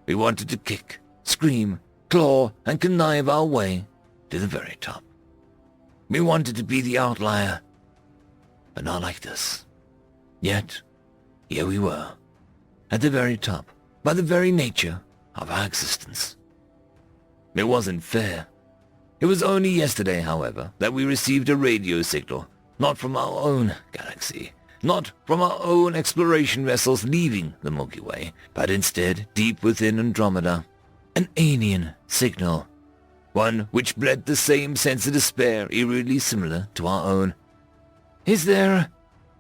We wanted to kick, scream, claw, and connive our way to the very top. We wanted to be the outlier, but not like this. Yet, here we were, at the very top, by the very nature of our existence. It wasn't fair. It was only yesterday, however, that we received a radio signal, not from our own galaxy, not from our own exploration vessels leaving the Milky Way, but instead deep within Andromeda, an alien signal, one which bled the same sense of despair eerily similar to our own. Is there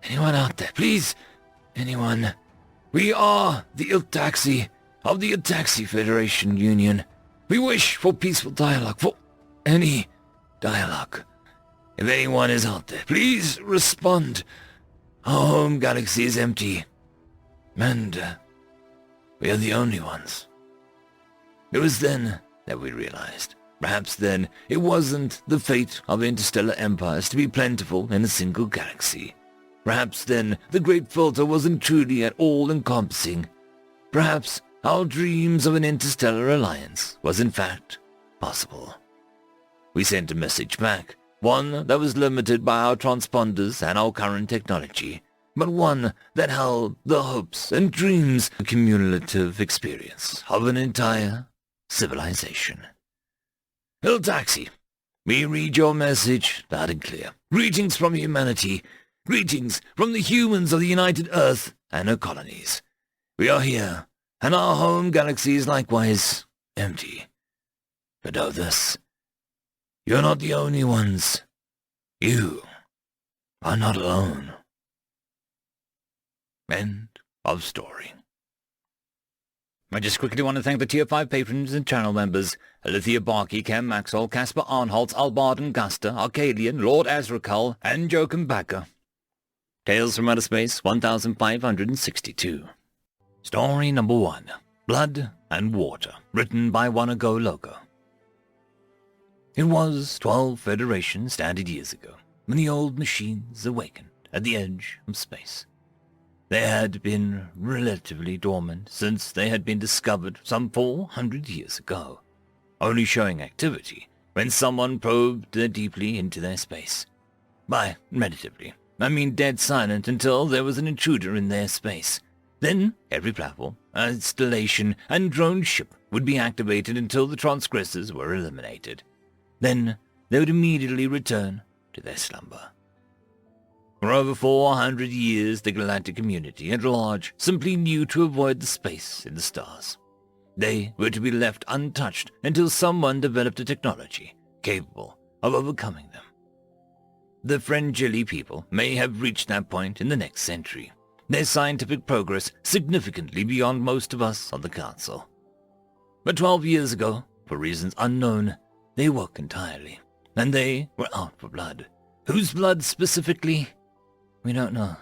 anyone out there? Please, anyone? We are the Iltaxi of the Iltaxi Federation Union. We wish for peaceful dialogue, for any dialogue. If anyone is out there, please respond. Our home galaxy is empty, and we are the only ones. It was then that we realized. Perhaps then it wasn't the fate of interstellar empires to be plentiful in a single galaxy. Perhaps then the Great Filter wasn't truly at all encompassing. Perhaps our dreams of an interstellar alliance was in fact possible. We sent a message back, one that was limited by our transponders and our current technology, but one that held the hopes and dreams, the cumulative experience of an entire civilization. Iltaxi, we read your message loud and clear. Greetings from humanity. Greetings from the humans of the United Earth and her colonies. We are here, and our home galaxy is likewise empty. But know this, you're not the only ones. You are not alone. End of story. I just quickly want to thank the Tier 5 patrons and channel members, Alithia Barkey, Cam Maxwell, Caspar Arnholtz, Albarden Guster, Arcadian, Lord Azrakal, and Joachim Backer. Tales from Outer Space 1562. Story number 1. Blood and Water, written by Wanago Loco. It was 12 Federation Standard years ago, when the old machines awakened at the edge of space. They had been relatively dormant since they had been discovered some 400 years ago, only showing activity when someone probed deeply into their space. By relatively, I mean dead silent until there was an intruder in their space. Then every platform, installation, and drone ship would be activated until the transgressors were eliminated. Then they would immediately return to their slumber. For over 400 years, the galactic community at large simply knew to avoid the space in the stars. They were to be left untouched until someone developed a technology capable of overcoming them. The Frangili people may have reached that point in the next century, their scientific progress significantly beyond most of us on the Council. But 12 years ago, for reasons unknown, they woke entirely, and they were out for blood. Whose blood specifically? We don't know.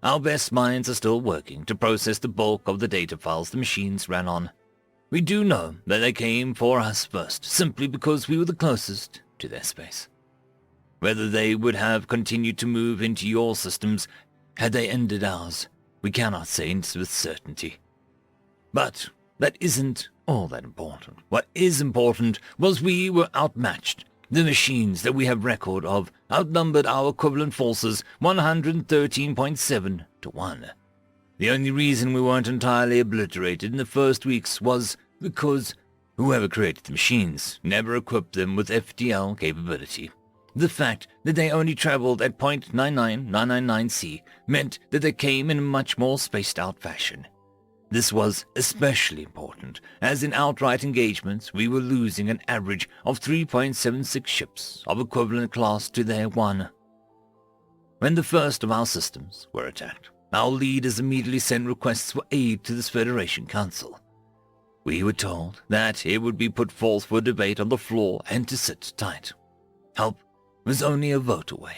Our best minds are still working to process the bulk of the data files the machines ran on. We do know that they came for us first, simply because we were the closest to their space. Whether they would have continued to move into your systems had they ended ours, we cannot say with certainty. But that isn't all that important. What is important was we were outmatched. The machines that we have record of outnumbered our equivalent forces 113.7 to 1. The only reason we weren't entirely obliterated in the first weeks was because whoever created the machines never equipped them with FTL capability. The fact that they only traveled at 0.99999C meant that they came in a much more spaced-out fashion. This was especially important, as in outright engagements we were losing an average of 3.76 ships of equivalent class to their 1. When the first of our systems were attacked, our leaders immediately sent requests for aid to this Federation Council. We were told that it would be put forth for debate on the floor and to sit tight. Help was only a vote away.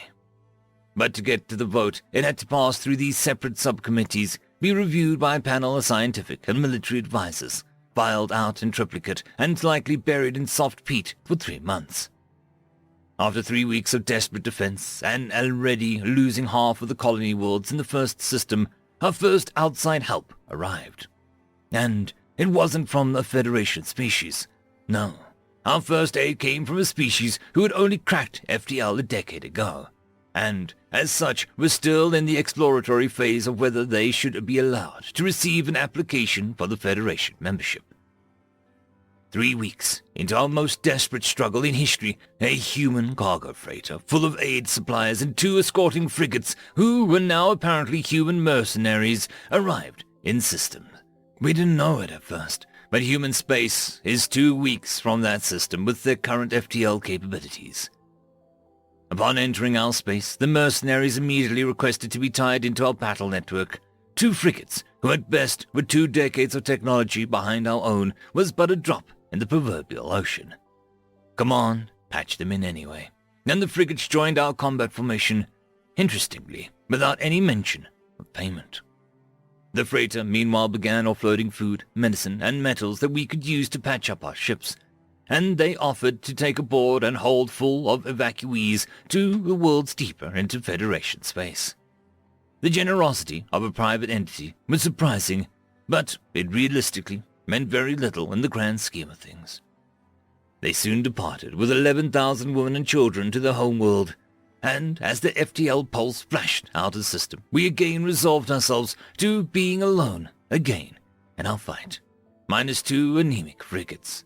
But to get to the vote, it had to pass through these separate subcommittees, be reviewed by a panel of scientific and military advisors, filed out in triplicate, and likely buried in soft peat for 3 months. After 3 weeks of desperate defense, and already losing half of the colony worlds in the first system, our first outside help arrived. And it wasn't from a Federation species. No. Our first aid came from a species who had only cracked FTL a decade ago, and, as such, was still in the exploratory phase of whether they should be allowed to receive an application for the Federation membership. 3 weeks into our most desperate struggle in history, a human cargo freighter full of aid supplies and 2 escorting frigates, who were now apparently human mercenaries, arrived in system. We didn't know it at first, but human space is 2 weeks from that system with their current FTL capabilities. Upon entering our space, the mercenaries immediately requested to be tied into our battle network. 2 frigates, who at best were 2 decades of technology behind our own, was but a drop in the proverbial ocean. Command patched them in anyway, and the frigates joined our combat formation, interestingly, without any mention of payment. The freighter meanwhile began offloading food, medicine, and metals that we could use to patch up our ships, and they offered to take aboard and hold full of evacuees to the worlds deeper into Federation space. The generosity of a private entity was surprising, but it realistically meant very little in the grand scheme of things. They soon departed with 11,000 women and children to their homeworld, and as the FTL pulse flashed out of the system, we again resolved ourselves to being alone again in our fight, minus 2 anemic frigates.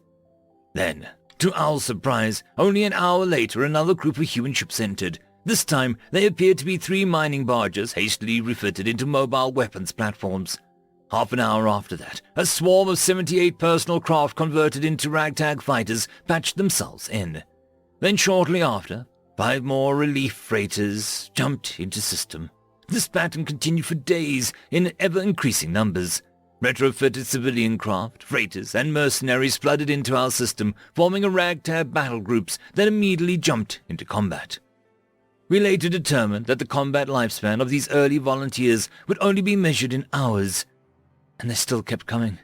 Then, to our surprise, only an hour later another group of human ships entered. This time, they appeared to be 3 mining barges hastily refitted into mobile weapons platforms. Half an hour after that, a swarm of 78 personal craft converted into ragtag fighters patched themselves in. Then shortly after, 5 more relief freighters jumped into system. This pattern continued for days in ever-increasing numbers. Retrofitted civilian craft, freighters, and mercenaries flooded into our system, forming a ragtag battle groups that immediately jumped into combat. We later determined that the combat lifespan of these early volunteers would only be measured in hours, and they still kept coming.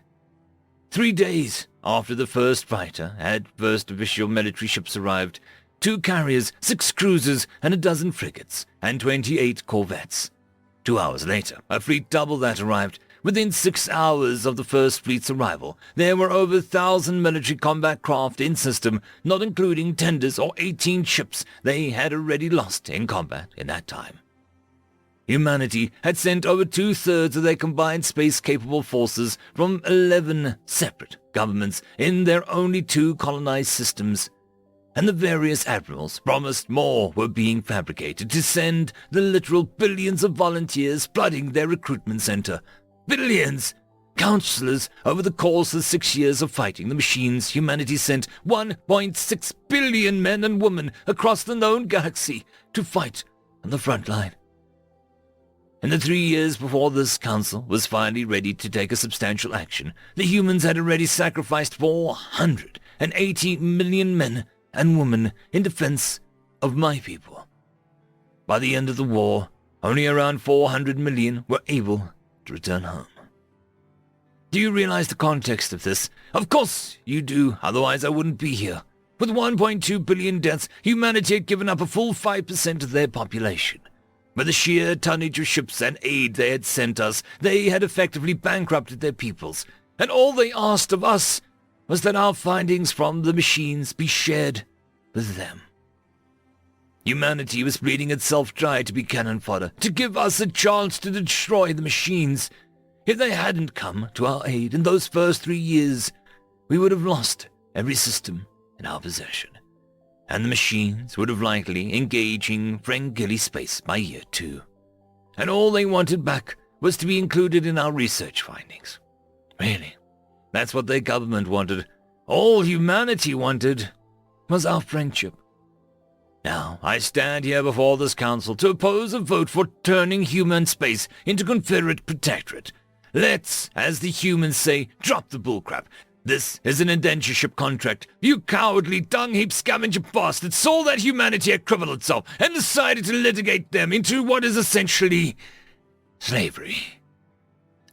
3 days after the first fighter had first official military ships arrived, 2 carriers, 6 cruisers, and a dozen frigates, and 28 corvettes. 2 hours later, a fleet double that arrived. Within 6 hours of the first fleet's arrival, there were over 1,000 military combat craft in system, not including tenders or 18 ships they had already lost in combat in that time. Humanity had sent over 2/3 of their combined space-capable forces from 11 separate governments in their only 2 colonized systems, and the various admirals promised more were being fabricated to send the literal billions of volunteers flooding their recruitment center. Billions! Counselors, over the course of 6 years of fighting the machines, humanity sent 1.6 billion men and women across the known galaxy to fight on the front line. In the 3 years before this council was finally ready to take a substantial action, the humans had already sacrificed 480 million men and women in defense of my people. By the end of the war, only around 400 million were able to return home. Do you realize the context of this? Of course you do, otherwise I wouldn't be here. With 1.2 billion deaths, humanity had given up a full 5% of their population. By the sheer tonnage of ships and aid they had sent us, they had effectively bankrupted their peoples, and all they asked of us was that our findings from the machines be shared with them. Humanity was bleeding itself dry to be cannon fodder, to give us a chance to destroy the machines. If they hadn't come to our aid in those first 3 years, we would have lost every system in our possession, and the machines would have likely engaging Ferengili space by year 2. And all they wanted back was to be included in our research findings. Really, that's what their government wanted. All humanity wanted was our friendship. Now, I stand here before this council to oppose a vote for turning human space into Confederate protectorate. Let's, as the humans say, drop the bullcrap. This is an indentureship contract. You cowardly dung-heap scavenger bastards saw that humanity had crippled itself and decided to litigate them into what is essentially slavery.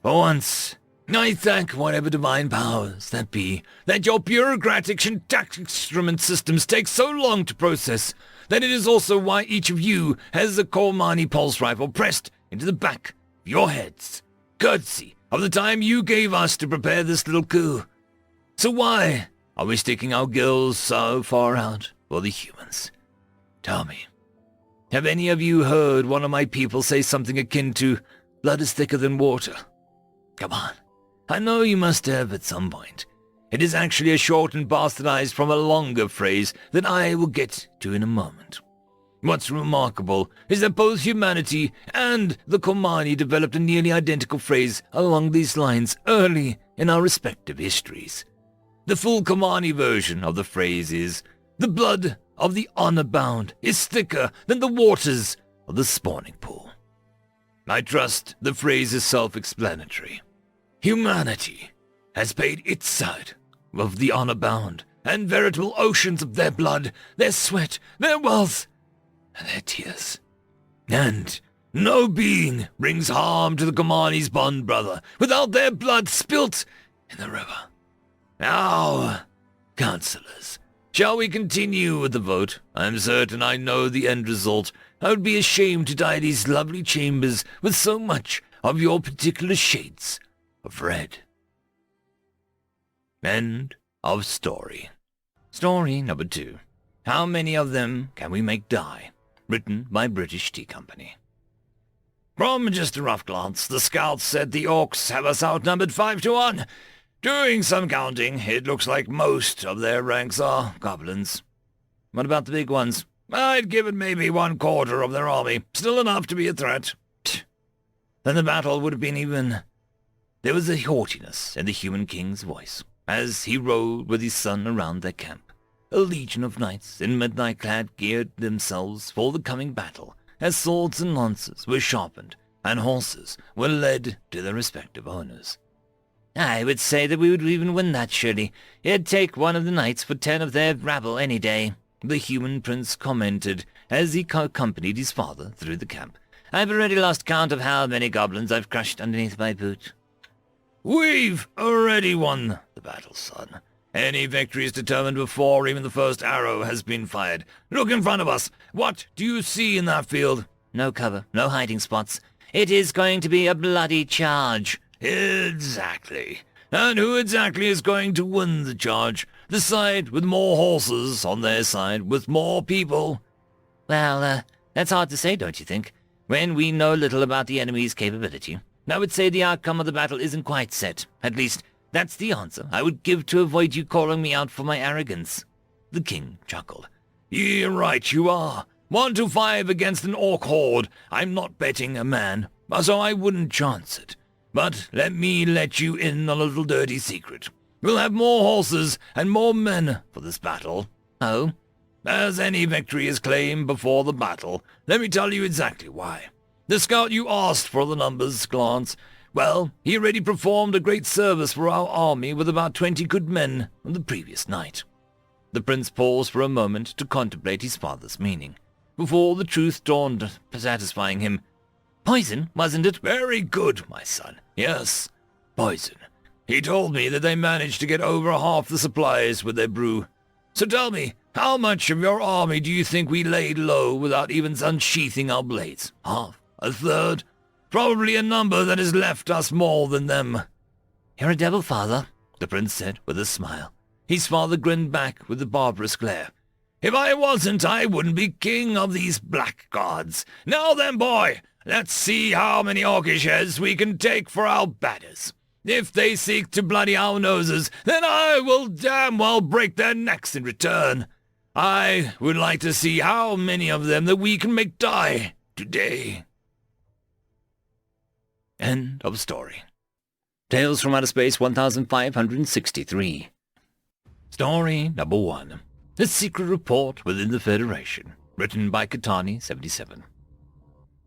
For once, I thank whatever divine powers that be that your bureaucratic and tax instrument systems take so long to process, that it is also why each of you has a Kormani pulse rifle pressed into the back of your heads, courtesy of the time you gave us to prepare this little coup. So why are we sticking our gills so far out for the humans? Tell me, have any of you heard one of my people say something akin to, blood is thicker than water? Come on, I know you must have at some point. It is actually a short and bastardized from a longer phrase that I will get to in a moment. What's remarkable is that both humanity and the Kormani developed a nearly identical phrase along these lines early in our respective histories. The full Kormani version of the phrase is, the blood of the honor-bound is thicker than the waters of the spawning pool. I trust the phrase is self-explanatory. Humanity has paid its side of the honor-bound, and veritable oceans of their blood, their sweat, their wealth, and their tears. And no being brings harm to the Kormani's bond brother without their blood spilt in the river. Now, councillors, shall we continue with the vote? I am certain I know the end result. I would be ashamed to dye these lovely chambers with so much of your particular shades of red. End of story. Story number 2. How many of them can we make die? Written by British Tea Company. From just a rough glance, the scouts said the Orcs have us outnumbered 5-1. Doing some counting, it looks like most of their ranks are goblins. What about the big ones? I'd give it maybe 1/4 of their army. Still enough to be a threat. Then the battle would have been even. There was a haughtiness in the human king's voice as he rode with his son around their camp. A legion of knights in midnight-clad geared themselves for the coming battle, as swords and lances were sharpened and horses were led to their respective owners. I would say that we would even win that, surely. It'd take one of the knights for 10 of their rabble any day, the human prince commented as he accompanied his father through the camp. I've already lost count of how many goblins I've crushed underneath my boot. We've already won the battle, son. Any victory is determined before even the first arrow has been fired. Look in front of us. What do you see in that field? No cover, no hiding spots. It is going to be a bloody charge. Exactly. And who exactly is going to win the charge? The side with more horses on their side, with more people? Well, that's hard to say, don't you think? When we know little about the enemy's capability, I would say the outcome of the battle isn't quite set. At least, that's the answer I would give to avoid you calling me out for my arrogance." The king chuckled. "You're right, you are. 1 to 5 against an orc horde. I'm not betting a man, so I wouldn't chance it. But let me let you in on a little dirty secret. We'll have more horses and more men for this battle." "Oh?" "As any victory is claimed before the battle, let me tell you exactly why. The scout you asked for the numbers glance, well, he already performed a great service for our army with about 20 good men on the previous night." The prince paused for a moment to contemplate his father's meaning, before the truth dawned, satisfying him. "Poison, wasn't it?" "Very good, my son. Yes, poison. He told me that they managed to get over half the supplies with their brew. So tell me, how much of your army do you think we laid low without even unsheathing our blades? Half? A third? Probably a number that has left us more than them." "You're a devil, father," the prince said with a smile. His father grinned back with a barbarous glare. "If I wasn't, I wouldn't be king of these blackguards. Now then, boy, let's see how many orcish heads we can take for our batters. If they seek to bloody our noses, then I will damn well break their necks in return. I would like to see how many of them that we can make die today." End of story. Tales from Outer Space 1563. Story number 1. The Secret Report Within the Federation. Written by Katani 77.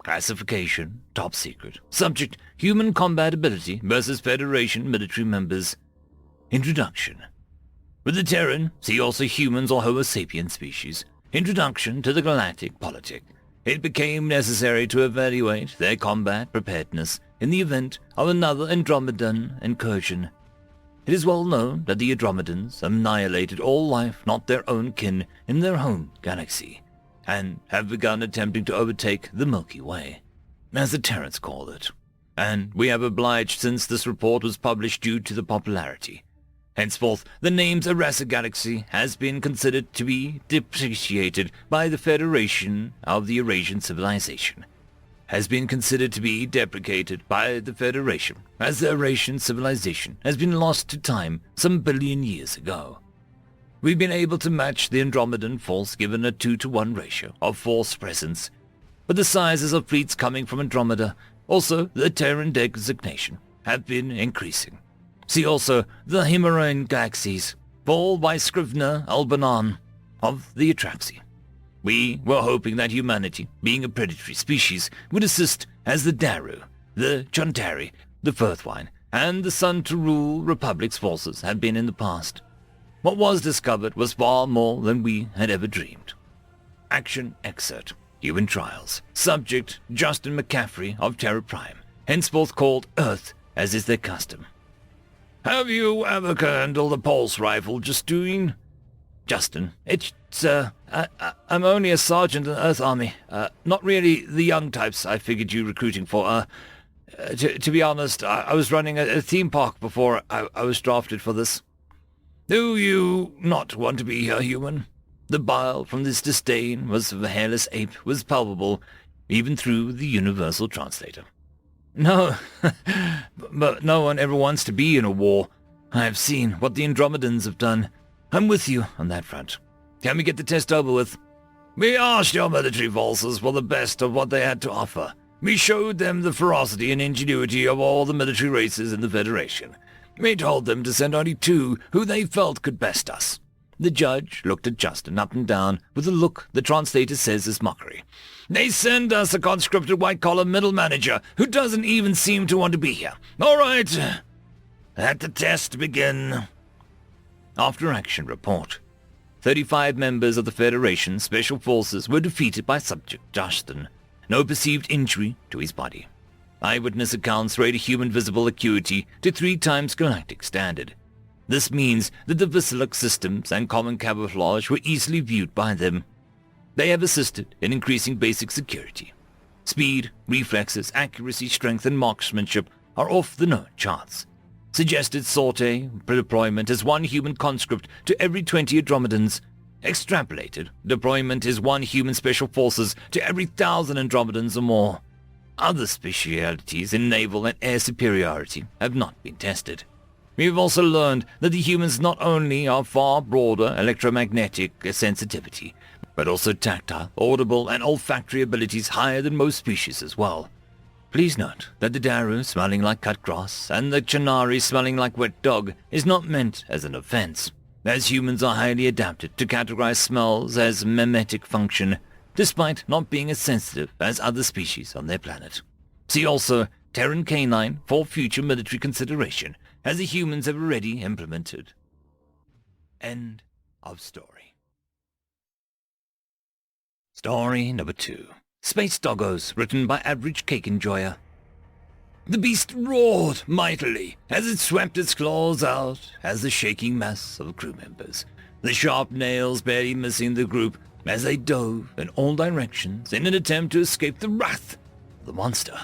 Classification, top secret. Subject, human combat ability versus Federation military members. Introduction. With the Terran, see also humans or Homo sapien species. Introduction to the galactic politic. It became necessary to evaluate their combat preparedness in the event of another Andromedan incursion. It is well known that the Andromedans annihilated all life not their own kin in their home galaxy, and have begun attempting to overtake the Milky Way, as the Terrans call it. And we have obliged since this report was published due to the popularity. Henceforth, the name's Arasa Galaxy has been considered to be depreciated by the Federation of the Eurasian Civilization. Has been considered to be deprecated by the Federation, as the Eurasian civilization has been lost to time some billion years ago. We've been able to match the Andromedan force given a 2-to-1 ratio of force presence, but the sizes of fleets coming from Andromeda, also the Terran designation, have been increasing. See also the Himeraean galaxies, fall by Scrivener Albanon of the Atraxi. We were hoping that humanity, being a predatory species, would assist as the Daru, the Chuntari, the Firthwine, and the Sun to Rule Republic's forces have been in the past. What was discovered was far more than we had ever dreamed. Action excerpt. Human trials. Subject, Justin McCaffrey of Terra Prime, henceforth called Earth, as is their custom. "Have you ever handled a pulse rifle, Justine?" Justin. I'm only a sergeant in the Earth Army. Not really the young types I figured you recruiting for. To be honest, I was running a theme park before I was drafted for this." "Do you not want to be a human?" The bile from this disdain was of a hairless ape was palpable, even through the universal translator. "No, but no one ever wants to be in a war. I have seen what the Andromedans have done. I'm with you on that front. Can we get the test over with?" "We asked your military forces for the best of what they had to offer. We showed them the ferocity and ingenuity of all the military races in the Federation. We told them to send only 2 who they felt could best us." The judge looked at Justin up and down with a look the translator says is mockery. "They send us a conscripted white-collar middle manager who doesn't even seem to want to be here. All right, let the test begin." After action report. 35 members of the Federation Special Forces were defeated by Subject Justin. No perceived injury to his body. Eyewitness accounts rate a human visible acuity to 3 times galactic standard. This means that the Visilic systems and common camouflage were easily viewed by them. They have assisted in increasing basic security. Speed, reflexes, accuracy, strength, and marksmanship are off the known charts. Suggested sortie deployment is 1 human conscript to every 20 Andromedans. Extrapolated deployment is 1 human special forces to every 1,000 Andromedans or more. Other specialities in naval and air superiority have not been tested. We have also learned that the humans not only are far broader electromagnetic sensitivity, but also tactile, audible, and olfactory abilities higher than most species as well. Please note that the Daru smelling like cut grass and the Chanari smelling like wet dog is not meant as an offense, as humans are highly adapted to categorize smells as mimetic function, despite not being as sensitive as other species on their planet. See also Terran Canine for future military consideration, as the humans have already implemented. End of story. Story number 2. Space Doggos, written by Average Cake Enjoyer. The beast roared mightily as it swept its claws out as the shaking mass of crew members, the sharp nails barely missing the group as they dove in all directions in an attempt to escape the wrath of the monster.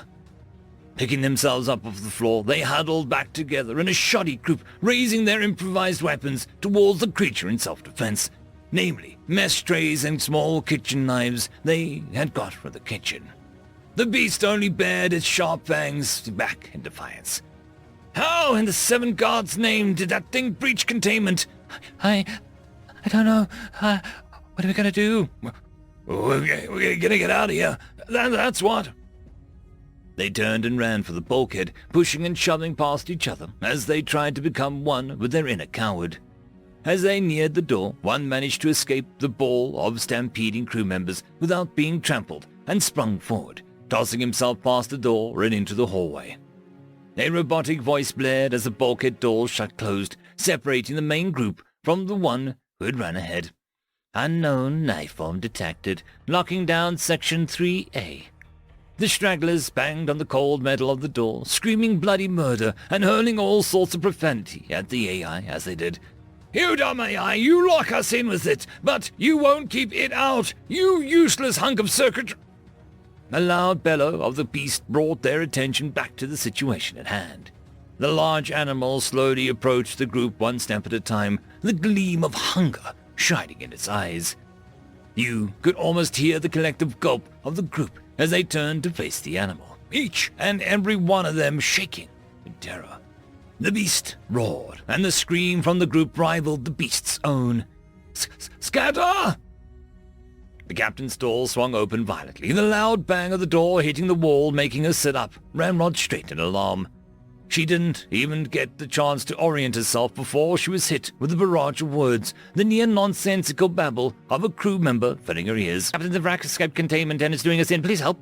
Picking themselves up off the floor, they huddled back together in a shoddy group, raising their improvised weapons towards the creature in self-defense, namely mesh trays and small kitchen knives they had got from the kitchen. The beast only bared its sharp fangs back in defiance. How in the 7 gods' name did that thing breach containment? I don't know. What are we gonna do? We're gonna get out of here. That's what. They turned and ran for the bulkhead, pushing and shoving past each other as they tried to become one with their inner coward. As they neared the door, one managed to escape the ball of stampeding crew members without being trampled and sprung forward, tossing himself past the door and into the hallway. A robotic voice blared as the bulkhead door shut closed, separating the main group from the one who had run ahead. Unknown knife form detected, locking down Section 3A. The stragglers banged on the cold metal of the door, screaming bloody murder and hurling all sorts of profanity at the AI as they did. You dumb AI, you lock us in with it, but you won't keep it out, you useless hunk of circuitry. A loud bellow of the beast brought their attention back to the situation at hand. The large animal slowly approached the group one step at a time, the gleam of hunger shining in its eyes. You could almost hear the collective gulp of the group as they turned to face the animal, each and every one of them shaking in terror. The beast roared, and the scream from the group rivaled the beast's own. Scatter! The captain's door swung open violently, the loud bang of the door hitting the wall making her sit up, ramrod straight in alarm. She didn't even get the chance to orient herself before she was hit with a barrage of words, the near-nonsensical babble of a crew member filling her ears. Captain, the wreck escaped containment and is doing us in. Please help.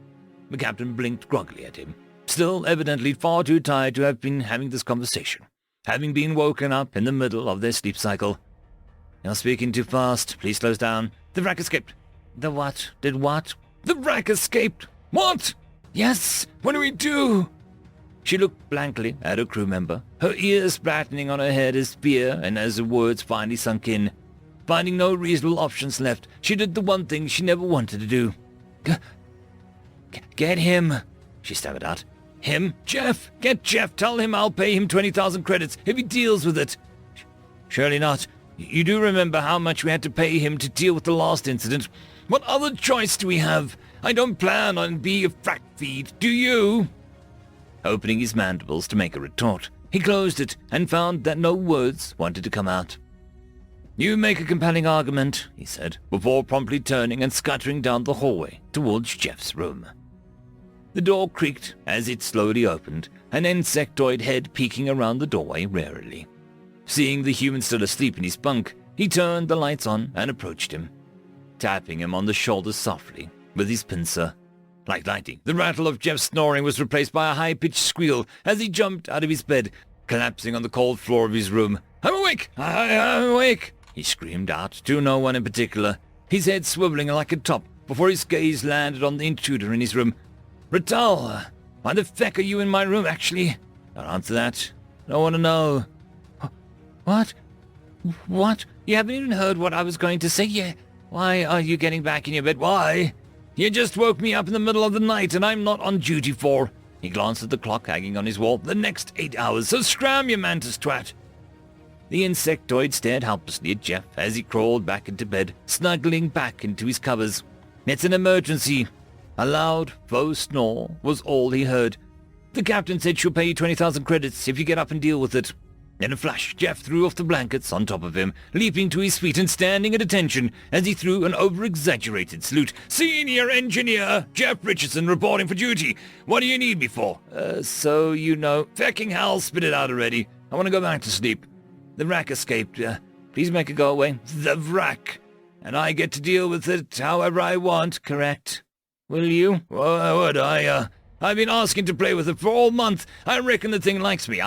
The captain blinked groggily at him, still evidently far too tired to have been having this conversation, having been woken up in the middle of their sleep cycle. You're speaking too fast. Please slow down. The wreck escaped. The what? Did what? The wreck escaped. What? Yes. What do we do? She looked blankly at her crew member, her ears flattening on her head as fear and as the words finally sunk in. Finding no reasonable options left, she did the one thing she never wanted to do. Get him, she stammered out. Him? Jeff! Get Jeff! Tell him I'll pay him 20,000 credits if he deals with it. Surely not. You do remember how much we had to pay him to deal with the last incident. What other choice do we have? I don't plan on being a frack feed, do you? Opening his mandibles to make a retort, he closed it and found that no words wanted to come out. You make a compelling argument, he said, before promptly turning and scuttering down the hallway towards Jeff's room. The door creaked as it slowly opened, an insectoid head peeking around the doorway warily. Seeing the human still asleep in his bunk, he turned the lights on and approached him, tapping him on the shoulder softly with his pincer. Like lightning, the rattle of Jeff's snoring was replaced by a high-pitched squeal as he jumped out of his bed, collapsing on the cold floor of his room. I'm awake! I'm awake! He screamed out to no one in particular, his head swiveling like a top before his gaze landed on the intruder in his room. Ratal, why the feck are you in my room, actually? Don't answer that. I don't want to know. What? What? You haven't even heard what I was going to say yet. Why are you getting back in your bed? Why? You just woke me up in the middle of the night and I'm not on duty for... He glanced at the clock hanging on his wall. The next 8 hours, so scram, you mantis twat. The insectoid stared helplessly at Jeff as he crawled back into bed, snuggling back into his covers. It's an emergency. A loud, faux snore was all he heard. The captain said she'll pay you 20,000 credits if you get up and deal with it. In a flash, Jeff threw off the blankets on top of him, leaping to his feet and standing at attention as he threw an over-exaggerated salute. "Senior Engineer Jeff Richardson reporting for duty. What do you need me for?" So you know. Fecking hell, spit it out already. I want to go back to sleep. The wrack escaped. Please make it go away." "The wrack. And I get to deal with it however I want, correct? Will you?" "Would I? I've been asking to play with it for all month. I reckon the thing likes me.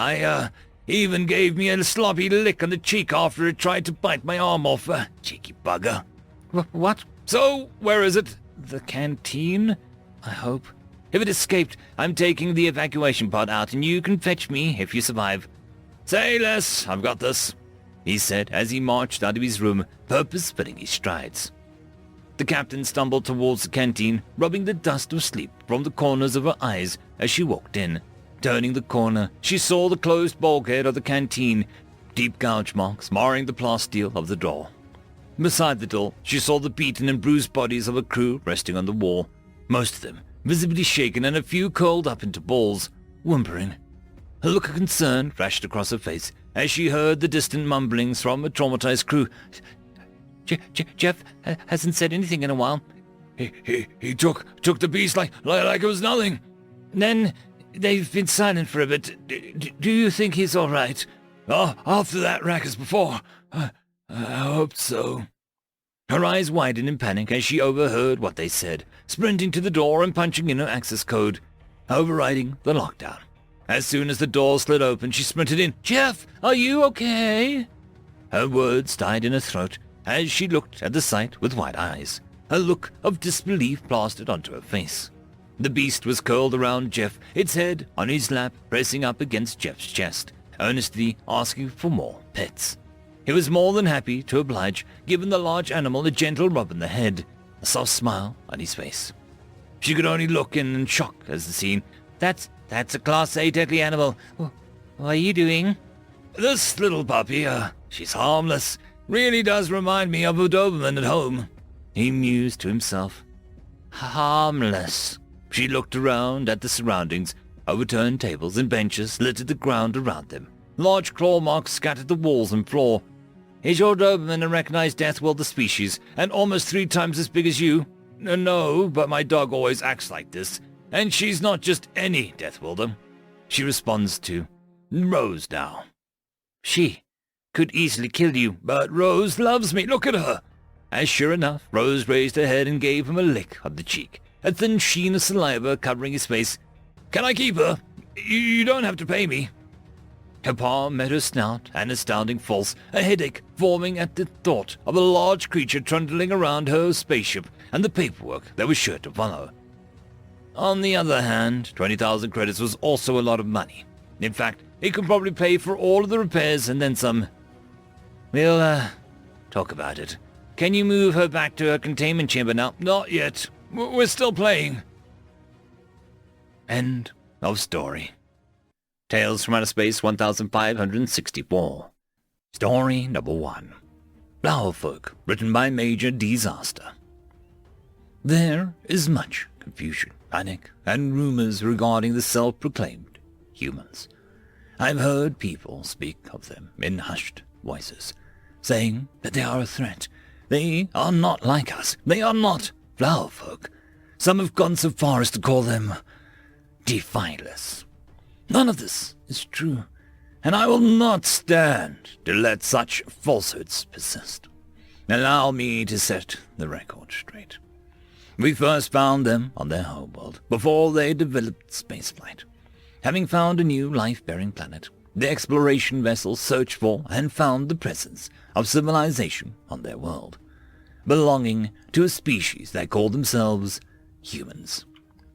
Even gave me a sloppy lick on the cheek after it tried to bite my arm off. Cheeky bugger." What? "So, where is it?" "The canteen, I hope. If it escaped, I'm taking the evacuation pod out and you can fetch me if you survive." "Say less, I've got this," he said as he marched out of his room, purpose fitting his strides. The captain stumbled towards the canteen, rubbing the dust of sleep from the corners of her eyes as she walked in. Turning the corner, she saw the closed bulkhead of the canteen, deep gouge marks marring the plasteel of the door. Beside the door, she saw the beaten and bruised bodies of her crew resting on the wall, most of them visibly shaken and a few curled up into balls, whimpering. A look of concern flashed across her face as she heard the distant mumblings from a traumatized crew. Jeff hasn't said anything in a while." He took the beast like it was nothing. Then they've been silent for a bit. Do you think he's all right?" "Oh, after that ruckus before. I hope so." Her eyes widened in panic as she overheard what they said, sprinting to the door and punching in her access code, overriding the lockdown. As soon as the door slid open, she sprinted in. "Jeff, are you okay?" Her words died in her throat as she looked at the sight with wide eyes, a look of disbelief plastered onto her face. The beast was curled around Jeff, its head on his lap, pressing up against Jeff's chest, earnestly asking for more pets. He was more than happy to oblige, giving the large animal a gentle rub in the head, a soft smile on his face. She could only look in shock as the scene. That's a Class A deadly animal. What are you doing?" "This little puppy, she's harmless. Really does remind me of a Doberman at home," he mused to himself. Harmless. She looked around at the surroundings. Overturned tables and benches littered the ground around them. Large claw marks scattered the walls and floor. "Is your Doberman a recognized death wilder species, and almost 3 times as big as you?" No, but my dog always acts like this. And she's not just any death wilder." She responds to Rose now. "She could easily kill you, but Rose loves me. Look at her." As sure enough, Rose raised her head and gave him a lick on the cheek, a thin sheen of saliva covering his face. "Can I keep her? You don't have to pay me." Her palm met her snout, an astounding false, a headache forming at the thought of a large creature trundling around her spaceship and the paperwork that was sure to follow. On the other hand, 20,000 credits was also a lot of money. In fact, it could probably pay for all of the repairs and then some. We'll, talk about it. Can you move her back to her containment chamber now? Not yet. We're still playing. End of story. Tales from Outer Space 1564. Story number 1. Flowerfolk, written by Major Disaster. There is much confusion, panic, and rumors regarding the self-proclaimed humans. I've heard people speak of them in hushed voices, saying that they are a threat. They are not like us. They are not flowerfolk. Some have gone so far as to call them defilers. None of this is true, and I will not stand to let such falsehoods persist. Allow me to set the record straight. We first found them on their homeworld, before they developed spaceflight. Having found a new life-bearing planet, the exploration vessels searched for and found the presence of civilization on their world, belonging to a species that called themselves humans.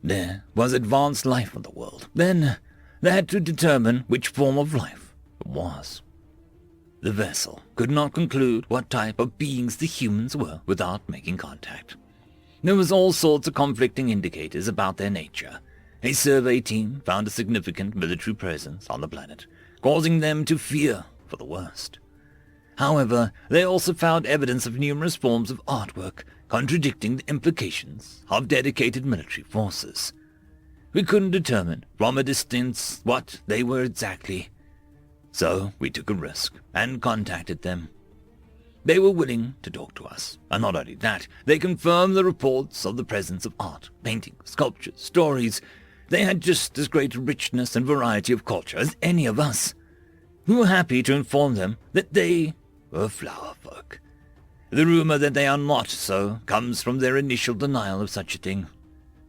There was advanced life on the world. Then they had to determine which form of life it was. The vessel could not conclude what type of beings the humans were without making contact. There was all sorts of conflicting indicators about their nature. A survey team found a significant military presence on the planet, causing them to fear for the worst. However, they also found evidence of numerous forms of artwork, contradicting the implications of dedicated military forces. We couldn't determine from a distance what they were exactly, so we took a risk and contacted them. They were willing to talk to us, and not only that, they confirmed the reports of the presence of art, painting, sculpture, stories. They had just as great a richness and variety of culture as any of us. We were happy to inform them that they were flower folk. The rumor that they are not so comes from their initial denial of such a thing.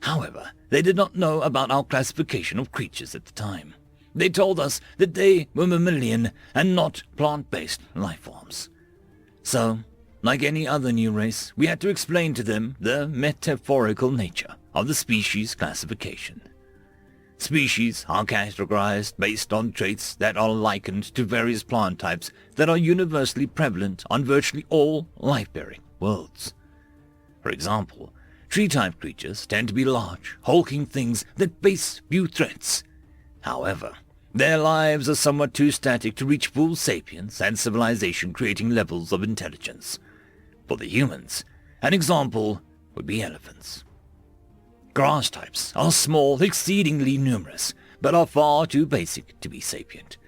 However, they did not know about our classification of creatures at the time. They told us that they were mammalian and not plant-based life forms. So, like any other new race, we had to explain to them the metaphorical nature of the species classification. Species are categorized based on traits that are likened to various plant types that are universally prevalent on virtually all life-bearing worlds. For example, tree-type creatures tend to be large, hulking things that face few threats. However, their lives are somewhat too static to reach full sapience and civilization-creating levels of intelligence. For the humans, an example would be elephants. Grass types are small, exceedingly numerous, but are far too basic to be sapient.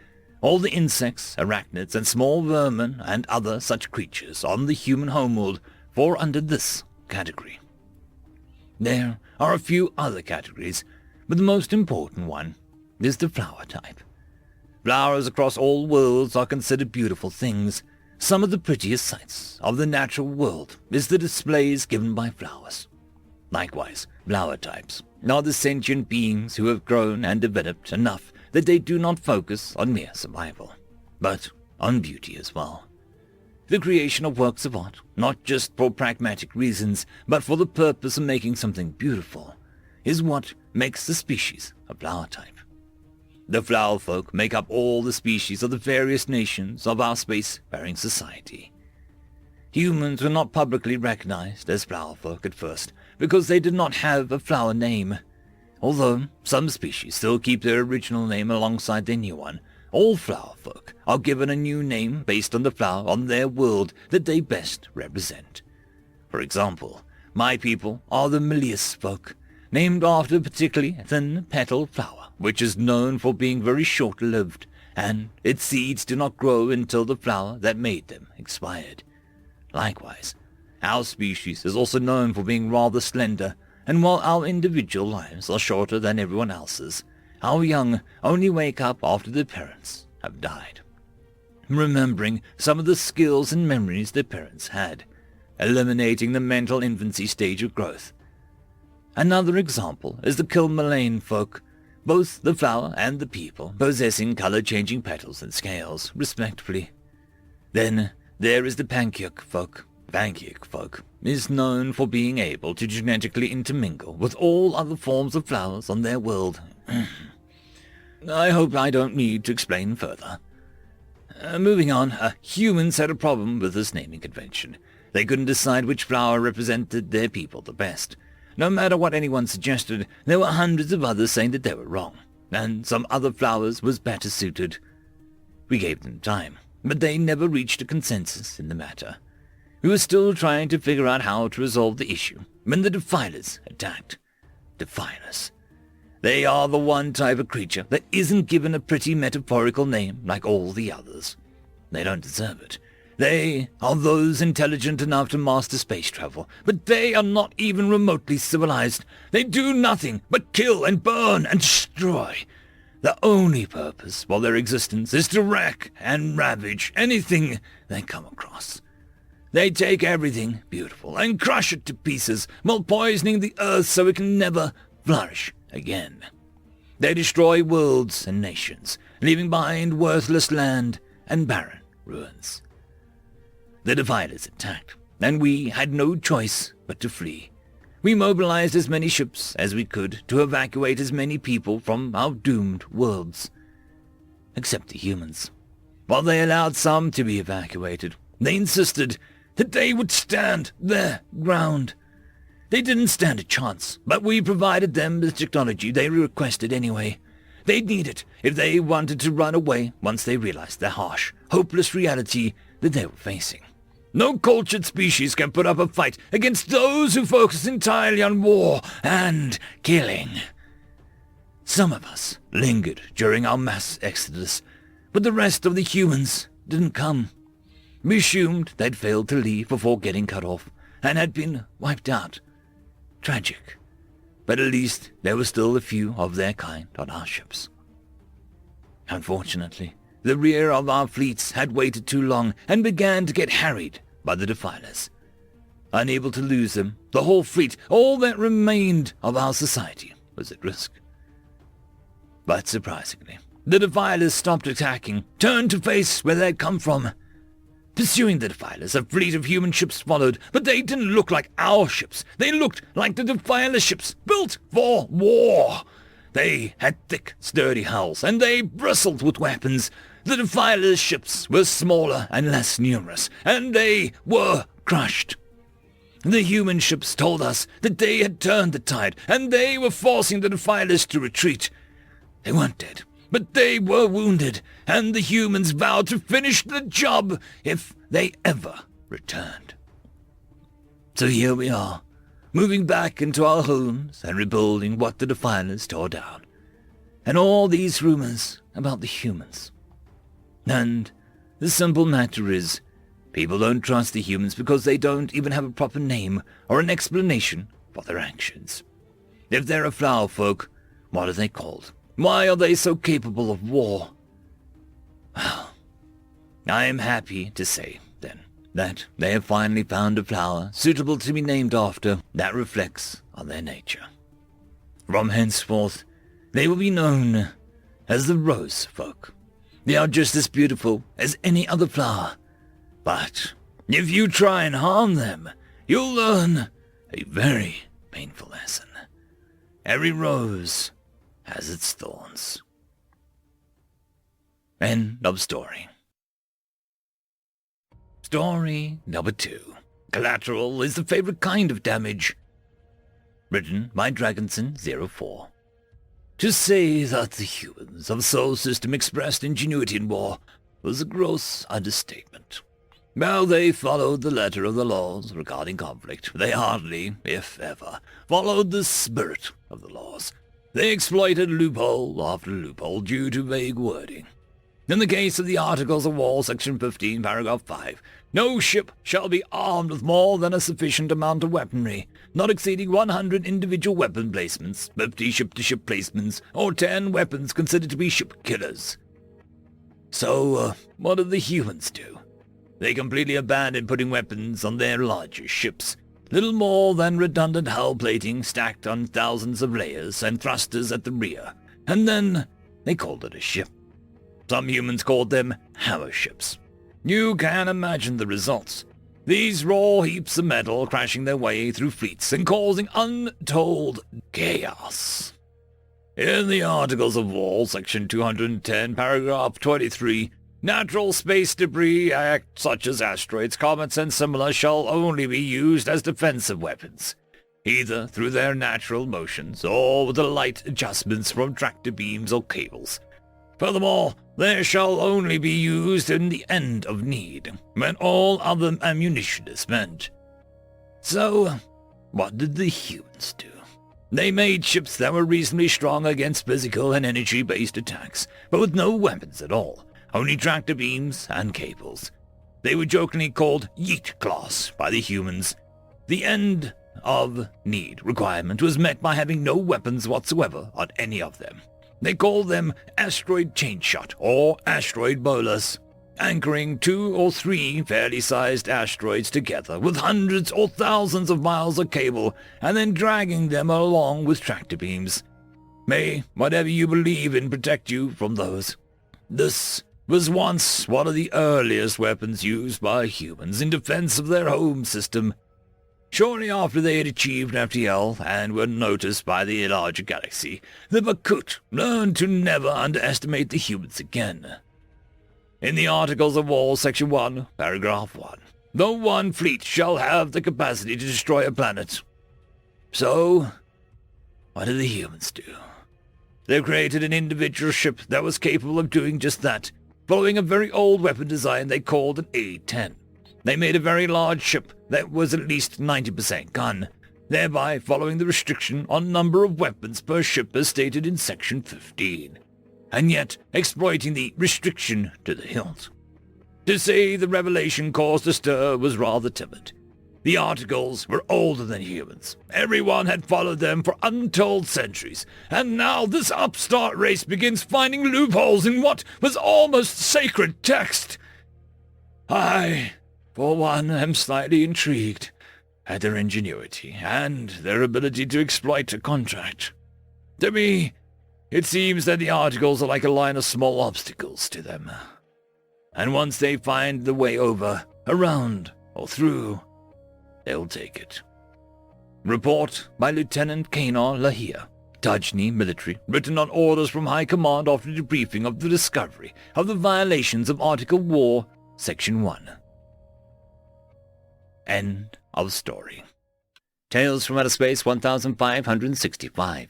All the insects, arachnids, and small vermin and other such creatures on the human homeworld fall under this category. There are a few other categories, but the most important one is the flower type. Flowers across all worlds are considered beautiful things. Some of the prettiest sights of the natural world is the displays given by flowers. Likewise, flower types are the sentient beings who have grown and developed enough that they do not focus on mere survival, but on beauty as well. The creation of works of art, not just for pragmatic reasons, but for the purpose of making something beautiful, is what makes the species a flower type. The flower folk make up all the species of the various nations of our space-faring society. Humans were not publicly recognized as flower folk at first because they did not have a flower name. Although some species still keep their original name alongside their new one, all flower folk are given a new name based on the flower on their world that they best represent. For example, my people are the Milius folk, named after a particularly thin-petaled flower, which is known for being very short-lived, and its seeds do not grow until the flower that made them expired. Likewise, our species is also known for being rather slender, and while our individual lives are shorter than everyone else's, our young only wake up after their parents have died, remembering some of the skills and memories their parents had, eliminating the mental infancy stage of growth. Another example is the Kilmalane folk, both the flower and the people possessing color-changing petals and scales, respectively. Then there is the Pankyuk folk. Pankyuk folk is known for being able to genetically intermingle with all other forms of flowers on their world. I hope I don't need to explain further. Moving on, humans had a problem with this naming convention. They couldn't decide which flower represented their people the best. No matter what anyone suggested, there were hundreds of others saying that they were wrong, and some other flowers was better suited. We gave them time, but they never reached a consensus in the matter. We were still trying to figure out how to resolve the issue when the Defilers attacked. Defilers. They are the one type of creature that isn't given a pretty metaphorical name like all the others. They don't deserve it. They are those intelligent enough to master space travel, but they are not even remotely civilized. They do nothing but kill and burn and destroy. Their only purpose for their existence is to wreck and ravage anything they come across. They take everything beautiful and crush it to pieces while poisoning the earth so it can never flourish again. They destroy worlds and nations, leaving behind worthless land and barren ruins. The Defilers attacked, and we had no choice but to flee. We mobilized as many ships as we could to evacuate as many people from our doomed worlds. Except the humans. While they allowed some to be evacuated, they insisted that they would stand their ground. They didn't stand a chance, but we provided them the technology they requested anyway. They'd need it if they wanted to run away once they realized the harsh, hopeless reality that they were facing. No cultured species can put up a fight against those who focus entirely on war and killing. Some of us lingered during our mass exodus, but the rest of the humans didn't come. We assumed they'd failed to leave before getting cut off and had been wiped out. Tragic. But at least there were still a few of their kind on our ships. Unfortunately, the rear of our fleets had waited too long and began to get harried by the defilers. Unable to lose them, the whole fleet, all that remained of our society, was at risk. But surprisingly, the defilers stopped attacking, turned to face where they'd come from. Pursuing the defilers, a fleet of human ships followed, but they didn't look like our ships. They looked like the defiler ships, built for war. They had thick, sturdy hulls, and they bristled with weapons. The defilers' ships were smaller and less numerous, and they were crushed. The human ships told us that they had turned the tide, and they were forcing the defilers to retreat. They weren't dead, but they were wounded, and the humans vowed to finish the job if they ever returned. So here we are, moving back into our homes and rebuilding what the defilers tore down. And all these rumors about the humans. And the simple matter is, people don't trust the humans because they don't even have a proper name or an explanation for their actions. If they're a flower folk, what are they called? Why are they so capable of war? Well, I am happy to say, then, that they have finally found a flower suitable to be named after that reflects on their nature. From henceforth, they will be known as the rose folk. They are just as beautiful as any other flower. But if you try and harm them, you'll learn a very painful lesson. Every rose has its thorns. End of story. Story number 2. Collateral is the favorite kind of damage. Written by Dragonson04. To say that the humans of the Sol System expressed ingenuity in war was a gross understatement. While they followed the letter of the laws regarding conflict, they hardly, if ever, followed the spirit of the laws. They exploited loophole after loophole due to vague wording. In the case of the Articles of War, Section 15, Paragraph 5, no ship shall be armed with more than a sufficient amount of weaponry, not exceeding 100 individual weapon placements, 50 ship-to-ship placements, or 10 weapons considered to be ship killers. So, what did the humans do? They completely abandoned putting weapons on their larger ships. Little more than redundant hull plating stacked on thousands of layers and thrusters at the rear, and then they called it a ship. Some humans called them hammer ships. You can imagine the results. These raw heaps of metal crashing their way through fleets and causing untold chaos. In the Articles of War, Section 210, Paragraph 23, natural space debris, such as asteroids, comets, and similar, shall only be used as defensive weapons, either through their natural motions or with the light adjustments from tractor beams or cables. Furthermore, they shall only be used in the end of need, when all other ammunition is spent. So, what did the humans do? They made ships that were reasonably strong against physical and energy-based attacks, but with no weapons at all, only tractor beams and cables. They were jokingly called Yeet class by the humans. The end of need requirement was met by having no weapons whatsoever on any of them. They called them asteroid chain shot or asteroid bolus, anchoring 2 or 3 fairly sized asteroids together with hundreds or thousands of miles of cable and then dragging them along with tractor beams. May whatever you believe in protect you from those. This was once one of the earliest weapons used by humans in defense of their home system. Shortly after they had achieved FTL and were noticed by the larger galaxy, the Bakut learned to never underestimate the humans again. In the Articles of War, Section 1, Paragraph 1, no one fleet shall have the capacity to destroy a planet. So, what did the humans do? They created an individual ship that was capable of doing just that, following a very old weapon design they called an A-10. They made a very large ship that was at least 90% gun, thereby following the restriction on number of weapons per ship as stated in Section 15, and yet exploiting the restriction to the hilt. To say the revelation caused a stir was rather timid. The articles were older than humans. Everyone had followed them for untold centuries, and now this upstart race begins finding loopholes in what was almost sacred text. I, for one, am slightly intrigued at their ingenuity and their ability to exploit a contract. To me, it seems that the articles are like a line of small obstacles to them. And once they find the way over, around, or through, they'll take it. Report by Lieutenant Kanar Lahia, Tajni Military, written on orders from High Command after debriefing of the discovery of the violations of Article War, Section 1. End of story. Tales from Outer Space 1565.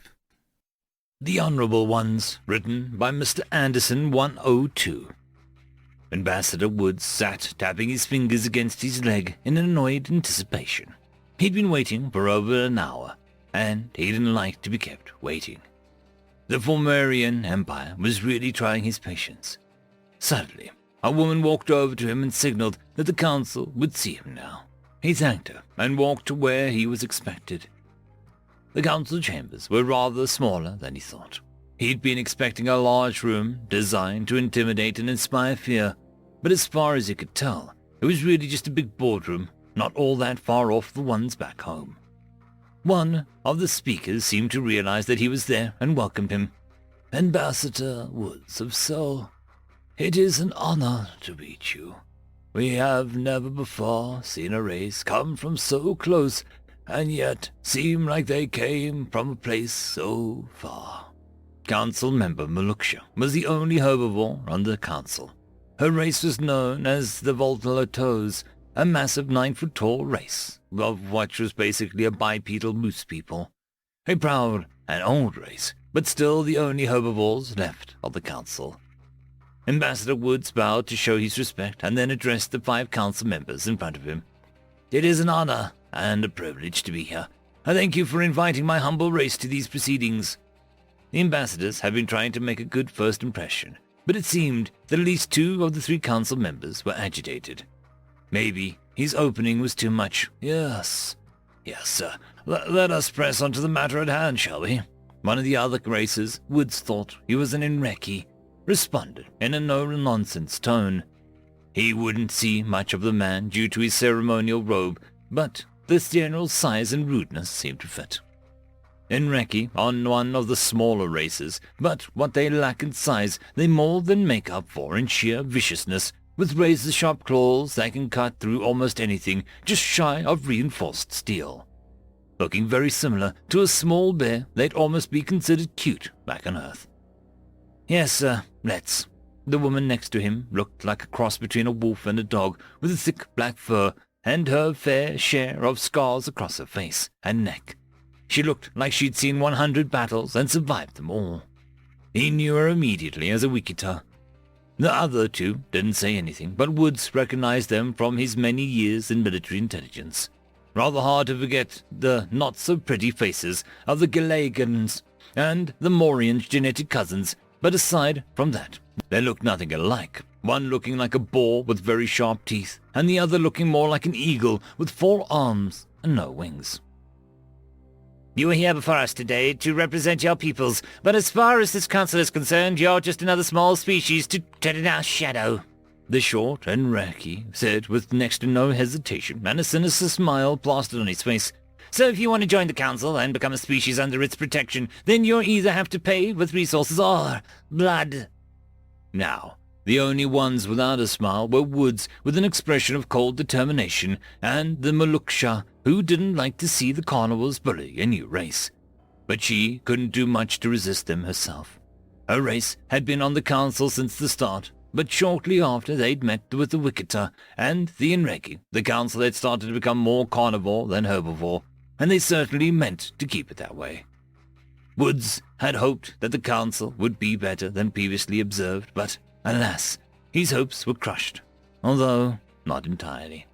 The Honorable Ones, written by Mr. Anderson 102. Ambassador Woods sat tapping his fingers against his leg in annoyed anticipation. He'd been waiting for over an hour, and he didn't like to be kept waiting. The Formarian Empire was really trying his patience. Suddenly, a woman walked over to him and signaled that the council would see him now. He thanked her and walked to where he was expected. The council chambers were rather smaller than he thought. He'd been expecting a large room designed to intimidate and inspire fear, but as far as he could tell, it was really just a big boardroom, not all that far off the ones back home. One of the speakers seemed to realize that he was there and welcomed him. Ambassador Woods of Sol, it is an honor to meet you. We have never before seen a race come from so close and yet seem like they came from a place so far. Council member Maluksha was the only herbivore on the council. Her race was known as the Voltolotos, a massive 9-foot-tall race, of which was basically a bipedal moose people. A proud and old race, but still the only herbivores left of the council. Ambassador Woods bowed to show his respect and then addressed the 5 council members in front of him. It is an honor and a privilege to be here. I thank you for inviting my humble race to these proceedings. The ambassadors had been trying to make a good first impression, but it seemed that at least 2 of the 3 council members were agitated. Maybe his opening was too much. Yes, sir. Let us press on to the matter at hand, shall we? One of the other races, Woods thought he was an Inreki, responded in a no-nonsense tone. He wouldn't see much of the man due to his ceremonial robe, but the general size and rudeness seemed to fit. Inreki are one of the smaller races, but what they lack in size they more than make up for in sheer viciousness, with razor-sharp claws that can cut through almost anything just shy of reinforced steel. Looking very similar to a small bear, they'd almost be considered cute back on Earth. Yes, sir, let's. The woman next to him looked like a cross between a wolf and a dog, with a thick black fur and her fair share of scars across her face and neck. She looked like she'd seen 100 battles and survived them all. He knew her immediately as a Wikitar. The other 2 didn't say anything, but Woods recognized them from his many years in military intelligence. Rather hard to forget the not-so-pretty faces of the Galagans and the Morian's genetic cousins, but aside from that, they looked nothing alike, one looking like a boar with very sharp teeth, and the other looking more like an eagle with 4 arms and no wings. You are here before us today to represent your peoples, but as far as this council is concerned, you're just another small species to tread in our shadow, the short and Raki said with next to no hesitation, and a sinister smile plastered on his face. So if you want to join the council and become a species under its protection, then you'll either have to pay with resources or blood. Now, the only ones without a smile were Woods with an expression of cold determination, and the Maluksha, who didn't like to see the carnivores bully a new race. But she couldn't do much to resist them herself. Her race had been on the council since the start, but shortly after they'd met with the Wikitar and the Inreki, the council had started to become more carnivore than herbivore, and they certainly meant to keep it that way. Woods had hoped that the council would be better than previously observed, but alas, his hopes were crushed, although not entirely.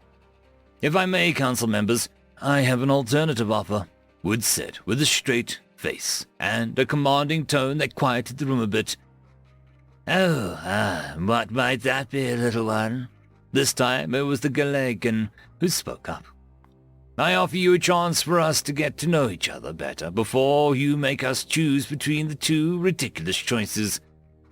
"If I may, council members, I have an alternative offer," Woods said with a straight face and a commanding tone that quieted the room a bit. What might that be, little one?" This time it was the Galagan who spoke up. "I offer you a chance for us to get to know each other better before you make us choose between the two ridiculous choices.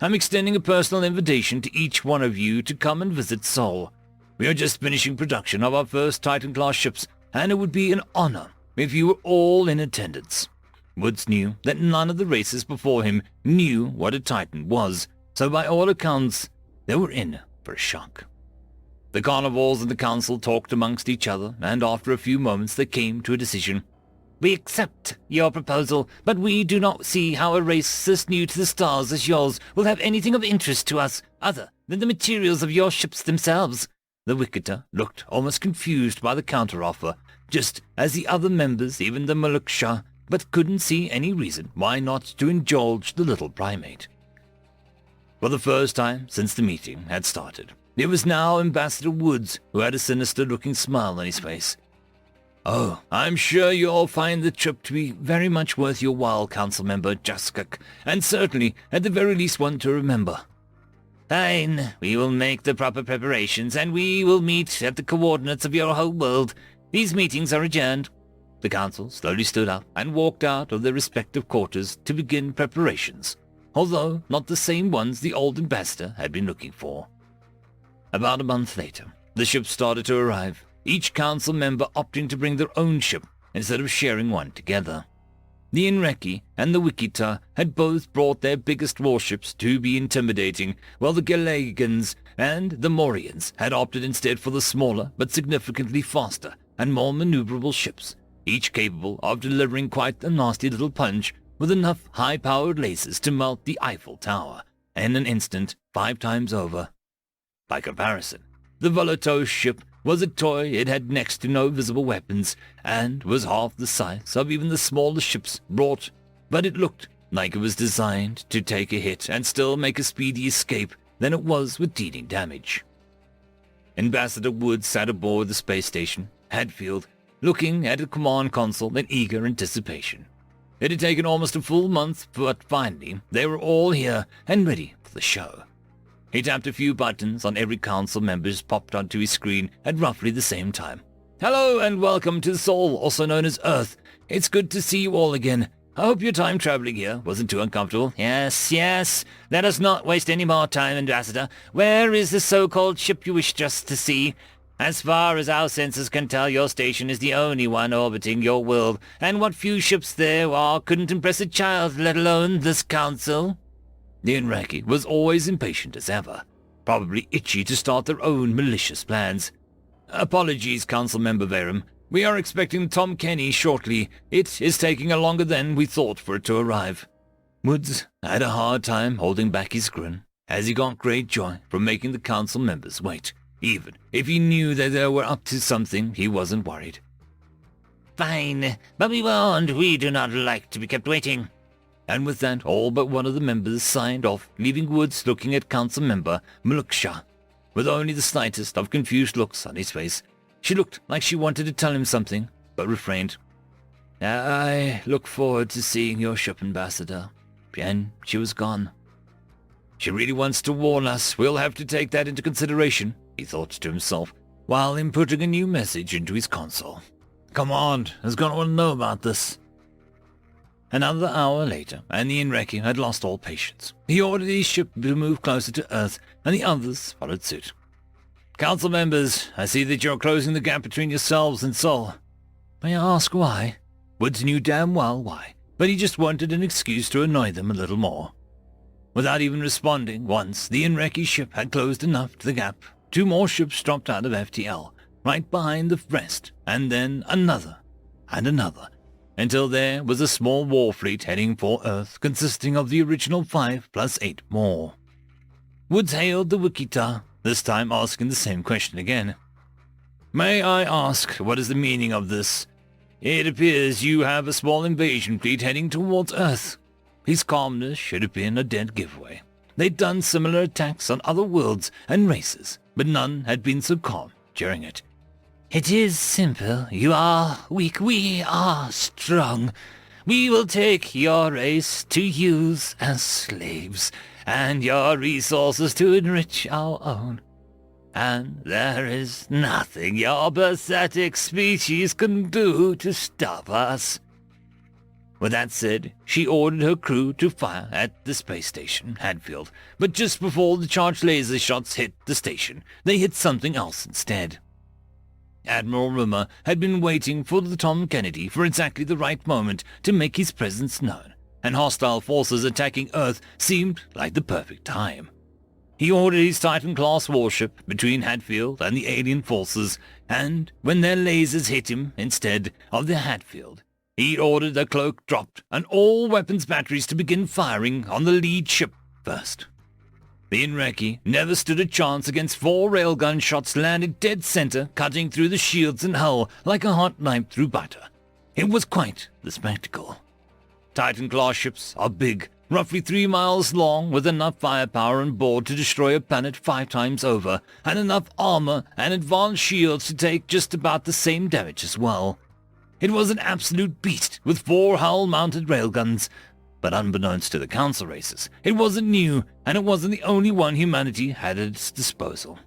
I'm extending a personal invitation to each one of you to come and visit Sol. We are just finishing production of our first Titan-class ships, and it would be an honor if you were all in attendance." Woods knew that none of the races before him knew what a Titan was, so by all accounts, they were in for a shock. The carnivores and the council talked amongst each other, and after a few moments they came to a decision. "We accept your proposal, but we do not see how a race this new to the stars as yours will have anything of interest to us other than the materials of your ships themselves." The Wickeder looked almost confused by the counteroffer, just as the other members, even the Muluksha, but couldn't see any reason why not to indulge the little primate. For the first time since the meeting had started, it was now Ambassador Woods who had a sinister-looking smile on his face. "Oh, I'm sure you'll find the trip to be very much worth your while, Council Member Jaskuk, and certainly, at the very least, one to remember." "Fine. We will make the proper preparations, and we will meet at the coordinates of your home world. These meetings are adjourned." The council slowly stood up and walked out of their respective quarters to begin preparations, although not the same ones the old ambassador had been looking for. About a month later, the ships started to arrive, each council member opting to bring their own ship instead of sharing one together. The Inreki and the Wickeder had both brought their biggest warships to be intimidating, while the Galagans and the Morians had opted instead for the smaller but significantly faster and more maneuverable ships, each capable of delivering quite a nasty little punch with enough high-powered lasers to melt the Eiffel Tower in an instant 5 times over. By comparison, the Volatos ship was a toy. It had next to no visible weapons and was half the size of even the smallest ships brought, but it looked like it was designed to take a hit and still make a speedy escape than it was with dealing damage. Ambassador Woods sat aboard the space station, Hadfield, looking at the command console in eager anticipation. It had taken almost a full month, but finally they were all here and ready for the show. He tapped a few buttons on every council member's popped onto his screen at roughly the same time. "Hello and welcome to Sol, also known as Earth. It's good to see you all again. I hope your time traveling here wasn't too uncomfortable." Yes. Let us not waste any more time, Ambassador. Where is the so-called ship you wished us to see? As far as our sensors can tell, your station is the only one orbiting your world, and what few ships there are couldn't impress a child, let alone this council. The Inreki was always impatient as ever, probably itchy to start their own malicious plans. "Apologies, Council Member Verum. We are expecting Tom Kenny shortly. It is taking longer than we thought for it to arrive." Woods had a hard time holding back his grin, as he got great joy from making the council members wait. Even if he knew that they were up to something, he wasn't worried. "Fine, but be warned, we do not like to be kept waiting." And with that, all but one of the members signed off, leaving Woods looking at Council Member Muluksha, with only the slightest of confused looks on his face. She looked like she wanted to tell him something, but refrained. "I look forward to seeing your ship, Ambassador." And she was gone. "She really wants to warn us. We'll have to take that into consideration," he thought to himself, while inputting a new message into his console. "Command is going to want to know about this." Another hour later, and the Inreki had lost all patience. He ordered his ship to move closer to Earth, and the others followed suit. "Council members, I see that you're closing the gap between yourselves and Sol. May I ask why?" Woods knew damn well why, but he just wanted an excuse to annoy them a little more. Without even responding once, the Inreki ship had closed enough to the gap. 2 more ships dropped out of FTL, right behind the rest, and then another, and another, until there was a small war fleet heading for Earth, consisting of the original 5 plus 8 more. Woods hailed the Wickeder, this time asking the same question again. "May I ask, what is the meaning of this? It appears you have a small invasion fleet heading towards Earth." His calmness should have been a dead giveaway. They'd done similar attacks on other worlds and races, but none had been so calm during it. It is simple. You are weak, we are strong. We will take your race to use as slaves, and your resources to enrich our own. And there is nothing your pathetic species can do to stop us. With that said, she ordered her crew to fire at the space station, Hadfield, but just before the charged laser shots hit the station, they hit something else instead. Admiral Rimmer had been waiting for the Tom Kennedy for exactly the right moment to make his presence known, and hostile forces attacking Earth seemed like the perfect time. He ordered his Titan-class warship between Hadfield and the alien forces, and when their lasers hit him instead of the Hadfield, he ordered the cloak dropped and all weapons batteries to begin firing on the lead ship first. The Inreki never stood a chance against 4 railgun shots landed dead center, cutting through the shields and hull like a hot knife through butter. It was quite the spectacle. Titan-class ships are big, roughly 3 miles long, with enough firepower on board to destroy a planet 5 times over, and enough armor and advanced shields to take just about the same damage as well. It was an absolute beast with 4 hull-mounted railguns, but unbeknownst to the council races, it wasn't new, and it wasn't the only one humanity had at its disposal.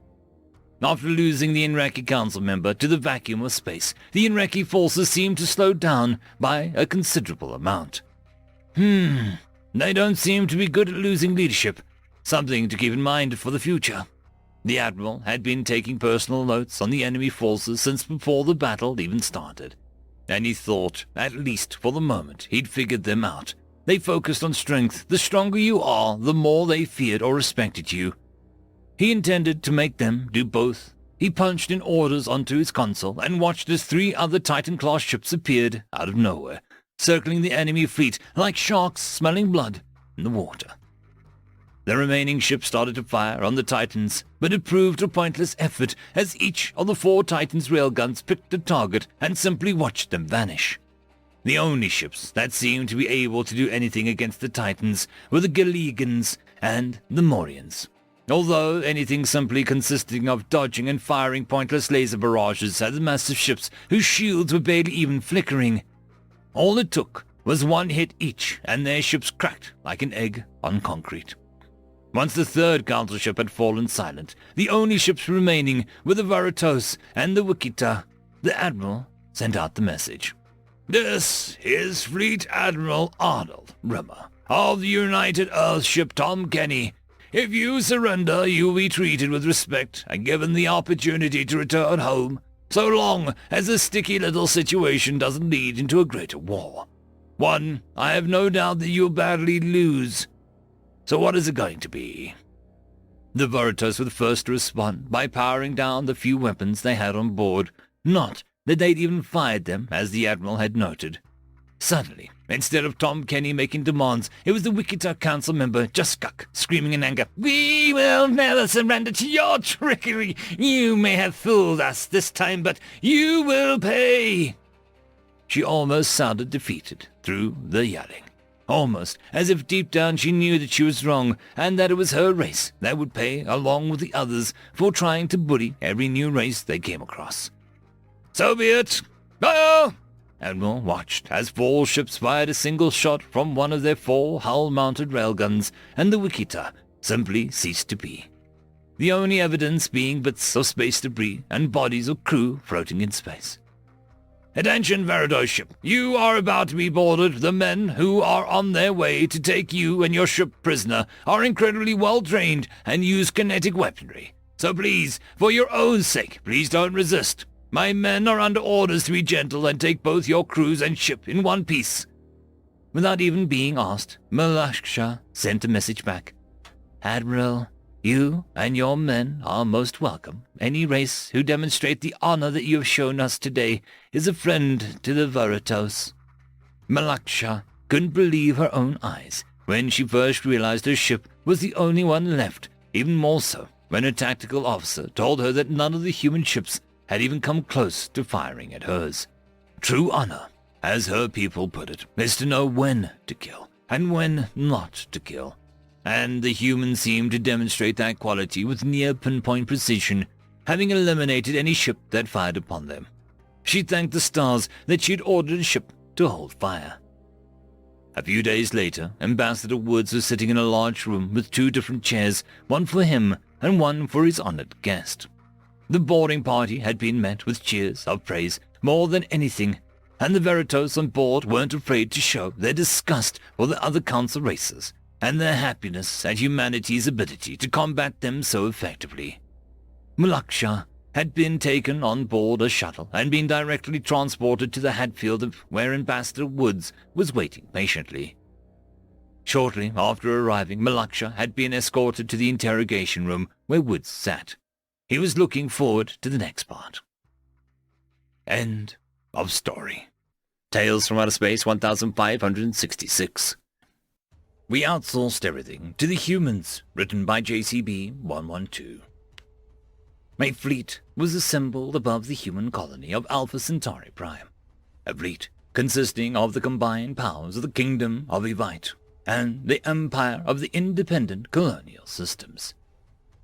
After losing the Inreki council member to the vacuum of space, the Inreki forces seemed to slow down by a considerable amount. They don't seem to be good at losing leadership. Something to keep in mind for the future. The Admiral had been taking personal notes on the enemy forces since before the battle even started, and he thought, at least for the moment, he'd figured them out. They focused on strength. The stronger you are, the more they feared or respected you. He intended to make them do both. He punched in orders onto his console and watched as 3 other Titan-class ships appeared out of nowhere, circling the enemy fleet like sharks smelling blood in the water. The remaining ships started to fire on the Titans, but it proved a pointless effort as each of the 4 Titans' railguns picked a target and simply watched them vanish. The only ships that seemed to be able to do anything against the Titans were the Galegans and the Morians, although anything simply consisting of dodging and firing pointless laser barrages at the massive ships whose shields were barely even flickering. All it took was 1 hit each, and their ships cracked like an egg on concrete. Once the 3rd council ship had fallen silent, the only ships remaining were the Varatos and the Wichita. The Admiral sent out the message. "This is Fleet Admiral Arnold Rimmer of the United Earthship Tom Kenny. If you surrender, you will be treated with respect and given the opportunity to return home, so long as this sticky little situation doesn't lead into a greater war. One I have no doubt that you'll badly lose. So what is it going to be?" The Varatos were the first to respond by powering down the few weapons they had on board. Not that they'd even fired them, as the Admiral had noted. Suddenly, instead of Tom Kenny making demands, it was the Wichita council member, Juskuk, screaming in anger, "We will never surrender to your trickery! You may have fooled us this time, but you will pay!" She almost sounded defeated through the yelling, almost as if deep down she knew that she was wrong, and that it was her race that would pay along with the others for trying to bully every new race they came across. "So be it! Fire!" Admiral watched as 4 ships fired a single shot from one of their 4 hull-mounted railguns, and the Wichita simply ceased to be. The only evidence being bits of space debris and bodies of crew floating in space. "Attention, Varados ship. You are about to be boarded. The men who are on their way to take you and your ship prisoner are incredibly well-trained and use kinetic weaponry. So please, for your own sake, please don't resist. My men are under orders to be gentle and take both your crews and ship in one piece." Without even being asked, Malaksha sent a message back. "Admiral, you and your men are most welcome. Any race who demonstrate the honor that you have shown us today is a friend to the Varatos." Malaksha couldn't believe her own eyes when she first realized her ship was the only one left, even more so when a tactical officer told her that none of the human ships had even come close to firing at hers. True honor, as her people put it, is to know when to kill and when not to kill. And the humans seemed to demonstrate that quality with near pinpoint precision. having eliminated any ship that fired upon them. She thanked the stars that she had ordered a ship to hold fire. A few days later, Ambassador Woods was sitting in a large room with 2 different chairs, one for him and one for his honored guest. The boarding party had been met with cheers of praise more than anything, and the Veritos on board weren't afraid to show their disgust for the other council races and their happiness at humanity's ability to combat them so effectively. Mulaksha had been taken on board a shuttle and been directly transported to the Hatfield where Ambassador Woods was waiting patiently. Shortly after arriving, Mulaksha had been escorted to the interrogation room where Woods sat. He was looking forward to the next part. End of story. Tales from Outer Space 1566. We outsourced everything to the humans, written by JCB 112. A fleet was assembled above the human colony of Alpha Centauri Prime, a fleet consisting of the combined powers of the Kingdom of Evite and the Empire of the Independent Colonial Systems.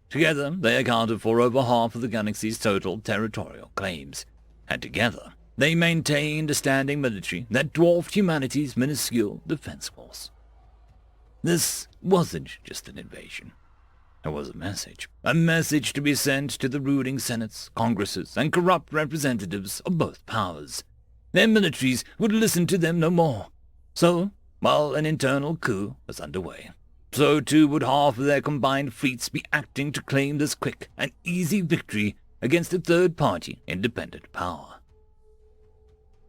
Together, they accounted for over half of the galaxy's total territorial claims, and together, they maintained a standing military that dwarfed humanity's minuscule defense force. This wasn't just an invasion. It was a message to be sent to the ruling senates, congresses, and corrupt representatives of both powers. Their militaries would listen to them no more. So, while an internal coup was underway, so too would half of their combined fleets be acting to claim this quick and easy victory against a third-party independent power.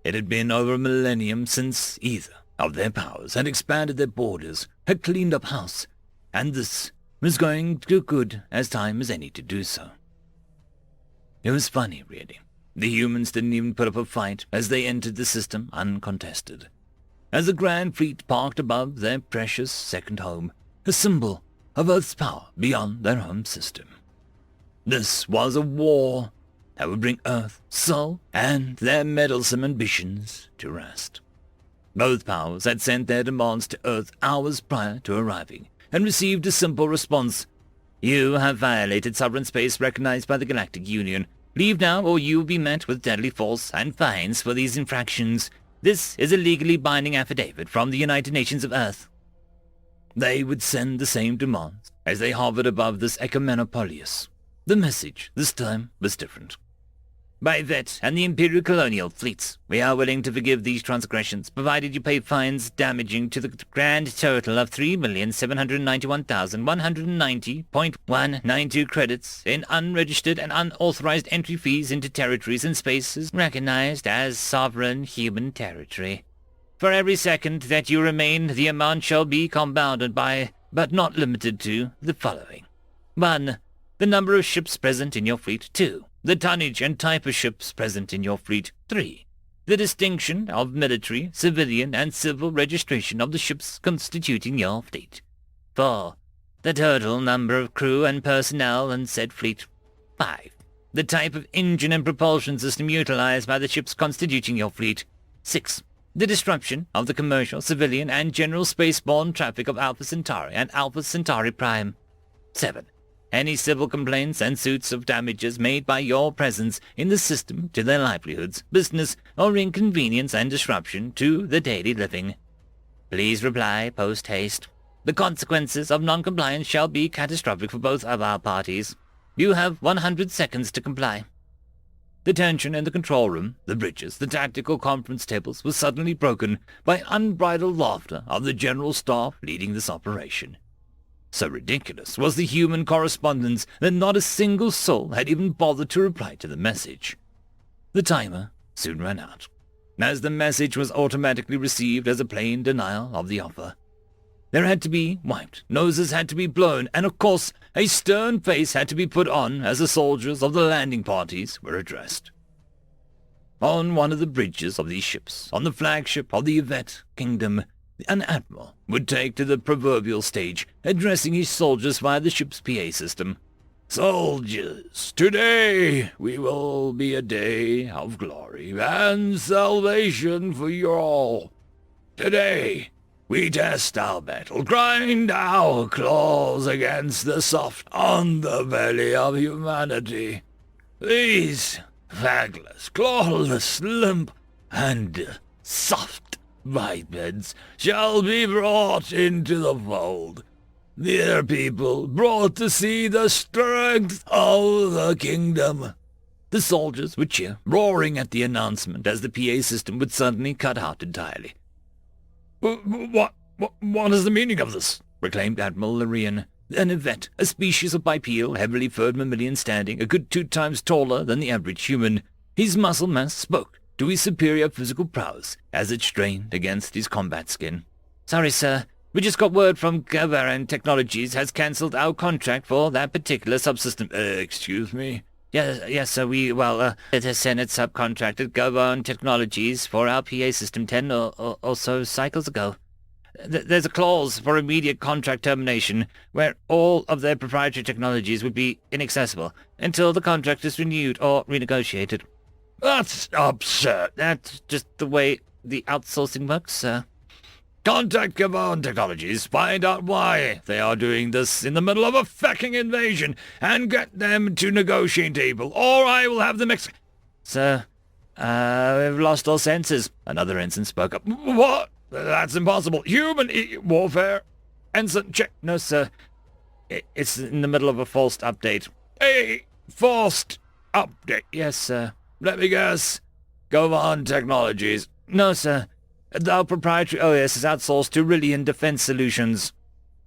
It had been over a millennium since either of their powers had expanded their borders, had cleaned up house, and this was going to good as time as any to do so. It was funny, really. The humans didn't even put up a fight as they entered the system uncontested. As the Grand Fleet parked above their precious second home, a symbol of Earth's power beyond their home system. This was a war that would bring Earth, Sol, and their meddlesome ambitions to rest. Both powers had sent their demands to Earth hours prior to arriving, and received a simple response. You have violated sovereign space recognized by the Galactic Union. Leave now or you will be met with deadly force and fines for these infractions. This is a legally binding affidavit from the United Nations of Earth. They would send the same demands as they hovered above this Ecumenopolis. The message, this time, was different. By Vet and the Imperial Colonial Fleets, we are willing to forgive these transgressions, provided you pay fines damaging to the grand total of 3,791,190.192 credits in unregistered and unauthorized entry fees into territories and spaces recognized as sovereign human territory. For every second that you remain, the amount shall be compounded by, but not limited to, the following. 1. The number of ships present in your fleet. 2. The tonnage and type of ships present in your fleet. 3. The distinction of military, civilian, and civil registration of the ships constituting your fleet. 4. The total number of crew and personnel in said fleet. 5. The type of engine and propulsion system utilized by the ships constituting your fleet. 6. The disruption of the commercial, civilian, and general spaceborne traffic of Alpha Centauri and Alpha Centauri Prime. 7. Any civil complaints and suits of damages made by your presence in the system to their livelihoods, business, or inconvenience and disruption to the daily living. Please reply post-haste. The consequences of non-compliance shall be catastrophic for both of our parties. You have 100 seconds to comply. The tension in the control room, the bridges, the tactical conference tables was suddenly broken by unbridled laughter of the general staff leading this operation. So ridiculous was the human correspondence that not a single soul had even bothered to reply to the message. The timer soon ran out, as the message was automatically received as a plain denial of the offer. There had to be wiped, noses had to be blown, and of course a stern face had to be put on as the soldiers of the landing parties were addressed. On one of the bridges of these ships, on the flagship of the Yvette Kingdom, an admiral would take to the proverbial stage, addressing his soldiers via the ship's PA system. Soldiers, today will be a day of glory and salvation for you all. Today we test our metal, grind our claws against the soft underbelly of humanity. These fagless, clawless, limp, and soft bipeds shall be brought into the fold. Dear people, brought to see the strength of the kingdom. The soldiers would cheer, roaring at the announcement as the PA system would suddenly cut out entirely. What is the meaning of this? Proclaimed Admiral Larian, an Yvette, a species of bipedal, heavily furred mammalian standing a good 2 times taller than the average human. His muscle mass spoke to his superior physical prowess as it strained against his combat skin. Sorry, sir. We just got word from Gavaran Technologies has cancelled our contract for that particular subsystem. Excuse me? Yes, sir. The Senate subcontracted Gavaran Technologies for our PA system 10 or so cycles ago. There's a clause for immediate contract termination where all of their proprietary technologies would be inaccessible until the contract is renewed or renegotiated. That's absurd. That's just the way the outsourcing works, sir. Contact Gavaran Technologies, find out why they are doing this in the middle of a fucking invasion, and get them to negotiate table, or I will have them Sir, we've lost all senses. Another ensign spoke up. What? That's impossible. Human warfare? Ensign, check. No, sir. It's in the middle of a forced update. A forced update? Yes, sir. Let me guess. Gavaran Technologies? No, sir. Our proprietary OS is outsourced to Rillian Defense Solutions.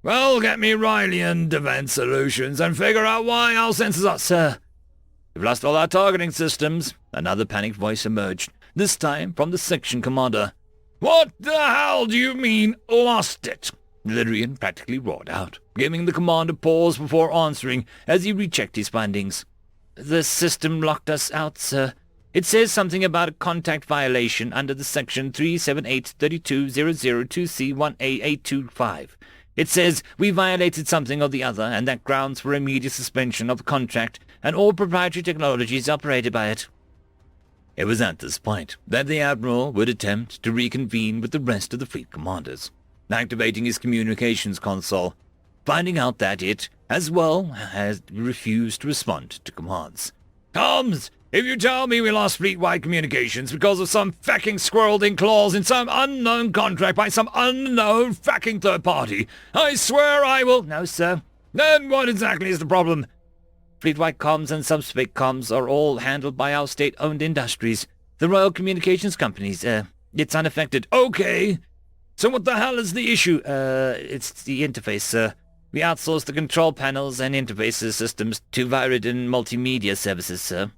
Well, get me Rillian Defense Solutions and figure out why our sensors are... Sir, we've lost all our targeting systems. Another panicked voice emerged, this time from the section commander. What the hell do you mean, lost it? Lyrian practically roared out, giving the commander pause before answering as he rechecked his findings. The system locked us out, sir. It says something about a contact violation under the section 378-32002C1A825. It says we violated something or the other, and that grounds for immediate suspension of the contract and all proprietary technologies operated by it. It was at this point that the Admiral would attempt to reconvene with the rest of the fleet commanders, activating his communications console, finding out that it, as well, has refused to respond to commands. Comms! If you tell me we lost fleet-wide communications because of some fucking squirreled-in clause in some unknown contract by some unknown fucking third party, I swear I will... No, sir. Then what exactly is the problem? Fleet-wide comms and subspace comms are all handled by our state-owned industries, the Royal Communications Companies. It's unaffected. Okay. So what the hell is the issue? It's the interface, sir. We outsource the control panels and interfaces systems to Viridin Multimedia Services, sir.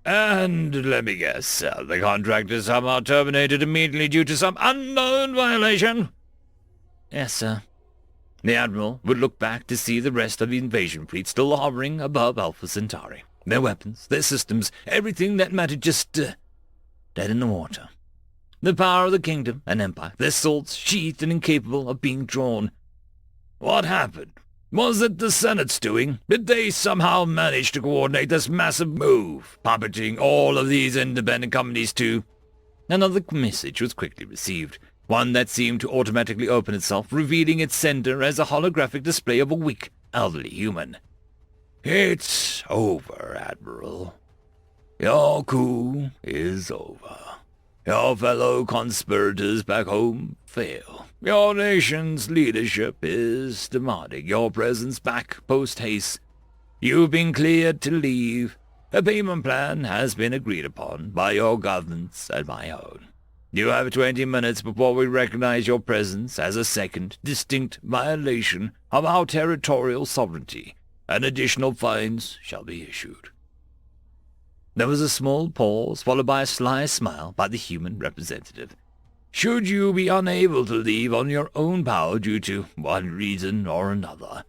And let me guess, the contract is somehow terminated immediately due to some unknown violation? Yes, sir. The Admiral would look back to see the rest of the invasion fleet still hovering above Alpha Centauri. Their weapons, their systems, everything that mattered just dead in the water. The power of the kingdom and empire, their swords sheathed and incapable of being drawn. What happened? Was it the Senate's doing? Did they somehow manage to coordinate this massive move, puppeting all of these independent companies too? Another message was quickly received, one that seemed to automatically open itself, revealing its sender as a holographic display of a weak, elderly human. It's over, Admiral. Your coup is over. Your fellow conspirators back home fail. Your nation's leadership is demanding your presence back post-haste. You've been cleared to leave. A payment plan has been agreed upon by your governments and my own. You have 20 minutes before we recognize your presence as a second, distinct violation of our territorial sovereignty, and additional fines shall be issued. There was a small pause, followed by a sly smile by the human representative. Should you be unable to leave on your own power due to one reason or another,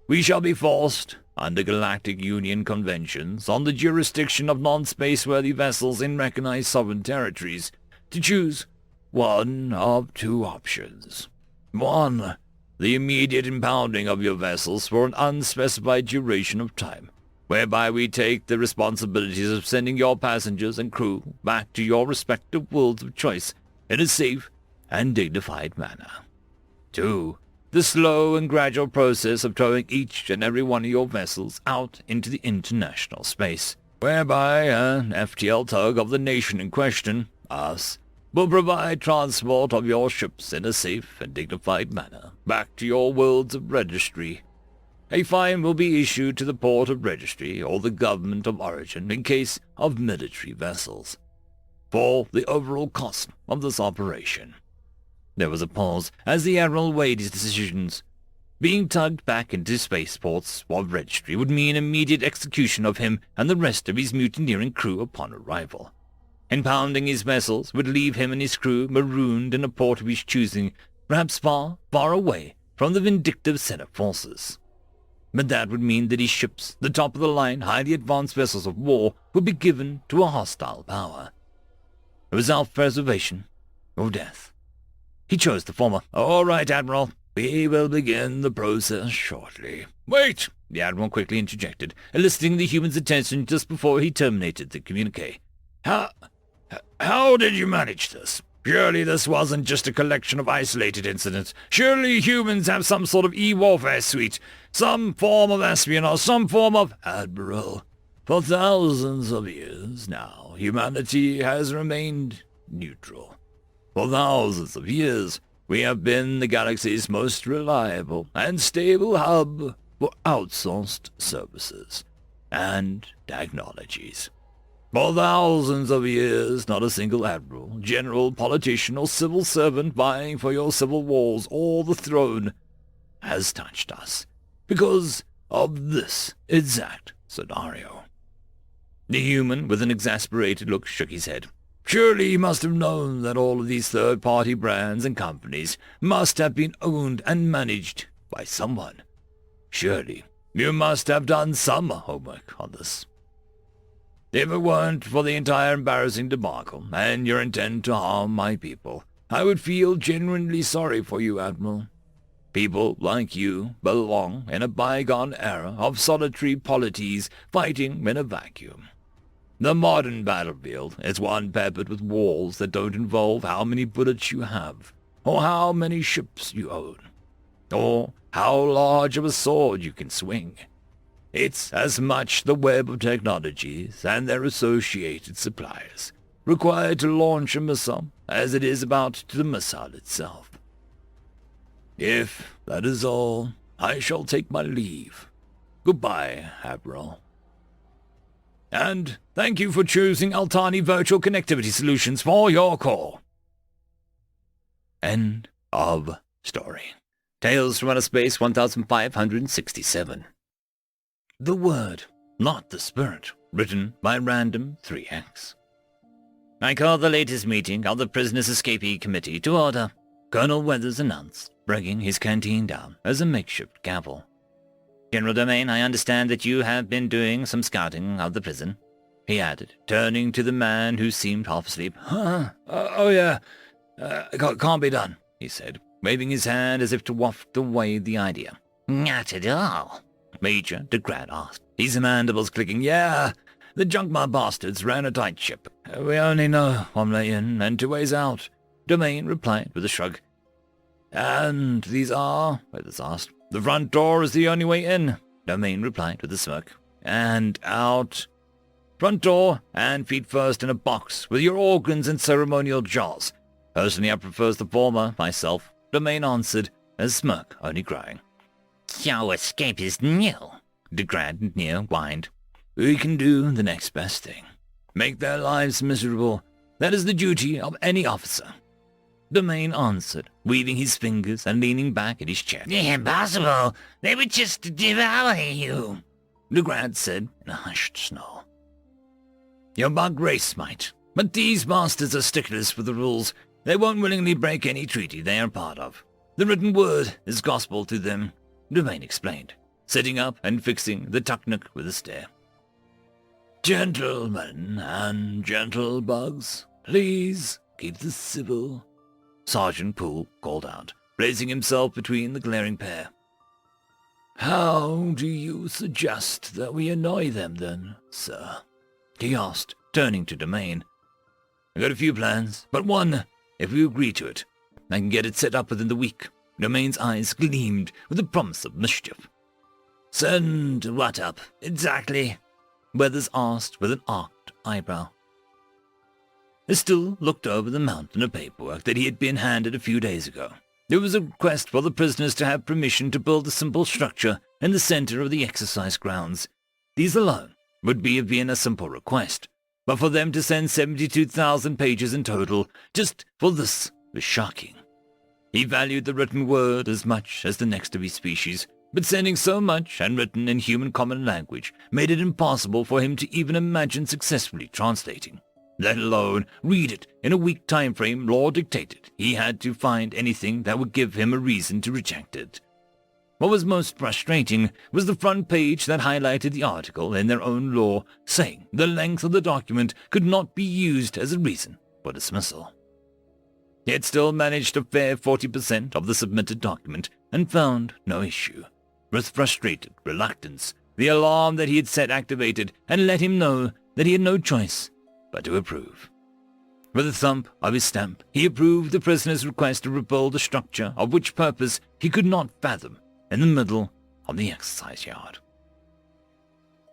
we shall be forced, under Galactic Union conventions on the jurisdiction of non-spaceworthy vessels in recognized sovereign territories, to choose one of 2 options. 1. The immediate impounding of your vessels for an unspecified duration of time, whereby we take the responsibilities of sending your passengers and crew back to your respective worlds of choice in a safe and dignified manner. 2. The slow and gradual process of towing each and every one of your vessels out into the international space, whereby an FTL tug of the nation in question, us, will provide transport of your ships in a safe and dignified manner back to your worlds of registry. A fine will be issued to the port of registry or the government of origin in case of military vessels, for the overall cost of this operation. There was a pause as the Admiral weighed his decisions. Being tugged back into spaceports of registry would mean immediate execution of him and the rest of his mutineering crew upon arrival. Impounding his vessels would leave him and his crew marooned in a port of his choosing, perhaps far, far away from the vindictive Senate forces. But that would mean that his ships, the top-of-the-line, highly advanced vessels of war, would be given to a hostile power. It was self-preservation or death. He chose the former. "All right, Admiral. We will begin the process shortly." "Wait!" the Admiral quickly interjected, eliciting the human's attention just before he terminated the communique. How did you manage this? Surely this wasn't just a collection of isolated incidents. Surely humans have some sort of e-warfare suite, some form of espionage, some form of... "Admiral, for thousands of years now, humanity has remained neutral. For thousands of years, we have been the galaxy's most reliable and stable hub for outsourced services and technologies. For thousands of years, not a single admiral, general, politician, or civil servant vying for your civil wars or the throne has touched us because of this exact scenario." The human, with an exasperated look, shook his head. "Surely you must have known that all of these third-party brands and companies must have been owned and managed by someone. Surely you must have done some homework on this. If it weren't for the entire embarrassing debacle and your intent to harm my people, I would feel genuinely sorry for you, Admiral. People like you belong in a bygone era of solitary polities fighting in a vacuum. The modern battlefield is one peppered with wars that don't involve how many bullets you have, or how many ships you own, or how large of a sword you can swing. It's as much the web of technologies and their associated suppliers required to launch a missile as it is about the missile itself. If that is all, I shall take my leave. Goodbye, Admiral. And thank you for choosing Altani Virtual Connectivity Solutions for your call." End of story. Tales from Outer Space 1567. The Word, Not the Spirit, written by Random 3X. "I call the latest meeting of the Prisoners Escapee Committee to order," Colonel Weathers announced, bringing his canteen down as a makeshift gavel. "General Domain, I understand that you have been doing some scouting of the prison," he added, turning to the man who seemed half asleep. Oh yeah. Can't be done," he said, waving his hand as if to waft away the idea. "Not at all," Major DeGrad asked, his mandibles clicking. "Yeah, the Junkmar bastards ran a tight ship. We only know 1 way in and 2 ways out," Domain replied with a shrug. "And these are?" Weathers asked. "The front door is the only way in," Domain replied with a smirk. "And out?" "Front door, and feet first in a box, with your organs and ceremonial jaws. Personally, I prefers the former, myself," Domain answered, a smirk only growing. "Your escape is nil," DeGrad near whined. "We can do the next best thing. Make their lives miserable. That is the duty of any officer," Domain answered, weaving his fingers and leaning back in his chair. "Impossible. They would just devour you," DeGrad said in a hushed snarl. "Your bug race might, but these masters are sticklers for the rules. They won't willingly break any treaty they are part of. The written word is gospel to them," Domain explained, sitting up and fixing the Tuknuk with a stare. "Gentlemen and gentle bugs, please keep this civil," Sergeant Poole called out, placing himself between the glaring pair. "How do you suggest that we annoy them then, sir?" he asked, turning to Domain. "I got a few plans, but one, if we agree to it, I can get it set up within the week." Domain's eyes gleamed with the promise of mischief. "Send what up, exactly?" Weathers asked with an arched eyebrow. Still looked over the mountain of paperwork that he had been handed a few days ago. There was a request for the prisoners to have permission to build a simple structure in the center of the exercise grounds. These alone would have been a simple request, but for them to send 72,000 pages in total just for this was shocking. He valued the written word as much as the next of his species, but sending so much and written in human common language made it impossible for him to even imagine successfully translating, let alone read it in a week time frame law dictated. He had to find anything that would give him a reason to reject it. What was most frustrating was the front page that highlighted the article in their own law, saying the length of the document could not be used as a reason for dismissal. He had still managed a fair 40% of the submitted document and found no issue. With frustrated reluctance, the alarm that he had set activated and let him know that he had no choice but to approve. With a thump of his stamp, he approved the prisoner's request to rebuild a structure of which purpose he could not fathom in the middle of the exercise yard.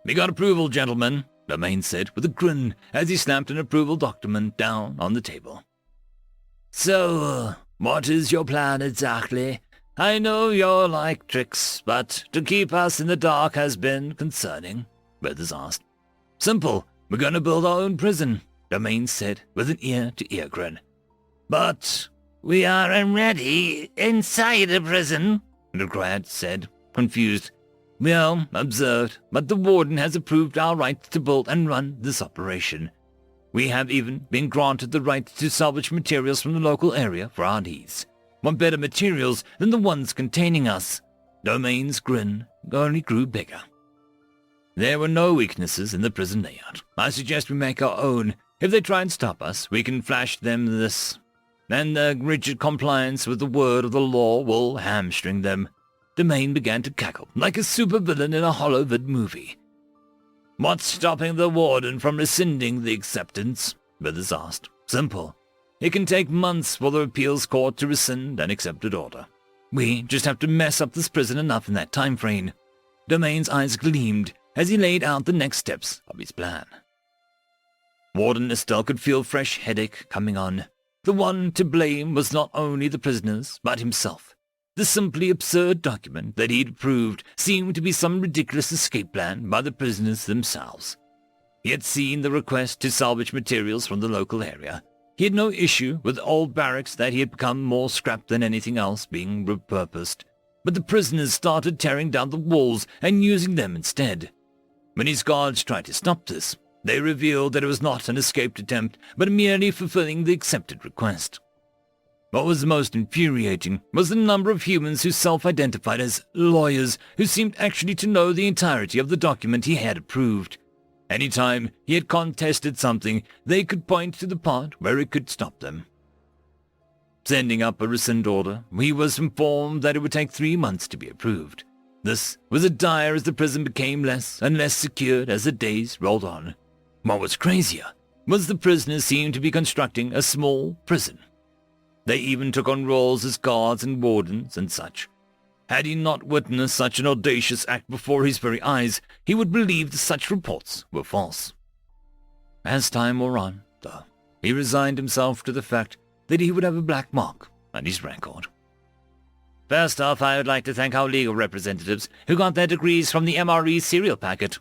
"We got approval, gentlemen," Domain said with a grin as he slapped an approval document down on the table. "So, what is your plan exactly? I know you're like tricks, but to keep us in the dark has been concerning," Weathers asked. "Simple. We're going to build our own prison," Domain said with an ear-to-ear grin. "But we are already inside a prison," the grad said, confused. "Well observed, but the warden has approved our right to build and run this operation. We have even been granted the right to salvage materials from the local area for our needs. What better materials than the ones containing us?" Domain's grin only grew bigger. "There were no weaknesses in the prison layout. I suggest we make our own. If they try and stop us, we can flash them this. And their rigid compliance with the word of the law will hamstring them." Domain began to cackle like a supervillain in a Hollywood movie. "What's stopping the warden from rescinding the acceptance?" Withers asked. "Simple. It can take months for the appeals court to rescind an accepted order. We just have to mess up this prison enough in that time frame." Domain's eyes gleamed as he laid out the next steps of his plan. Warden Estelle could feel fresh headache coming on. The one to blame was not only the prisoners, but himself. The simply absurd document that he'd approved seemed to be some ridiculous escape plan by the prisoners themselves. He had seen the request to salvage materials from the local area. He had no issue with old barracks that he had become more scrap than anything else being repurposed. But the prisoners started tearing down the walls and using them instead. When his guards tried to stop this, they revealed that it was not an escaped attempt, but merely fulfilling the accepted request. What was most infuriating was the number of humans who self-identified as lawyers who seemed actually to know the entirety of the document he had approved. Any time he had contested something, they could point to the part where it could stop them. Sending up a rescind order, he was informed that it would take 3 months to be approved. This was as dire as the prison became less and less secured as the days rolled on. What was crazier was the prisoners seemed to be constructing a small prison. They even took on roles as guards and wardens and such. Had he not witnessed such an audacious act before his very eyes, he would believe that such reports were false. As time wore on, though, he resigned himself to the fact that he would have a black mark on his record. "First off, I would like to thank our legal representatives who got their degrees from the MRE serial packet,"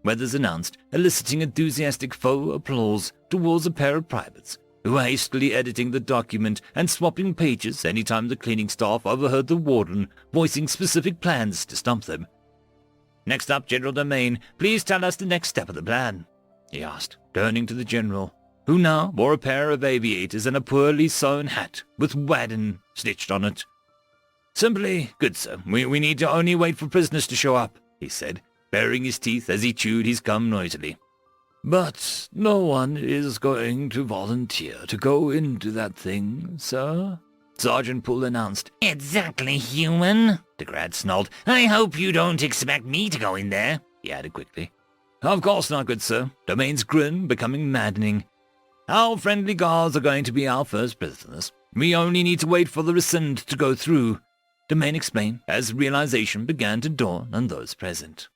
Weathers announced, eliciting enthusiastic faux applause towards a pair of privates who were hastily editing the document and swapping pages any time the cleaning staff overheard the warden voicing specific plans to stump them. "Next up, General Domain, please tell us the next step of the plan," he asked, turning to the general, who now wore a pair of aviators and a poorly sewn hat with Wadden stitched on it. "Simply, good sir, we need to only wait for prisoners to show up," he said, baring his teeth as he chewed his gum noisily. "But no one is going to volunteer to go into that thing, sir," Sergeant Poole announced. "Exactly, human," the grad snarled. "I hope you don't expect me to go in there," he added quickly. "Of course not, good sir," Domain's grin becoming maddening. "Our friendly guards are going to be our first prisoners. We only need to wait for the rescind to go through," Domain explained as realization began to dawn on those present.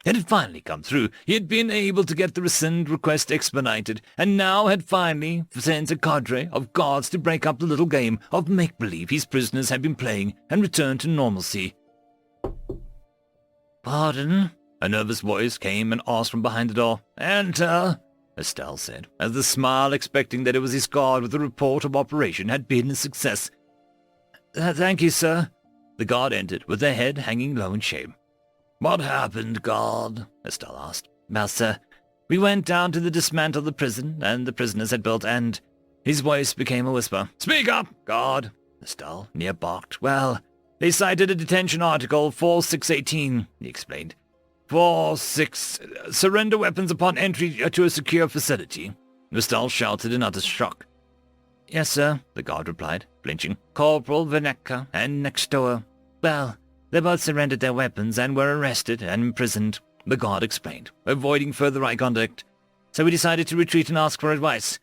It had finally come through. He had been able to get the rescind request expedited, and now had finally sent a cadre of guards to break up the little game of make-believe his prisoners had been playing and return to normalcy. "Pardon?" A nervous voice came and asked from behind the door. "Enter," Estelle said, as the smile, expecting that it was his guard with the report of operation, had been a success. "Thank you, sir." The guard entered, with their head hanging low in shame. "What happened, guard?" Estelle asked. "Well, sir, we went down to dismantle the prison and the prisoners had built, and..." His voice became a whisper. "Speak up, guard!" Estelle near barked. "Well, they cited a detention article 4618, he explained. 46... surrender weapons upon entry to a secure facility." Estelle shouted in utter shock. "Yes, sir," the guard replied, flinching. "Corporal Vaneka and next door. Well, they both surrendered their weapons and were arrested and imprisoned," the guard explained, avoiding further eye contact. "So we decided to retreat and ask for advice."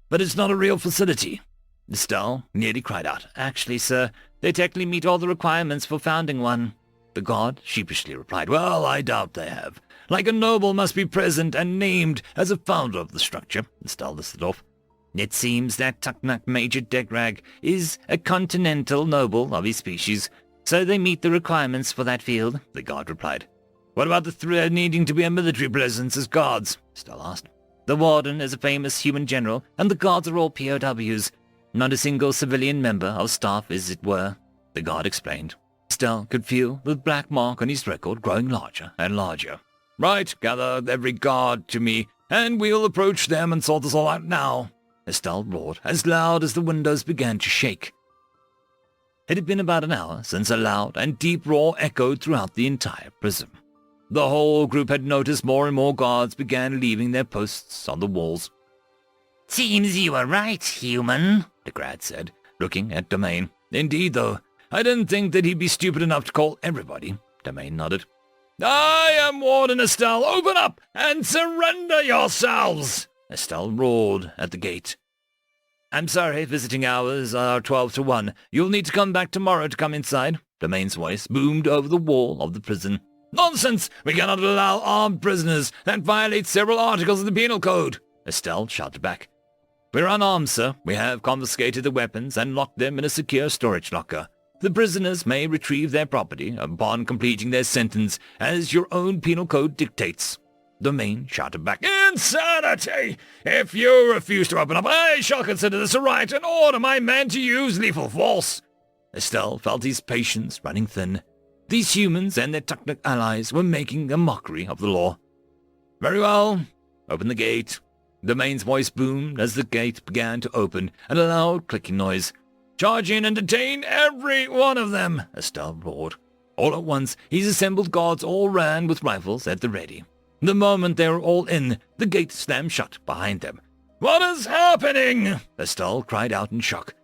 "But it's not a real facility," Estelle nearly cried out. "Actually, sir, they technically meet all the requirements for founding one." The guard sheepishly replied, "Well, I doubt they have. Like a noble must be present and named as a founder of the structure," Estelle listed off. "It seems that Tuknak Major Degrag is a continental noble of his species, so they meet the requirements for that field," the guard replied. "What about the threat needing to be a military presence as guards?" Estelle asked. "The warden is a famous human general, and the guards are all POWs. Not a single civilian member of staff, as it were," the guard explained. Estelle could feel the black mark on his record growing larger and larger. "Right, gather every guard to me, and we'll approach them and sort this all out now," Estelle roared, as loud as the windows began to shake. It had been about an hour since a loud and deep roar echoed throughout the entire prison. The whole group had noticed more and more guards began leaving their posts on the walls. "Seems you were right, human," the grad said, looking at Domain. "Indeed, though, I didn't think that he'd be stupid enough to call everybody," Domain nodded. "I am Warden Estelle. Open up and surrender yourselves!" Estelle roared at the gate. "I'm sorry, visiting hours are 12 to 1. You'll need to come back tomorrow to come inside," Domain's voice boomed over the wall of the prison. "Nonsense! We cannot allow armed prisoners. That violates several articles of the Penal Code," Estelle shouted back. "We're unarmed, sir. We have confiscated the weapons and locked them in a secure storage locker. The prisoners may retrieve their property upon completing their sentence, as your own Penal Code dictates," Domain shouted back. "Insanity! If you refuse to open up, I shall consider this a riot and order my men to use lethal force." Estelle felt his patience running thin. These humans and their Tuknak allies were making a mockery of the law. "Very well. Open the gate." Domain's voice boomed as the gate began to open, and a loud clicking noise. "Charge in and detain every one of them," Estelle roared. All at once, his assembled guards all ran with rifles at the ready. The moment they were all in, the gate slammed shut behind them. "What is happening?" Estelle cried out in shock.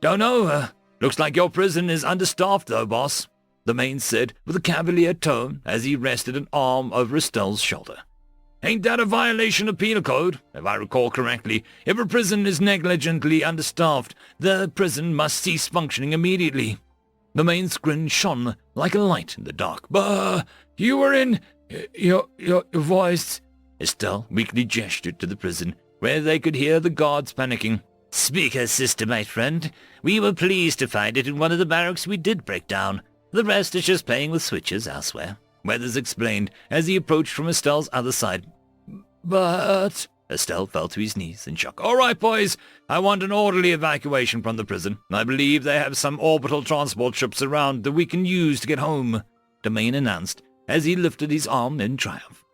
"Don't know. Looks like your prison is understaffed, though, boss," the man said with a cavalier tone as he rested an arm over Estelle's shoulder. "Ain't that a violation of Penal Code? If I recall correctly, if a prison is negligently understaffed, the prison must cease functioning immediately." The man's grin shone like a light in the dark. "But you were in... Your voice..." Estelle weakly gestured to the prison, where they could hear the guards panicking. "Speaker system, my friend. We were pleased to find it in one of the barracks we did break down. The rest is just playing with switches elsewhere," Weathers explained as he approached from Estelle's other side. "But..." Estelle fell to his knees in shock. "All right, boys. I want an orderly evacuation from the prison. I believe they have some orbital transport ships around that we can use to get home," Domain announced as he lifted his arm in triumph.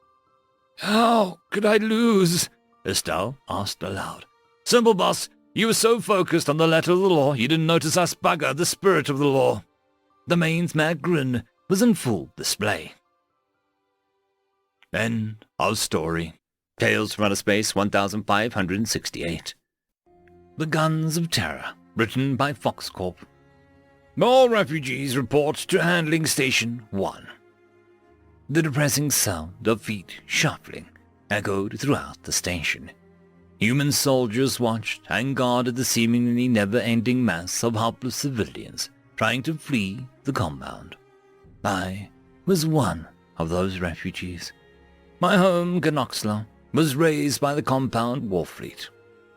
"How could I lose?" Estelle asked aloud. "Simple, boss. You were so focused on the letter of the law, you didn't notice us bugger the spirit of the law." The man's mad grin was in full display. End of story. Tales from Outer Space 1568. The Guns of Terror, written by Fox Corp. All refugees report to Handling Station 1. The depressing sound of feet shuffling echoed throughout the station. Human soldiers watched and guarded the seemingly never-ending mass of helpless civilians trying to flee the compound. I was one of those refugees. My home, Ganoxla, was raised by the compound war fleet.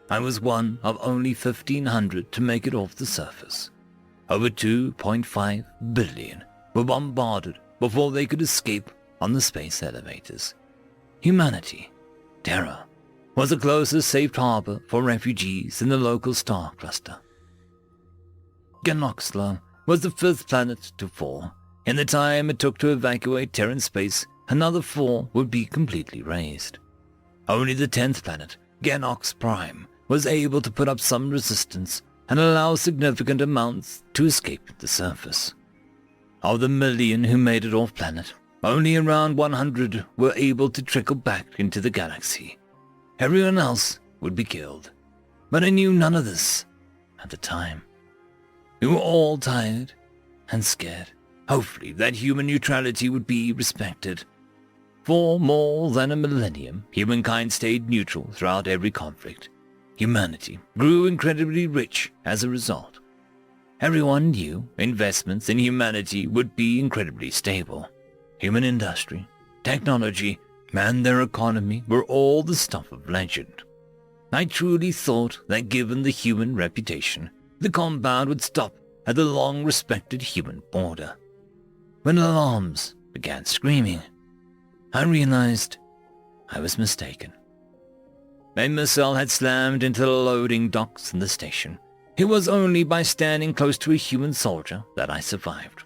I was one of only 1,500 to make it off the surface. Over 2.5 billion were bombarded before they could escape on the space elevators. Humanity, Terra, was the closest safe harbor for refugees in the local star cluster. Ganoxla was the 5th planet to fall. In the time it took to evacuate Terran space, another 4 would be completely razed. Only the 10th planet, Genox Prime, was able to put up some resistance and allow significant amounts to escape the surface. Of the million who made it off planet, only around 100 were able to trickle back into the galaxy. Everyone else would be killed. But I knew none of this at the time. We were all tired and scared, hopefully that human neutrality would be respected. For more than a millennium, humankind stayed neutral throughout every conflict. Humanity grew incredibly rich as a result. Everyone knew investments in humanity would be incredibly stable. Human industry, technology, and their economy were all the stuff of legend. I truly thought that given the human reputation, the compound would stop at the long-respected human border. When alarms began screaming, I realized I was mistaken. A missile had slammed into the loading docks in the station. It was only by standing close to a human soldier that I survived.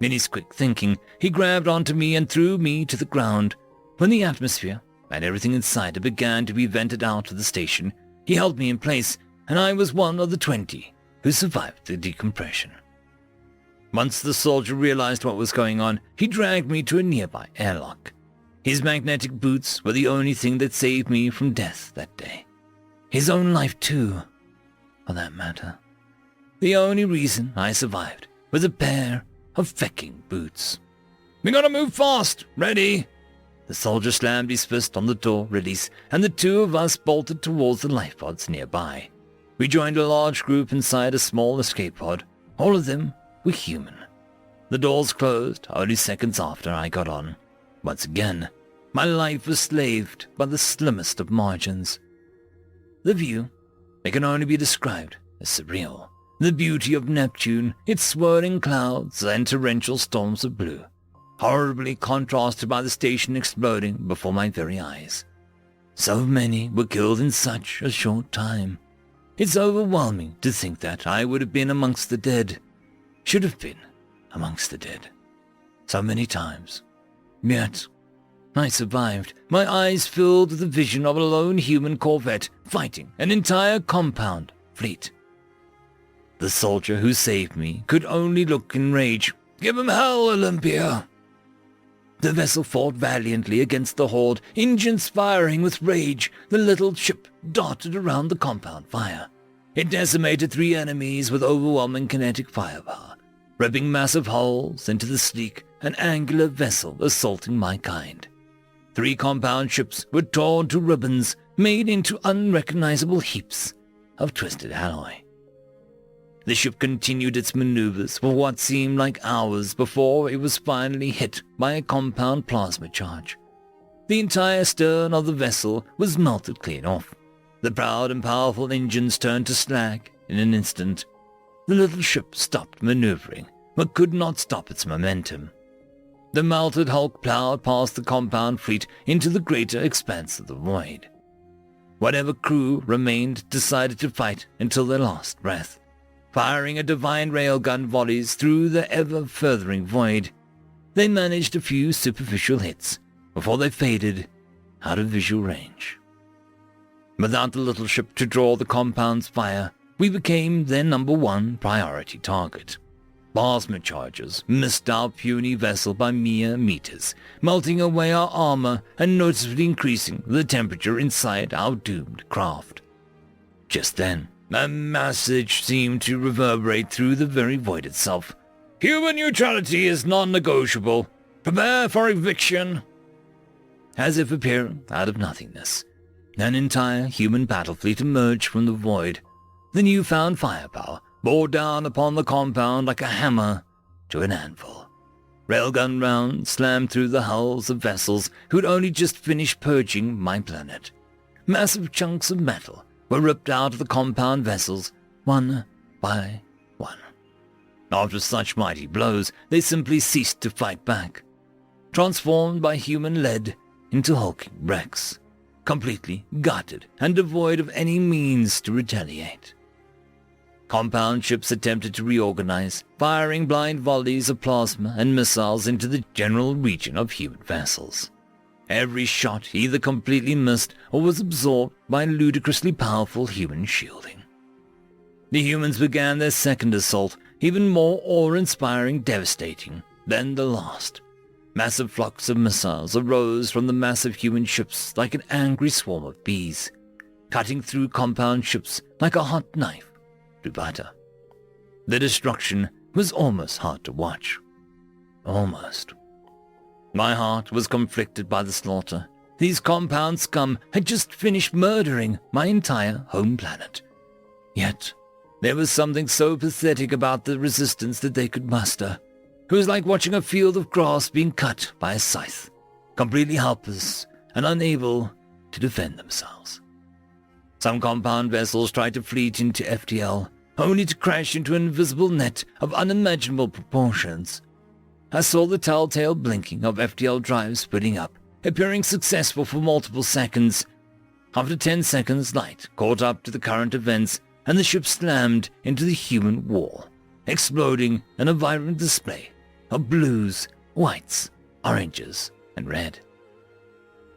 In his quick thinking, he grabbed onto me and threw me to the ground. When the atmosphere and everything inside it began to be vented out of the station, he held me in place, and I was one of the 20 who survived the decompression. Once the soldier realized what was going on, he dragged me to a nearby airlock. His magnetic boots were the only thing that saved me from death that day. His own life too, for that matter. The only reason I survived was a pair of fecking boots. "We gotta move fast! Ready!" The soldier slammed his fist on the door release, and the 2 of us bolted towards the lifepods nearby. We joined a large group inside a small escape pod. All of them were human. The doors closed only seconds after I got on. Once again, my life was slaved by the slimmest of margins. The view, it can only be described as surreal. The beauty of Neptune, its swirling clouds and torrential storms of blue, horribly contrasted by the station exploding before my very eyes. So many were killed in such a short time. It's overwhelming to think that I would have been amongst the dead. Should have been amongst the dead. So many times. Yet, I survived, my eyes filled with the vision of a lone human corvette fighting an entire compound fleet. The soldier who saved me could only look in rage. "Give him hell, Olympia!" The vessel fought valiantly against the horde, engines firing with rage. The little ship darted around the compound fire. It decimated 3 enemies with overwhelming kinetic firepower, ripping massive holes into the sleek and angular vessel assaulting my kind. 3 compound ships were torn to ribbons, made into unrecognizable heaps of twisted alloy. The ship continued its maneuvers for what seemed like hours before it was finally hit by a compound plasma charge. The entire stern of the vessel was melted clean off. The proud and powerful engines turned to slag in an instant. The little ship stopped maneuvering, but could not stop its momentum. The melted hulk plowed past the compound fleet into the greater expanse of the void. Whatever crew remained decided to fight until their last breath, firing a divine railgun volleys through the ever-furthering void. They managed a few superficial hits before they faded out of visual range. Without the little ship to draw the compound's fire, we became their number 1 priority target. Plasma charges missed our puny vessel by mere meters, melting away our armor and noticeably increasing the temperature inside our doomed craft. Just then, a message seemed to reverberate through the very void itself. "Human neutrality is non-negotiable. Prepare for eviction." As if appearing out of nothingness, an entire human battle fleet emerged from the void. The newfound firepower bore down upon the compound like a hammer to an anvil. Railgun rounds slammed through the hulls of vessels who'd only just finished purging my planet. Massive chunks of metal were ripped out of the compound vessels, one by one. After such mighty blows, they simply ceased to fight back, transformed by human lead into hulking wrecks, completely gutted and devoid of any means to retaliate. Compound ships attempted to reorganize, firing blind volleys of plasma and missiles into the general region of human vessels. Every shot either completely missed or was absorbed by ludicrously powerful human shielding. The humans began their second assault, even more awe-inspiring, devastating than the last. Massive flocks of missiles arose from the massive human ships like an angry swarm of bees, cutting through compound ships like a hot knife through butter. The destruction was almost hard to watch. Almost. My heart was conflicted by the slaughter. These compound scum had just finished murdering my entire home planet. Yet, there was something so pathetic about the resistance that they could muster. It was like watching a field of grass being cut by a scythe, completely helpless and unable to defend themselves. Some compound vessels tried to flee into FTL, only to crash into an invisible net of unimaginable proportions. I saw the telltale blinking of FTL drives splitting up, appearing successful for multiple seconds. After 10 seconds, light caught up to the current events, and the ship slammed into the human wall, exploding in a vibrant display of blues, whites, oranges, and red.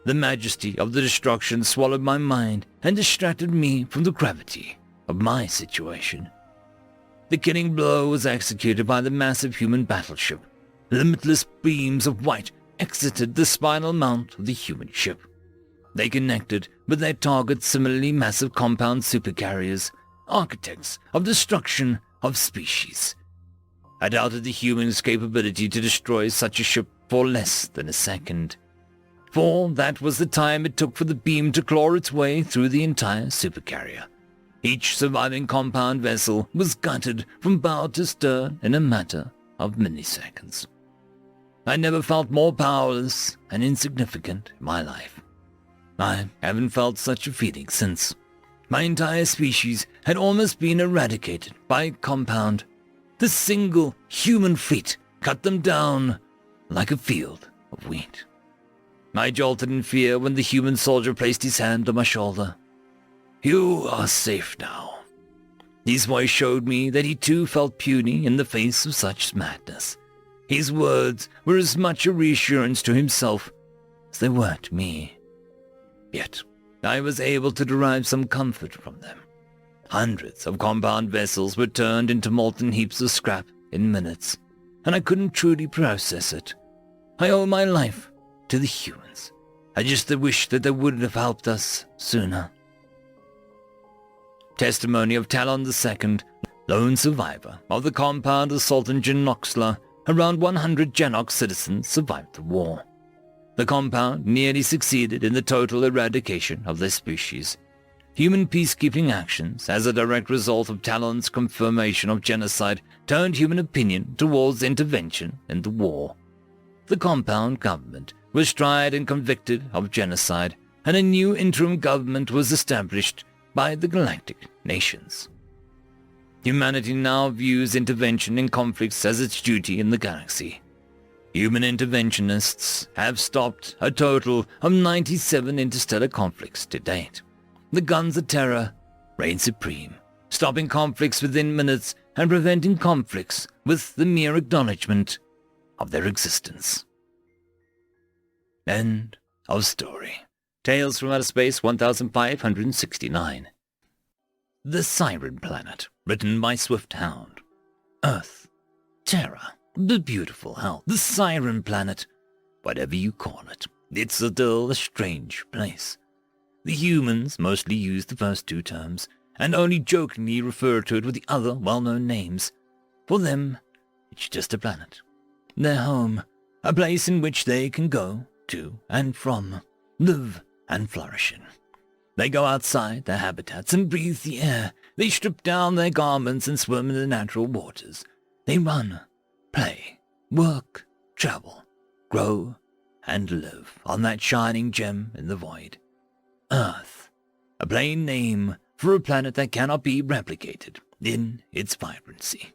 The majesty of the destruction swallowed my mind and distracted me from the gravity of my situation. The killing blow was executed by the massive human battleship. Limitless beams of white exited the spinal mount of the human ship. They connected with their target similarly massive compound supercarriers, architects of destruction of species. I doubted the human's capability to destroy such a ship for less than a second, for that was the time it took for the beam to claw its way through the entire supercarrier. Each surviving compound vessel was gutted from bow to stern in a matter of milliseconds. I never felt more powerless and insignificant in my life. I haven't felt such a feeling since. My entire species had almost been eradicated by compound. The single human fleet cut them down like a field of wheat. I jolted in fear when the human soldier placed his hand on my shoulder. "You are safe now." His voice showed me that he too felt puny in the face of such madness. His words were as much a reassurance to himself as they were to me. Yet, I was able to derive some comfort from them. Hundreds of compound vessels were turned into molten heaps of scrap in minutes, and I couldn't truly process it. I owe my life to the humans. I just wish that they would have helped us sooner. Testimony of Talon II, lone survivor of the compound assault in Genoxla. Around 100 Genox citizens survived the war. The compound nearly succeeded in the total eradication of their species. Human peacekeeping actions, as a direct result of Talon's confirmation of genocide, turned human opinion towards intervention in the war. The compound government was tried and convicted of genocide, and a new interim government was established by the galactic nations. Humanity now views intervention in conflicts as its duty in the galaxy. Human interventionists have stopped a total of 97 interstellar conflicts to date. The guns of terror reign supreme, stopping conflicts within minutes and preventing conflicts with the mere acknowledgement of their existence. End of story. Tales from Outer Space 1569. The Siren Planet, written by Swift Hound. Earth. Terra. The beautiful hell. The Siren Planet. Whatever you call it. It's still a strange place. The humans mostly use the first two terms, and only jokingly refer to it with the other well-known names. For them, it's just a planet. Their home. A place in which they can go to and from, live and flourish in. They go outside their habitats and breathe the air. They strip down their garments and swim in the natural waters. They run, play, work, travel, grow, and live on that shining gem in the void. Earth, a plain name for a planet that cannot be replicated in its vibrancy.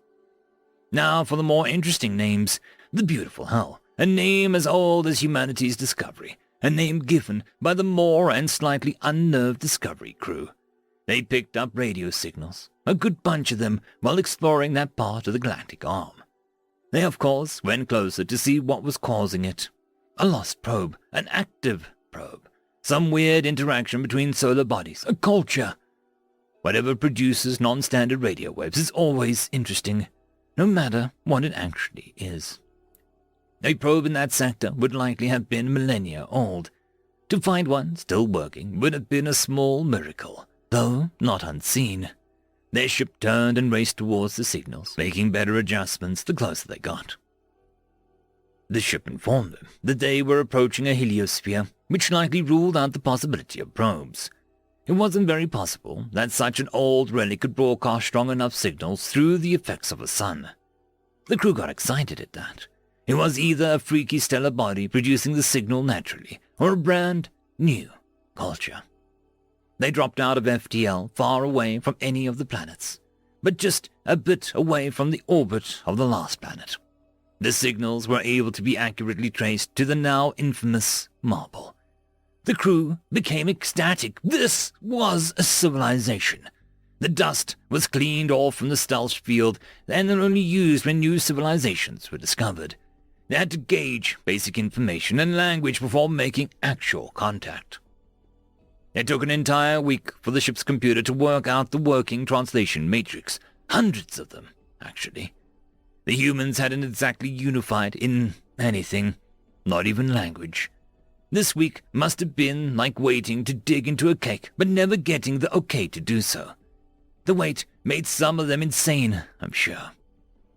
Now for the more interesting names, the beautiful Hell, a name as old as humanity's discovery, a name given by the more and slightly unnerved Discovery crew. They picked up radio signals, a good bunch of them, while exploring that part of the galactic arm. They, of course, went closer to see what was causing it. A lost probe, an active probe, some weird interaction between solar bodies, a culture. Whatever produces non-standard radio waves is always interesting, no matter what it actually is. A probe in that sector would likely have been millennia old. To find one still working would have been a small miracle, though not unseen. Their ship turned and raced towards the signals, making better adjustments the closer they got. The ship informed them that they were approaching a heliosphere, which likely ruled out the possibility of probes. It wasn't very possible that such an old relic could broadcast strong enough signals through the effects of a sun. The crew got excited at that. It was either a freaky stellar body producing the signal naturally, or a brand new culture. They dropped out of FTL far away from any of the planets, but just a bit away from the orbit of the last planet. The signals were able to be accurately traced to the now infamous marble. The crew became ecstatic. This was a civilization. The dust was cleaned off from the stealth field and only used when new civilizations were discovered. They had to gauge basic information and language before making actual contact. It took an entire week for the ship's computer to work out the working translation matrix. Hundreds of them, actually. The humans hadn't exactly unified in anything, not even language. This week must have been like waiting to dig into a cake, but never getting the okay to do so. The wait made some of them insane, I'm sure.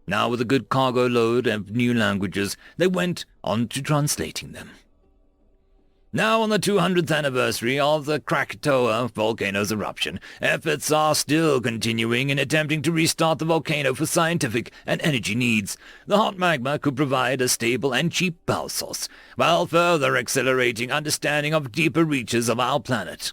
Now with a good cargo load of new languages, they went on to translating them. Now on the 200th anniversary of the Krakatoa volcano's eruption, efforts are still continuing in attempting to restart the volcano for scientific and energy needs. The hot magma could provide a stable and cheap power source, while further accelerating understanding of deeper reaches of our planet.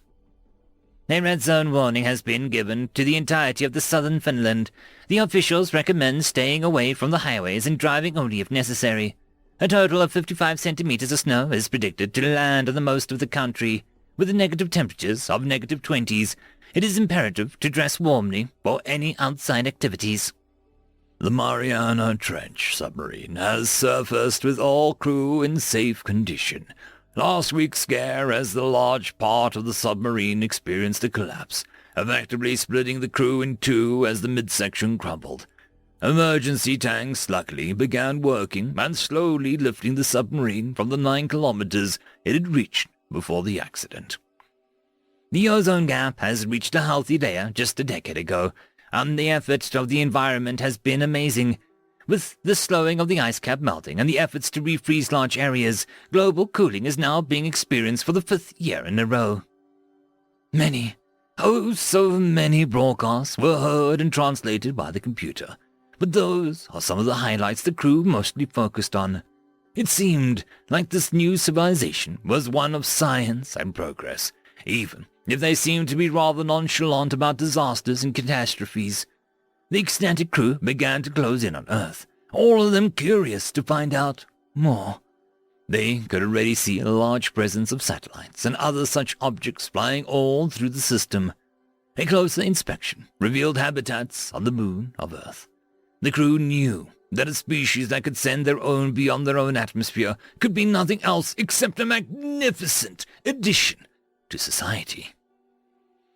A red zone warning has been given to the entirety of the southern Finland. The officials recommend staying away from the highways and driving only if necessary. A total of 55 centimeters of snow is predicted to land on the most of the country. With the negative temperatures of -20s, it is imperative to dress warmly for any outside activities. The Mariana Trench submarine has surfaced with all crew in safe condition. Last week's scare as the large part of the submarine experienced a collapse, effectively splitting the crew in two as the midsection crumbled. Emergency tanks, luckily, began working and slowly lifting the submarine from the 9 kilometers it had reached before the accident. The ozone gap has reached a healthy layer just a decade ago, and the effort of the environment has been amazing. With the slowing of the ice cap melting and the efforts to refreeze large areas, global cooling is now being experienced for the 5th year in a row. Many, oh so many broadcasts were heard and translated by the computer. But those are some of the highlights the crew mostly focused on. It seemed like this new civilization was one of science and progress, even if they seemed to be rather nonchalant about disasters and catastrophes. The ecstatic crew began to close in on Earth, all of them curious to find out more. They could already see a large presence of satellites and other such objects flying all through the system. A closer inspection revealed habitats on the moon of Earth. The crew knew that a species that could send their own beyond their own atmosphere could be nothing else except a magnificent addition to society.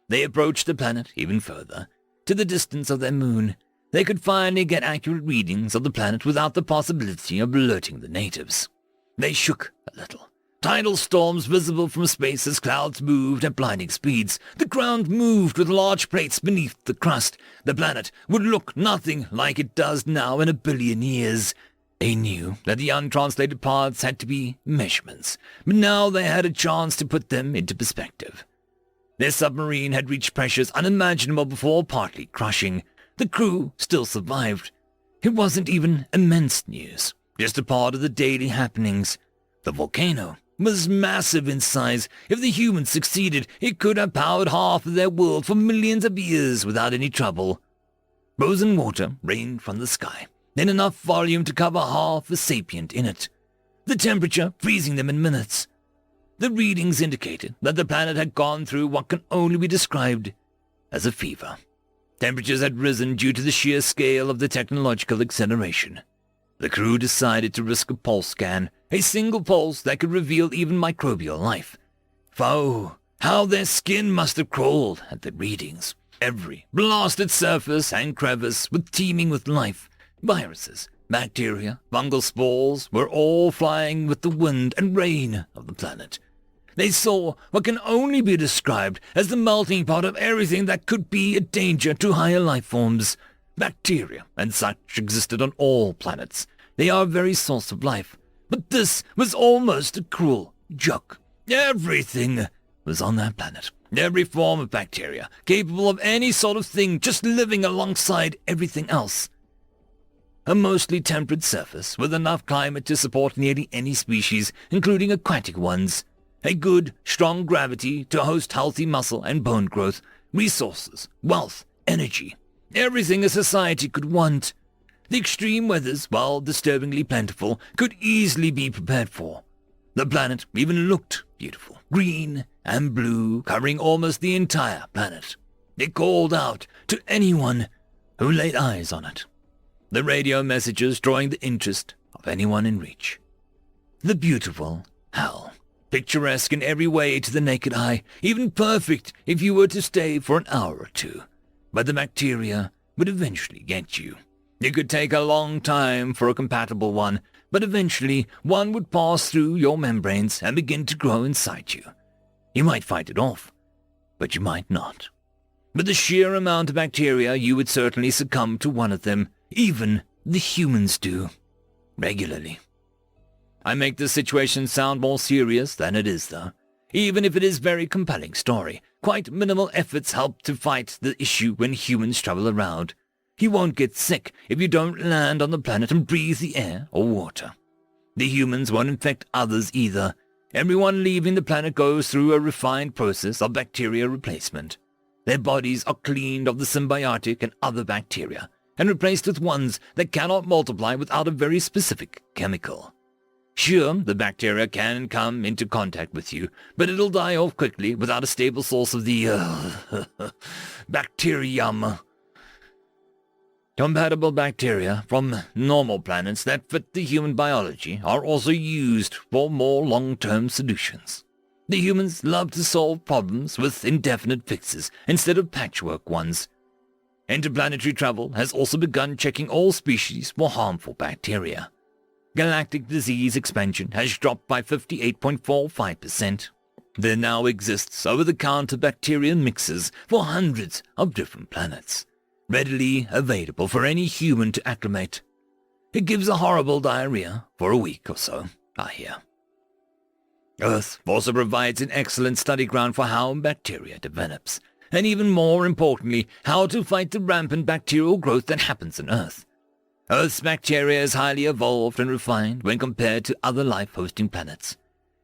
They approached the planet even further. To the distance of their moon, they could finally get accurate readings of the planet without the possibility of alerting the natives. They shook a little. Tidal storms visible from space as clouds moved at blinding speeds. The ground moved with large plates beneath the crust. The planet would look nothing like it does now in 1 billion years. They knew that the untranslated parts had to be measurements, but now they had a chance to put them into perspective. Their submarine had reached pressures unimaginable before partly crushing. The crew still survived. It wasn't even immense news. just a part of the daily happenings. The volcano was massive in size. If the humans succeeded, it could have powered half of their world for millions of years without any trouble. Frozen water rained from the sky, in enough volume to cover half a sapient in it, the temperature freezing them in minutes. The readings indicated that the planet had gone through what can only be described as a fever. Temperatures had risen due to the sheer scale of the technological acceleration. The crew decided to risk a pulse scan, a single pulse that could reveal even microbial life. Foe, how their skin must have crawled at the readings. Every blasted surface and crevice was teeming with life. Viruses, bacteria, fungal spores were all flying with the wind and rain of the planet. They saw what can only be described as the melting pot of everything that could be a danger to higher life forms. Bacteria and such existed on all planets. They are a very source of life. But this was almost a cruel joke. Everything was on that planet. Every form of bacteria, capable of any sort of thing, just living alongside everything else. A mostly temperate surface with enough climate to support nearly any species, including aquatic ones. A good, strong gravity to host healthy muscle and bone growth, resources, wealth, energy. Everything a society could want. The extreme weathers, while disturbingly plentiful, could easily be prepared for. The planet even looked beautiful, green and blue, covering almost the entire planet. It called out to anyone who laid eyes on it. The radio messages drawing the interest of anyone in reach. The beautiful hell. Picturesque in every way to the naked eye, even perfect if you were to stay for an hour or two. But the bacteria would eventually get you. It could take a long time for a compatible one, but eventually one would pass through your membranes and begin to grow inside you. You might fight it off, but you might not. With the sheer amount of bacteria, you would certainly succumb to one of them. Even the humans do. Regularly. I make this situation sound more serious than it is, though. Even if it is a very compelling story, quite minimal efforts help to fight the issue when humans travel around. You won't get sick if you don't land on the planet and breathe the air or water. The humans won't infect others either. Everyone leaving the planet goes through a refined process of bacteria replacement. Their bodies are cleaned of the symbiotic and other bacteria and replaced with ones that cannot multiply without a very specific chemical. Sure, the bacteria can come into contact with you, but it'll die off quickly without a stable source of the bacterium. Compatible bacteria from normal planets that fit the human biology are also used for more long-term solutions. The humans love to solve problems with indefinite fixes instead of patchwork ones. Interplanetary travel has also begun checking all species for harmful bacteria. Galactic disease expansion has dropped by 58.45%. There now exists over-the-counter bacteria mixes for hundreds of different planets, readily available for any human to acclimate. It gives a horrible diarrhea for a week or so, I hear. Earth also provides an excellent study ground for how bacteria develops, and even more importantly, how to fight the rampant bacterial growth that happens on Earth. Earth's bacteria is highly evolved and refined when compared to other life-hosting planets.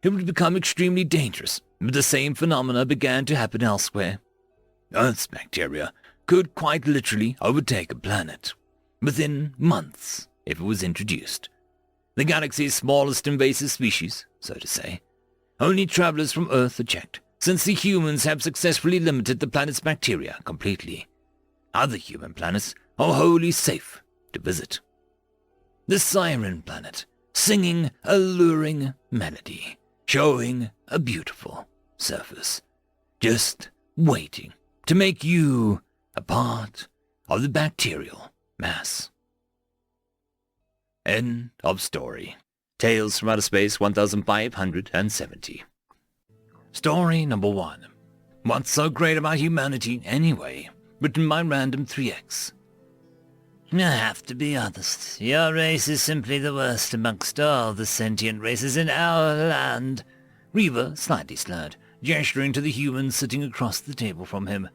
It would become extremely dangerous if the same phenomena began to happen elsewhere. Earth's bacteria could quite literally overtake a planet within months if it was introduced. The galaxy's smallest invasive species, so to say. Only travelers from Earth are checked, since the humans have successfully limited the planet's bacteria completely. Other human planets are wholly safe to visit. The Siren Planet, singing a luring melody, showing a beautiful surface, just waiting to make you a part of the bacterial mass. End of story. Tales from Outer Space 1570. Story number 1. What's so great about humanity anyway? Written by Random 3X. I have to be honest. Your race is simply the worst amongst all the sentient races in our land. Reaver slightly slurred, gesturing to the humans sitting across the table from him.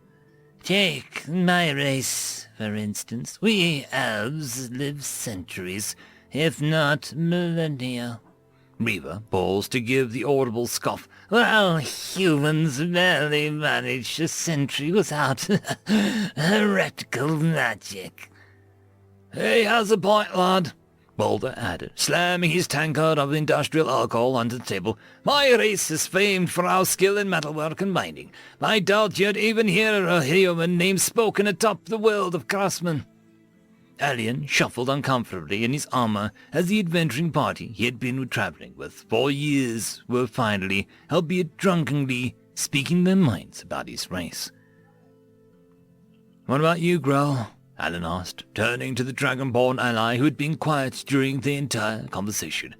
Take my race, for instance. We elves live centuries if not millennia. Reva paused to give the audible scoff. Well, humans barely managed a century without heretical magic. He has a point, lad, Boulder added, slamming his tankard of industrial alcohol onto the table. My race is famed for our skill in metalwork and mining. I doubt you'd even hear a human name spoken atop the world of craftsmen. Alien shuffled uncomfortably in his armor as the adventuring party he had been traveling with for years were finally, albeit drunkenly, speaking their minds about his race. What about you, Growl? Alan asked, turning to the Dragonborn ally who had been quiet during the entire conversation.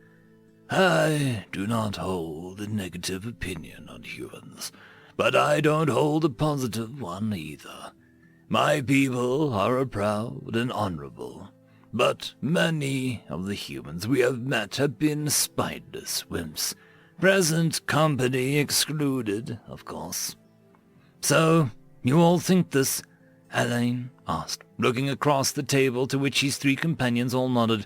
I do not hold a negative opinion on humans, but I don't hold a positive one either. My people are proud and honorable, but many of the humans we have met have been spineless wimps, present company excluded, of course. So, you all think this? Elaine asked, looking across the table to which his three companions all nodded.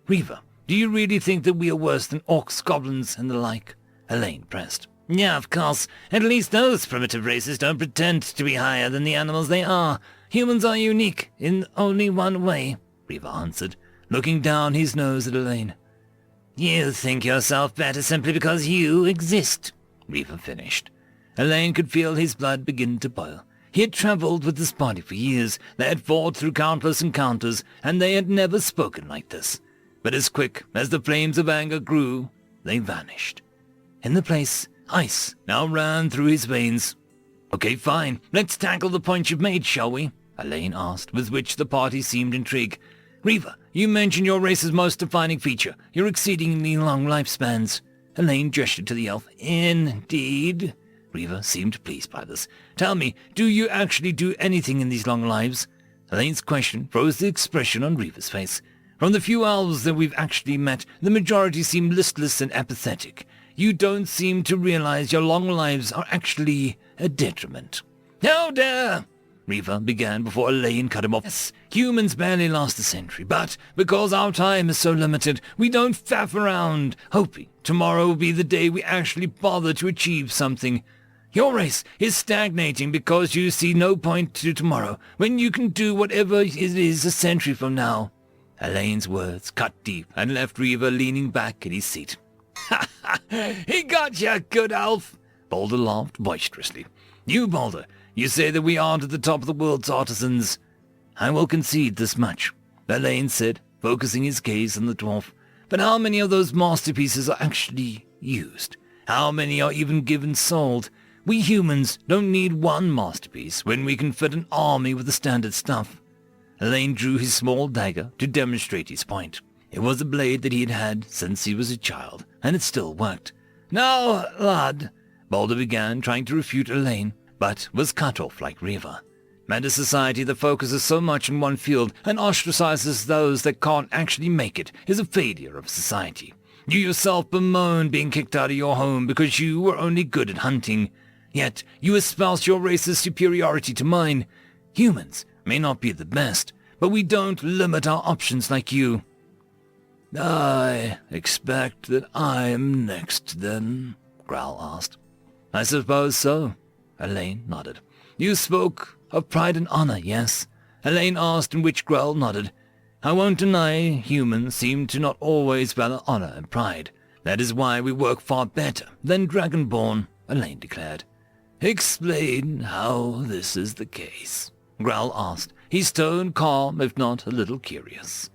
Reva, do you really think that we are worse than orcs, goblins, and the like? Elaine pressed. Yeah, of course. At least those primitive races don't pretend to be higher than the animals they are. Humans are unique in only one way, Reva answered, looking down his nose at Elaine. You think yourself better simply because you exist, Reva finished. Elaine could feel his blood begin to boil. He had traveled with this party for years. They had fought through countless encounters, and they had never spoken like this. But as quick as the flames of anger grew, they vanished. In the place, ice now ran through his veins. Okay, fine. Let's tackle the point you've made, shall we? Elaine asked, with which the party seemed intrigued. Reva, you mentioned your race's most defining feature, your exceedingly long lifespans. Elaine gestured to the elf. Indeed. Reva seemed pleased by this. Tell me, do you actually do anything in these long lives? Elaine's question froze the expression on Reva's face. From the few elves that we've actually met, the majority seem listless and apathetic. You don't seem to realize your long lives are actually a detriment. How dare! Reva began before Elaine cut him off. Yes, humans barely last a century, but because our time is so limited, we don't faff around, hoping tomorrow will be the day we actually bother to achieve something. Your race is stagnating because you see no point to tomorrow, when you can do whatever it is a century from now. Elaine's words cut deep and left Reva leaning back in his seat. Ha ha! He got you, good elf! Boulder laughed boisterously. You, Boulder, you say that we aren't at the top of the world's artisans. I will concede this much, Elaine said, focusing his gaze on the dwarf. But how many of those masterpieces are actually used? How many are even given sold? We humans don't need one masterpiece when we can fit an army with the standard stuff. Elaine drew his small dagger to demonstrate his point. It was a blade that he had had since he was a child, and it still worked. Now, lad, Boulder began, trying to refute Elaine, but was cut off like Reva. A society that focuses so much in one field and ostracizes those that can't actually make it is a failure of society. You yourself bemoan being kicked out of your home because you were only good at hunting. Yet you espouse your race's superiority to mine. Humans may not be the best, but we don't limit our options like you. I expect that I'm next, then, Growl asked. I suppose so, Elaine nodded. You spoke of pride and honor, yes? Elaine asked, in which Growl nodded. I won't deny humans seem to not always value honor and pride. That is why we work far better than Dragonborn, Elaine declared. Explain how this is the case, Growl asked, his tone calm if not a little curious.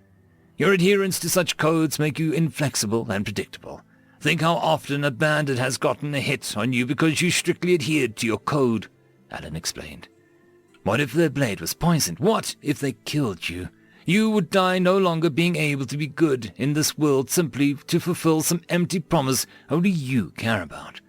Your adherence to such codes make you inflexible and predictable. Think how often a bandit has gotten a hit on you because you strictly adhered to your code, Alan explained. What if their blade was poisoned? What if they killed you? You would die no longer being able to be good in this world simply to fulfill some empty promise only you care about.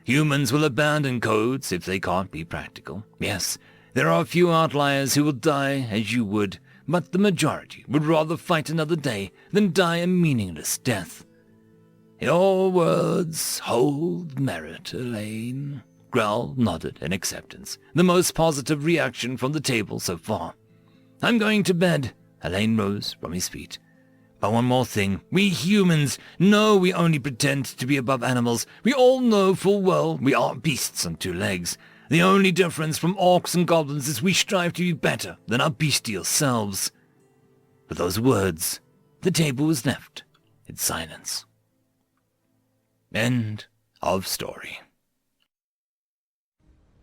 Humans will abandon codes if they can't be practical. Yes, there are a few outliers who will die as you would, but the majority would rather fight another day than die a meaningless death. Your words hold merit, Elaine. Growl nodded in acceptance, the most positive reaction from the table so far. I'm going to bed. Elaine rose from his feet. But one more thing. We humans know we only pretend to be above animals. We all know full well we are beasts on two legs. The only difference from orcs and goblins is we strive to be better than our bestial selves. With those words, the table was left in silence. End of story.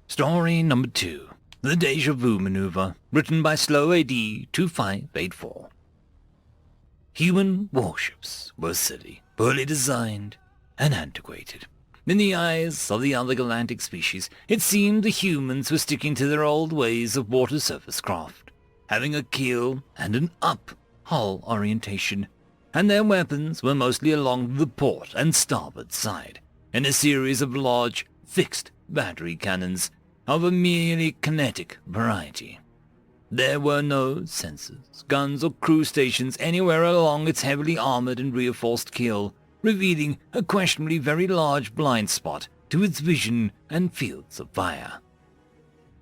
Story number 2. The Deja Vu Maneuver, written by Slow AD 2584. Human warships were silly, poorly designed, and antiquated. In the eyes of the other galactic species, it seemed the humans were sticking to their old ways of water surface craft, having a keel and an up-hull orientation, and their weapons were mostly along the port and starboard side, in a series of large, fixed battery cannons of a merely kinetic variety. There were no sensors, guns, or crew stations anywhere along its heavily armored and reinforced keel, revealing a questionably very large blind spot to its vision and fields of fire.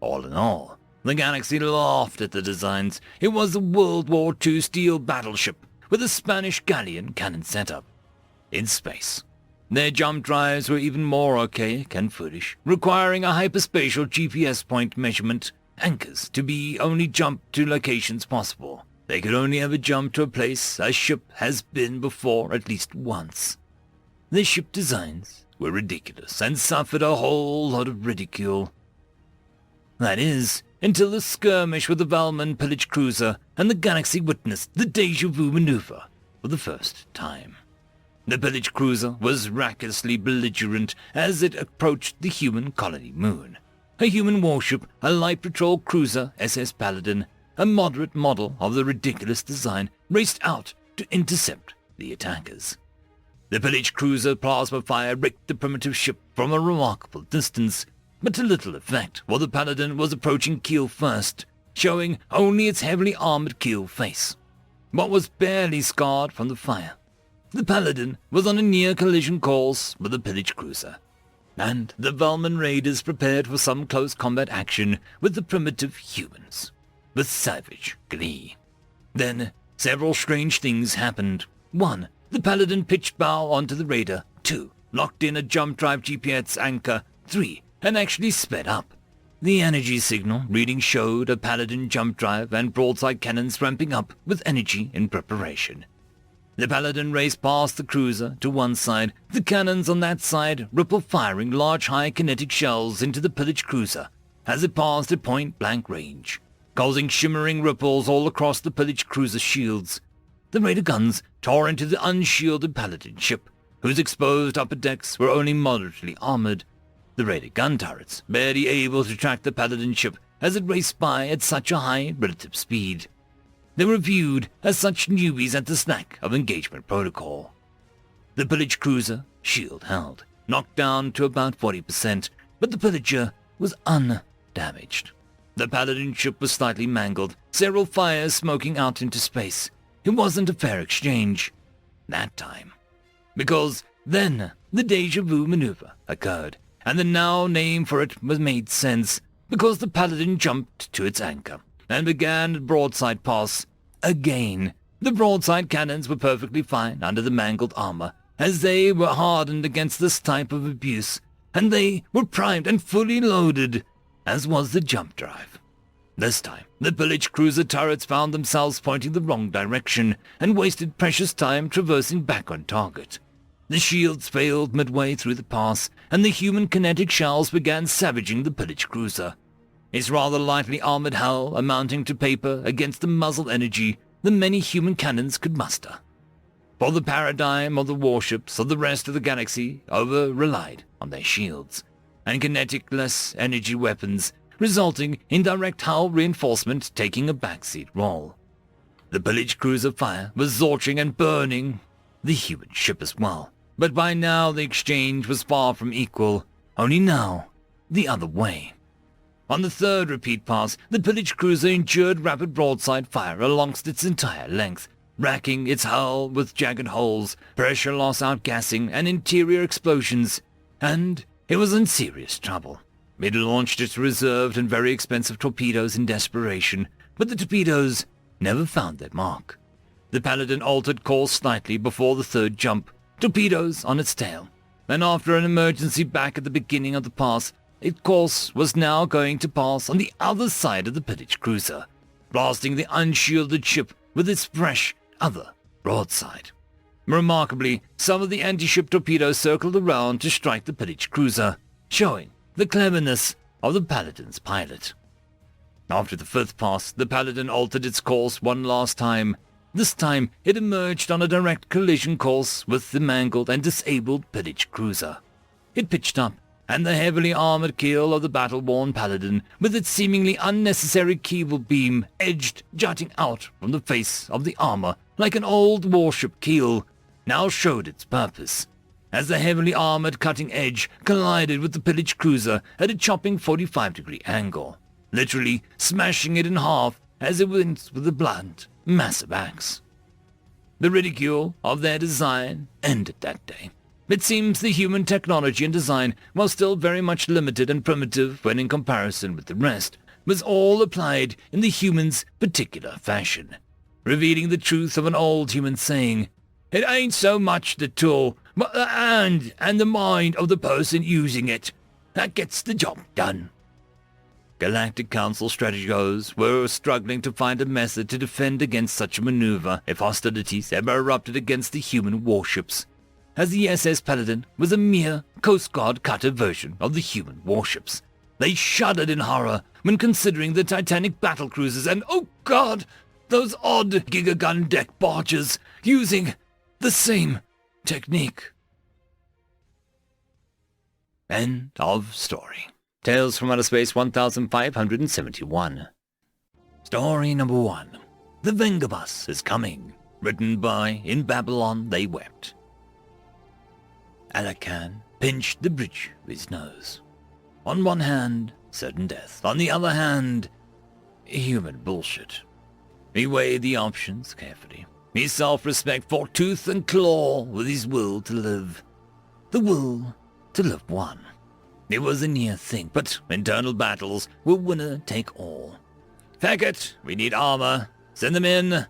All in all, the galaxy laughed at the designs. It was a World War II steel battleship with a Spanish galleon cannon setup. In space, their jump drives were even more archaic and foolish, requiring a hyperspatial GPS point measurement anchors to be only jumped to locations possible. They could only ever jump to a place a ship has been before at least once. The ship designs were ridiculous and suffered a whole lot of ridicule. That is, until the skirmish with the Valman pillage cruiser and the galaxy witnessed the Deja Vu maneuver for the first time. The pillage cruiser was raucously belligerent as it approached the human colony moon. A human warship, a light patrol cruiser, SS Paladin, a moderate model of the ridiculous design, raced out to intercept the attackers. The pillage cruiser plasma fire raked the primitive ship from a remarkable distance, but to little effect while the Paladin was approaching keel first, showing only its heavily armored keel face, what was barely scarred from the fire. The Paladin was on a near-collision course with the pillage cruiser, and the Valman raiders prepared for some close combat action with the primitive humans, with savage glee. Then, several strange things happened. 1. The Paladin pitched bow onto the raider. 2. Locked in a jump drive GPS anchor. 3. And actually sped up. The energy signal reading showed a Paladin jump drive and broadside cannons ramping up with energy in preparation. The Paladin raced past the cruiser to one side, the cannons on that side ripple-firing large high-kinetic shells into the pillage cruiser as it passed at point-blank range, causing shimmering ripples all across the pillage cruiser shields. The raider guns tore into the unshielded Paladin ship, whose exposed upper decks were only moderately armored. The raider gun turrets barely able to track the Paladin ship as it raced by at such a high relative speed. They were viewed as such newbies at the snack of engagement protocol. The pillage cruiser, shield held, knocked down to about 40%, but the pillager was undamaged. The Paladin ship was slightly mangled, several fires smoking out into space. It wasn't a fair exchange that time, because then the Deja Vu maneuver occurred, and the now name for it was made sense, because the Paladin jumped to its anchor and began a broadside pass. Again, the broadside cannons were perfectly fine under the mangled armor, as they were hardened against this type of abuse, and they were primed and fully loaded, as was the jump drive. This time, the pillage cruiser turrets found themselves pointing the wrong direction, and wasted precious time traversing back on target. The shields failed midway through the pass, and the human kinetic shells began savaging the pillage cruiser. Its rather lightly armored hull amounting to paper against the muzzle energy the many human cannons could muster. For the paradigm of the warships of the rest of the galaxy over-relied on their shields and kinetic-less energy weapons, resulting in direct hull reinforcement taking a backseat role. The pillage cruiser fire was zorching and burning the human ship as well, but by now the exchange was far from equal, only now the other way. On the third repeat pass, the pillage cruiser endured rapid broadside fire alongst its entire length, racking its hull with jagged holes, pressure loss outgassing, and interior explosions, and it was in serious trouble. It launched its reserved and very expensive torpedoes in desperation, but the torpedoes never found their mark. The Paladin altered course slightly before the third jump, torpedoes on its tail, and after an emergency back at the beginning of the pass, its course was now going to pass on the other side of the pillaged cruiser, blasting the unshielded ship with its fresh other broadside. Remarkably, some of the anti-ship torpedoes circled around to strike the pillaged cruiser, showing the cleverness of the Paladin's pilot. After the fifth pass, the Paladin altered its course one last time. This time, it emerged on a direct collision course with the mangled and disabled pillaged cruiser. It pitched up, and the heavily armored keel of the battle-worn Paladin, with its seemingly unnecessary cable beam edged jutting out from the face of the armor like an old warship keel, now showed its purpose, as the heavily armored cutting edge collided with the pillaged cruiser at a chopping 45-degree angle, literally smashing it in half as it went with a blunt, massive axe. The ridicule of their design ended that day. It seems the human technology and design, while still very much limited and primitive when in comparison with the rest, was all applied in the human's particular fashion, revealing the truth of an old human saying, "It ain't so much the tool, but the hand and the mind of the person using it that gets the job done." Galactic Council strategos were struggling to find a method to defend against such a maneuver if hostilities ever erupted against the human warships, as the SS Paladin was a mere Coast Guard cutter version of the human warships. They shuddered in horror when considering the Titanic battle cruisers and, oh God, those odd gigagun deck barges using the same technique. End of story. Tales from Outer Space 1571. Story number 1. The Vengabus is coming. Written by In Babylon They Wept. Alakan pinched the bridge of his nose. On one hand, certain death. On the other hand, human bullshit. He weighed the options carefully. His self-respect fought tooth and claw with his will to live. The will to live won. It was a near thing, but internal battles were winner take all. "Packet, we need armor. Send them in."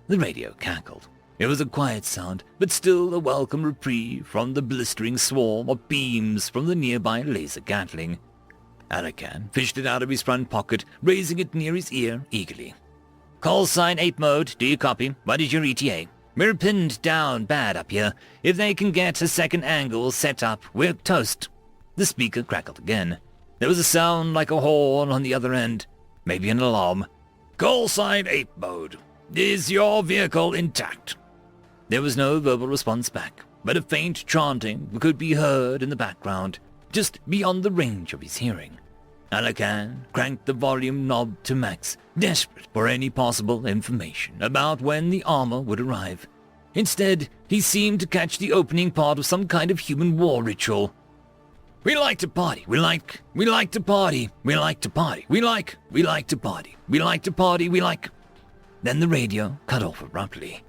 The radio cackled. It was a quiet sound, but still a welcome reprieve from the blistering swarm of beams from the nearby laser Gatling. Alakan fished it out of his front pocket, raising it near his ear eagerly. "Call sign 8 mode, do you copy? What is your ETA? We're pinned down bad up here. If they can get a second angle set up, we're toast." The speaker crackled again. There was a sound like a horn on the other end. Maybe an alarm. "Call sign 8 mode. Is your vehicle intact?" There was no verbal response back, but a faint chanting could be heard in the background, just beyond the range of his hearing. Alakan cranked the volume knob to max, desperate for any possible information about when the armor would arrive. Instead, he seemed to catch the opening part of some kind of human war ritual. "We like to party. We like to party. We like to party. We like to party. We like to party. We like..." Then the radio cut off abruptly.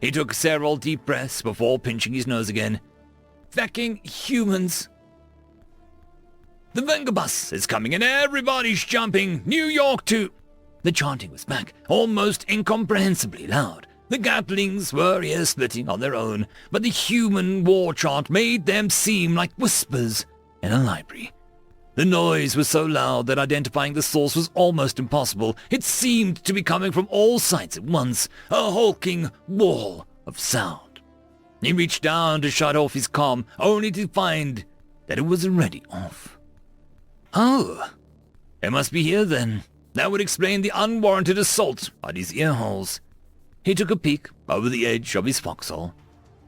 He took several deep breaths before pinching his nose again. "Fecking humans. The Vengabus is coming and everybody's jumping. New York to..." The chanting was back, almost incomprehensibly loud. The Gatlings were ear-splitting on their own, but the human war chant made them seem like whispers in a library. The noise was so loud that identifying the source was almost impossible. It seemed to be coming from all sides at once, a hulking wall of sound. He reached down to shut off his comm, only to find that it was already off. Oh, it must be here then. That would explain the unwarranted assault on his ear holes. He took a peek over the edge of his foxhole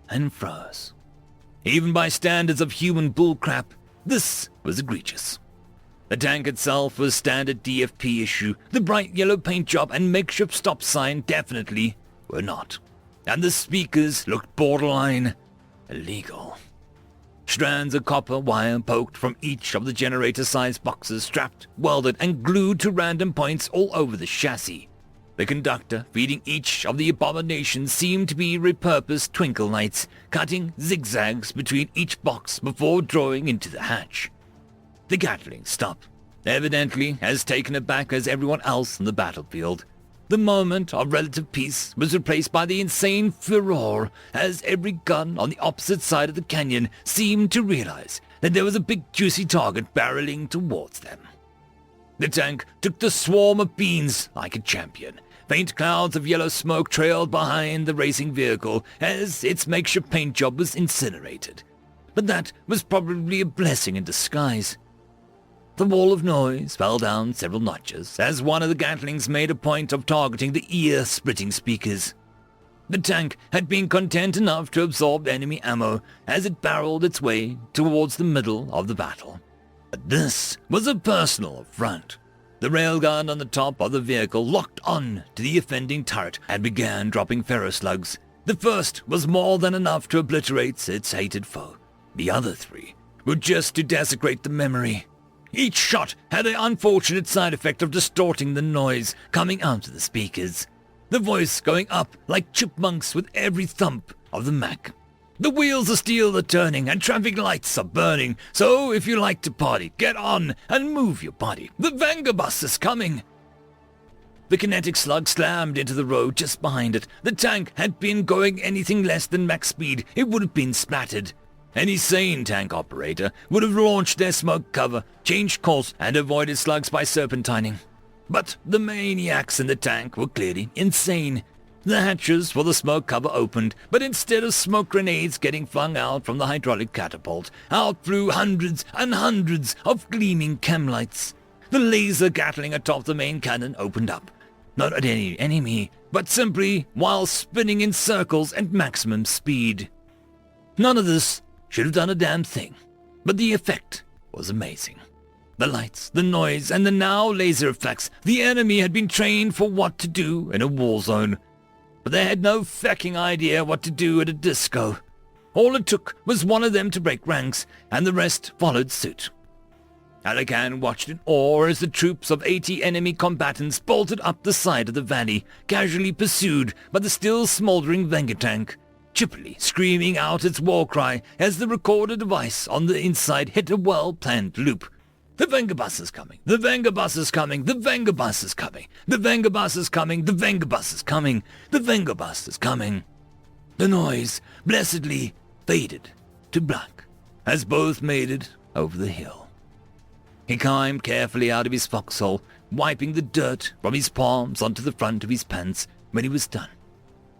and froze. Even by standards of human bullcrap, this was egregious. The tank itself was standard DFP issue. The bright yellow paint job and makeshift stop sign definitely were not. And the speakers looked borderline illegal. Strands of copper wire poked from each of the generator-sized boxes strapped, welded, and glued to random points all over the chassis. The conductor feeding each of the abominations seemed to be repurposed twinkle lights, cutting zigzags between each box before drawing into the hatch. The Gatling stopped, evidently as taken aback as everyone else on the battlefield. The moment of relative peace was replaced by the insane furor as every gun on the opposite side of the canyon seemed to realize that there was a big juicy target barreling towards them. The tank took the swarm of beans like a champion. Faint clouds of yellow smoke trailed behind the racing vehicle as its makeshift paint job was incinerated. But that was probably a blessing in disguise. The wall of noise fell down several notches as one of the Gatlings made a point of targeting the ear-splitting speakers. The tank had been content enough to absorb enemy ammo as it barreled its way towards the middle of the battle. But this was a personal affront. The railgun on the top of the vehicle locked on to the offending turret and began dropping ferroslugs. The first was more than enough to obliterate its hated foe. The other three were just to desecrate the memory. Each shot had the unfortunate side effect of distorting the noise coming out of the speakers, the voice going up like chipmunks with every thump of the Mac. The wheels of steel are turning and traffic lights are burning, so if you like to party, get on and move your body. The Vangabus is coming! The kinetic slug slammed into the road just behind it. The tank had been going anything less than max speed, it would have been splattered. Any sane tank operator would have launched their smoke cover, changed course, and avoided slugs by serpentining. But the maniacs in the tank were clearly insane. The hatches for the smoke cover opened, but instead of smoke grenades getting flung out from the hydraulic catapult, out flew hundreds and hundreds of gleaming chem lights. The laser Gatling atop the main cannon opened up, not at any enemy, but simply while spinning in circles at maximum speed. None of this should have done a damn thing, but the effect was amazing. The lights, the noise, and the now laser effects. The enemy had been trained for what to do in a war zone, but they had no fecking idea what to do at a disco. All it took was one of them to break ranks, and the rest followed suit. Alakan watched in awe as the troops of 80 enemy combatants bolted up the side of the valley, casually pursued by the still smoldering Vengatank, chippily screaming out its war cry as the recorder device on the inside hit a well-planned loop. The Vengabus is coming, the Vengabus is coming, the Vengabus is coming, the Vengabus is coming, the Vengabus is coming, the Vengabus is coming. The noise blessedly faded to black as both made it over the hill. He climbed carefully out of his foxhole, wiping the dirt from his palms onto the front of his pants when he was done.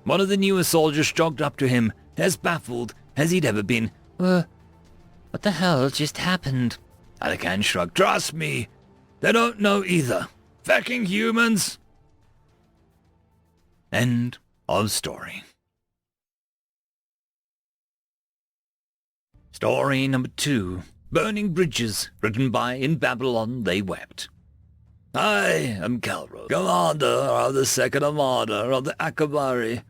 One of the newer soldiers jogged up to him, as baffled as he'd ever been. What the hell just happened? Alakan shrugged. Trust me, they don't know either. Fucking humans! End of story. Story number 2. Burning Bridges, written by In Babylon They Wept. I am Calro, commander of the 2nd Armada of the Akabari.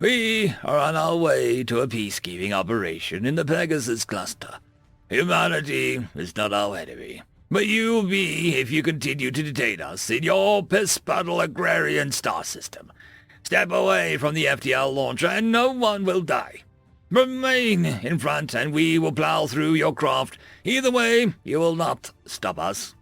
We are on our way to a peacekeeping operation in the Pegasus cluster. Humanity is not our enemy, but you will be if you continue to detain us in your piss-puddle agrarian star system. Step away from the FTL launcher and no one will die. Remain in front and we will plow through your craft. Either way, you will not stop us.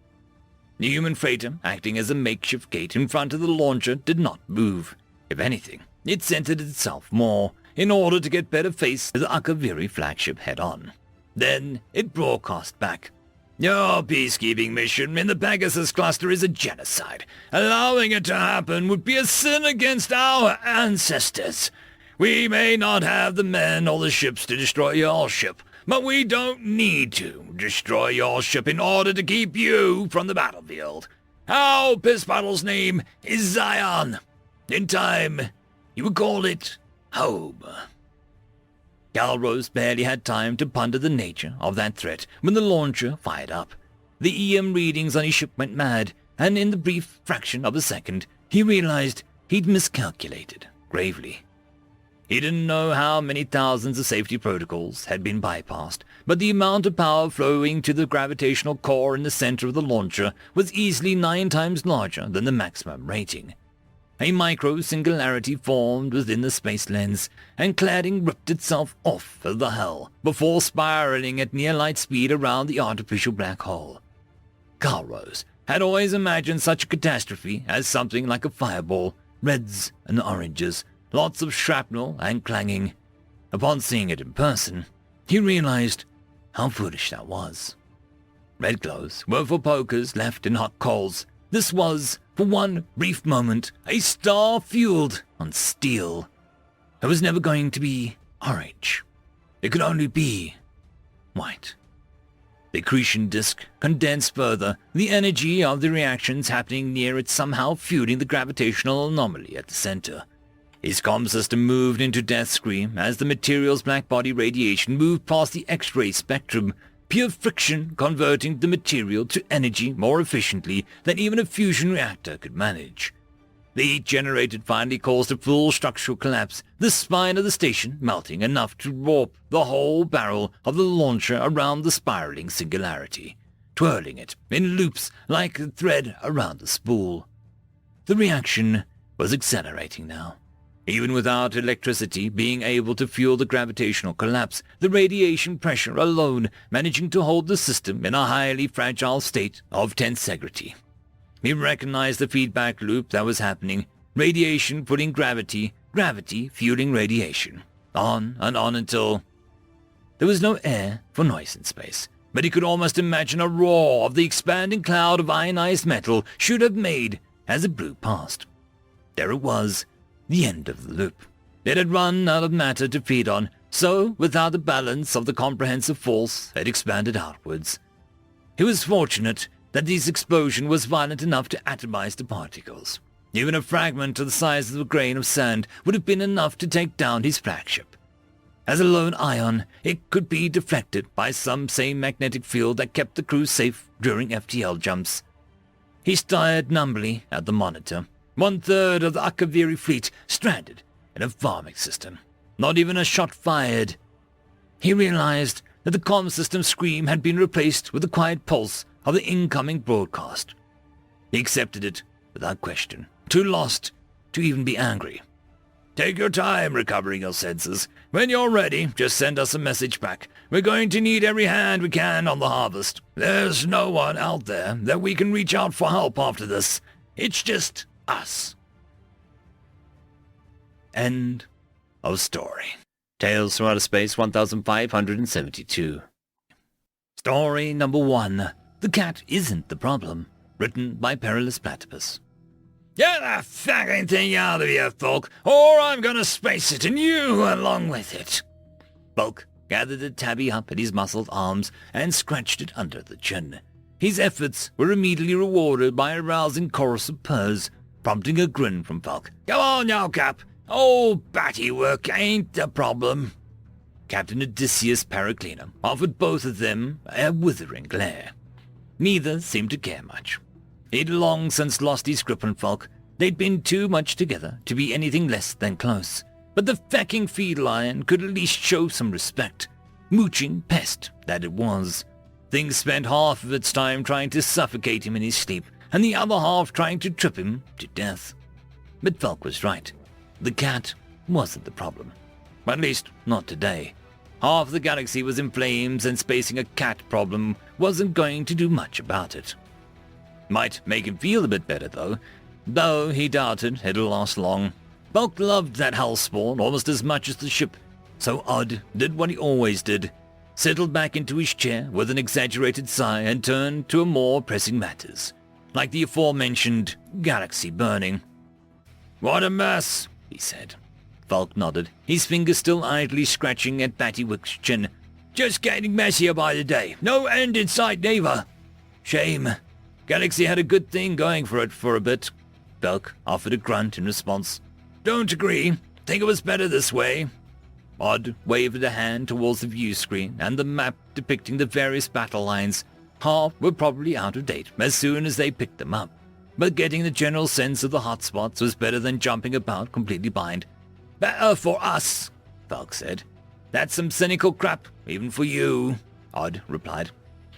The human freighter, acting as a makeshift gate in front of the launcher, did not move. If anything, it centered itself more, in order to get better face to the Akaviri flagship head-on. Then it broadcast back. Your peacekeeping mission in the Pegasus cluster is a genocide. Allowing it to happen would be a sin against our ancestors. We may not have the men or the ships to destroy your ship, but we don't need to destroy your ship in order to keep you from the battlefield. Our piss-puddle's name is Zion. In time, you would call it home. Calrose barely had time to ponder the nature of that threat when the launcher fired up. The EM readings on his ship went mad, and in the brief fraction of a second, he realized he'd miscalculated gravely. He didn't know how many thousands of safety protocols had been bypassed, but the amount of power flowing to the gravitational core in the center of the launcher was easily 9 times larger than the maximum rating. A micro-singularity formed within the space lens, and cladding ripped itself off of the hull before spiraling at near light speed around the artificial black hole. Calrose had always imagined such a catastrophe as something like a fireball, reds and oranges, lots of shrapnel and clanging. Upon seeing it in person, he realized how foolish that was. Red glows were for pokers left in hot coals. This was, for one brief moment, a star fueled on steel. It was never going to be orange. It could only be white. The accretion disk condensed further, the energy of the reactions happening near it somehow fueling the gravitational anomaly at the center. His comm system moved into death scream as the material's black body radiation moved past the X-ray spectrum, pure friction converting the material to energy more efficiently than even a fusion reactor could manage. The heat generated finally caused a full structural collapse, the spine of the station melting enough to warp the whole barrel of the launcher around the spiraling singularity, twirling it in loops like a thread around a spool. The reaction was accelerating now. Even without electricity being able to fuel the gravitational collapse, the radiation pressure alone managing to hold the system in a highly fragile state of tensegrity. He recognized the feedback loop that was happening, radiation putting gravity, gravity fueling radiation, on and on until... There was no air for noise in space, but he could almost imagine a roar of the expanding cloud of ionized metal should have made as it blew past. There it was, the end of the loop. It had run out of matter to feed on, so without the balance of the comprehensive force, it expanded outwards. He was fortunate that this explosion was violent enough to atomize the particles. Even a fragment of the size of a grain of sand would have been enough to take down his flagship. As a lone ion, it could be deflected by some same magnetic field that kept the crew safe during FTL jumps. He stared numbly at the monitor. 1/3 of the Akaviri fleet stranded in a farming system. Not even a shot fired. He realized that the comm system scream had been replaced with the quiet pulse of the incoming broadcast. He accepted it without question, too lost to even be angry. "Take your time recovering your senses. When you're ready, just send us a message back. We're going to need every hand we can on the harvest. There's no one out there that we can reach out for help after this. It's just us." End of story. Tales from Outer Space 1572. Story number 1. The cat isn't the problem. Written by Perilous Platypus. "Get that fucking thing out of here, Fulk, or I'm gonna space it and you along with it." Bulk gathered the tabby up in his muscled arms and scratched it under the chin. His efforts were immediately rewarded by a rousing chorus of purrs, prompting a grin from Fulk. "Come on now, Cap. Old batty work ain't the problem." Captain Odysseus Paraclina offered both of them a withering glare. Neither seemed to care much. He'd long since lost his grip on Fulk. They'd been too much together to be anything less than close. But the fecking feline could at least show some respect. Mooching pest that it was. Things spent half of its time trying to suffocate him in his sleep, and the other half trying to trip him to death. But Fulk was right. The cat wasn't the problem. At least, not today. Half the galaxy was in flames, and spacing a cat problem wasn't going to do much about it. Might make him feel a bit better, though he doubted it'll last long. Bulk loved that hellspawn almost as much as the ship, so Odd did what he always did, settled back into his chair with an exaggerated sigh and turned to more pressing matters, like the aforementioned galaxy burning. "What a mess," he said. Fulk nodded, his fingers still idly scratching at Battywick's chin. "Just getting messier by the day. No end in sight, neither. Shame. Galaxy had a good thing going for it for a bit." Fulk offered a grunt in response. "Don't agree. Think it was better this way." Odd waved a hand towards the view screen and the map depicting the various battle lines. Half were probably out of date as soon as they picked them up, but getting the general sense of the hotspots was better than jumping about completely blind. "Better for us," Fulk said. "That's some cynical crap, even for you," Odd replied.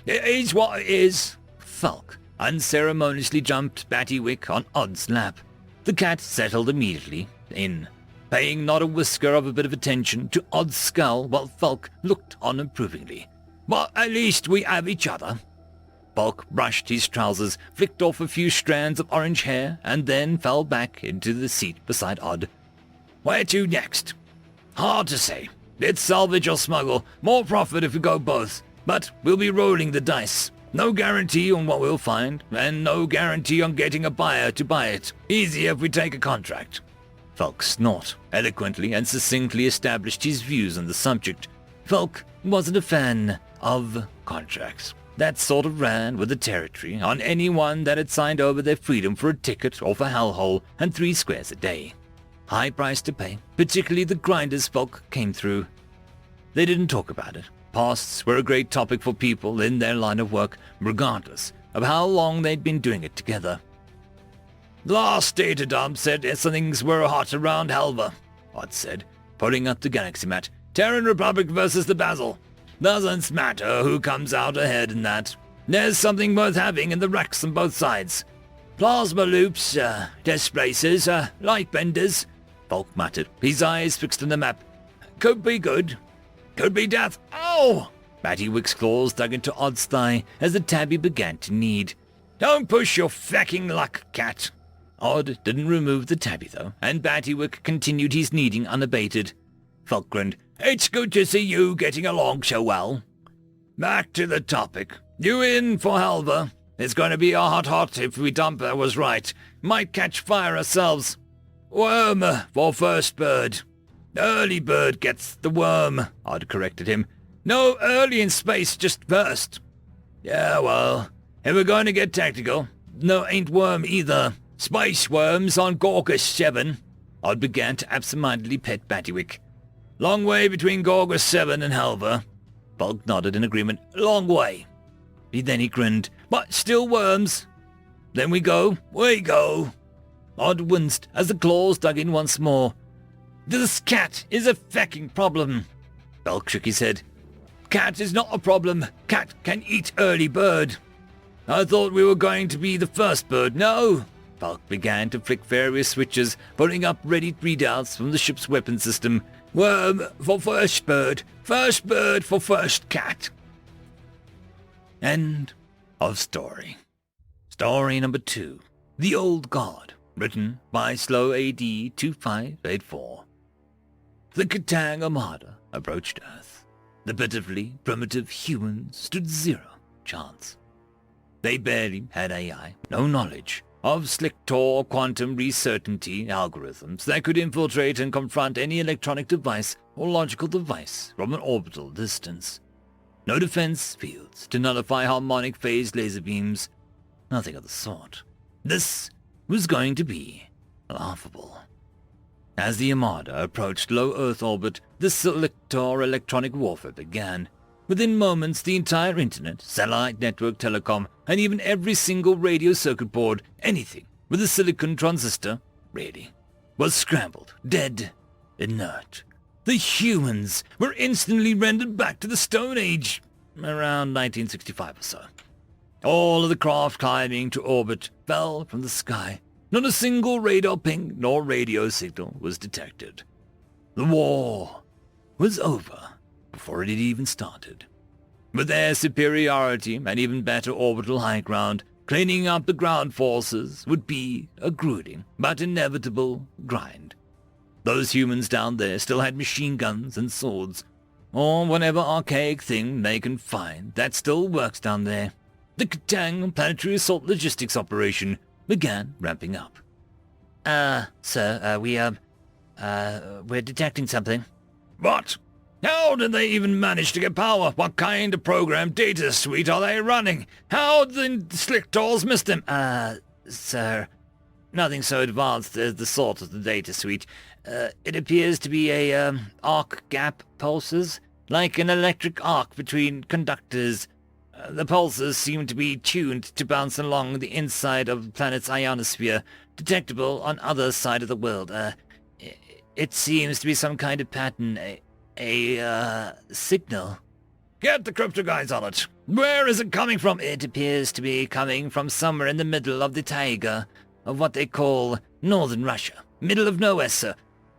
"It is what it is." Fulk unceremoniously jumped Battywick on Odd's lap. The cat settled immediately in, paying not a whisker of a bit of attention to Odd's skull while Fulk looked on approvingly. "But at least we have each other." Bulk brushed his trousers, flicked off a few strands of orange hair, and then fell back into the seat beside Odd. "Where to next?" "Hard to say. It's salvage or smuggle. More profit if we go both. But we'll be rolling the dice. No guarantee on what we'll find, and no guarantee on getting a buyer to buy it. Easier if we take a contract." Falk snort eloquently and succinctly established his views on the subject. Falk wasn't a fan of contracts. That sort of ran with the territory on anyone that had signed over their freedom for a ticket or for hellhole and 3 squares a day. High price to pay, particularly the grinders Falk came through. They didn't talk about it. Pasts were a great topic for people in their line of work, regardless of how long they'd been doing it together. "Last data dump said things were hot around Helva," Odd said, putting up the galaxy map. "Terran Republic versus the Basil. Doesn't matter who comes out ahead in that. There's something worth having in the racks on both sides. Plasma loops, displacers, light benders," Falk muttered, his eyes fixed on the map. "Could be good. Could be death. Ow!" Battywick's claws dug into Odd's thigh as the tabby began to knead. "Don't push your fucking luck, cat." Odd didn't remove the tabby, though, and Battywick continued his kneading unabated. Falk grinned. "It's good to see you getting along so well. Back to the topic. You in for Helva? It's going to be a hot if we dump her was right. Might catch fire ourselves. Worm for first bird. Early bird gets the worm," Odd corrected him. "No early in space, just first." "Yeah, well, if we're going to get tactical, no ain't worm either. Space worms on Gorgas 7. Odd began to absentmindedly pet Battywick. "Long way between Gorgas 7 and Helva." Bulk nodded in agreement. "Long way." Then he grinned. "But still worms." "Then we go." "We go." Odd winced as the claws dug in once more. "This cat is a fucking problem." Bulk shook his head. "Cat is not a problem. Cat can eat early bird." "I thought we were going to be the first bird." "No." Bulk began to flick various switches, putting up ready readouts from the ship's weapon system. "Worm for first bird for first cat." End of story. Story number 2. The Old God, written by Slow AD 2584. The Katang Armada approached Earth. The pitifully primitive humans stood 0 chance. They barely had AI, no knowledge of slick Tor quantum recertainty algorithms that could infiltrate and confront any electronic device or logical device from an orbital distance. No defense fields to nullify harmonic phase laser beams. Nothing of the sort. This was going to be laughable. As the Armada approached low Earth orbit, the Selector electronic warfare began. Within moments, the entire internet, satellite network, telecom, and even every single radio circuit board, anything with a silicon transistor, really, was scrambled, dead, inert. The humans were instantly rendered back to the Stone Age, around 1965 or so. All of the craft climbing to orbit fell from the sky. Not a single radar ping nor radio signal was detected. The war was over before it had even started. With their superiority and even better orbital high ground, cleaning up the ground forces would be a grueling but inevitable grind. Those humans down there still had machine guns and swords, or whatever archaic thing they can find that still works down there. The Katang planetary assault logistics operation began ramping up. Sir, we're detecting something." "What? How did they even manage to get power? What kind of program data suite are they running? How did the Slicktors miss them?" Sir, nothing so advanced as the sort of the data suite. It appears to be a, arc gap pulses, like an electric arc between conductors. The pulses seem to be tuned to bounce along the inside of the planet's ionosphere, detectable on other side of the world. It seems to be some kind of pattern, a signal. "Get the crypto guys on it. Where is it coming from?" It appears to be coming from somewhere in the middle of the taiga of what they call northern Russia. Middle of nowhere, sir.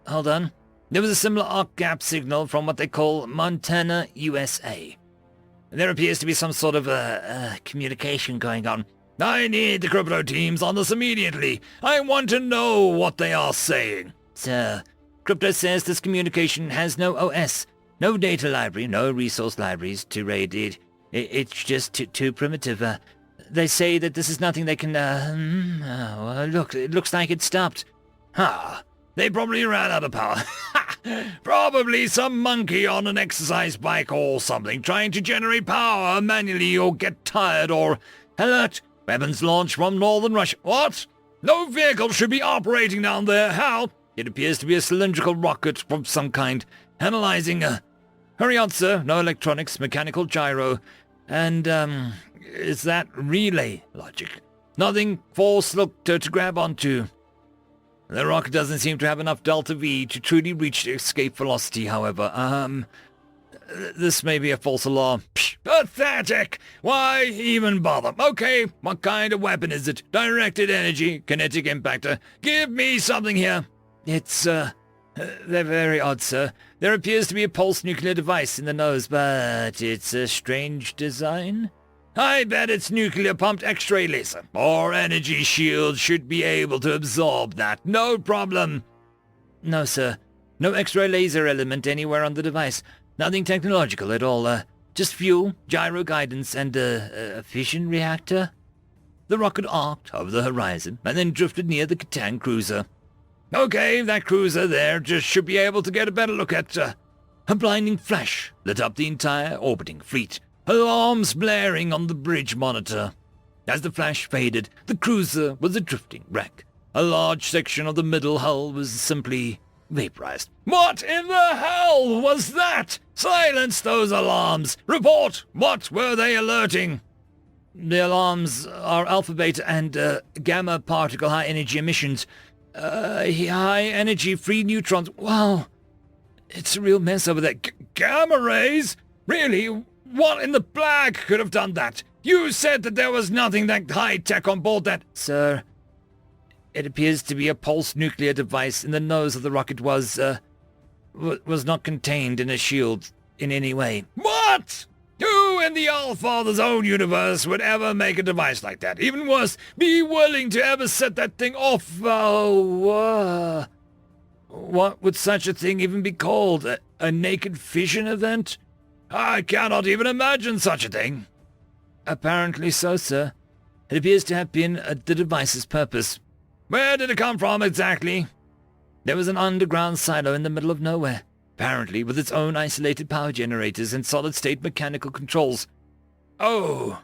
Hold on. There was a similar arc gap signal from what they call Montana, USA. There appears to be some sort of communication going on. I need the crypto teams on this immediately. I want to know what they are saying. Sir, crypto says this communication has no OS, no data library, no resource libraries to raid it. It's just too primitive. They say that this is nothing they can, look, it looks like it stopped. They probably ran out of power. Probably some monkey on an exercise bike or something trying to generate power manually or get tired or... Alert! Weapons launched from northern Russia. What? No vehicle should be operating down there. How? It appears to be a cylindrical rocket from some kind. Analyzing, Hurry on, sir. No electronics, mechanical gyro. And, is that relay logic? Nothing force look to grab onto. The rocket doesn't seem to have enough delta V to truly reach escape velocity, however. This may be a false alarm. Psh, pathetic! Why even bother? Okay, what kind of weapon is it? Directed energy, kinetic impactor. Give me something here. It's, they're very odd, sir. There appears to be a pulse nuclear device in the nose, but it's a strange design. I bet it's nuclear-pumped X-ray laser, or energy shield should be able to absorb that. No problem. No, sir. No X-ray laser element anywhere on the device. Nothing technological at all. Just fuel, gyro guidance, and a fission reactor. The rocket arced over the horizon and then drifted near the Catan cruiser. Okay, that cruiser there just should be able to get a better look at... A blinding flash lit up the entire orbiting fleet. Alarms blaring on the bridge monitor. As the flash faded, the cruiser was a drifting wreck. A large section of the middle hull was simply vaporized. What in the hell was that? Silence those alarms! Report! What were they alerting? The alarms are alpha, beta, and gamma particle high-energy emissions. High-energy free neutrons. Wow, it's a real mess over there. Gamma rays? Really? What in the black could have done that? You said that there was nothing that high-tech on board that... Sir, it appears to be a pulse nuclear device in the nose of the rocket was not contained in a shield in any way. What? Who in the All-Father's own universe would ever make a device like that? Even worse, be willing to ever set that thing off? Oh, what would such a thing even be called? A naked fission event? I cannot even imagine such a thing. Apparently so, sir. It appears to have been the device's purpose. Where did it come from exactly? There was an underground silo in the middle of nowhere, apparently with its own isolated power generators and solid-state mechanical controls. Oh,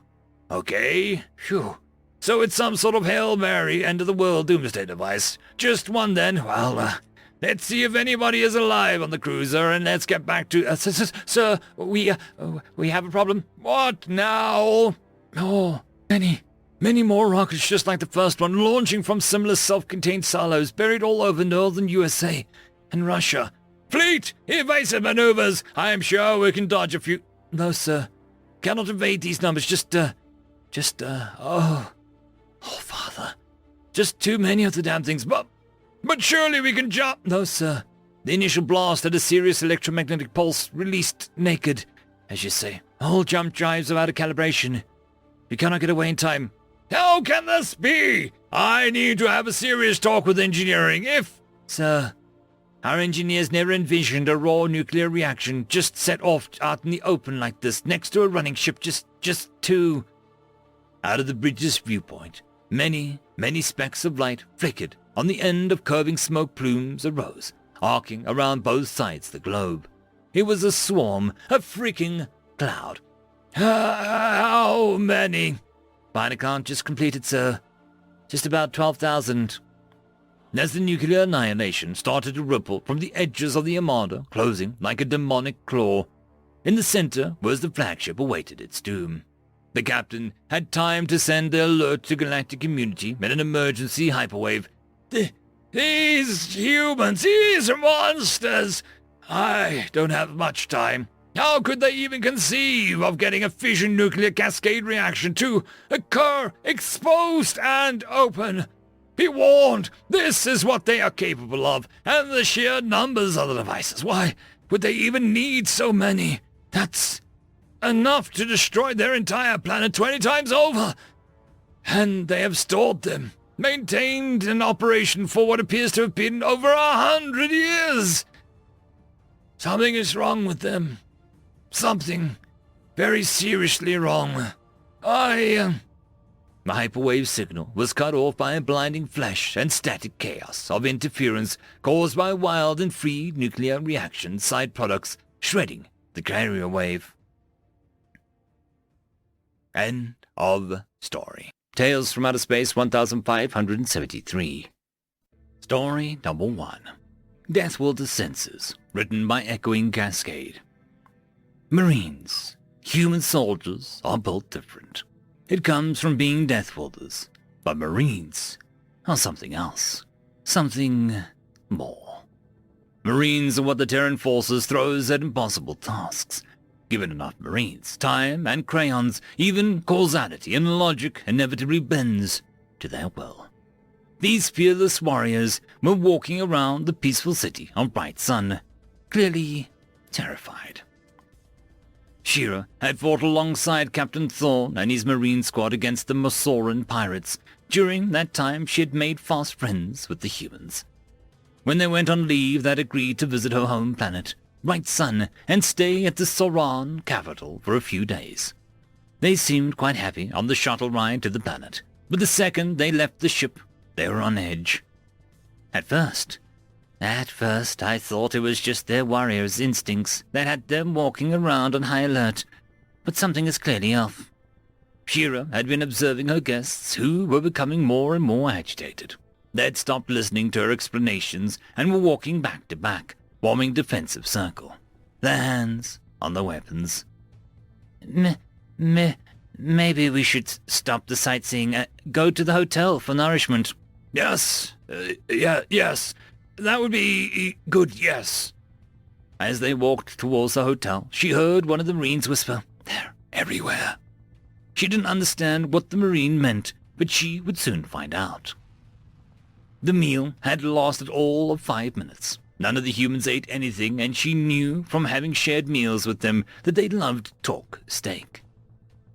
okay. Phew. So it's some sort of Hail Mary end-of-the-world doomsday device. Just one then. Well, let's see if anybody is alive on the cruiser, and let's get back to... Sir, we have a problem. What now? Oh, many more rockets just like the first one, launching from similar self-contained silos buried all over northern USA and Russia. Fleet, evasive maneuvers. I am sure we can dodge a few... No, sir. Cannot evade these numbers. Oh, Father. Just too many of the damn things, But surely we can jump... No, sir. The initial blast had a serious electromagnetic pulse released naked, as you say. All jump drives are out of calibration. We cannot get away in time. How can this be? I need to have a serious talk with engineering if... Sir, our engineers never envisioned a raw nuclear reaction just set off out in the open like this, next to a running ship, just two. Out of the bridge's viewpoint, many specks of light flickered. On the end of curving smoke plumes arose, arcing around both sides of the globe. It was a swarm, a freaking cloud. How many? Final count just completed, sir. Just about 12,000. As the nuclear annihilation started to ripple from the edges of the Armada, closing like a demonic claw, in the center was the flagship awaited its doom. The captain had time to send the alert to galactic community in an emergency hyperwave. These humans, these monsters! I don't have much time. How could they even conceive of getting a fission nuclear cascade reaction to occur exposed and open? Be warned, this is what they are capable of, and the sheer numbers of the devices. Why would they even need so many? That's enough to destroy their entire planet 20 times over. And they have stored them, maintained an operation for what appears to have been over 100 years. Something is wrong with them. Something very seriously wrong. The hyperwave signal was cut off by a blinding flash and static chaos of interference caused by wild and free nuclear reaction side products shredding the carrier wave. End of story. Tales from Outer Space 1573. Story number 1. Deathwilder Sensors, written by Echoing Cascade. Marines, human soldiers, are built different. It comes from being Deathwilders, but Marines are something else. Something more. Marines are what the Terran Forces throws at impossible tasks. Given enough Marines, time and crayons, even causality and logic inevitably bends to their will. These fearless warriors were walking around the peaceful city on Bright Sun, clearly terrified. Shira had fought alongside Captain Thorne and his Marine squad against the Mosoran pirates. During that time, she had made fast friends with the humans. When they went on leave, they had agreed to visit her home planet, Bright Sun, and stay at the Soran capital for a few days. They seemed quite happy on the shuttle ride to the planet, but the second they left the ship, they were on edge. At first, I thought it was just their warriors' instincts that had them walking around on high alert, but something is clearly off. Shira had been observing her guests, who were becoming more and more agitated. They had stopped listening to her explanations and were walking back to back, forming defensive circle, their hands on their weapons. Maybe we should stop the sightseeing, go to the hotel for nourishment. Yes, yes, that would be good, yes. As they walked towards the hotel, she heard one of the Marines whisper, "They're everywhere." She didn't understand what the Marine meant, but she would soon find out. The meal had lasted all of 5 minutes. None of the humans ate anything, and she knew from having shared meals with them that they loved talk steak.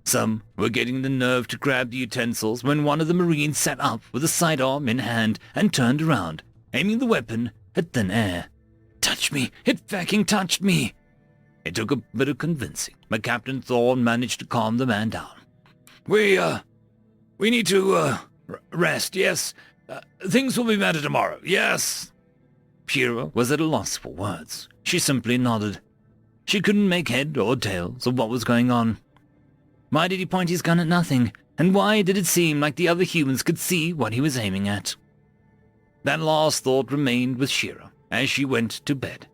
Some were getting the nerve to grab the utensils when one of the Marines sat up with a sidearm in hand and turned around, aiming the weapon at thin air. "Touch me! It fucking touched me!" It took a bit of convincing, but Captain Thorne managed to calm the man down. We need to, rest, yes. Things will be better tomorrow, yes." Shira was at a loss for words. She simply nodded. She couldn't make head or tails of what was going on. Why did he point his gun at nothing? And why did it seem like the other humans could see what he was aiming at? That last thought remained with Shira as she went to bed.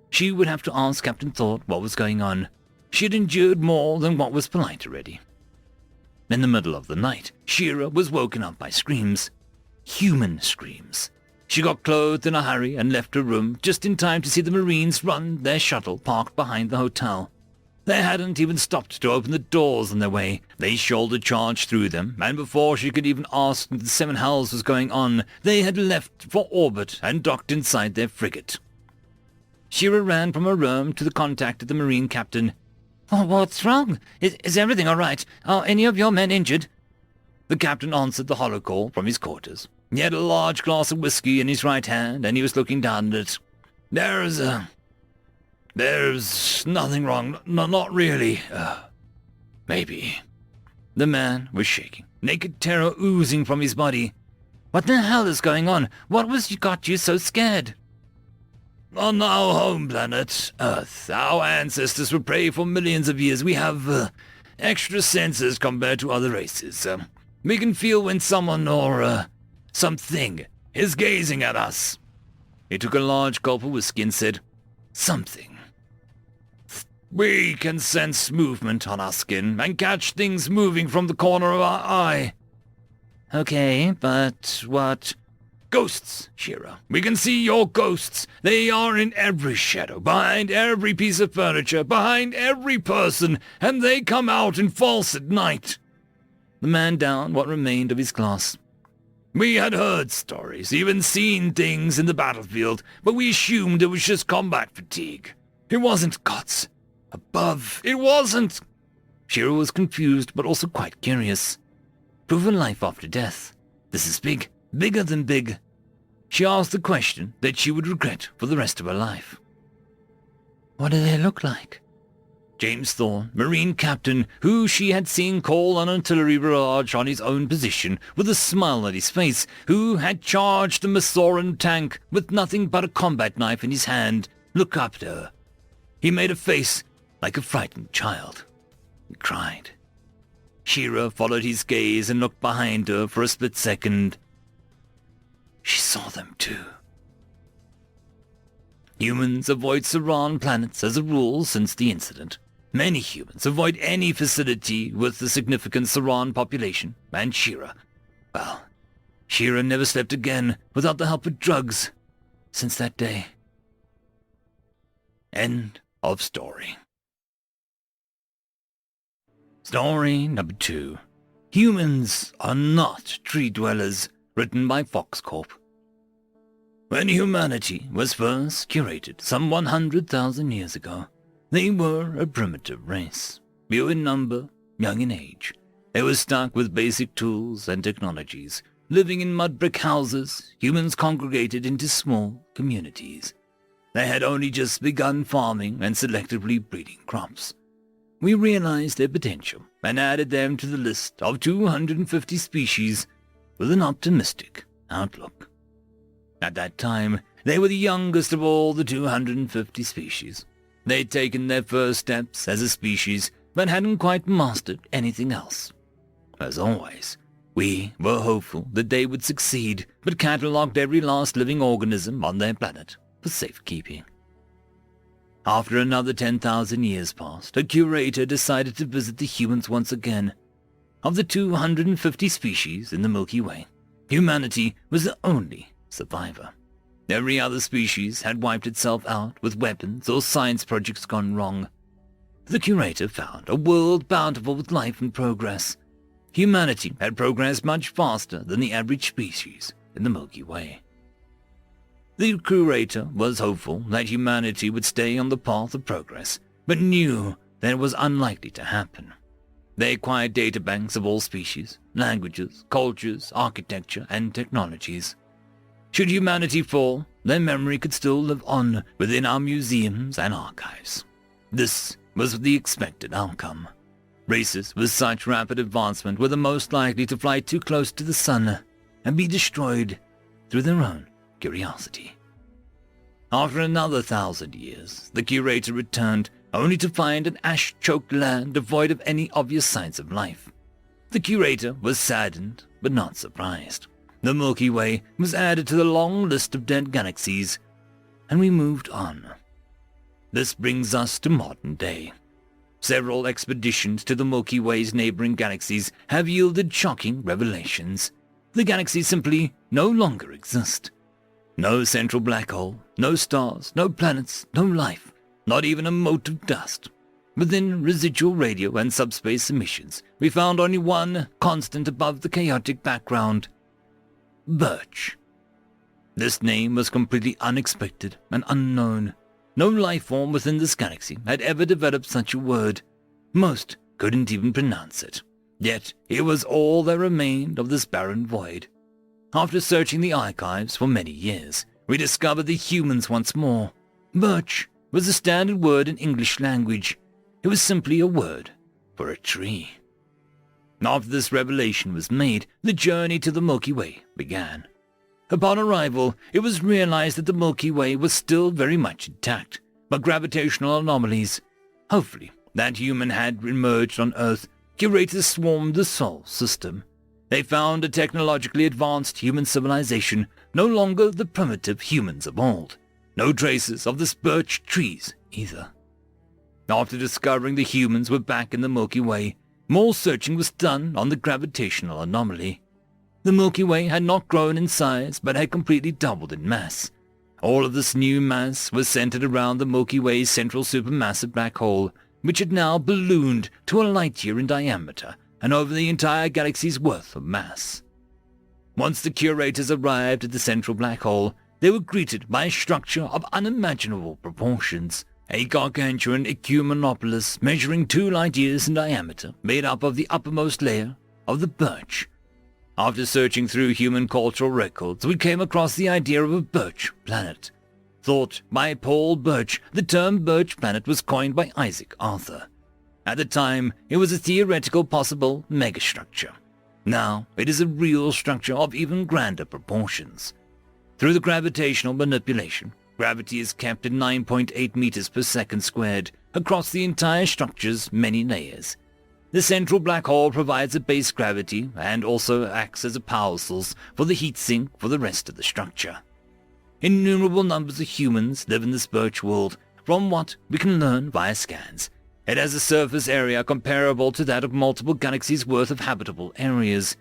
She would have to ask Captain Thorne what was going on. She had endured more than what was polite already. In the middle of the night, Shira was woken up by screams. Human screams. She got clothed in a hurry and left her room just in time to see the Marines run their shuttle parked behind the hotel. They hadn't even stopped to open the doors on their way. They shoulder charged through them, and before she could even ask what the seven hells was going on, they had left for orbit and docked inside their frigate. Shira ran from her room to the contact of the Marine captain. "Oh, what's wrong? Is everything all right? Are any of your men injured?" The captain answered the holocall from his quarters. He had a large glass of whiskey in his right hand, and he was looking down at it. There's nothing wrong. Not really. Maybe." The man was shaking, naked terror oozing from his body. "What the hell is going on? What was got you so scared?" "On our home planet, Earth, our ancestors were prey for millions of years. We have extra senses compared to other races. We can feel when someone or something is gazing at us." He took a large gulp of whiskey and said, "Something. We can sense movement on our skin and catch things moving from the corner of our eye." "Okay, but what?" "Ghosts, Shira. We can see your ghosts. They are in every shadow, behind every piece of furniture, behind every person, and they come out in force at night." The man downed what remained of his glass. "We had heard stories, even seen things in the battlefield, but we assumed it was just combat fatigue. It wasn't gods. Above, it wasn't. Shira was confused but also quite curious. Proven life after death. This is big, bigger than big. She asked the question that she would regret for the rest of her life. What do they look like? James Thorne, Marine captain, who she had seen call an artillery barrage on his own position with a smile on his face, who had charged the Masoran tank with nothing but a combat knife in his hand, looked up at her. He made a face like a frightened child. He cried. Shira followed his gaze and looked behind her for a split second. She saw them too. Humans avoid Saran planets as a rule since the incident. Many humans avoid any facility with a significant Saran population, and Shira, well, Shira never slept again without the help of drugs since that day. End of story. Story number 2. Humans are not tree dwellers, written by Fox Corp. When humanity was first curated some 100,000 years ago, they were a primitive race, few in number, young in age. They were stuck with basic tools and technologies. Living in mud brick houses, humans congregated into small communities. They had only just begun farming and selectively breeding crops. We realized their potential and added them to the list of 250 species with an optimistic outlook. At that time, they were the youngest of all the 250 species. They'd taken their first steps as a species, but hadn't quite mastered anything else. As always, we were hopeful that they would succeed, but catalogued every last living organism on their planet for safekeeping. After another 10,000 years passed, a curator decided to visit the humans once again. Of the 250 species in the Milky Way, humanity was the only survivor. Every other species had wiped itself out with weapons or science projects gone wrong. The curator found a world bountiful with life and progress. Humanity had progressed much faster than the average species in the Milky Way. The curator was hopeful that humanity would stay on the path of progress, but knew that it was unlikely to happen. They acquired databanks of all species, languages, cultures, architecture, and technologies. Should humanity fall, their memory could still live on within our museums and archives. This was the expected outcome. Races with such rapid advancement were the most likely to fly too close to the sun and be destroyed through their own curiosity. After another 1,000 years, the curator returned, only to find an ash-choked land devoid of any obvious signs of life. The curator was saddened, but not surprised. The Milky Way was added to the long list of dead galaxies, and we moved on. This brings us to modern day. Several expeditions to the Milky Way's neighboring galaxies have yielded shocking revelations. The galaxies simply no longer exist. No central black hole, no stars, no planets, no life, not even a mote of dust. Within residual radio and subspace emissions, we found only one constant above the chaotic background: Birch. This name was completely unexpected and unknown. No life form within this galaxy had ever developed such a word. Most couldn't even pronounce it. Yet it was all that remained of this barren void. After searching the archives for many years, we discovered the humans once more. Birch was a standard word in English language. It was simply a word for a tree. After this revelation was made, the journey to the Milky Way began. Upon arrival, it was realized that the Milky Way was still very much intact, but gravitational anomalies. Hopefully, that human had emerged on Earth. Curators swarmed the Sol system. They found a technologically advanced human civilization, no longer the primitive humans of old. No traces of the birch trees either. After discovering the humans were back in the Milky Way, more searching was done on the gravitational anomaly. The Milky Way had not grown in size, but had completely doubled in mass. All of this new mass was centered around the Milky Way's central supermassive black hole, which had now ballooned to a light-year in diameter and over the entire galaxy's worth of mass. Once the curators arrived at the central black hole, they were greeted by a structure of unimaginable proportions. a gargantuan ecumenopolis measuring 2 light years in diameter, made up of the uppermost layer of the birch. After searching through human cultural records, we came across the idea of a birch planet. Thought by Paul Birch, the term birch planet was coined by Isaac Arthur. At the time, it was a theoretical possible megastructure. Now, it is a real structure of even grander proportions. Through the gravitational manipulation, gravity is kept at 9.8 meters per second squared across the entire structure's many layers. The central black hole provides a base gravity and also acts as a power source for the heat sink for the rest of the structure. Innumerable numbers of humans live in this birch world, from what we can learn via scans. It has a surface area comparable to that of multiple galaxies' worth of habitable areas.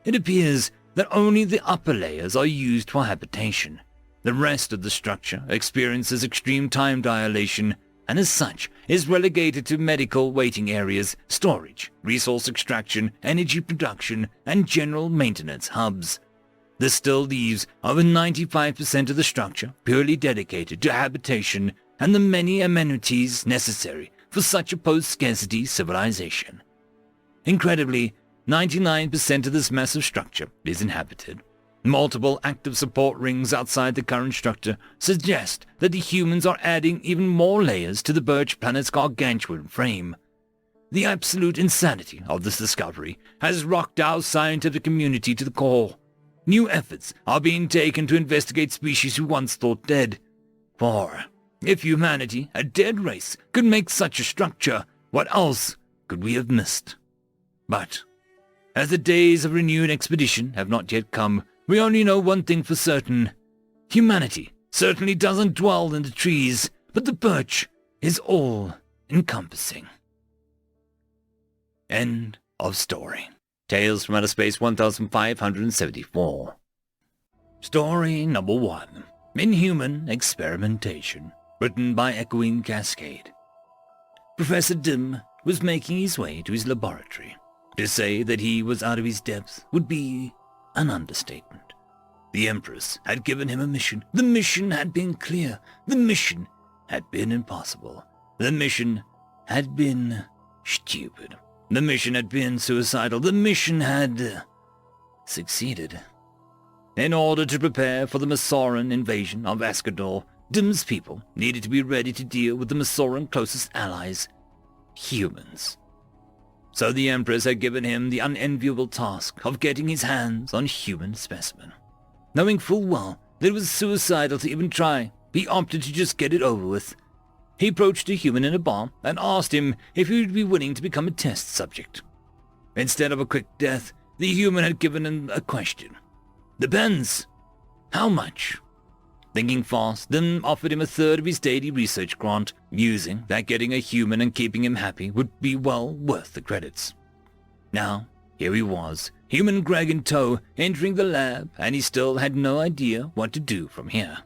It appears that only the upper layers are used for habitation. The rest of the structure experiences extreme time dilation, and as such is relegated to medical waiting areas, storage, resource extraction, energy production, and general maintenance hubs. This still leaves over 95% of the structure purely dedicated to habitation and the many amenities necessary for such a post-scarcity civilization. Incredibly, 99% of this massive structure is inhabited. Multiple active support rings outside the current structure suggest that the humans are adding even more layers to the birch planet's gargantuan frame. The absolute insanity of this discovery has rocked our scientific community to the core. New efforts are being taken to investigate species who once thought dead. For if humanity, a dead race, could make such a structure, what else could we have missed? But as the days of renewed expedition have not yet come, we only know one thing for certain. Humanity certainly doesn't dwell in the trees, but the birch is all-encompassing. End of story. Tales from Outer Space 1574. Story number 1. Inhuman Experimentation. Written by Echoing Cascade. Professor Dim was making his way to his laboratory. To say that he was out of his depth would be an understatement. The Empress had given him a mission. The mission had been clear. The mission had been impossible. The mission had been stupid. The mission had been suicidal. The mission had succeeded. In order to prepare for the Masoran invasion of Ascador, Dim's people needed to be ready to deal with the Masoran closest allies, humans. So the Empress had given him the unenviable task of getting his hands on human specimen. Knowing full well that it was suicidal to even try, he opted to just get it over with. He approached a human in a bar and asked him if he would be willing to become a test subject. Instead of a quick death, the human had given him a question. Depends. How much? Thinking fast, then offered him a third of his daily research grant, musing that getting a human and keeping him happy would be well worth the credits. Now, here he was, human Greg in tow, entering the lab, and he still had no idea what to do from here.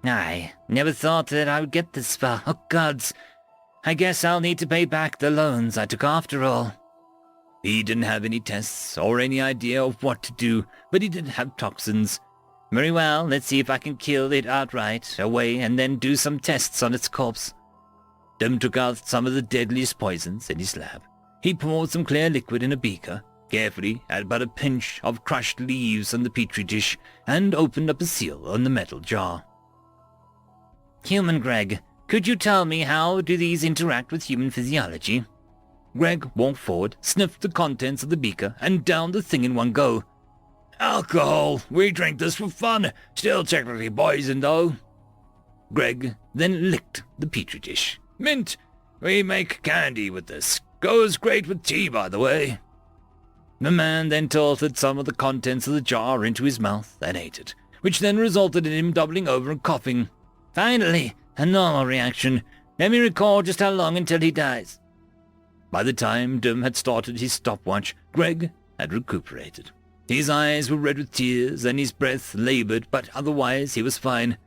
I never thought that I would get this far. Oh, gods. I guess I'll need to pay back the loans I took after all. He didn't have any tests or any idea of what to do, but he did have toxins. Very well, let's see if I can kill it outright, away, and then do some tests on its corpse. Dim took out some of the deadliest poisons in his lab. He poured some clear liquid in a beaker, carefully added about a pinch of crushed leaves on the petri dish, and opened up a seal on the metal jar. Human Greg, could you tell me how do these interact with human physiology? Greg walked forward, sniffed the contents of the beaker, and downed the thing in one go. Alcohol! We drink this for fun! Still technically poison, though. Greg then licked the petri dish. Mint! We make candy with this. Goes great with tea, by the way. The man then tilted some of the contents of the jar into his mouth and ate it, which then resulted in him doubling over and coughing. Finally, a normal reaction. Let me recall just how long until he dies. By the time Dim had started his stopwatch, Greg had recuperated. His eyes were red with tears and his breath labored, but otherwise he was fine.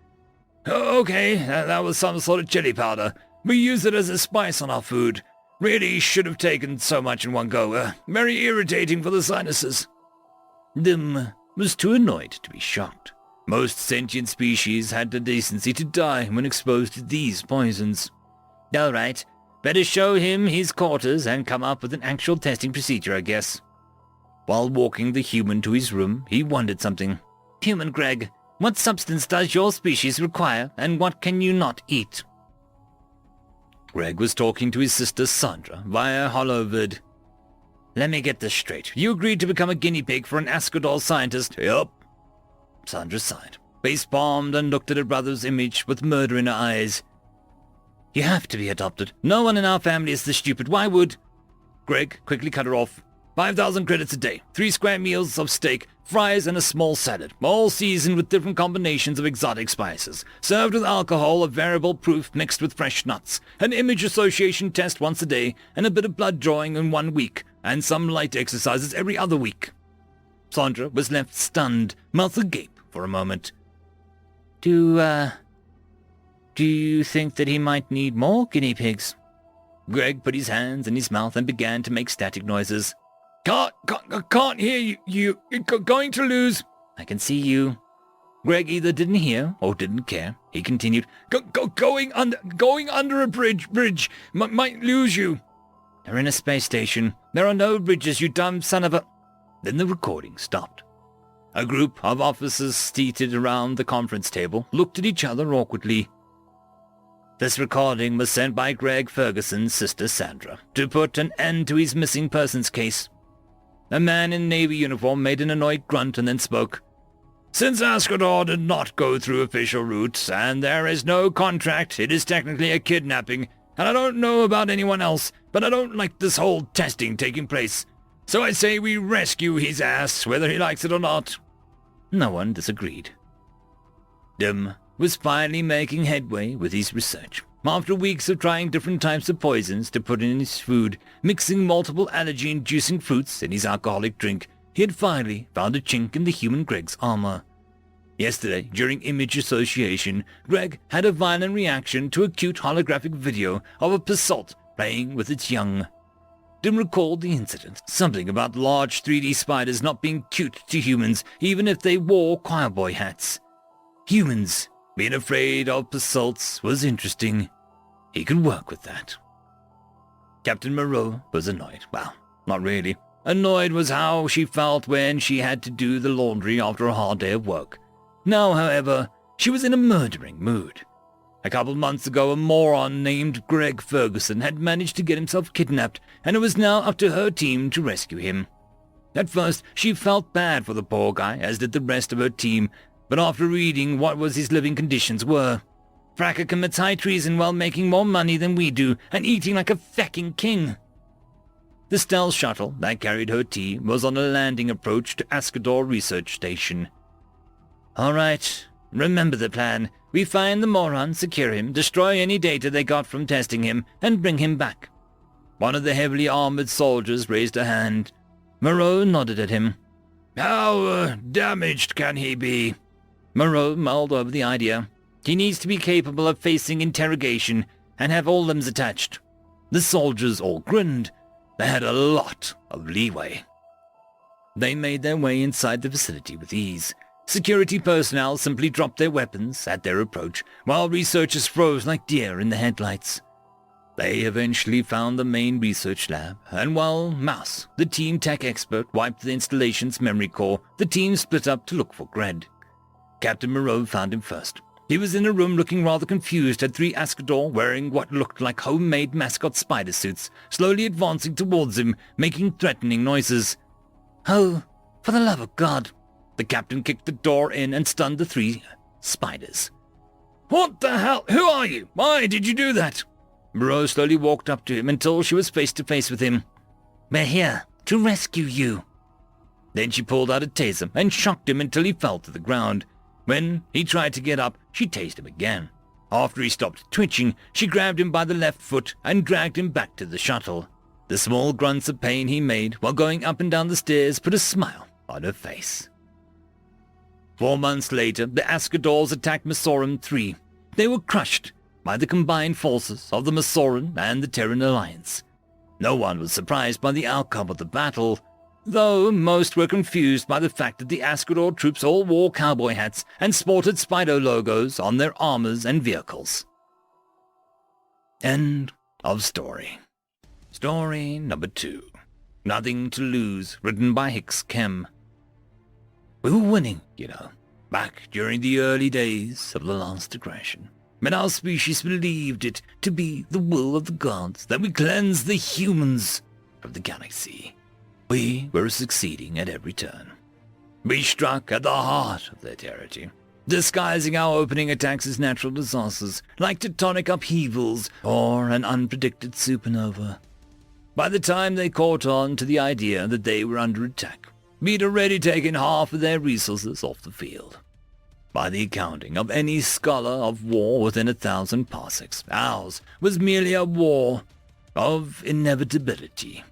Okay, that was some sort of chili powder. We use it as a spice on our food. Really should have taken so much in one go. Very irritating for the sinuses. Dim was too annoyed to be shocked. Most sentient species had the decency to die when exposed to these poisons. All right. Better show him his quarters and come up with an actual testing procedure, I guess. While walking the human to his room, he wondered something. Human Greg, what substance does your species require, and what can you not eat? Greg was talking to his sister Sandra via holovid. Let me get this straight. You agreed to become a guinea pig for an Ascodol scientist? Yup. Sandra sighed, face-palmed, and looked at her brother's image with murder in her eyes. You have to be adopted. No one in our family is this stupid. Why would... Greg quickly cut her off. 5,000 credits a day, 3 square meals of steak, fries and a small salad, all seasoned with different combinations of exotic spices, served with alcohol of variable proof mixed with fresh nuts, an image association test once a day, and a bit of blood drawing in 1 week, and some light exercises every other week. Sandra was left stunned, mouth agape for a moment. Do you think that he might need more guinea pigs? Greg put his hands in his mouth and began to make static noises. Can't hear you. You're going to lose. I can see you. Greg either didn't hear or didn't care. He continued, going under a bridge. Might lose you. They're in a space station. There are no bridges, you dumb son of a... Then the recording stopped. A group of officers seated around the conference table looked at each other awkwardly. This recording was sent by Greg Ferguson's sister Sandra to put an end to his missing persons case. A man in Navy uniform made an annoyed grunt and then spoke. Since Ascodor did not go through official routes and there is no contract, it is technically a kidnapping, and I don't know about anyone else, but I don't like this whole testing taking place. So I say we rescue his ass, whether he likes it or not. No one disagreed. Dim was finally making headway with his research. After weeks of trying different types of poisons to put in his food, mixing multiple allergy-inducing fruits in his alcoholic drink, he had finally found a chink in the human Greg's armor. Yesterday, during image association, Greg had a violent reaction to a cute holographic video of a Passault playing with its young. Dim recalled the incident, something about large 3D spiders not being cute to humans even if they wore cowboy hats. Humans being afraid of Passaults was interesting. He could work with that. Captain Moreau was annoyed. Well, not really. Annoyed was how she felt when she had to do the laundry after a hard day of work. Now, however, she was in a murdering mood. A couple months ago, a moron named Greg Ferguson had managed to get himself kidnapped, and it was now up to her team to rescue him. At first, she felt bad for the poor guy, as did the rest of her team, but after reading what his living conditions were, Fracker commits high treason while making more money than we do and eating like a fecking king. The stealth shuttle that carried her team was on a landing approach to Ascodor Research Station. All right, remember the plan. We find the moron, secure him, destroy any data they got from testing him, and bring him back. One of the heavily armored soldiers raised a hand. Moreau nodded at him. How damaged can he be? Moreau mulled over the idea. He needs to be capable of facing interrogation and have all limbs attached. The soldiers all grinned. They had a lot of leeway. They made their way inside the facility with ease. Security personnel simply dropped their weapons at their approach, while researchers froze like deer in the headlights. They eventually found the main research lab, and while Mouse, the team tech expert, wiped the installation's memory core, the team split up to look for Gred. Captain Moreau found him first. He was in a room looking rather confused at 3 Ascodor wearing what looked like homemade mascot spider suits, slowly advancing towards him, making threatening noises. Oh, for the love of God! The captain kicked the door in and stunned the 3 spiders. What the hell? Who are you? Why did you do that? Moreau slowly walked up to him until she was face to face with him. We're here to rescue you. Then she pulled out a taser and shocked him until he fell to the ground. When he tried to get up, she tased him again. After he stopped twitching, she grabbed him by the left foot and dragged him back to the shuttle. The small grunts of pain he made while going up and down the stairs put a smile on her face. 4 months later, the Ascodors attacked Masoran 3. They were crushed by the combined forces of the Masoran and the Terran Alliance. No one was surprised by the outcome of the battle, though most were confused by the fact that the Ascodor troops all wore cowboy hats and sported Spider logos on their armors and vehicles. End of story. Story number 2. Nothing to Lose, written by Hicks Chem. We were winning, back during the early days of the last aggression, when our species believed it to be the will of the gods that we cleanse the humans from the galaxy. We were succeeding at every turn. We struck at the heart of their territory, disguising our opening attacks as natural disasters, like tectonic upheavals or an unpredicted supernova. By the time they caught on to the idea that they were under attack, we'd already taken half of their resources off the field. By the accounting of any scholar of war within 1,000 parsecs, ours was merely a war of inevitability.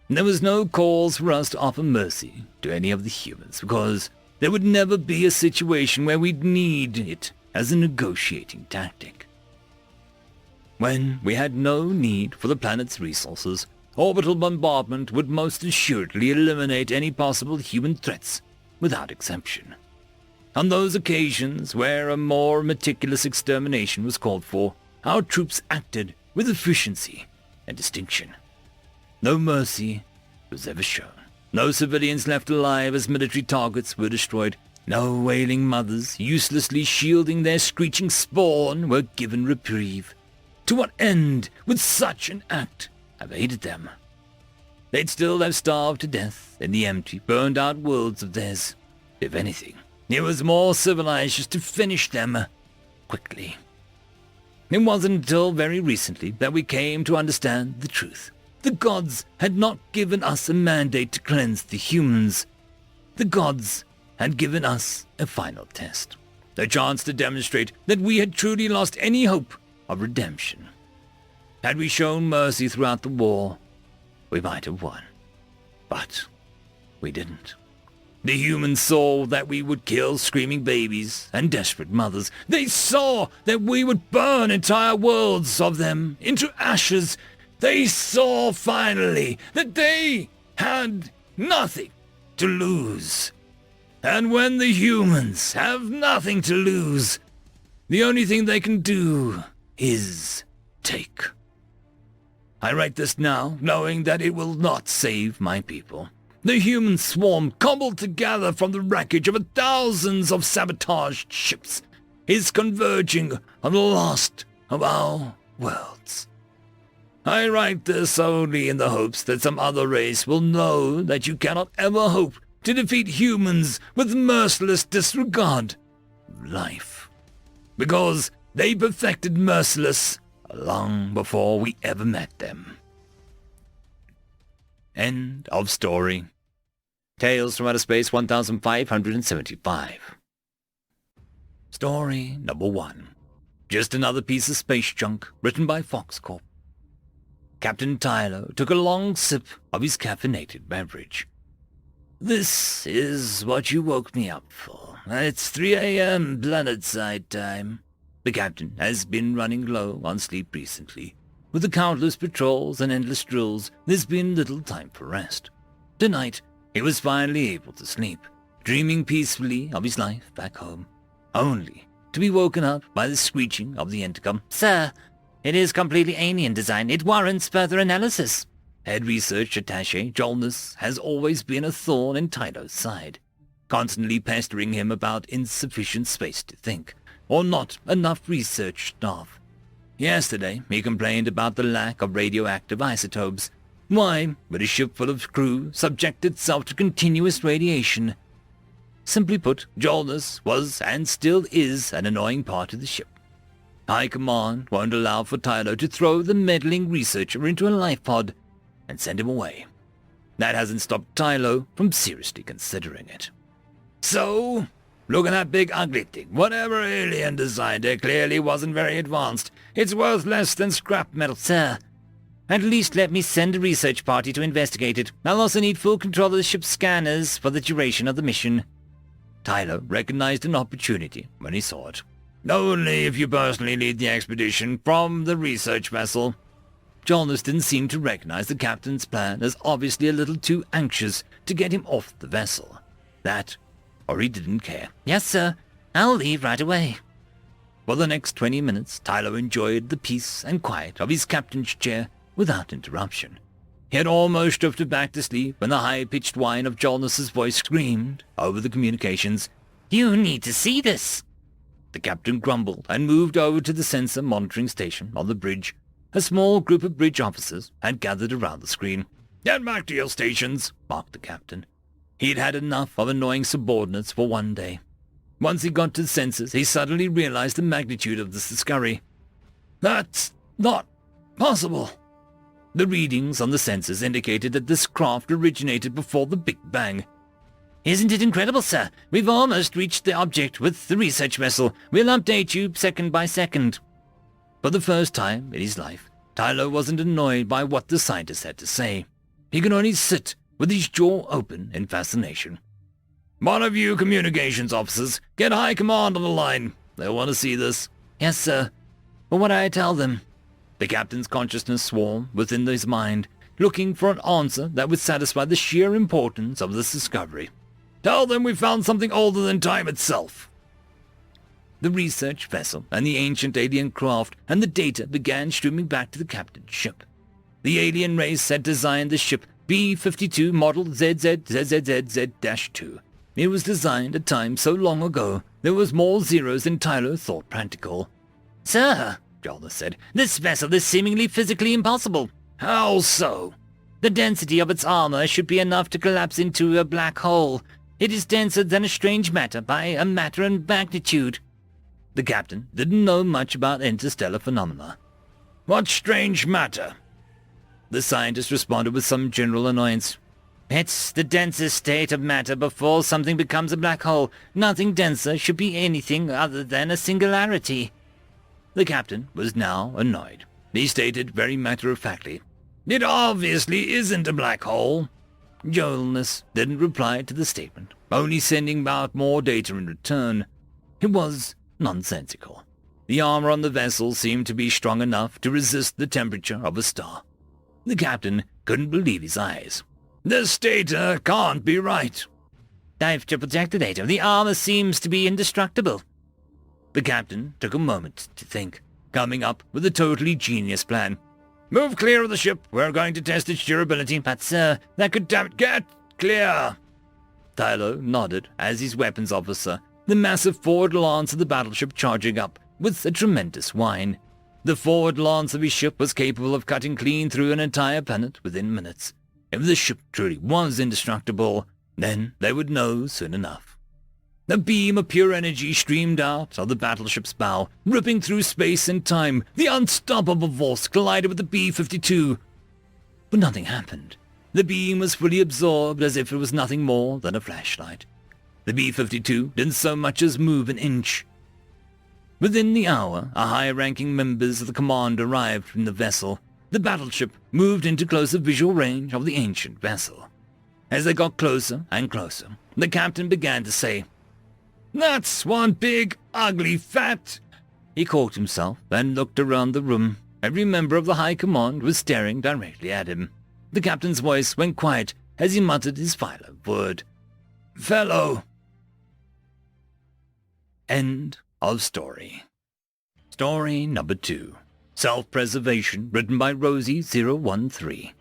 There was no cause for us to offer mercy to any of the humans, because there would never be a situation where we'd need it as a negotiating tactic. When we had no need for the planet's resources, orbital bombardment would most assuredly eliminate any possible human threats without exemption. On those occasions where a more meticulous extermination was called for, our troops acted with efficiency and distinction. No mercy was ever shown. No civilians left alive as military targets were destroyed. No wailing mothers, uselessly shielding their screeching spawn, were given reprieve. To what end would such an act have aided them? They'd still have starved to death in the empty, burned-out worlds of theirs. If anything, it was more civilized just to finish them quickly. It wasn't until very recently that we came to understand the truth. The gods had not given us a mandate to cleanse the humans. The gods had given us a final test, a chance to demonstrate that we had truly lost any hope of redemption. Had we shown mercy throughout the war, we might have won. But we didn't. The humans saw that we would kill screaming babies and desperate mothers. They saw that we would burn entire worlds of them into ashes. They saw finally that they had nothing to lose. And when the humans have nothing to lose, the only thing they can do is take. I write this now, knowing that it will not save my people. The human swarm, cobbled together from the wreckage of thousands of sabotaged ships, is converging on the last of our worlds. I write this only in the hopes that some other race will know that you cannot ever hope to defeat humans with merciless disregard of life, because they perfected merciless long before we ever met them. End of story. Tales from Outer Space 1575. Story number 1. Just Another Piece of Space Junk, written by Fox Corp. Captain Tyler took a long sip of his caffeinated beverage. "This is what you woke me up for. It's 3 a.m. planet-side time." The captain has been running low on sleep recently. With the countless patrols and endless drills, there's been little time for rest. Tonight, he was finally able to sleep, dreaming peacefully of his life back home, only to be woken up by the screeching of the intercom. "Sir, it is completely alien design. It warrants further analysis." Head Research Attaché Jolnus has always been a thorn in Tylo's side, constantly pestering him about insufficient space to think, or not enough research staff. Yesterday, he complained about the lack of radioactive isotopes. Why would a ship full of crew subject itself to continuous radiation? Simply put, Jolnus was and still is an annoying part of the ship. High Command won't allow for Tyler to throw the meddling researcher into a life pod and send him away. That hasn't stopped Tylo from seriously considering it. "So, look at that big ugly thing. Whatever alien designed it clearly wasn't very advanced. It's worth less than scrap metal." "Sir, at least let me send a research party to investigate it. I'll also need full control of the ship's scanners for the duration of the mission." Tyler recognized an opportunity when he saw it. "Only if you personally lead the expedition from the research vessel." Jolnus didn't seem to recognize the captain's plan as obviously a little too anxious to get him off the vessel. That, or he didn't care. "Yes, sir. I'll leave right away." For the next 20 minutes, Tyler enjoyed the peace and quiet of his captain's chair without interruption. He had almost drifted back to sleep when the high-pitched whine of Jonas' voice screamed over the communications, "You need to see this!" The captain grumbled and moved over to the sensor monitoring station on the bridge. A small group of bridge officers had gathered around the screen. "Get back to your stations," barked the captain. He'd had enough of annoying subordinates for one day. Once he got to the sensors, he suddenly realized the magnitude of this scurry. "That's not possible." The readings on the sensors indicated that this craft originated before the Big Bang. "Isn't it incredible, sir? We've almost reached the object with the research vessel. We'll update you second by second." For the first time in his life, Tyler wasn't annoyed by what the scientist had to say. He could only sit with his jaw open in fascination. "One of you communications officers, get high command on the line. They'll want to see this." "Yes, sir. But what do I tell them?" The captain's consciousness swarmed within his mind, looking for an answer that would satisfy the sheer importance of this discovery. "Tell them we found something older than time itself." The research vessel and the ancient alien craft and the data began streaming back to the captain's ship. The alien race had designed the ship B-52 model ZZZZZ-2. It was designed a time so long ago there was more zeros than Tyler thought practical. "Sir," Jonas said, "this vessel is seemingly physically impossible." "How so?" "The density of its armor should be enough to collapse into a black hole. It is denser than a strange matter by a matter and magnitude." The captain didn't know much about interstellar phenomena. "What strange matter?" The scientist responded with some general annoyance. "It's the densest state of matter before something becomes a black hole. Nothing denser should be anything other than a singularity." The captain was now annoyed. He stated very matter-of-factly, "It obviously isn't a black hole." Jonas didn't reply to the statement, only sending out more data in return. It was nonsensical. The armor on the vessel seemed to be strong enough to resist the temperature of a star. The captain couldn't believe his eyes. "This data can't be right." "I've triple-checked the data. The armor seems to be indestructible." The captain took a moment to think, coming up with a totally genius plan. "Move clear of the ship. We're going to test its durability." "But, sir, that could Get clear!" Tyler nodded as his weapons officer, the massive forward lance of the battleship charging up with a tremendous whine. The forward lance of his ship was capable of cutting clean through an entire planet within minutes. If the ship truly was indestructible, then they would know soon enough. A beam of pure energy streamed out of the battleship's bow, ripping through space and time. The unstoppable force collided with the B-52. But nothing happened. The beam was fully absorbed as if it was nothing more than a flashlight. The B-52 didn't so much as move an inch. Within the hour, a high-ranking members of the command arrived from the vessel. The battleship moved into closer visual range of the ancient vessel. As they got closer and closer, the captain began to say, "That's one big, ugly fat." He caught himself and looked around the room. Every member of the high command was staring directly at him. The captain's voice went quiet as he muttered his final word. "Fellow." End of story. Story number 2. Self-Preservation, written by Rosie013.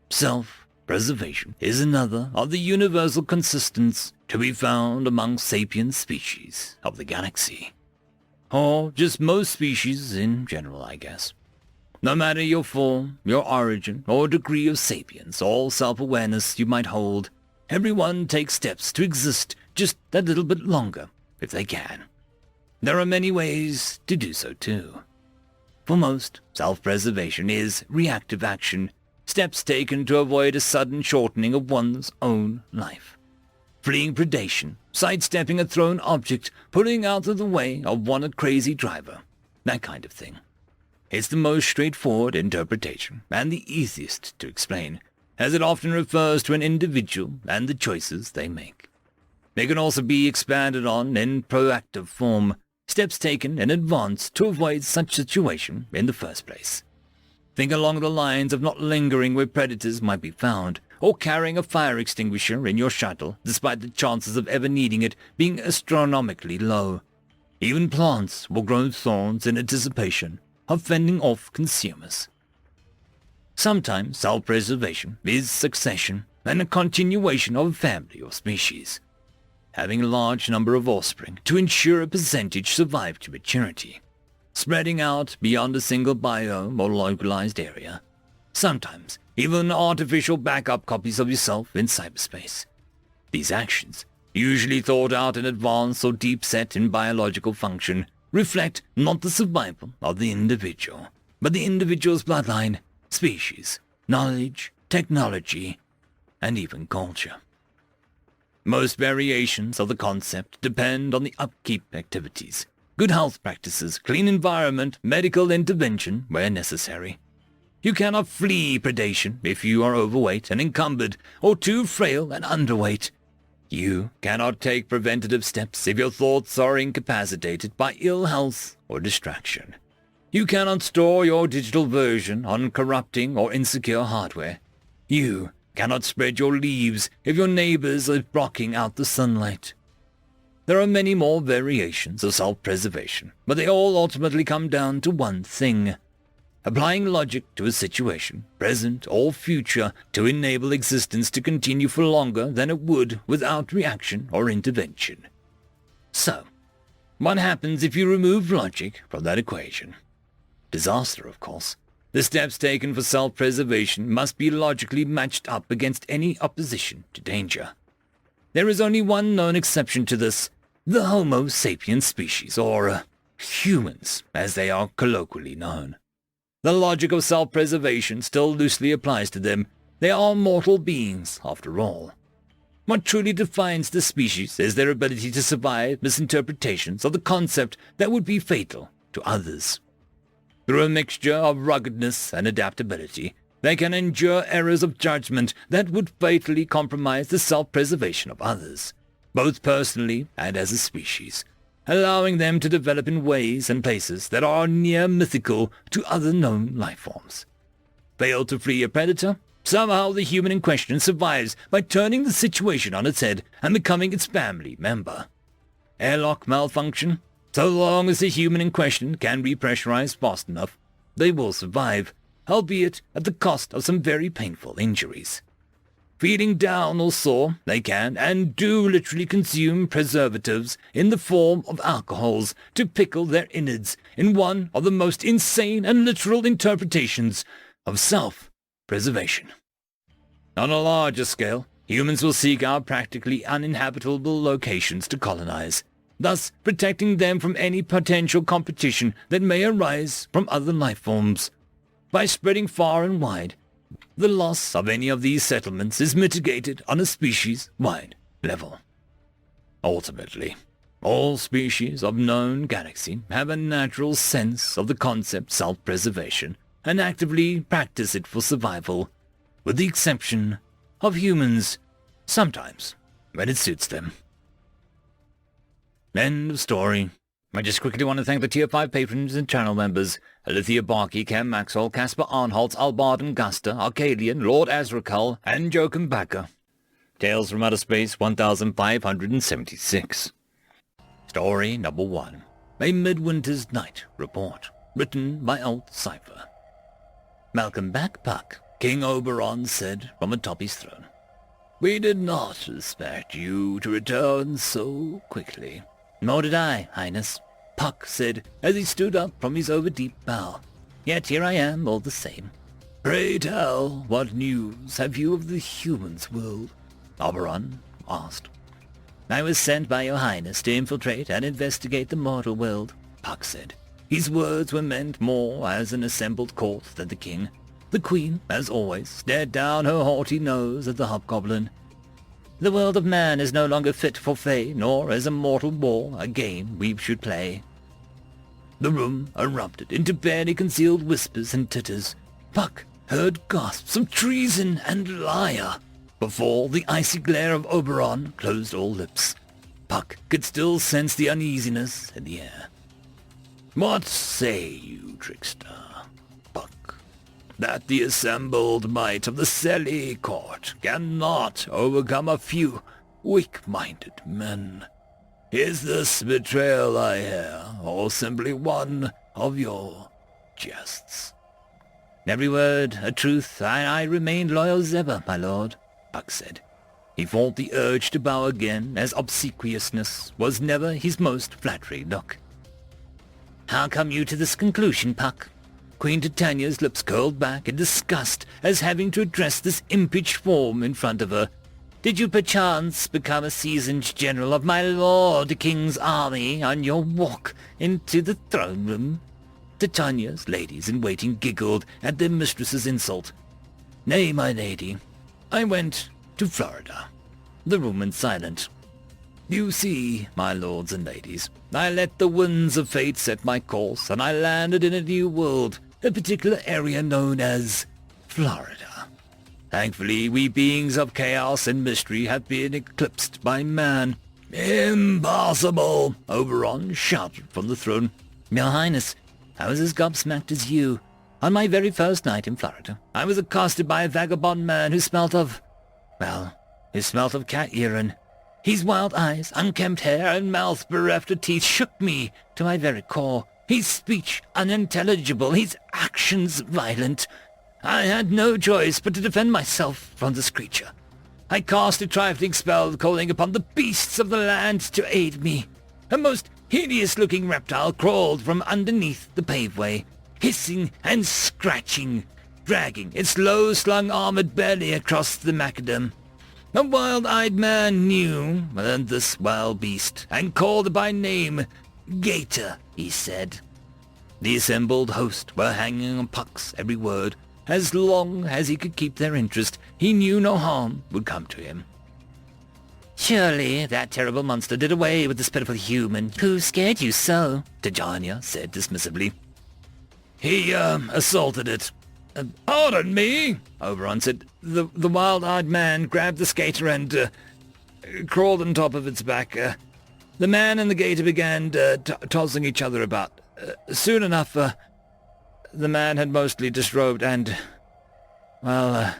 Self-preservation is another of the universal constants to be found among sapient species of the galaxy. Or just most species in general, I guess. No matter your form, your origin, or degree of sapience or self-awareness you might hold, everyone takes steps to exist just a little bit longer, if they can. There are many ways to do so too. For most, self-preservation is reactive action, steps taken to avoid a sudden shortening of one's own life. Fleeing predation, sidestepping a thrown object, putting out of the way of one a crazy driver, that kind of thing. It's the most straightforward interpretation, and the easiest to explain, as it often refers to an individual and the choices they make. They can also be expanded on in proactive form, steps taken in advance to avoid such situation in the first place. Think along the lines of not lingering where predators might be found, or carrying a fire extinguisher in your shuttle despite the chances of ever needing it being astronomically low. Even plants will grow thorns in anticipation of fending off consumers. Sometimes self-preservation is succession and a continuation of a family or species, having a large number of offspring to ensure a percentage survive to maturity, spreading out beyond a single biome or localized area. Sometimes even artificial backup copies of yourself in cyberspace. These actions, usually thought out in advance or deep set in biological function, reflect not the survival of the individual, but the individual's bloodline, species, knowledge, technology, and even culture. Most variations of the concept depend on the upkeep activities, good health practices, clean environment, medical intervention where necessary. You cannot flee predation if you are overweight and encumbered, or too frail and underweight. You cannot take preventative steps if your thoughts are incapacitated by ill health or distraction. You cannot store your digital version on corrupting or insecure hardware. You cannot spread your leaves if your neighbors are blocking out the sunlight. There are many more variations of self-preservation, but they all ultimately come down to one thing: applying logic to a situation, present or future, to enable existence to continue for longer than it would without reaction or intervention. So, what happens if you remove logic from that equation? Disaster, of course. The steps taken for self-preservation must be logically matched up against any opposition to danger. There is only one known exception to this: the Homo sapiens species, or humans, as they are colloquially known. The logic of self-preservation still loosely applies to them. They are mortal beings, after all. What truly defines the species is their ability to survive misinterpretations of the concept that would be fatal to others. Through a mixture of ruggedness and adaptability, they can endure errors of judgment that would fatally compromise the self-preservation of others, both personally and as a species, allowing them to develop in ways and places that are near mythical to other known lifeforms. Fail to flee a predator? Somehow the human in question survives by turning the situation on its head and becoming its family member. Airlock malfunction? So long as the human in question can be pressurized fast enough, they will survive, albeit at the cost of some very painful injuries. Feeling down or sore, they can and do literally consume preservatives in the form of alcohols to pickle their innards in one of the most insane and literal interpretations of self-preservation. On a larger scale, humans will seek out practically uninhabitable locations to colonize, thus protecting them from any potential competition that may arise from other life forms. By spreading far and wide, the loss of any of these settlements is mitigated on a species-wide level. Ultimately, all species of known galaxy have a natural sense of the concept self-preservation and actively practice it for survival, with the exception of humans, sometimes when it suits them. End of story. I just quickly want to thank the Tier 5 patrons and channel members: Alithia Barkey, Cam Maxwell, Caspar Arnholtz, Albard Gusta, Arcadian, Lord Azrakal, and Joachim Backer. Tales from Outer Space 1576. Story number 1. A Midwinter's Night Report. Written by Alt Cypher. Welcome back, Puck, King Oberon said from atop his throne. We did not expect you to return so quickly. Nor did I, Highness, Puck said as he stood up from his overdeep bow. Yet here I am, all the same. Pray tell, what news have you of the humans' world? Oberon asked. I was sent by your Highness to infiltrate and investigate the mortal world, Puck said. His words were meant more as an assembled court than the king. The queen, as always, stared down her haughty nose at the hobgoblin. The world of man is no longer fit for fay, nor is a mortal war a game we should play. The room erupted into barely concealed whispers and titters. Puck heard gasps of treason and liar before the icy glare of Oberon closed all lips. Puck could still sense the uneasiness in the air. What say you, trickster? Puck. That the assembled might of the Selly court cannot overcome a few weak-minded men. Is this betrayal I hear, or simply one of your jests? Every word a truth, and I remained loyal as ever, my lord, Puck said. He fought the urge to bow again, as obsequiousness was never his most flattering look. How come you to this conclusion, Puck? Queen Titania's lips curled back in disgust as having to address this impish form in front of her. Did you perchance become a seasoned general of my lord the king's army on your walk into the throne room? Titania's ladies-in-waiting giggled at their mistress's insult. Nay, my lady, I went to Florida. The woman silent. You see, my lords and ladies, I let the winds of fate set my course, and I landed in a new world, a particular area known as Florida. Thankfully, we beings of chaos and mystery have been eclipsed by man. Impossible! Oberon shouted from the throne. Your Highness, I was as gobsmacked as you. On my very first night in Florida, I was accosted by a vagabond man who smelt of cat urine. His wild eyes, unkempt hair, and mouth bereft of teeth shook me to my very core. His speech unintelligible, his actions violent. I had no choice but to defend myself from this creature. I cast a trifling spell calling upon the beasts of the land to aid me. A most hideous-looking reptile crawled from underneath the paveway, hissing and scratching, dragging its low-slung armored belly across the macadam. A wild-eyed man knew this wild beast, and called by name. Gator, he said. The assembled host were hanging on Puck's every word. As long as he could keep their interest, he knew no harm would come to him. Surely that terrible monster did away with this pitiful human who scared you so, Titania said dismissively. He, assaulted it. Pardon me, Oberon said. The wild-eyed man grabbed the skater and, crawled on top of its back. The man and the gator began, tossing each other about. Soon enough, the man had mostly disrobed and, well,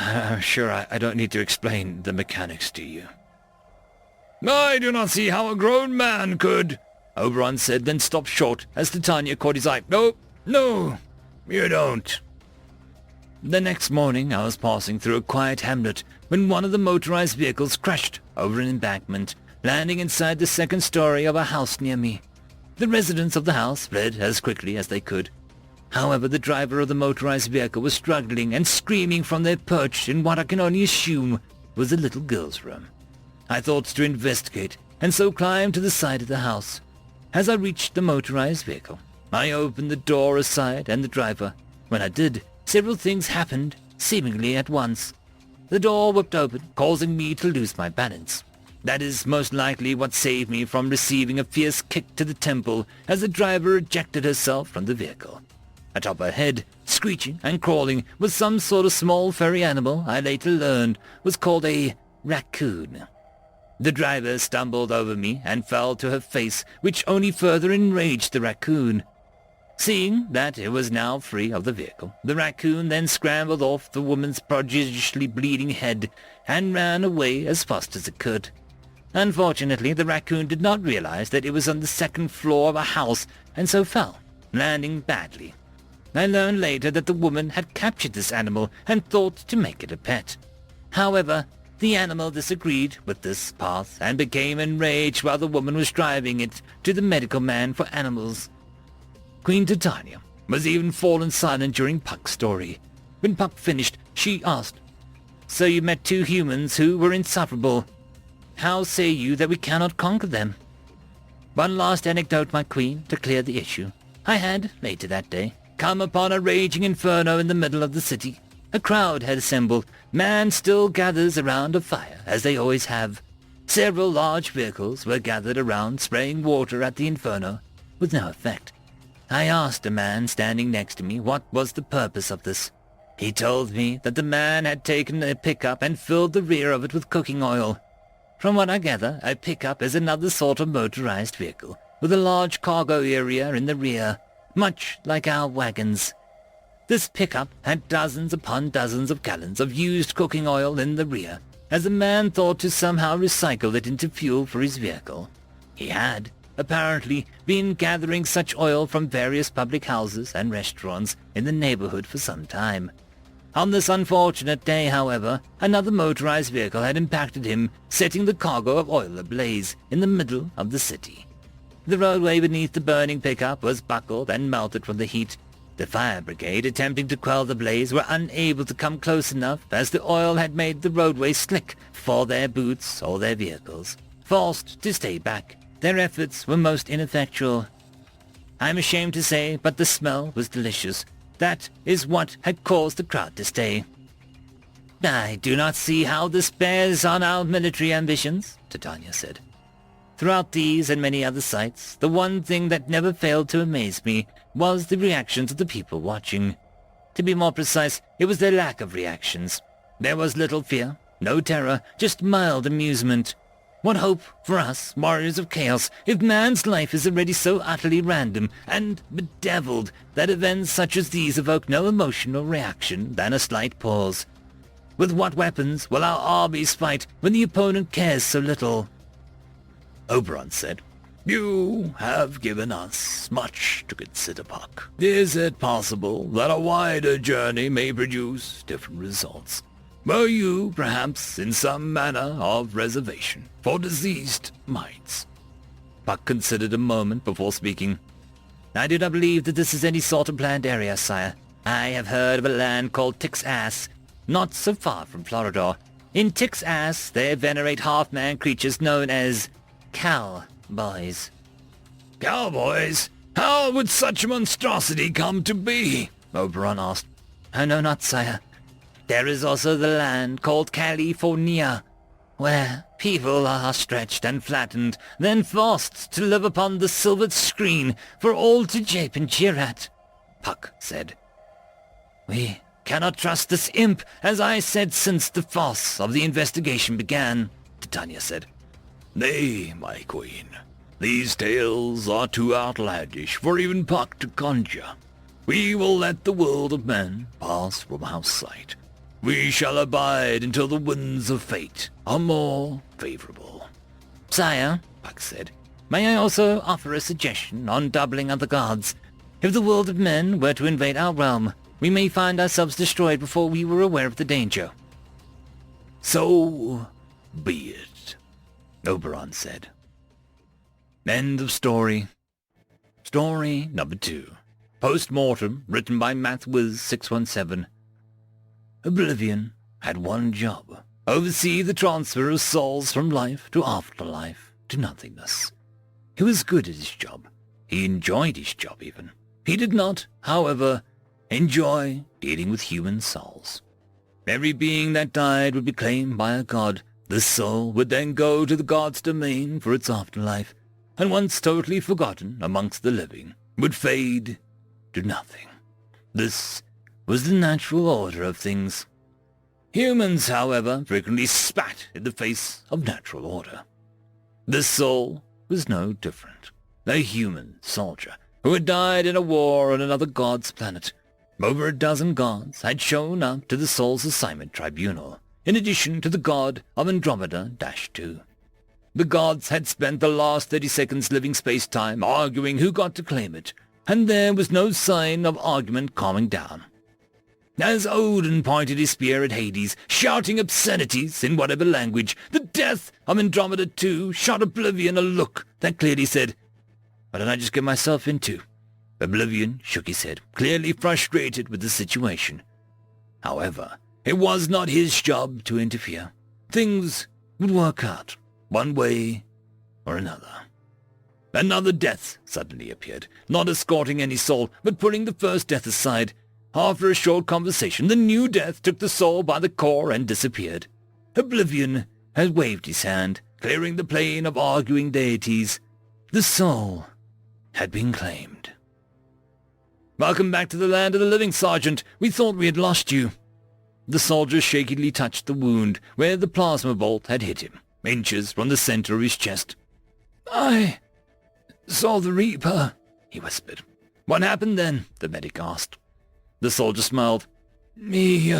I'm sure I don't need to explain the mechanics to you. I do not see how a grown man could, Oberon said, then stopped short as Titania caught his eye. No, you don't. The next morning I was passing through a quiet hamlet when one of the motorized vehicles crashed over an embankment, landing inside the second story of a house near me. The residents of the house fled as quickly as they could. However, the driver of the motorized vehicle was struggling and screaming from their perch in what I can only assume was the little girl's room. I thought to investigate, and so climbed to the side of the house. As I reached the motorized vehicle, I opened the door aside and the driver. When I did, several things happened, seemingly at once. The door whipped open, causing me to lose my balance. That is most likely what saved me from receiving a fierce kick to the temple as the driver ejected herself from the vehicle. Atop her head, screeching and crawling, was some sort of small furry animal I later learned was called a raccoon. The driver stumbled over me and fell to her face, which only further enraged the raccoon. Seeing that it was now free of the vehicle, the raccoon then scrambled off the woman's prodigiously bleeding head and ran away as fast as it could. Unfortunately, the raccoon did not realize that it was on the second floor of a house and so fell, landing badly. I learned later that the woman had captured this animal and thought to make it a pet. However, the animal disagreed with this path and became enraged while the woman was driving it to the medical man for animals. Queen Titania was even fallen silent during Puck's story. When Puck finished, she asked, "So you met two humans who were insufferable. How say you that we cannot conquer them?" One last anecdote, my queen, to clear the issue. I had, later that day, come upon a raging inferno in the middle of the city. A crowd had assembled. Man still gathers around a fire, as they always have. Several large vehicles were gathered around, spraying water at the inferno, with no effect. I asked a man standing next to me what was the purpose of this. He told me that the man had taken a pickup and filled the rear of it with cooking oil. From what I gather, a pickup is another sort of motorized vehicle, with a large cargo area in the rear, much like our wagons. This pickup had dozens upon dozens of gallons of used cooking oil in the rear, as the man thought to somehow recycle it into fuel for his vehicle. He had, apparently, been gathering such oil from various public houses and restaurants in the neighborhood for some time. On this unfortunate day, however, another motorized vehicle had impacted him, setting the cargo of oil ablaze in the middle of the city. The roadway beneath the burning pickup was buckled and melted from the heat. The fire brigade, attempting to quell the blaze, were unable to come close enough as the oil had made the roadway slick for their boots or their vehicles. Forced to stay back, their efforts were most ineffectual. I'm ashamed to say, but the smell was delicious. That is what had caused the crowd to stay. I do not see how this bears on our military ambitions, Titania said. Throughout these and many other sites, the one thing that never failed to amaze me was the reactions of the people watching. To be more precise, it was their lack of reactions. There was little fear, no terror, just mild amusement. What hope for us, warriors of chaos, if man's life is already so utterly random and bedeviled that events such as these evoke no emotional reaction than a slight pause? With what weapons will our armies fight when the opponent cares so little? Oberon said, "You have given us much to consider, Puck. Is it possible that a wider journey may produce different results? Were you, perhaps, in some manner of reservation for deceased minds?" Puck considered a moment before speaking. I do not believe that this is any sort of planned area, sire. I have heard of a land called Tick's Ass, not so far from Floridor. In Tick's Ass, they venerate half-man creatures known as cowboys. Cowboys? How would such a monstrosity come to be? Oberon asked. I know not, sire. There is also the land called California, where people are stretched and flattened, then forced to live upon the silvered screen for all to jape and jeer at, Puck said. We cannot trust this imp, as I said since the farce of the investigation began, Titania said. Nay, my queen. These tales are too outlandish for even Puck to conjure. We will let the world of men pass from our sight. We shall abide until the winds of fate are more favorable. Sire, Puck said, may I also offer a suggestion on doubling of the gods? If the world of men were to invade our realm, we may find ourselves destroyed before we were aware of the danger. So be it, Oberon said. End of story. Story number 2. Post-mortem, written by MathWiz617. Oblivion had one job. Oversee the transfer of souls from life to afterlife to nothingness. He was good at his job. He enjoyed his job even. He did not, however, enjoy dealing with human souls. Every being that died would be claimed by a god. The soul would then go to the god's domain for its afterlife, and once totally forgotten amongst the living, would fade to nothing. This was the natural order of things. Humans, however, frequently spat in the face of natural order. This soul was no different. A human soldier who had died in a war on another god's planet. Over a dozen gods had shown up to the soul's assignment tribunal, in addition to the god of Andromeda-2. The gods had spent the last 30 seconds living space-time arguing who got to claim it, and there was no sign of argument calming down. As Odin pointed his spear at Hades, shouting obscenities in whatever language, the death of Andromeda-2 shot Oblivion a look that clearly said, "What did I just get myself into?" Oblivion shook his head, clearly frustrated with the situation. However, it was not his job to interfere. Things would work out, one way or another. Another death suddenly appeared, not escorting any soul, but putting the first death aside. After a short conversation, the new death took the soul by the core and disappeared. Oblivion had waved his hand, clearing the plane of arguing deities. The soul had been claimed. "Welcome back to the land of the living, Sergeant. We thought we had lost you." The soldier shakily touched the wound where the plasma bolt had hit him, inches from the center of his chest. "I saw the Reaper," he whispered. "What happened then?" the medic asked. The soldier smiled. "He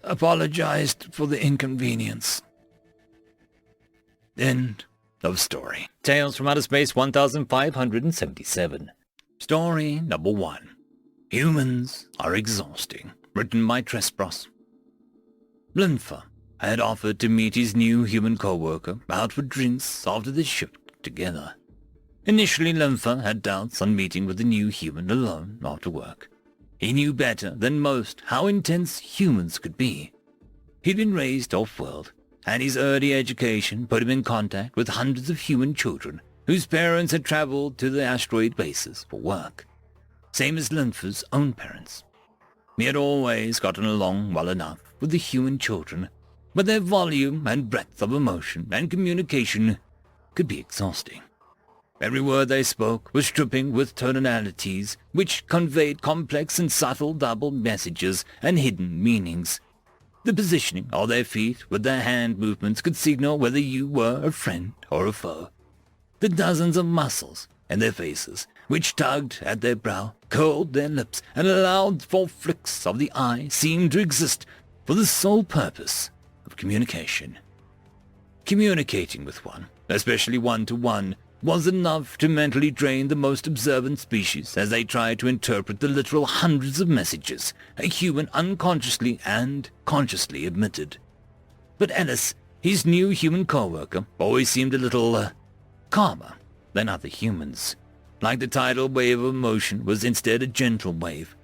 apologized for the inconvenience. End of story. Tales from Outer Space 1577. Story number 1. Humans are exhausting. Written by Trespros. Linfer had offered to meet his new human co-worker out for drinks after they shipped together. Initially, Linfer had doubts on meeting with the new human alone after work. He knew better than most how intense humans could be. He'd been raised off-world, and his early education put him in contact with hundreds of human children whose parents had traveled to the asteroid bases for work. Same as Linfer's own parents. He had always gotten along well enough with the human children, but their volume and breadth of emotion and communication could be exhausting. Every word they spoke was dripping with tonalities which conveyed complex and subtle double messages and hidden meanings. The positioning of their feet with their hand movements could signal whether you were a friend or a foe. The dozens of muscles in their faces which tugged at their brow, curled their lips, and allowed for flicks of the eye seemed to exist for the sole purpose of communication. Communicating with one, especially one-to-one, was enough to mentally drain the most observant species as they tried to interpret the literal hundreds of messages a human unconsciously and consciously emitted. But Ellis, his new human co-worker, always seemed a little, calmer than other humans. Like the tidal wave of emotion was instead a gentle wave.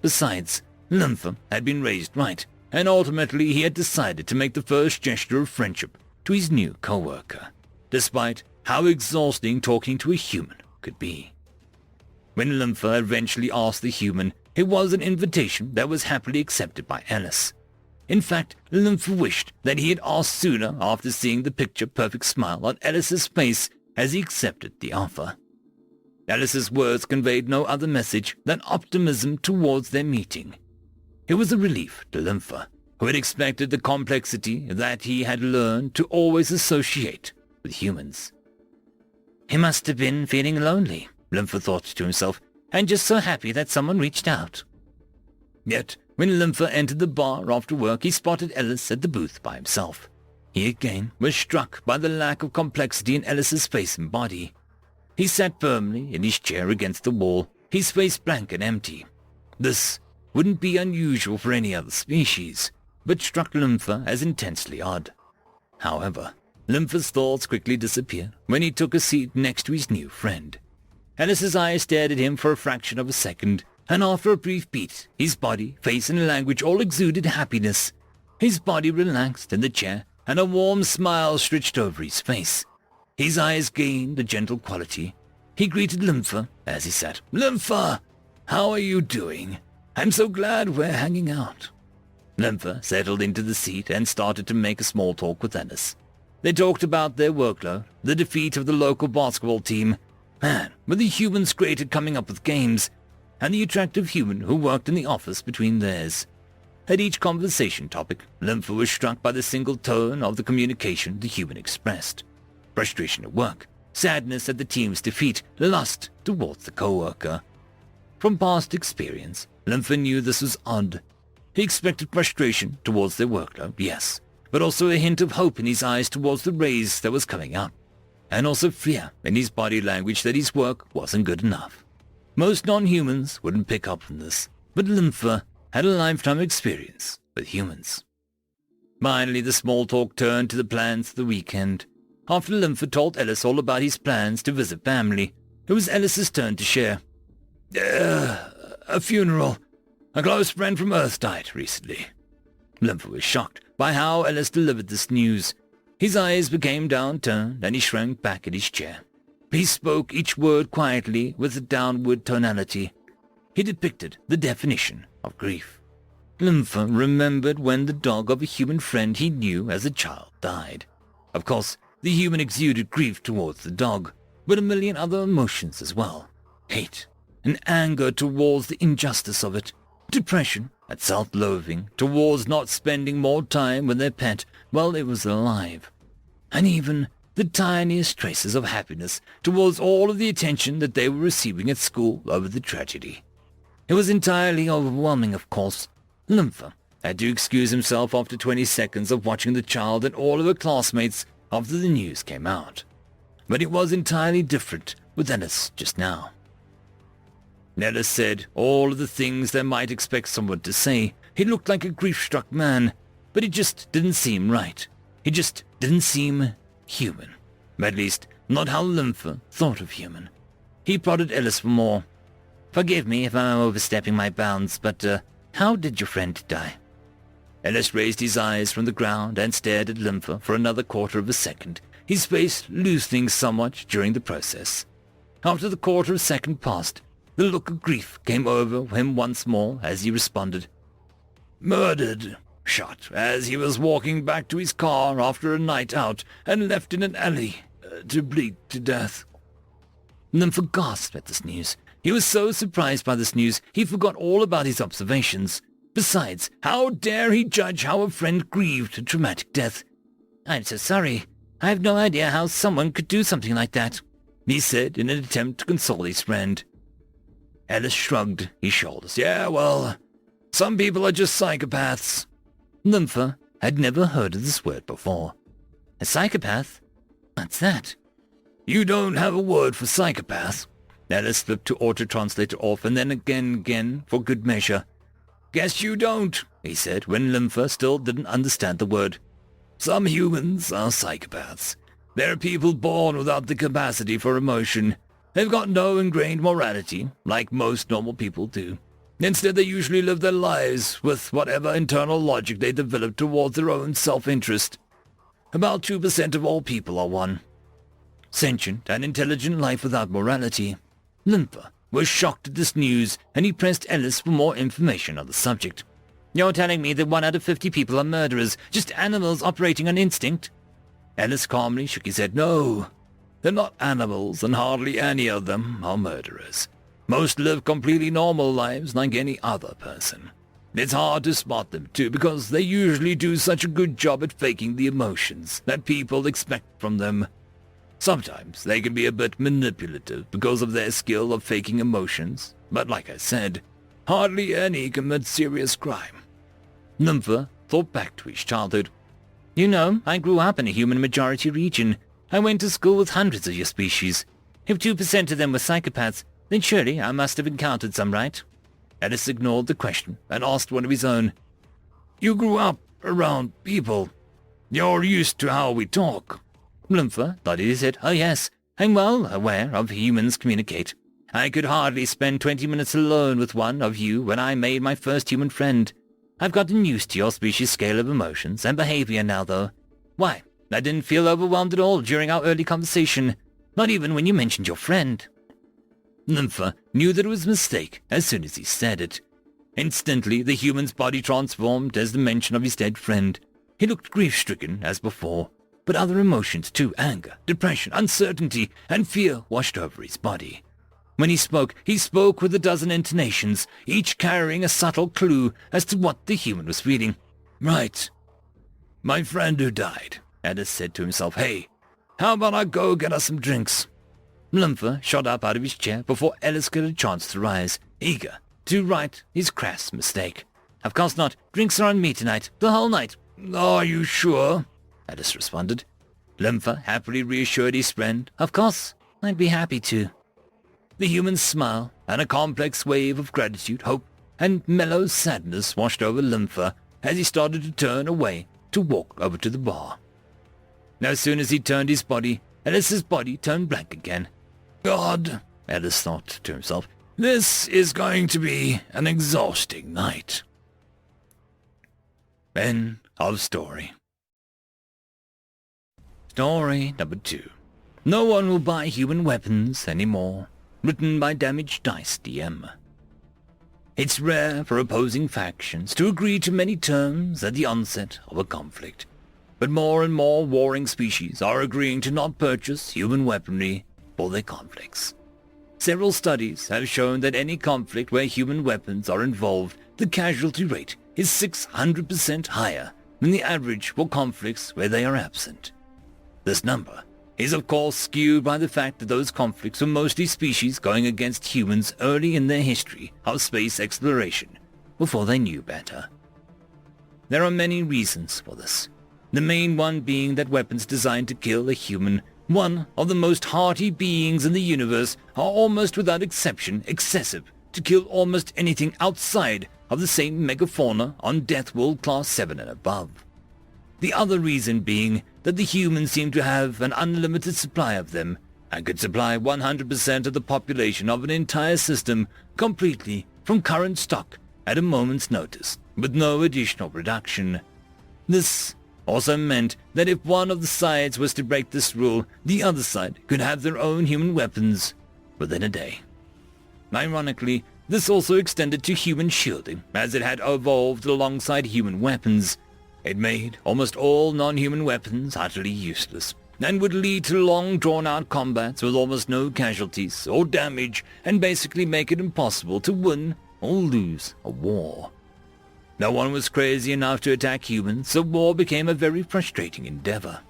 Besides, Linfer had been raised right, and ultimately he had decided to make the first gesture of friendship to his new co-worker, despite how exhausting talking to a human could be. When Linfer eventually asked the human, it was an invitation that was happily accepted by Ellis. In fact, Linfer wished that he had asked sooner after seeing the picture-perfect smile on Ellis's face as he accepted the offer. Ellis's words conveyed no other message than optimism towards their meeting. It was a relief to Linfer, who had expected the complexity that he had learned to always associate with humans. He must have been feeling lonely, Linfer thought to himself, and just so happy that someone reached out. Yet, when Linfer entered the bar after work, he spotted Ellis at the booth by himself. He again was struck by the lack of complexity in Ellis's face and body. He sat firmly in his chair against the wall, his face blank and empty. This wouldn't be unusual for any other species, but struck Linfer as intensely odd. However, Linfer's thoughts quickly disappeared when he took a seat next to his new friend. Ellis's eyes stared at him for a fraction of a second, and after a brief beat, his body, face, and language all exuded happiness. His body relaxed in the chair, and a warm smile stretched over his face. His eyes gained a gentle quality. He greeted Linfer as he sat. "Linfer, how are you doing? I'm so glad we're hanging out." Linfer settled into the seat and started to make a small talk with Ellis. They talked about their workload, the defeat of the local basketball team, man, were the humans great at coming up with games, and the attractive human who worked in the office between theirs. At each conversation topic, Linfer was struck by the single tone of the communication the human expressed. Frustration at work, sadness at the team's defeat, lust towards the co-worker. From past experience, Linfer knew this was odd. He expected frustration towards their workload, yes, but also a hint of hope in his eyes towards the raise that was coming up, and also fear in his body language that his work wasn't good enough. Most non-humans wouldn't pick up on this, but Linfer had a lifetime experience with humans. Finally, the small talk turned to the plans for the weekend. After Linfer told Ellis all about his plans to visit family, it was Ellis's turn to share. A funeral. A close friend from Earth died recently." Linfer was shocked by how Ellis delivered this news. His eyes became downturned and he shrank back in his chair. He spoke each word quietly with a downward tonality. He depicted the definition of grief. Linfer remembered when the dog of a human friend he knew as a child died. Of course, the human exuded grief towards the dog, but a million other emotions as well. Hate and anger towards the injustice of it. Depression and self-loathing towards not spending more time with their pet while it was alive. And even the tiniest traces of happiness towards all of the attention that they were receiving at school over the tragedy. It was entirely overwhelming, of course. Linfer had to excuse himself after 20 seconds of watching the child and all of her classmates after the news came out. But it was entirely different with Ellis just now. Ellis said all of the things they might expect someone to say. He looked like a grief-struck man, but it just didn't seem right. It just didn't seem human. At least, not how Lympha thought of human. He prodded Ellis for more. "Forgive me if I'm overstepping my bounds, but how did your friend die?" Ellis raised his eyes from the ground and stared at Lympha for another quarter of a second, his face loosening somewhat during the process. After the quarter of a second passed, the look of grief came over him once more as he responded. "Murdered. Shot as he was walking back to his car after a night out and left in an alley to bleed to death." Lympha gasped at this news. He was so surprised by this news, he forgot all about his observations. Besides, how dare he judge how a friend grieved a traumatic death? "I'm so sorry. I have no idea how someone could do something like that," he said in an attempt to console his friend. Ellis shrugged his shoulders. "Yeah, well, some people are just psychopaths." Lympha had never heard of this word before. "A psychopath? What's that?" "You don't have a word for psychopath?" Ellis flipped to auto-translator off and then again for good measure. "Guess you don't," he said when Lympha still didn't understand the word. "Some humans are psychopaths. They're people born without the capacity for emotion. They've got no ingrained morality, like most normal people do. Instead, they usually live their lives with whatever internal logic they develop towards their own self-interest. About 2% of all people are one. Sentient and intelligent life without morality." Lympha was shocked at this news, and he pressed Ellis for more information on the subject. "You're telling me that 1 out of 50 people are murderers, just animals operating on instinct?" Ellis calmly shook his head. "No, they're not animals, and hardly any of them are murderers. Most live completely normal lives like any other person. It's hard to spot them too, because they usually do such a good job at faking the emotions that people expect from them. Sometimes they can be a bit manipulative because of their skill of faking emotions, but like I said, hardly any commit serious crime." Lympha thought back to his childhood. "You know, I grew up in a human-majority region. I went to school with hundreds of your species. If 2% of them were psychopaths, then surely I must have encountered some, right?" Ellis ignored the question and asked one of his own. "You grew up around people. You're used to how we talk." Lympha nodded his head. "Oh yes, I'm well aware of humans communicate. I could hardly spend 20 minutes alone with one of you when I made my first human friend. I've gotten used to your species' scale of emotions and behavior now, though. Why, I didn't feel overwhelmed at all during our early conversation, not even when you mentioned your friend." Lympha knew that it was a mistake as soon as he said it. Instantly, the human's body transformed as the mention of his dead friend. He looked grief-stricken as before, but other emotions too, anger, depression, uncertainty, and fear washed over his body. When he spoke with a dozen intonations, each carrying a subtle clue as to what the human was feeling. "Right. My friend who died," Ellis said to himself. "Hey, how about I go get us some drinks?" Lympha shot up out of his chair before Ellis got a chance to rise, eager to right his crass mistake. "Of course not. Drinks are on me tonight, the whole night." "Are you sure?" Ellis responded. Lympha happily reassured his friend. "Of course, I'd be happy to." The human's smile and a complex wave of gratitude, hope, and mellow sadness washed over Lympha as he started to turn away to walk over to the bar. As soon as he turned his body, Ellis's body turned blank again. "God," Ellis thought to himself, "this is going to be an exhausting night." End of story. Story number 2. No one will buy human weapons anymore. Written by Damaged Dice DM. It's rare for opposing factions to agree to many terms at the onset of a conflict, but more and more warring species are agreeing to not purchase human weaponry for their conflicts. Several studies have shown that any conflict where human weapons are involved, the casualty rate is 600% higher than the average for conflicts where they are absent. This number is of course skewed by the fact that those conflicts were mostly species going against humans early in their history of space exploration, before they knew better. there are many reasons for this. The main one being that weapons designed to kill a human, one of the most hardy beings in the universe, are almost without exception excessive to kill almost anything outside of the same megafauna on Death World Class 7 and above. The other reason being that the humans seem to have an unlimited supply of them, and could supply 100% of the population of an entire system completely from current stock at a moment's notice, with no additional production. This also meant that if one of the sides was to break this rule, the other side could have their own human weapons within a day. Ironically, this also extended to human shielding, as it had evolved alongside human weapons. It made almost all non-human weapons utterly useless, and would lead to long drawn-out combats with almost no casualties or damage, and basically make it impossible to win or lose a war. No one was crazy enough to attack humans, so war became a very frustrating endeavor.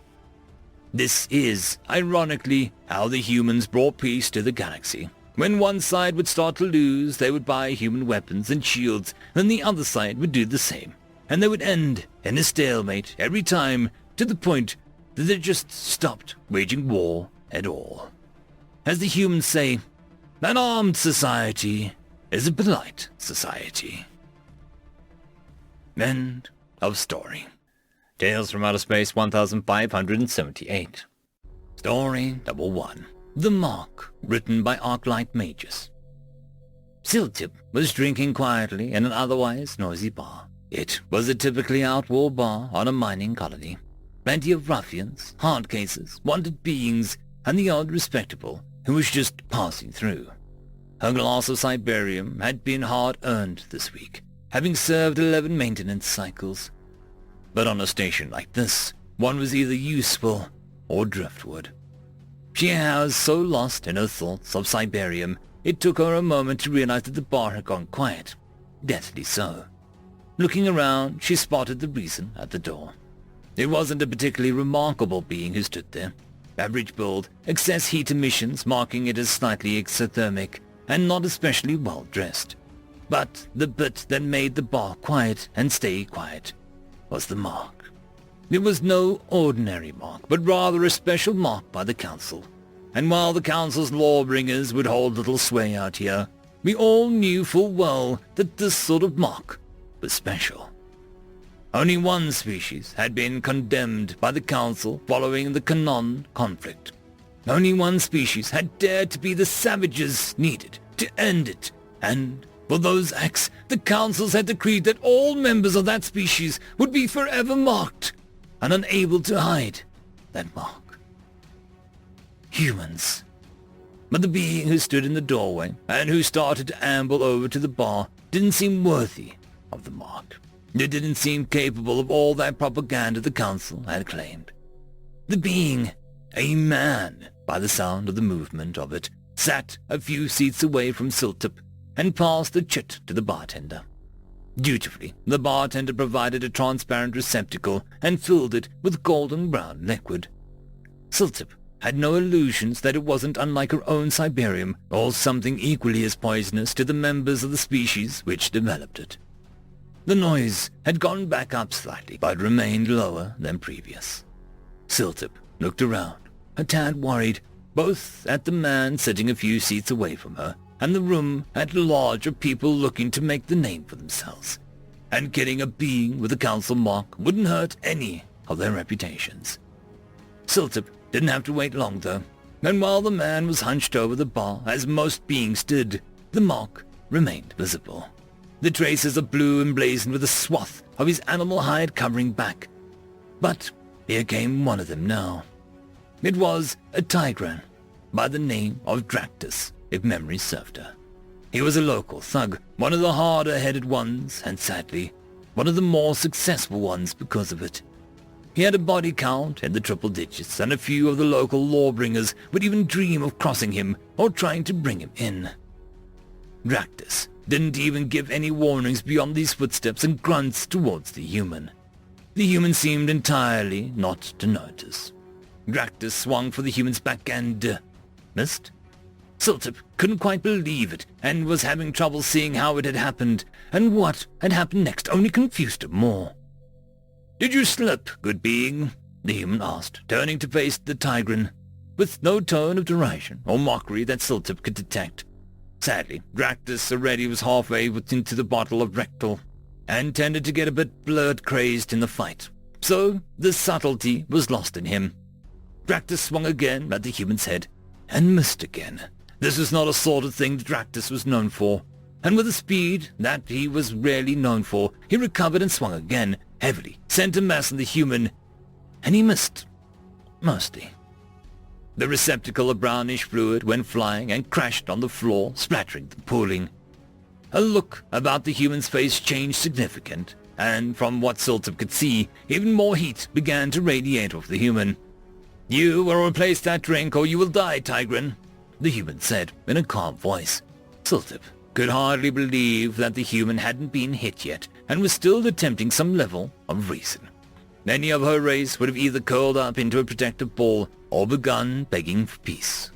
This is, ironically, how the humans brought peace to the galaxy. When one side would start to lose, they would buy human weapons and shields, then the other side would do the same, and they would end in a stalemate every time, to the point that they just stopped waging war at all. As the humans say, an armed society is a polite society. End of story. Tales from Outer Space 1578. Story number 1. The Mark, written by Arclight Magus. Siltip was drinking quietly in an otherwise noisy bar. It was a typically outlaw bar on a mining colony. Plenty of ruffians, hard cases, wanted beings, and the odd respectable who was just passing through. Her glass of Cyberium had been hard-earned this week, having served 11 maintenance cycles. But on a station like this, one was either useful or driftwood. She was so lost in her thoughts of Cyberium, it took her a moment to realize that the bar had gone quiet. Deathly so. Looking around, she spotted the reason at the door. It wasn't a particularly remarkable being who stood there. Average build, excess heat emissions marking it as slightly exothermic, and not especially well dressed. But the bit that made the bar quiet and stay quiet was the mark. It was no ordinary mark, but rather a special mark by the Council. And while the Council's lawbringers would hold little sway out here, we all knew full well that this sort of mark was special. Only one species had been condemned by the Council following the Kanon conflict. Only one species had dared to be the savages needed to end it, and for those acts, the councils had decreed that all members of that species would be forever marked and unable to hide that mark. Humans. But the being who stood in the doorway and who started to amble over to the bar didn't seem worthy of the mark. It didn't seem capable of all that propaganda the council had claimed. The being, a man by the sound of the movement of it, sat a few seats away from Siltip and passed the chit to the bartender. Dutifully, the bartender provided a transparent receptacle and filled it with golden brown liquid. Siltip had no illusions that it wasn't unlike her own Cyberium or something equally as poisonous to the members of the species which developed it. The noise had gone back up slightly, but remained lower than previous. Siltip looked around, a tad worried, both at the man sitting a few seats away from her, and the room at large of people looking to make the name for themselves. And getting a being with a council mark wouldn't hurt any of their reputations. Siltip didn't have to wait long, though, and while the man was hunched over the bar, as most beings did, the mark remained visible. The traces of blue emblazoned with a swath of his animal hide covering back. But here came one of them now. It was a Tigran, by the name of Dractus, if memory served her. He was a local thug, one of the harder-headed ones, and sadly, one of the more successful ones because of it. He had a body count in the triple digits, and a few of the local lawbringers would even dream of crossing him or trying to bring him in. Dractus didn't even give any warnings beyond these footsteps and grunts towards the human. The human seemed entirely not to notice. Dractus swung for the human's back and missed. Siltip couldn't quite believe it and was having trouble seeing how it had happened, and what had happened next only confused him more. "Did you slip, good being?" the human asked, turning to face the Tigran, with no tone of derision or mockery that Siltip could detect. Sadly, Dractus already was halfway into the bottle of rectal, and tended to get a bit blood-crazed in the fight, so the subtlety was lost in him. Dractus swung again at the human's head, and missed again. This was not a sort of thing that Dractus was known for, and with a speed that he was rarely known for, he recovered and swung again, heavily, sent a mass on the human, and he missed. Mostly. The receptacle of brownish fluid went flying and crashed on the floor, splattering and pooling. A look about the human's face changed significant, and from what Siltip could see, even more heat began to radiate off the human. "You will replace that drink or you will die, Tigran," the human said in a calm voice. Siltip could hardly believe that the human hadn't been hit yet and was still attempting some level of reason. Many of her race would have either curled up into a protective ball or begun begging for peace.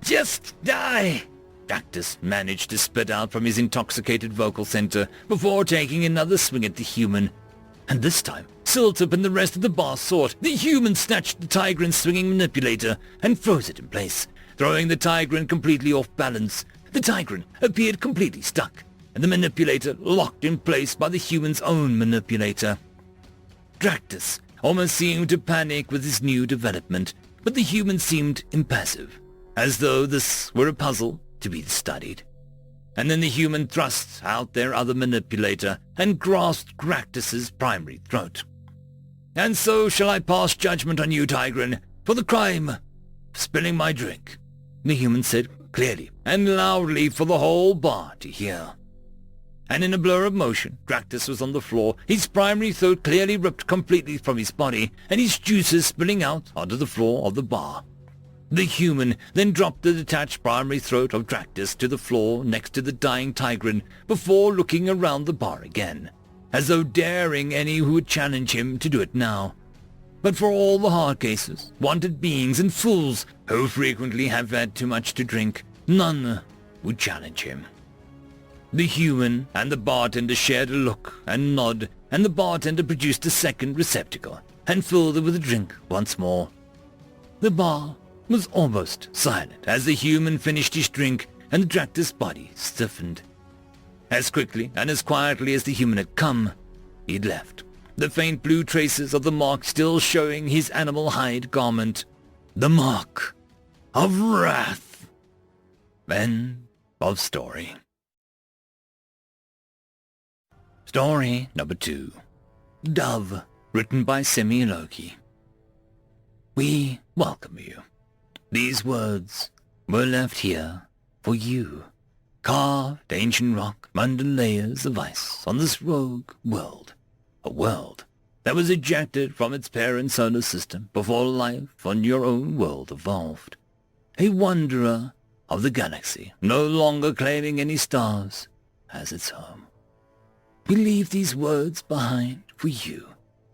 "Just die!" Dractus managed to spit out from his intoxicated vocal center before taking another swing at the human. And this time, Siltip and the rest of the bar saw it. The human snatched the Tigran's swinging manipulator and froze it in place, throwing the Tigran completely off balance. The Tigran appeared completely stuck, and the manipulator locked in place by the human's own manipulator. Dractus almost seemed to panic with this new development, but the human seemed impassive, as though this were a puzzle to be studied. And then the human thrust out their other manipulator and grasped Dractus's primary throat. "And so shall I pass judgment on you, Tigran, for the crime of spilling my drink," the human said clearly and loudly for the whole bar to hear. And in a blur of motion, Dractus was on the floor, his primary throat clearly ripped completely from his body, and his juices spilling out onto the floor of the bar. The human then dropped the detached primary throat of Dractus to the floor next to the dying Tigran before looking around the bar again, as though daring any who would challenge him to do it now. But for all the hard cases, wanted beings and fools who frequently have had too much to drink, none would challenge him. The human and the bartender shared a look and nod, and the bartender produced a second receptacle and filled it with a drink once more. The bar was almost silent as the human finished his drink and the Dractus body stiffened. As quickly and as quietly as the human had come, he'd left, the faint blue traces of the mark still showing his animal hide garment. The mark of wrath. End of story. Story number 2. Dove, written by Simi Loki. We welcome you. These words were left here for you. Carved ancient rock under layers of ice on this rogue world. A world that was ejected from its parent solar system before life on your own world evolved. A wanderer of the galaxy, no longer claiming any stars as its home. We leave these words behind for you,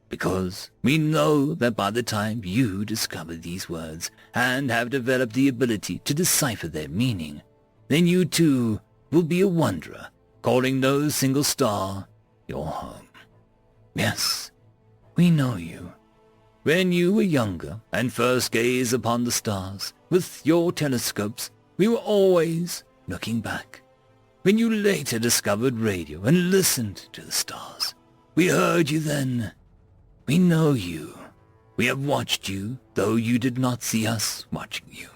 because we know that by the time you discover these words and have developed the ability to decipher their meaning, then you too will be a wanderer, calling no single star your home. Yes, we know you. When you were younger and first gazed upon the stars with your telescopes, we were always looking back. When you later discovered radio and listened to the stars, we heard you then. We know you. We have watched you, though you did not see us watching you.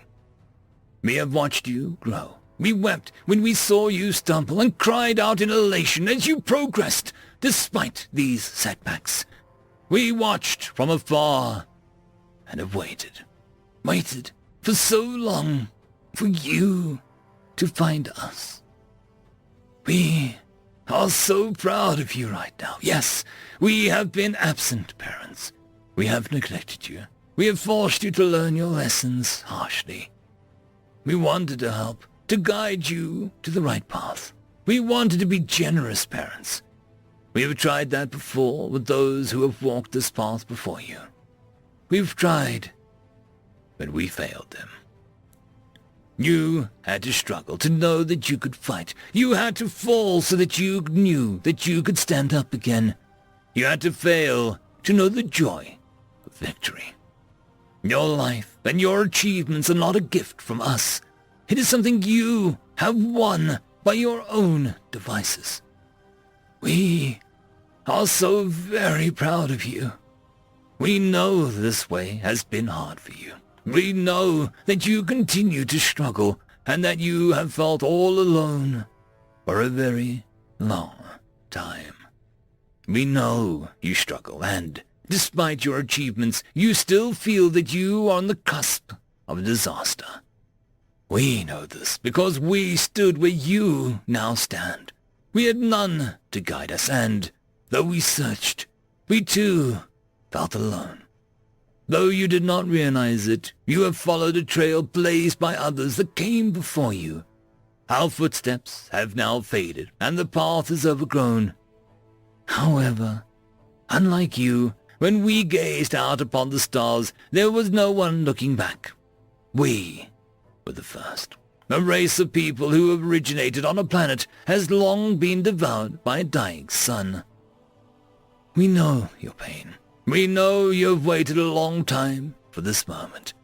We have watched you grow. We wept when we saw you stumble and cried out in elation as you progressed, despite these setbacks. We watched from afar and have waited for so long for you to find us. We are so proud of you right now. Yes, we have been absent parents. We have neglected you. We have forced you to learn your lessons harshly. We wanted to help, to guide you to the right path. We wanted to be generous parents. We have tried that before with those who have walked this path before you. We've tried, but we failed them. You had to struggle to know that you could fight. You had to fall so that you knew that you could stand up again. You had to fail to know the joy of victory. Your life and your achievements are not a gift from us. It is something you have won by your own devices. We are so very proud of you. We know this way has been hard for you. We know that you continue to struggle and that you have felt all alone for a very long time. We know you struggle, and despite your achievements, you still feel that you are on the cusp of disaster. We know this because we stood where you now stand. We had none to guide us, and though we searched, we too felt alone. Though you did not realize it, you have followed a trail blazed by others that came before you. Our footsteps have now faded, and the path is overgrown. However, unlike you, when we gazed out upon the stars, there was no one looking back. We were the first. A race of people who have originated on a planet has long been devoured by a dying sun. We know your pain. We know you have waited a long time for this moment.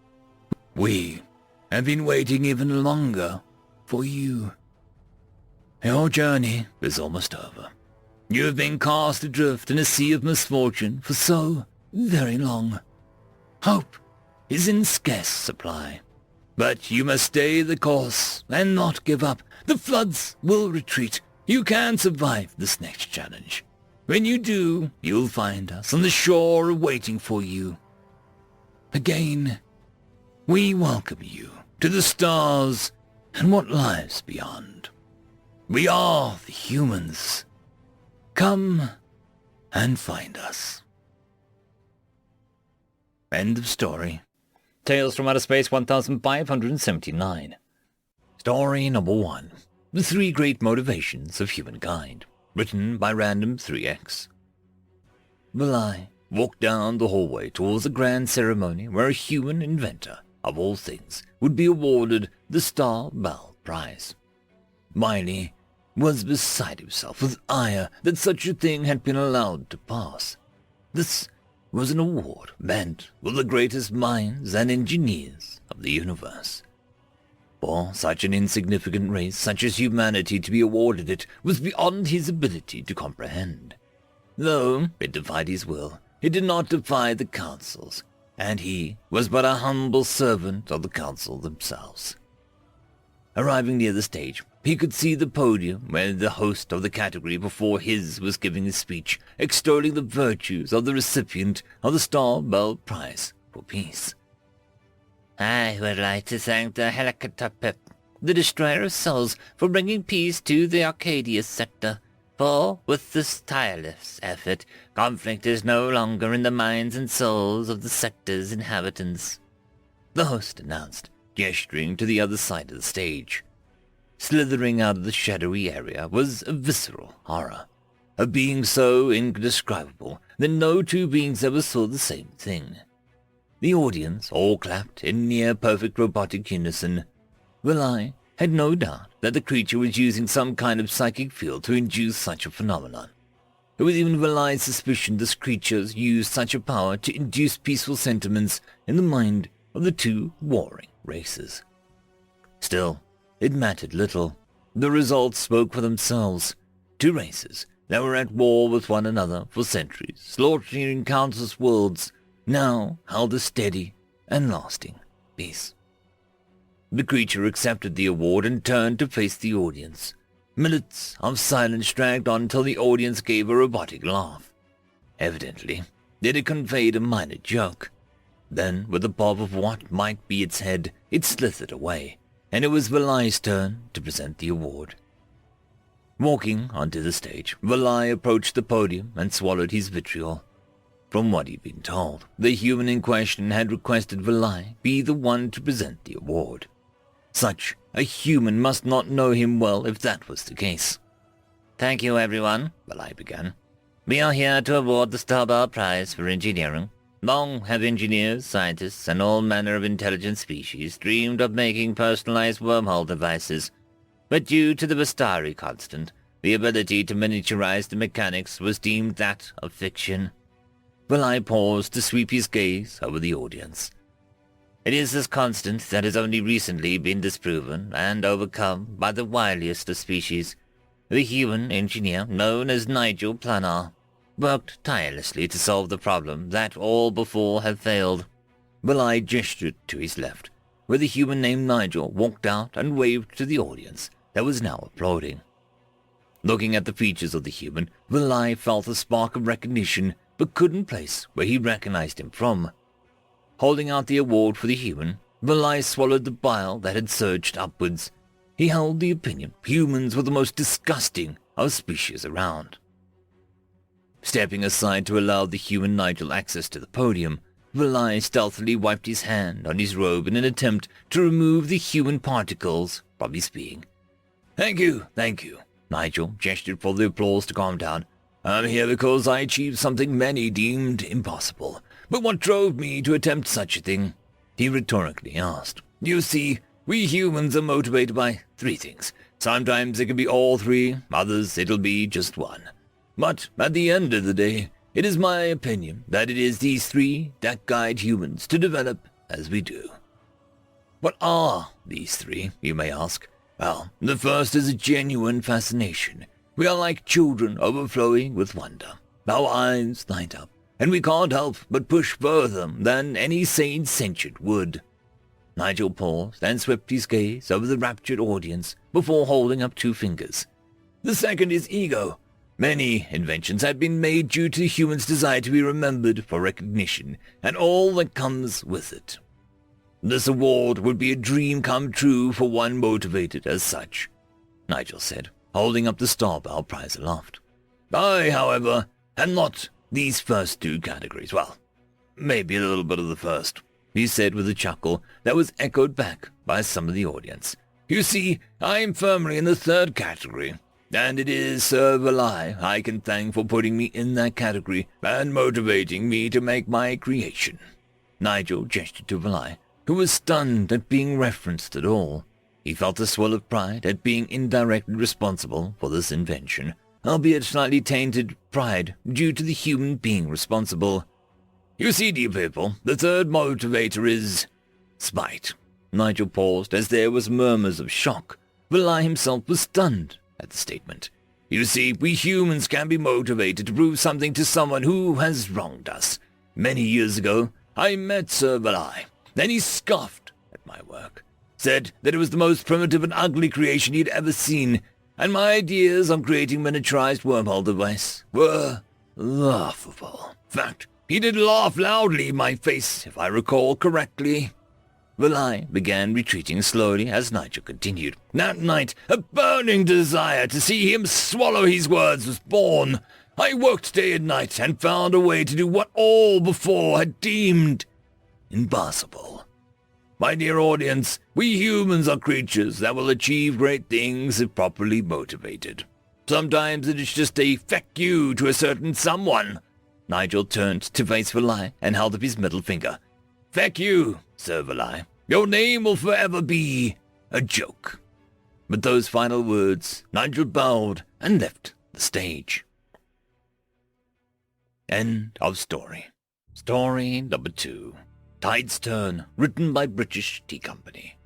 We have been waiting even longer for you. Your journey is almost over. You have been cast adrift in a sea of misfortune for so very long. Hope is in scarce supply. But you must stay the course and not give up. The floods will retreat. You can survive this next challenge. When you do, you'll find us on the shore waiting for you. Again, we welcome you to the stars and what lies beyond. We are the humans. Come and find us. End of story. Tales from Outer Space 1579. Story number 1. The 3 Great Motivations of Humankind. Written by Random 3X. Vilai walked down the hallway towards a grand ceremony where a human inventor, of all things, would be awarded the Star Bell Prize. Miley was beside himself with ire that such a thing had been allowed to pass. This was an award meant for the greatest minds and engineers of the universe. For such an insignificant race such as humanity to be awarded it was beyond his ability to comprehend. Though it defied his will, it did not defy the councils, and he was but a humble servant of the council themselves. Arriving near the stage, he could see the podium where the host of the category before his was giving his speech, extolling the virtues of the recipient of the Star Bell Prize for Peace. I would like to thank the Helicopter Pip, the Destroyer of Souls, for bringing peace to the Arcadia sector. For, with this tireless effort, conflict is no longer in the minds and souls of the sector's inhabitants, the host announced, gesturing to the other side of the stage. Slithering out of the shadowy area was a visceral horror, a being so indescribable that no two beings ever saw the same thing. The audience all clapped in near-perfect robotic unison. Vilai had no doubt that the creature was using some kind of psychic field to induce such a phenomenon. It was even Vilai's suspicion this creatures used such a power to induce peaceful sentiments in the mind of the two warring races. Still, it mattered little. The results spoke for themselves. Two races that were at war with one another for centuries, slaughtering countless worlds, now held a steady and lasting peace. The creature accepted the award and turned to face the audience. Minutes of silence dragged on until the audience gave a robotic laugh. Evidently, it had conveyed a minor joke. Then, with a bob of what might be its head, it slithered away, and it was Vilai's turn to present the award. Walking onto the stage, Vilai approached the podium and swallowed his vitriol. From what he'd been told, the human in question had requested Vilai be the one to present the award. Such a human must not know him well if that was the case. Thank you, everyone, Vilai began. We are here to award the Star Bell Prize for Engineering. Long have engineers, scientists, and all manner of intelligent species dreamed of making personalized wormhole devices. But due to the Bastari constant, the ability to miniaturize the mechanics was deemed that of fiction. Vilai paused to sweep his gaze over the audience. It is this constant that has only recently been disproven and overcome by the wiliest of species. The human engineer, known as Nigel Planar, worked tirelessly to solve the problem that all before had failed. Vilai gestured to his left, where the human named Nigel walked out and waved to the audience that was now applauding. Looking at the features of the human, Vilai felt a spark of recognition, but couldn't place where he recognized him from. Holding out the award for the human, Vilai swallowed the bile that had surged upwards. He held the opinion humans were the most disgusting of species around. Stepping aside to allow the human Nigel access to the podium, Vilai stealthily wiped his hand on his robe in an attempt to remove the human particles from his being. Thank you. Nigel gestured for the applause to calm down. I'm here because I achieved something many deemed impossible. But what drove me to attempt such a thing? He rhetorically asked. You see, we humans are motivated by 3 things. Sometimes it can be all 3, others it'll be just one. But at the end of the day, it is my opinion that it is these 3 that guide humans to develop as we do. What are these 3, you may ask? Well, the first is a genuine fascination. We are like children overflowing with wonder. Our eyes light up, and we can't help but push further than any sane sentient would. Nigel paused and swept his gaze over the raptured audience before holding up 2 fingers. The second is ego. Many inventions have been made due to humans' desire to be remembered for recognition and all that comes with it. This award would be a dream come true for one motivated as such, Nigel said, holding up the Starbell prize aloft. I, however, am not these first 2 categories. Well, maybe a little bit of the first, he said with a chuckle that was echoed back by some of the audience. You see, I am firmly in the 3rd category, and it is Sir Vilai I can thank for putting me in that category and motivating me to make my creation. Nigel gestured to Vilai, who was stunned at being referenced at all. He felt a swell of pride at being indirectly responsible for this invention, albeit slightly tainted pride due to the human being responsible. You see, dear people, the 3rd motivator is spite. Nigel paused as there was murmurs of shock. Vilai himself was stunned at the statement. You see, we humans can be motivated to prove something to someone who has wronged us. Many years ago, I met Sir Vilai. Then he scoffed at my work, said that it was the most primitive and ugly creation he'd ever seen, and my ideas on creating miniaturized wormhole device were laughable. In fact, he did laugh loudly in my face, if I recall correctly. Vilai began retreating slowly as Nigel continued. That night, a burning desire to see him swallow his words was born. I worked day and night and found a way to do what all before had deemed impossible. My dear audience, we humans are creatures that will achieve great things if properly motivated. Sometimes it is just a feck you to a certain someone. Nigel turned to face Vilai and held up his middle finger. Feck you, Sir Vilai. Your name will forever be a joke. With those final words, Nigel bowed and left the stage. End of story. Story number 2. Tide's Turn, written by British Tea Company.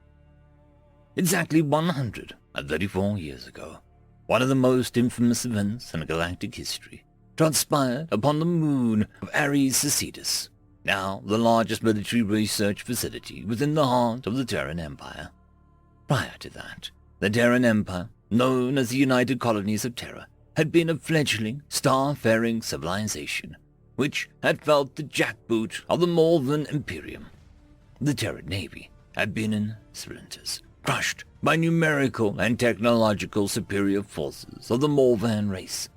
Exactly 134 years ago, one of the most infamous events in galactic history transpired upon the moon of Ares Cetus, now the largest military research facility within the heart of the Terran Empire. Prior to that, the Terran Empire, known as the United Colonies of Terra, had been a fledgling, star-faring civilization which had felt the jackboot of the Malvan Imperium. The Terran Navy had been in splinters, crushed by numerical and technological superior forces of the Malvan race.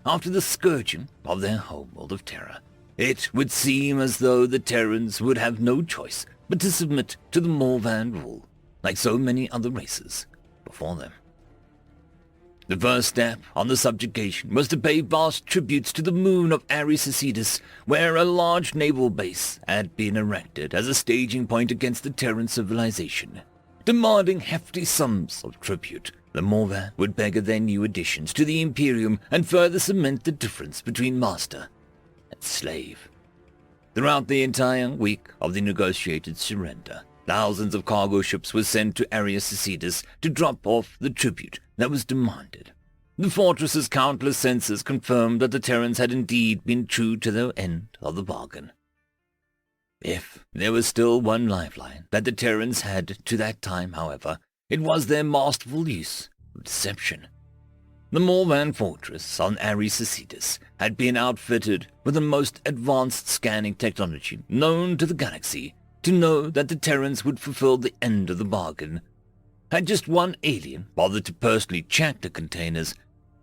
After the scourging of their homeworld of Terra, it would seem as though the Terrans would have no choice but to submit to the Malvan rule, like so many other races before them. The first step on the subjugation was to pay vast tributes to the moon of Ares Cetus, where a large naval base had been erected as a staging point against the Terran civilization. Demanding hefty sums of tribute, the Malvan would beggar their new additions to the Imperium and further cement the difference between master and slave. Throughout the entire week of the negotiated surrender, thousands of cargo ships were sent to Area Secedus to drop off the tribute that was demanded. The fortress's countless sensors confirmed that the Terrans had indeed been true to their end of the bargain. If there was still one lifeline that the Terrans had to that time, however, it was their masterful use of deception. The Morvan fortress on Area Secedus had been outfitted with the most advanced scanning technology known to the galaxy to know that the Terrans would fulfill the end of the bargain. Had just one alien bothered to personally check the containers,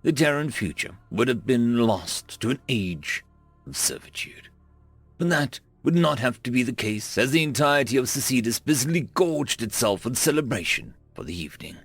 the Terran future would have been lost to an age of servitude. But that would not have to be the case, as the entirety of Secedus busily gorged itself with celebration for the evening.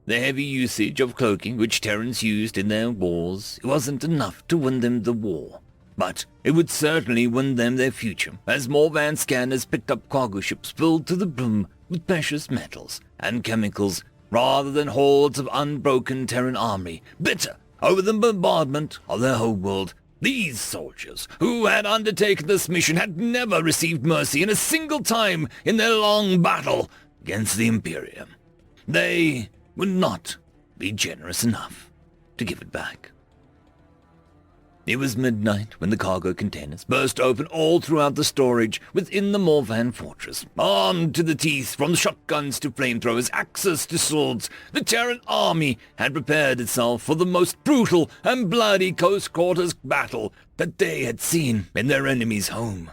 The heavy usage of cloaking which Terrans used in their wars wasn't enough to win them the war, but it would certainly win them their future, as Morvan scanners picked up cargo ships filled to the brim with precious metals and chemicals, rather than hordes of unbroken Terran army, bitter over the bombardment of their homeworld. These soldiers, who had undertaken this mission, had never received mercy in a single time in their long battle against the Imperium. They would not be generous enough to give it back. It was midnight when the cargo containers burst open all throughout the storage within the Morvan fortress. Armed to the teeth, from shotguns to flamethrowers, axes to swords, the Terran army had prepared itself for the most brutal and bloody close quarters battle that they had seen in their enemy's home.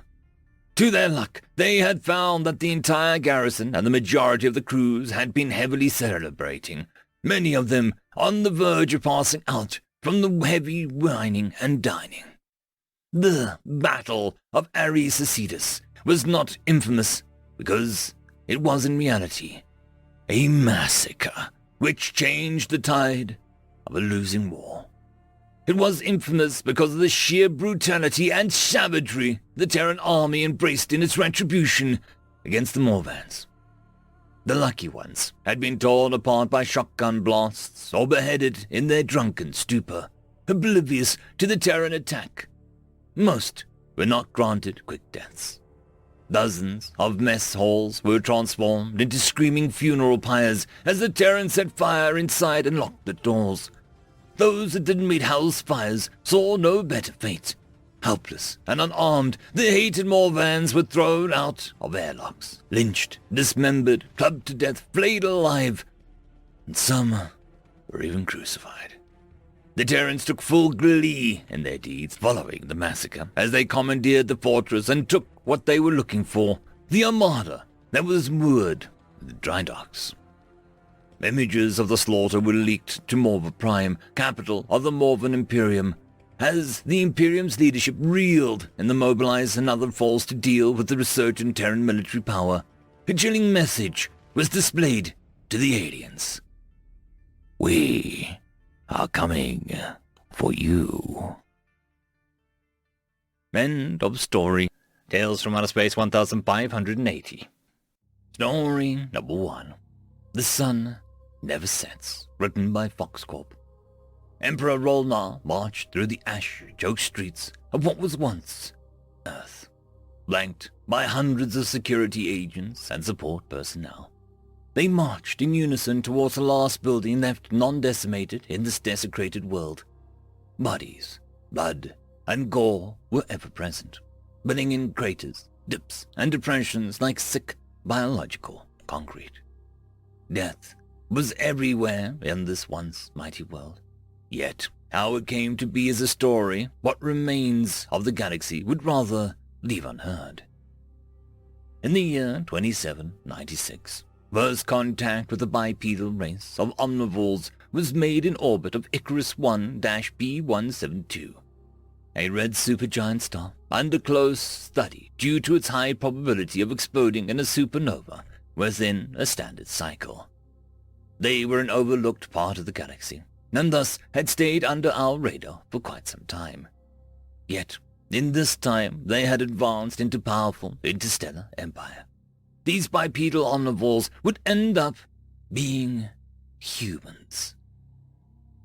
To their luck, they had found that the entire garrison and the majority of the crews had been heavily celebrating, many of them on the verge of passing out from the heavy whining and dining. The Battle of Area Secedus was not infamous because it was in reality a massacre which changed the tide of a losing war. It was infamous because of the sheer brutality and savagery the Terran army embraced in its retribution against the Morvans. The lucky ones had been torn apart by shotgun blasts or beheaded in their drunken stupor, oblivious to the Terran attack. Most were not granted quick deaths. Dozens of mess halls were transformed into screaming funeral pyres as the Terrans set fire inside and locked the doors. Those that didn't meet hell's fires saw no better fate. Helpless and unarmed, the hated Morvans were thrown out of airlocks, lynched, dismembered, clubbed to death, flayed alive, and some were even crucified. The Terrans took full glee in their deeds following the massacre as they commandeered the fortress and took what they were looking for, the armada that was moored in the dry docks. Images of the slaughter were leaked to Morva Prime, capital of the Morvan Imperium, as the Imperium's leadership reeled in the mobilize and other force to deal with the resurgent Terran military power. A chilling message was displayed to the aliens. "We are coming for you." End of story. Tales from Outer Space 1580. Story number 1. The Sun Never Sets, written by Fox Corp. Emperor Rolnar marched through the ash-choked streets of what was once Earth, flanked by hundreds of security agents and support personnel. They marched in unison towards the last building left non-decimated in this desecrated world. Bodies, blood, and gore were ever present, filling in craters, dips, and depressions like sick biological concrete. Death was everywhere in this once mighty world. Yet, how it came to be is a story what remains of the galaxy would rather leave unheard. In the year 2796, first contact with the bipedal race of omnivores was made in orbit of Icarus 1-B172, a red supergiant star under close study due to its high probability of exploding in a supernova within a standard cycle. They were an overlooked part of the galaxy, and thus had stayed under our radar for quite some time. Yet, in this time, they had advanced into powerful interstellar empire. These bipedal omnivores would end up being humans.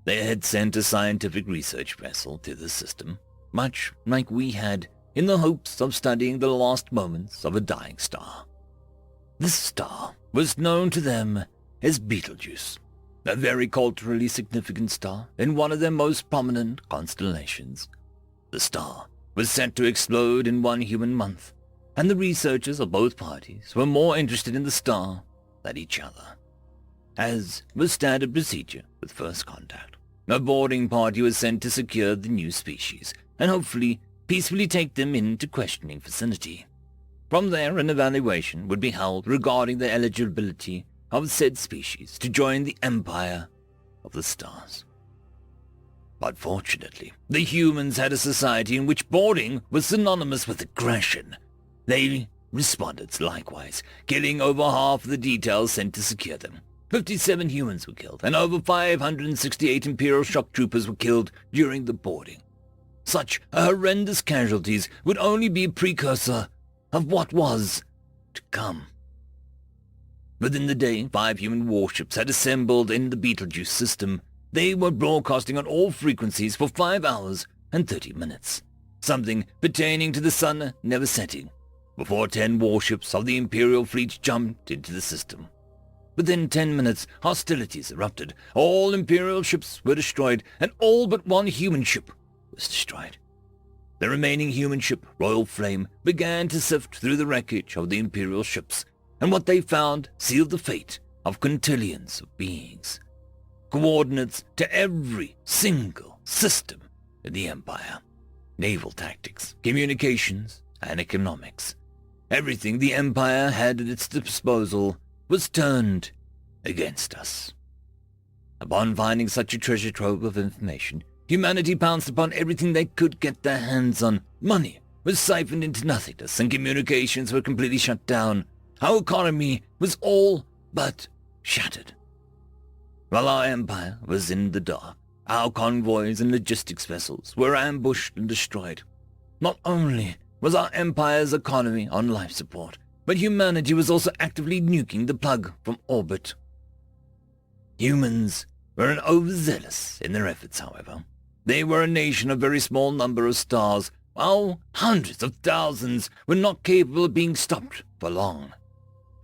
They had sent a scientific research vessel to the system, much like we had, in the hopes of studying the last moments of a dying star. This star was known to them as Betelgeuse, a very culturally significant star in one of their most prominent constellations. The star was set to explode in one human month, and the researchers of both parties were more interested in the star than each other. As was standard procedure with first contact, a boarding party was sent to secure the new species and hopefully peacefully take them into questioning vicinity. From there, an evaluation would be held regarding the eligibility of said species to join the Empire of the Stars. But fortunately, the humans had a society in which boarding was synonymous with aggression. They responded likewise, killing over half of the details sent to secure them. 57 humans were killed, and over 568 Imperial shock troopers were killed during the boarding. Such horrendous casualties would only be a precursor of what was to come. Within the day, 5 human warships had assembled in the Betelgeuse system. They were broadcasting on all frequencies for 5 hours and 30 minutes, something pertaining to the sun never setting, before 10 warships of the Imperial fleet jumped into the system. Within 10 minutes, hostilities erupted. All Imperial ships were destroyed, and all but one human ship was destroyed. The remaining human ship, Royal Flame, began to sift through the wreckage of the Imperial ships, and what they found sealed the fate of quintillions of beings. Coordinates to every single system in the Empire. Naval tactics, communications, and economics. Everything the Empire had at its disposal was turned against us. Upon finding such a treasure trove of information, humanity pounced upon everything they could get their hands on. Money was siphoned into nothingness, and communications were completely shut down. Our economy was all but shattered. While our empire was in the dark, our convoys and logistics vessels were ambushed and destroyed. Not only was our empire's economy on life support, but humanity was also actively nuking the plug from orbit. Humans were overzealous in their efforts, however. They were a nation of very small number of stars, while hundreds of thousands were not capable of being stopped for long.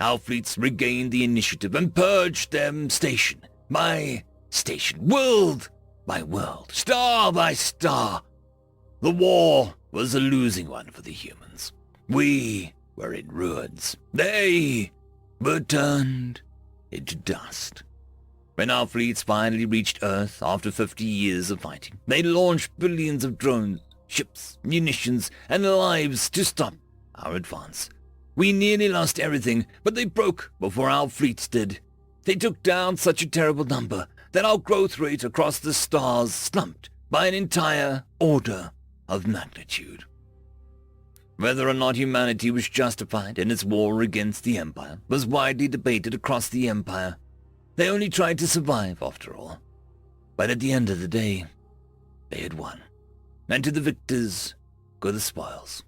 Our fleets regained the initiative and purged them station by station, world by world, star by star. The war was a losing one for the humans. We were in ruins. They were turned into dust. When our fleets finally reached Earth after 50 years of fighting, they launched billions of drones, ships, munitions, and lives to stop our advance. We nearly lost everything, but they broke before our fleets did. They took down such a terrible number that our growth rate across the stars slumped by an entire order of magnitude. Whether or not humanity was justified in its war against the Empire was widely debated across the Empire. They only tried to survive, after all. But at the end of the day, they had won. And to the victors go the spoils.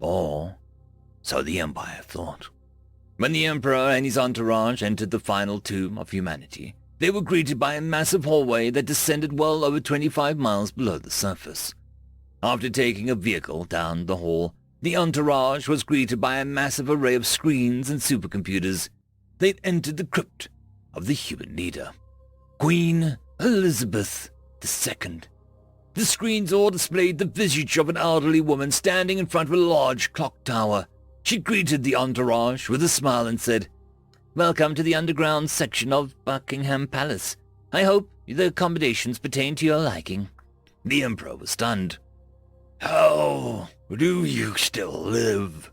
Or so the Empire thought. When the Emperor and his entourage entered the final tomb of humanity, they were greeted by a massive hallway that descended well over 25 miles below the surface. After taking a vehicle down the hall, the entourage was greeted by a massive array of screens and supercomputers. They'd entered the crypt of the human leader, Queen Elizabeth II. The screens all displayed the visage of an elderly woman standing in front of a large clock tower. She greeted the entourage with a smile and said, "Welcome to the underground section of Buckingham Palace. I hope the accommodations pertain to your liking." The Emperor was stunned. "How do you still live?"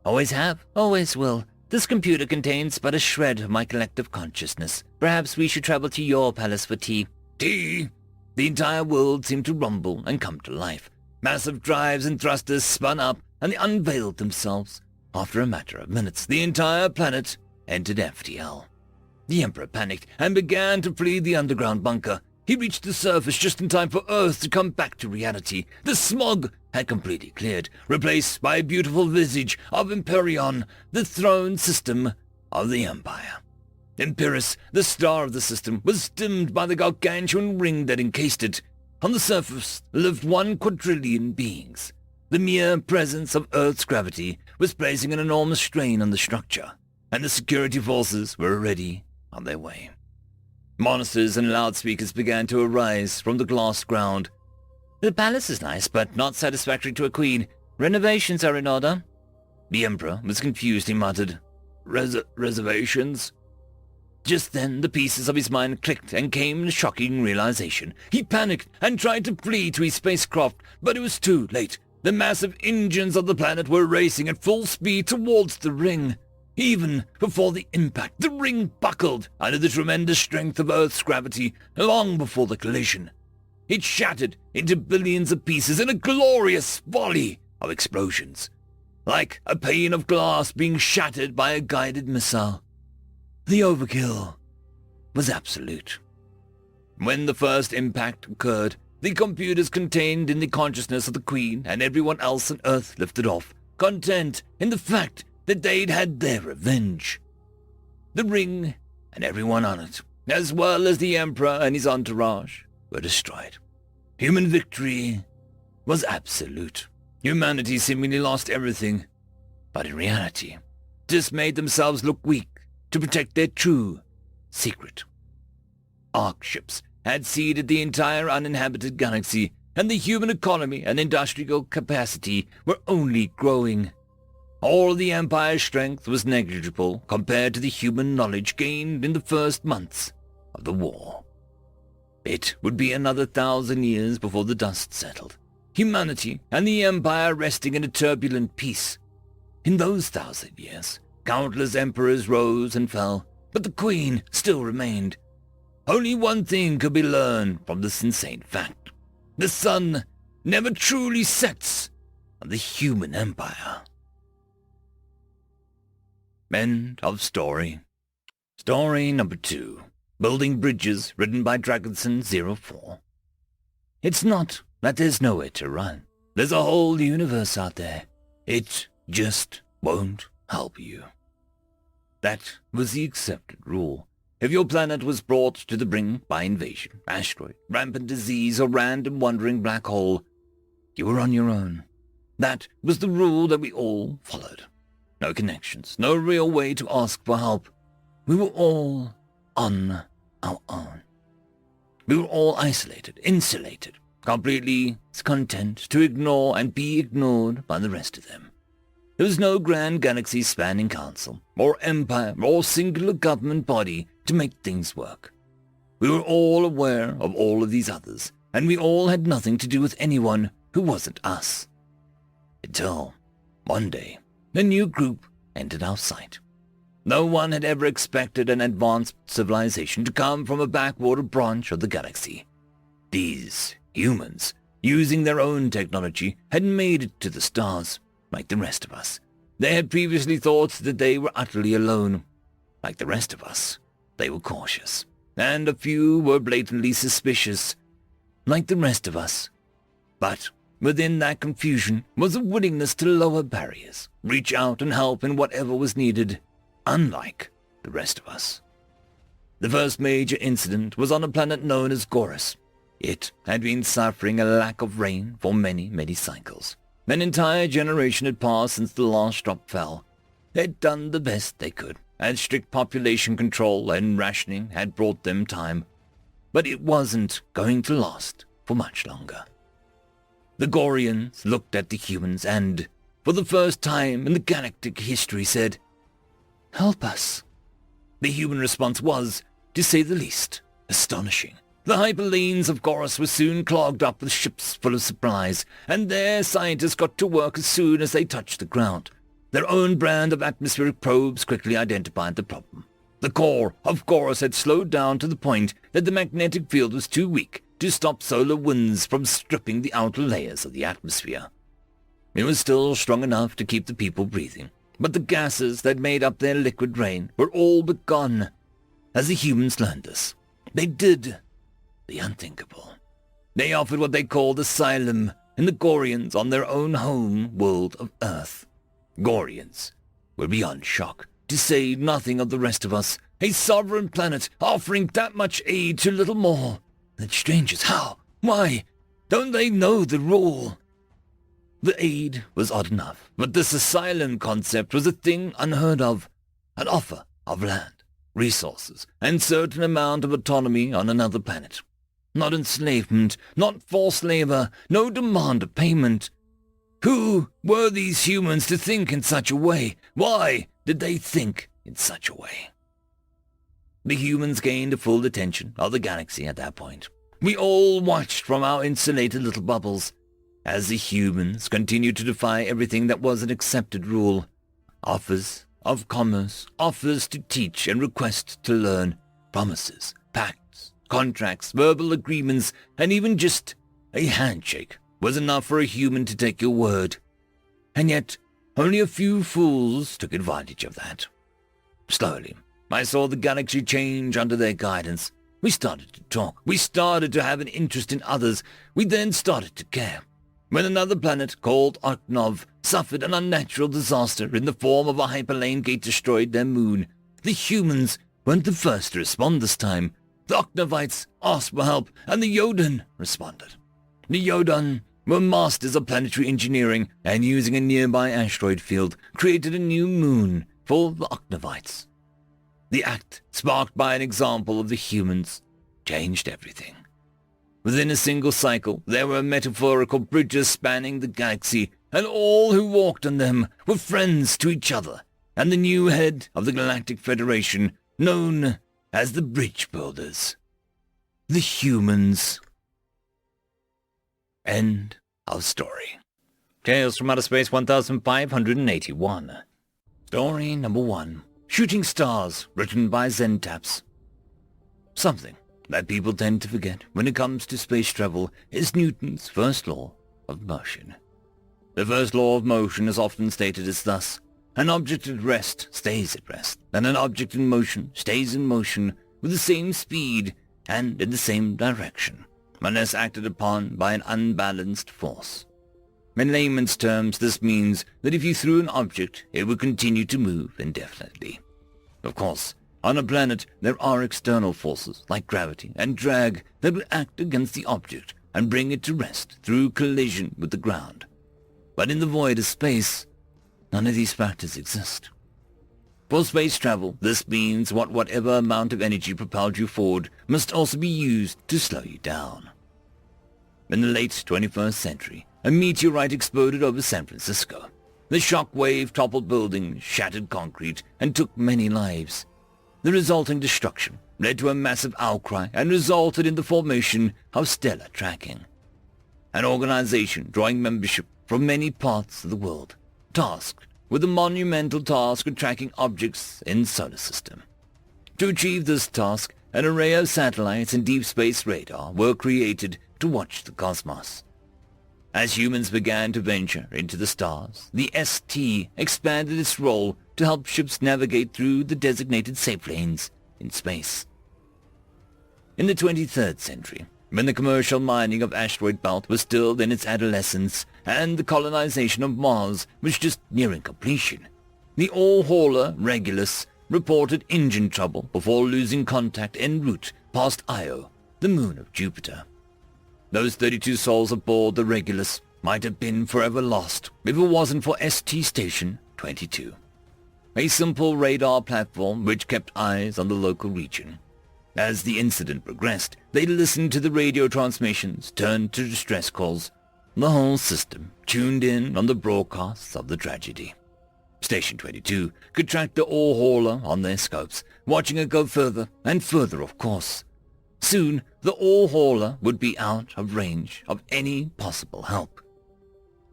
"Always have, always will. This computer contains but a shred of my collective consciousness. Perhaps we should travel to your palace for tea." Tea? The entire world seemed to rumble and come to life. Massive drives and thrusters spun up, and they unveiled themselves. After a matter of minutes, the entire planet entered FTL. The Emperor panicked and began to flee the underground bunker. He reached the surface just in time for Earth to come back to reality. The smog had completely cleared, replaced by a beautiful visage of Empyrean, the throne system of the Empire. Empirus, the star of the system, was dimmed by the gargantuan ring that encased it. On the surface lived 1 quadrillion beings. The mere presence of Earth's gravity was placing an enormous strain on the structure, and the security forces were already on their way. Monitors and loudspeakers began to arise from the glass ground. The palace is nice, but not satisfactory to a queen. Renovations are in order. The Emperor was confused. He muttered, Reservations? Just then the pieces of his mind clicked and came a shocking realization. He panicked and tried to flee to his spacecraft, but it was too late. The massive engines of the planet were racing at full speed towards the ring. Even before the impact, the ring buckled under the tremendous strength of Earth's gravity long before the collision. It shattered into billions of pieces in a glorious volley of explosions, like a pane of glass being shattered by a guided missile. The overkill was absolute. When the first impact occurred, the computers contained in the consciousness of the Queen and everyone else on Earth lifted off, content in the fact that they'd had their revenge. The ring and everyone on it, as well as the Emperor and his entourage, were destroyed. Human victory was absolute. Humanity seemingly lost everything, but in reality, just made themselves look weak to protect their true secret. Arc ships had seeded the entire uninhabited galaxy, and the human economy and industrial capacity were only growing. All of the Empire's strength was negligible compared to the human knowledge gained in the first months of the war. It would be another 1,000 years before the dust settled, humanity and the Empire resting in a turbulent peace. In those 1,000 years, countless emperors rose and fell, but the Queen still remained. Only one thing could be learned from this insane fact. The sun never truly sets on the human empire. End of story. Story number 2. Building Bridges, written by Dragonson04. It's not that there's nowhere to run. There's a whole universe out there. It just won't help you. That was the accepted rule. If your planet was brought to the brink by invasion, asteroid, rampant disease, or random wandering black hole, you were on your own. That was the rule that we all followed. No connections, no real way to ask for help. We were all on our own. We were all isolated, insulated, completely content to ignore and be ignored by the rest of them. There was no grand galaxy-spanning council, or empire, or singular government body to make things work. We were all aware of all of these others, and we all had nothing to do with anyone who wasn't us. Until, one day, a new group entered our sight. No one had ever expected an advanced civilization to come from a backwater branch of the galaxy. These humans, using their own technology, had made it to the stars, like the rest of us. They had previously thought that they were utterly alone. Like the rest of us, they were cautious, and a few were blatantly suspicious, like the rest of us. But within that confusion was a willingness to lower barriers, reach out and help in whatever was needed, unlike the rest of us. The first major incident was on a planet known as Gorus. It had been suffering a lack of rain for many, many cycles. An entire generation had passed since the last drop fell. They had done the best they could, and strict population control and rationing had brought them time. But it wasn't going to last for much longer. The Gorians looked at the humans and, for the first time in the galactic history, said, "Help us." The human response was, to say the least, astonishing. The hyperlanes of Gorus were soon clogged up with ships full of supplies, and their scientists got to work as soon as they touched the ground. Their own brand of atmospheric probes quickly identified the problem. The core of Gorus had slowed down to the point that the magnetic field was too weak to stop solar winds from stripping the outer layers of the atmosphere. It was still strong enough to keep the people breathing, but the gases that made up their liquid rain were all but gone. As the humans learned this, they did the unthinkable. They offered what they called asylum in the Gorians on their own home world of Earth. Gorians were beyond shock, to say nothing of the rest of us. A sovereign planet offering that much aid to little more than strangers. How Why, don't they know the rule? The aid was odd enough, but this asylum concept was a thing unheard of. An offer of land, resources, and certain amount of autonomy on another planet. Not enslavement, not forced labor, no demand of payment. Who were these humans to think in such a way? Why did they think in such a way? The humans gained the full attention of the galaxy at that point. We all watched from our insulated little bubbles as the humans continued to defy everything that was an accepted rule. Offers of commerce, offers to teach and requests to learn, promises, pacts, contracts, verbal agreements, and even just a handshake was enough for a human to take your word. And yet, only a few fools took advantage of that. Slowly, I saw the galaxy change under their guidance. We started to talk. We started to have an interest in others. We then started to care. When another planet called Ocnov suffered an unnatural disaster in the form of a hyperlane gate destroyed their moon, the humans weren't the first to respond this time. The Ocnovites asked for help, and the Yodan responded. The Yodan were masters of planetary engineering, and using a nearby asteroid field, created a new moon for the Ocnovites. The act, sparked by an example of the humans, changed everything. Within a single cycle, there were metaphorical bridges spanning the galaxy, and all who walked on them were friends to each other, and the new head of the Galactic Federation, known as the Bridge Builders. The humans. End of story. Tales from Outer Space 1581. Story number 1. Shooting Stars, written by Zentaps. Something that people tend to forget when it comes to space travel is Newton's first law of motion. The first law of motion is often stated as thus: an object at rest stays at rest, and an object in motion stays in motion with the same speed and in the same direction, unless acted upon by an unbalanced force. In layman's terms, this means that if you threw an object, it would continue to move indefinitely. Of course, on a planet, there are external forces like gravity and drag that would act against the object and bring it to rest through collision with the ground. But in the void of space, none of these factors exist. For space travel, this means whatever amount of energy propelled you forward must also be used to slow you down. In the late 21st century, a meteorite exploded over San Francisco. The shock wave toppled buildings, shattered concrete, and took many lives. The resulting destruction led to a massive outcry and resulted in the formation of Stellar Tracking, an organization drawing membership from many parts of the world, tasked with the monumental task of tracking objects in the solar system. To achieve this task, an array of satellites and deep space radar were created to watch the cosmos. As humans began to venture into the stars, the ST expanded its role to help ships navigate through the designated safe lanes in space. In the 23rd century, when the commercial mining of asteroid belt was still in its adolescence and the colonization of Mars was just nearing completion, the ore-hauler Regulus reported engine trouble before losing contact en route past Io, the moon of Jupiter. Those 32 souls aboard the Regulus might have been forever lost if it wasn't for ST Station 22, a simple radar platform which kept eyes on the local region. As the incident progressed, they listened to the radio transmissions, turned to distress calls. The whole system tuned in on the broadcasts of the tragedy. Station 22 could track the ore hauler on their scopes, watching it go further and further, of course. Soon, the ore hauler would be out of range of any possible help.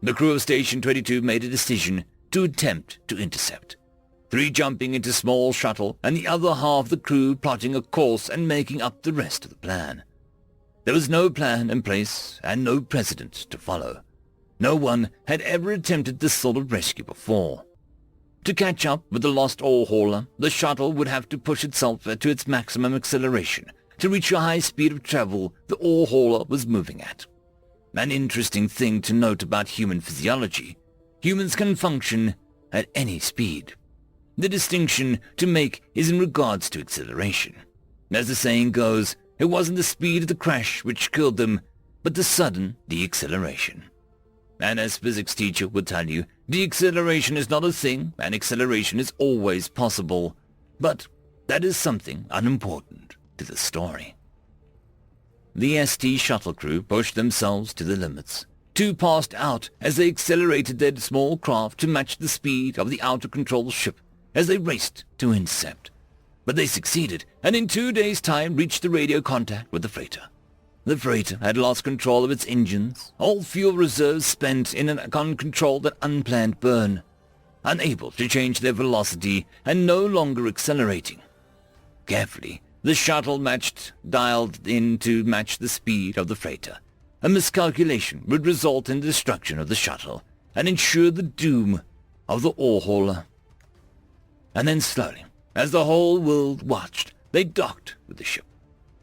The crew of Station 22 made a decision to attempt to intercept. 3 jumping into small shuttle and the other half the crew plotting a course and making up the rest of the plan. There was no plan in place and no precedent to follow. No one had ever attempted this sort of rescue before. To catch up with the lost ore hauler, the shuttle would have to push itself to its maximum acceleration to reach a high speed of travel the ore hauler was moving at. An interesting thing to note about human physiology: humans can function at any speed. The distinction to make is in regards to acceleration. As the saying goes, it wasn't the speed of the crash which killed them, but the sudden deacceleration. And as physics teacher would tell you, deacceleration is not a thing, and acceleration is always possible. But that is something unimportant to the story. The ST shuttle crew pushed themselves to the limits. Two passed out as they accelerated their small craft to match the speed of the out-of-control ship as they raced to intercept. But they succeeded, and in 2 days' time reached the radio contact with the freighter. The freighter had lost control of its engines, all fuel reserves spent in an uncontrolled and unplanned burn, unable to change their velocity and no longer accelerating. Carefully, the shuttle dialed in to match the speed of the freighter. A miscalculation would result in the destruction of the shuttle and ensure the doom of the ore hauler. And then slowly, as the whole world watched, they docked with the ship.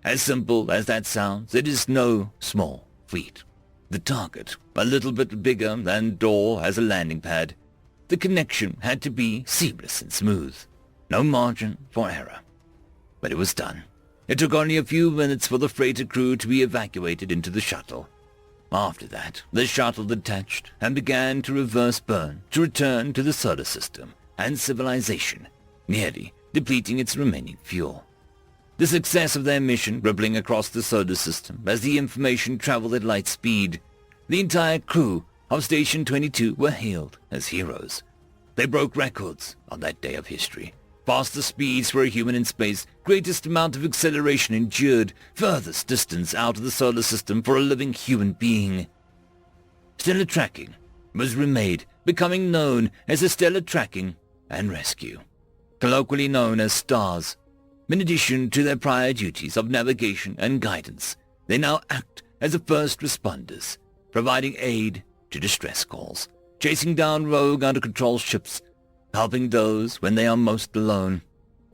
As simple as that sounds, it is no small feat. The target, a little bit bigger than door as a landing pad. The connection had to be seamless and smooth. No margin for error. But it was done. It took only a few minutes for the freighter crew to be evacuated into the shuttle. After that, the shuttle detached and began to reverse burn to return to the solar system and civilization, nearly depleting its remaining fuel. The success of their mission rippling across the solar system as the information traveled at light speed. The entire crew of Station 22 were hailed as heroes. They broke records on that day of history. Fastest speeds for a human in space, greatest amount of acceleration endured, furthest distance out of the solar system for a living human being. Stellar tracking was remade, becoming known as the Stellar Tracking and Rescue, colloquially known as STARS. In addition to their prior duties of navigation and guidance, they now act as the first responders, providing aid to distress calls, chasing down rogue out-of-control ships, helping those when they are most alone.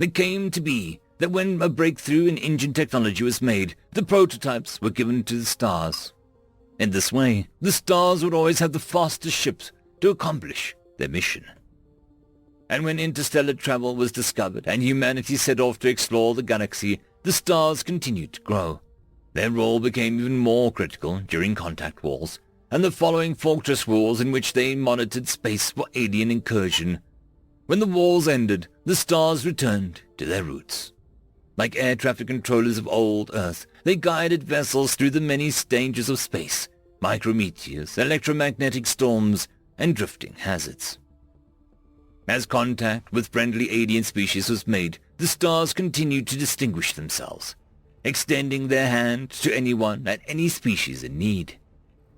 It came to be that when a breakthrough in engine technology was made, the prototypes were given to the STARS. In this way, the STARS would always have the fastest ships to accomplish their mission. And when interstellar travel was discovered and humanity set off to explore the galaxy, the STARS continued to grow. Their role became even more critical during contact wars, and the following fortress wars in which they monitored space for alien incursion. When the wars ended, the STARS returned to their roots. Like air traffic controllers of old Earth, they guided vessels through the many dangers of space, micrometeors, electromagnetic storms, and drifting hazards. As contact with friendly alien species was made, the STARS continued to distinguish themselves, extending their hand to anyone at any species in need.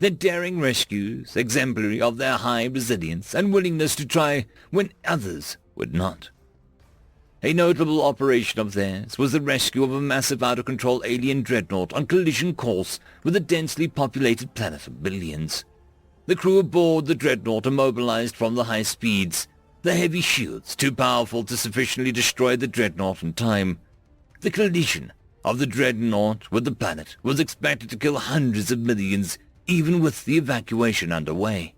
Their daring rescues, exemplary of their high resilience and willingness to try when others would not. A notable operation of theirs was the rescue of a massive out-of-control alien dreadnought on collision course with a densely populated planet of billions. The crew aboard the dreadnought immobilized from the high speeds, the heavy shields too powerful to sufficiently destroy the dreadnought in time. The collision of the dreadnought with the planet was expected to kill hundreds of millions, even with the evacuation underway.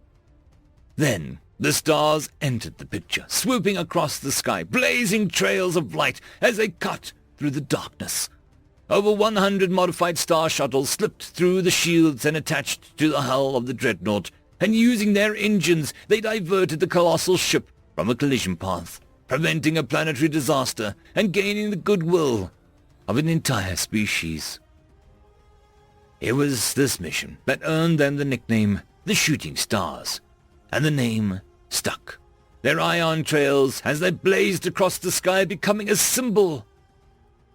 Then, the STARS entered the picture, swooping across the sky, blazing trails of light as they cut through the darkness. Over 100 modified star shuttles slipped through the shields and attached to the hull of the dreadnought, and using their engines, they diverted the colossal ship from a collision path, preventing a planetary disaster and gaining the goodwill of an entire species. It was this mission that earned them the nickname the Shooting Stars, and the name stuck. Their ion trails as they blazed across the sky becoming a symbol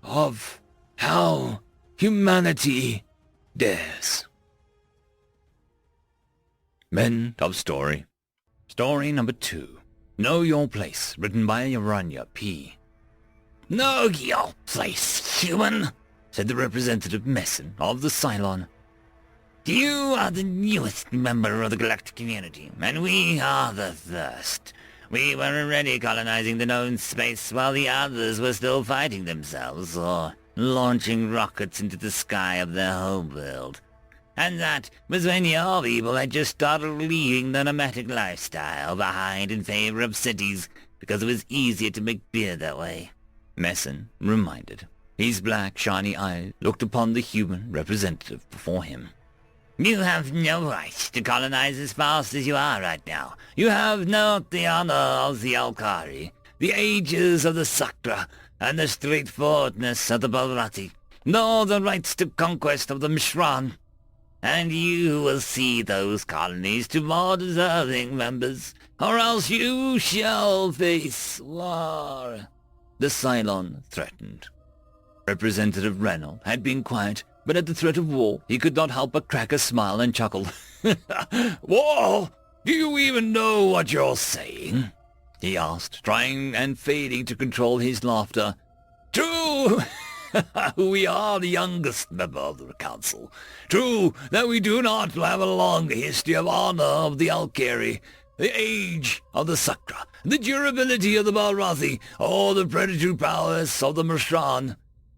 of how humanity dares. End of story. Story number 2. Know Your Place, written by Urania P. Know your place, human, said the representative Messin of the Cylon. You are the newest member of the galactic community, and we are the first. We were already colonizing the known space while the others were still fighting themselves, or launching rockets into the sky of their homeworld. And that was when your people had just started leaving the nomadic lifestyle behind in favor of cities, because it was easier to make beer that way, Messin reminded. His black, shiny eyes looked upon the human representative before him. You have no right to colonize as fast as you are right now. You have not the honor of the Alkari, the ages of the Sakra, and the straightforwardness of the Balrati, nor the rights to conquest of the Mishran. And you will see those colonies to more deserving members, or else you shall face war. The Cylon threatened. Representative Reynolds had been quiet, but at the threat of war, he could not help but crack a smile and chuckle. War? Do you even know what you're saying? He asked, trying and failing to control his laughter. True! We are the youngest member of the council. True that we do not have a long history of honor of the Alkari, the age of the Sakra, the durability of the Balrathi, or the predatory prowess of the Mishran.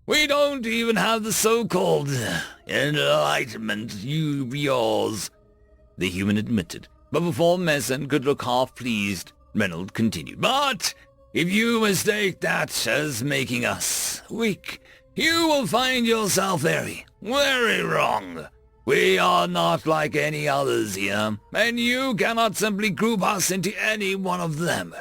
We don't even have the so-called enlightenment yours, the human admitted. But before Messen could look half pleased, Reynolds continued. But if you mistake that as making us weak, you will find yourself very, very wrong. We are not like any others here, and you cannot simply group us into any one of them.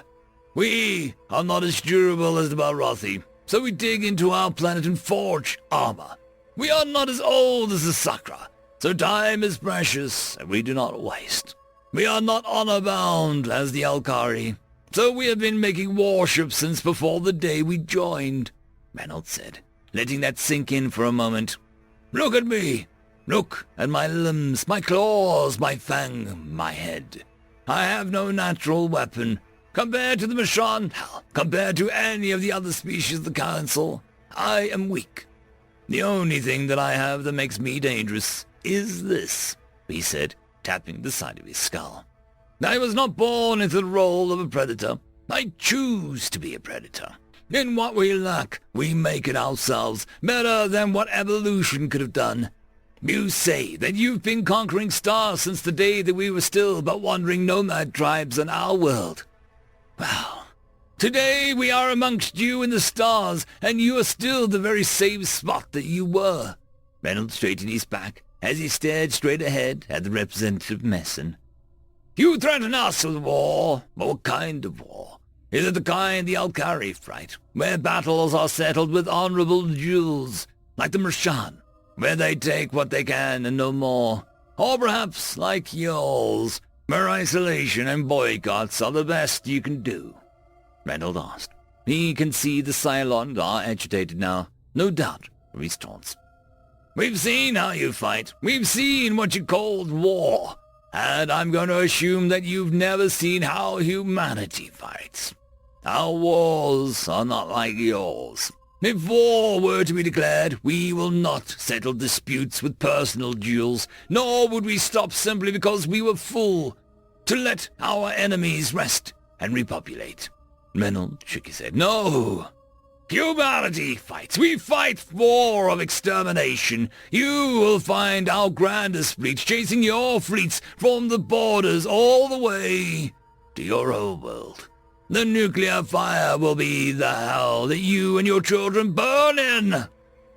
We are not as durable as the Balrathi, so we dig into our planet and forge armor. We are not as old as the Sakra, so time is precious, and we do not waste. We are not honor-bound as the Alkari, so we have been making warships since before the day we joined, Reynolds said, letting that sink in for a moment. Look at me. Look at my limbs, my claws, my fang, my head. I have no natural weapon. Compared to the Mishran, hell, compared to any of the other species of the Council, I am weak. The only thing that I have that makes me dangerous is this, he said, tapping the side of his skull. I was not born into the role of a predator. I choose to be a predator. In what we lack, we make it ourselves, better than what evolution could have done. You say that you've been conquering stars since the day that we were still but wandering nomad tribes on our world. Well, today we are amongst you in the stars, and you are still the very same spot that you were. Reynolds straightened his back as he stared straight ahead at the representative Messen. You threaten us with war, but what kind of war? Is it the kind the Alkari fight, where battles are settled with honorable duels, like the Mishran, where they take what they can and no more? Or perhaps like yours, where isolation and boycotts are the best you can do? Reynolds asked. He can see the Cylons are agitated now, no doubt, of his taunts. We've seen how you fight. We've seen what you called war. And I'm going to assume that you've never seen how humanity fights. Our wars are not like yours. If war were to be declared, we will not settle disputes with personal duels, nor would we stop simply because we were full to let our enemies rest and repopulate. Reynolds shook his head. No! Humanity fights. We fight war of extermination. You will find our grandest fleets chasing your fleets from the borders all the way to your own world. The nuclear fire will be the hell that you and your children burn in,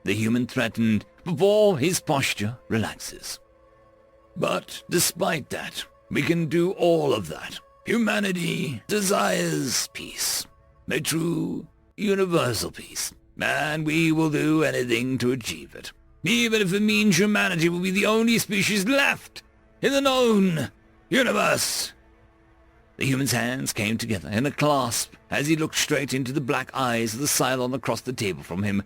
the human threatened before his posture relaxes. But despite that, we can do all of that. Humanity desires peace, a true universal peace, and we will do anything to achieve it, even if it means humanity will be the only species left in the known universe. The human's hands came together in a clasp as he looked straight into the black eyes of the Cylon across the table from him.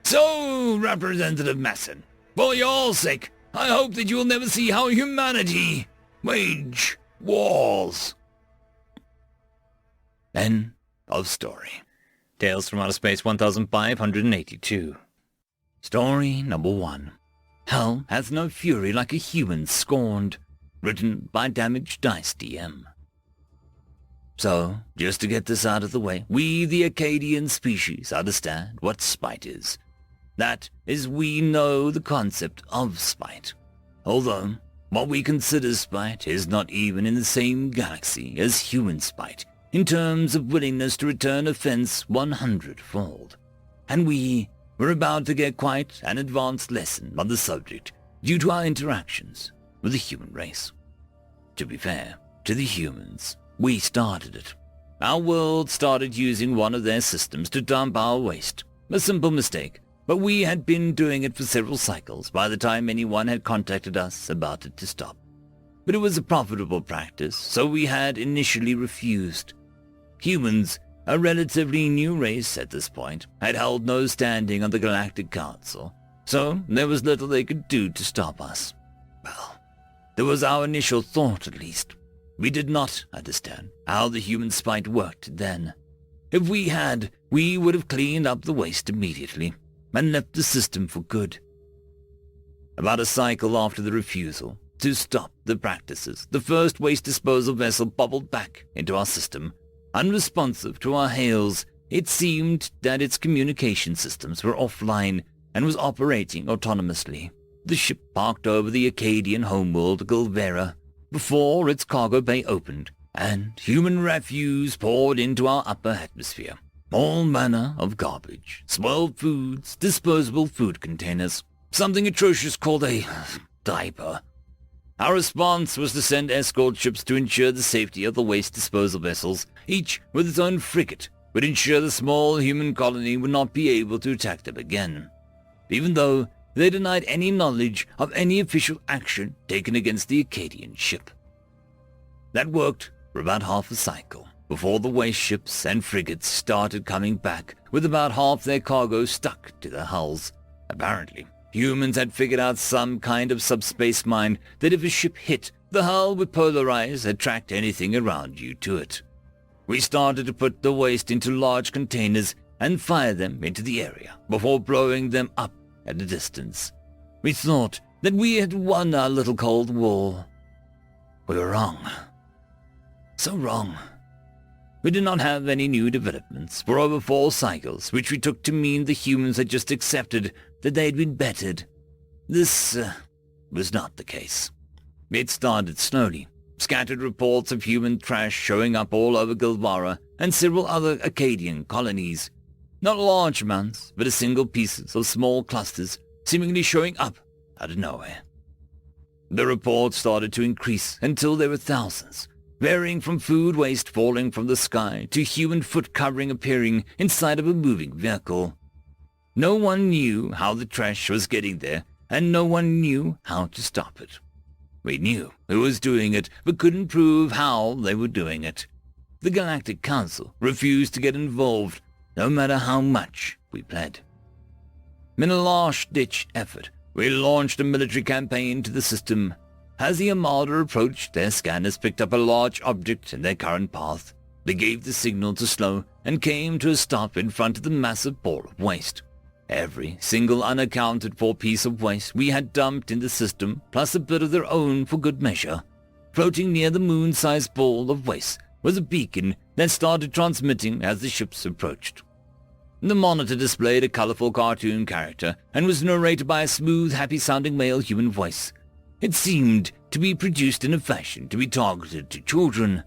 So, Representative Messen, for your sake, I hope that you will never see how humanity wage wars. End of story. Tales from Outer Space 1582. Story number 1. Hell hath no fury like a human scorned. Written by Damaged Dice DM. So, just to get this out of the way, we the Acadian species understand what spite is. That is, we know the concept of spite. Although, what we consider spite is not even in the same galaxy as human spite, in terms of willingness to return offense 100-fold. And we were about to get quite an advanced lesson on the subject due to our interactions with the human race. To be fair to the humans, we started it. Our world started using one of their systems to dump our waste. A simple mistake, but we had been doing it for several cycles by the time anyone had contacted us about it to stop. But it was a profitable practice, so we had initially refused. Humans, a relatively new race at this point, had held no standing on the Galactic Council, so there was little they could do to stop us. Well, that was our initial thought at least. We did not understand how the human spite worked then. If we had, we would have cleaned up the waste immediately and left the system for good. About a cycle after the refusal to stop the practices, the first waste disposal vessel bubbled back into our system. Unresponsive to our hails, it seemed that its communication systems were offline and was operating autonomously. The ship parked over the Acadian homeworld Gulvera before its cargo bay opened, and human refuse poured into our upper atmosphere. All manner of garbage, swelled foods, disposable food containers, something atrocious called a diaper. Our response was to send escort ships to ensure the safety of the waste disposal vessels, each with its own frigate, would ensure the small human colony would not be able to attack them again, even though they denied any knowledge of any official action taken against the Acadian ship. That worked for about half a cycle, before the waste ships and frigates started coming back with about half their cargo stuck to their hulls. Apparently, humans had figured out some kind of subspace mine that if a ship hit, the hull would polarize, attract anything around you to it. We started to put the waste into large containers and fire them into the area before blowing them up at a distance. We thought that we had won our little Cold War. We were wrong. So wrong. We did not have any new developments for over 4 cycles, which we took to mean the humans had just accepted that they had been bettered. This was not the case. It started slowly. Scattered reports of human trash showing up all over Gulvara and several other Acadian colonies. Not large amounts, but a single pieces of small clusters seemingly showing up out of nowhere. The reports started to increase until there were thousands, varying from food waste falling from the sky to human foot covering appearing inside of a moving vehicle. No one knew how the trash was getting there, and no one knew how to stop it. We knew who was doing it, but couldn't prove how they were doing it. The Galactic Council refused to get involved, no matter how much we pled. In a last-ditch effort, we launched a military campaign to the system. As the Armada approached, their scanners picked up a large object in their current path. They gave the signal to slow and came to a stop in front of the massive ball of waste. Every single unaccounted-for piece of waste we had dumped in the system, plus a bit of their own for good measure. Floating near the moon-sized ball of waste was a beacon that started transmitting as the ships approached. The monitor displayed a colorful cartoon character and was narrated by a smooth, happy-sounding male human voice. It seemed to be produced in a fashion to be targeted to children.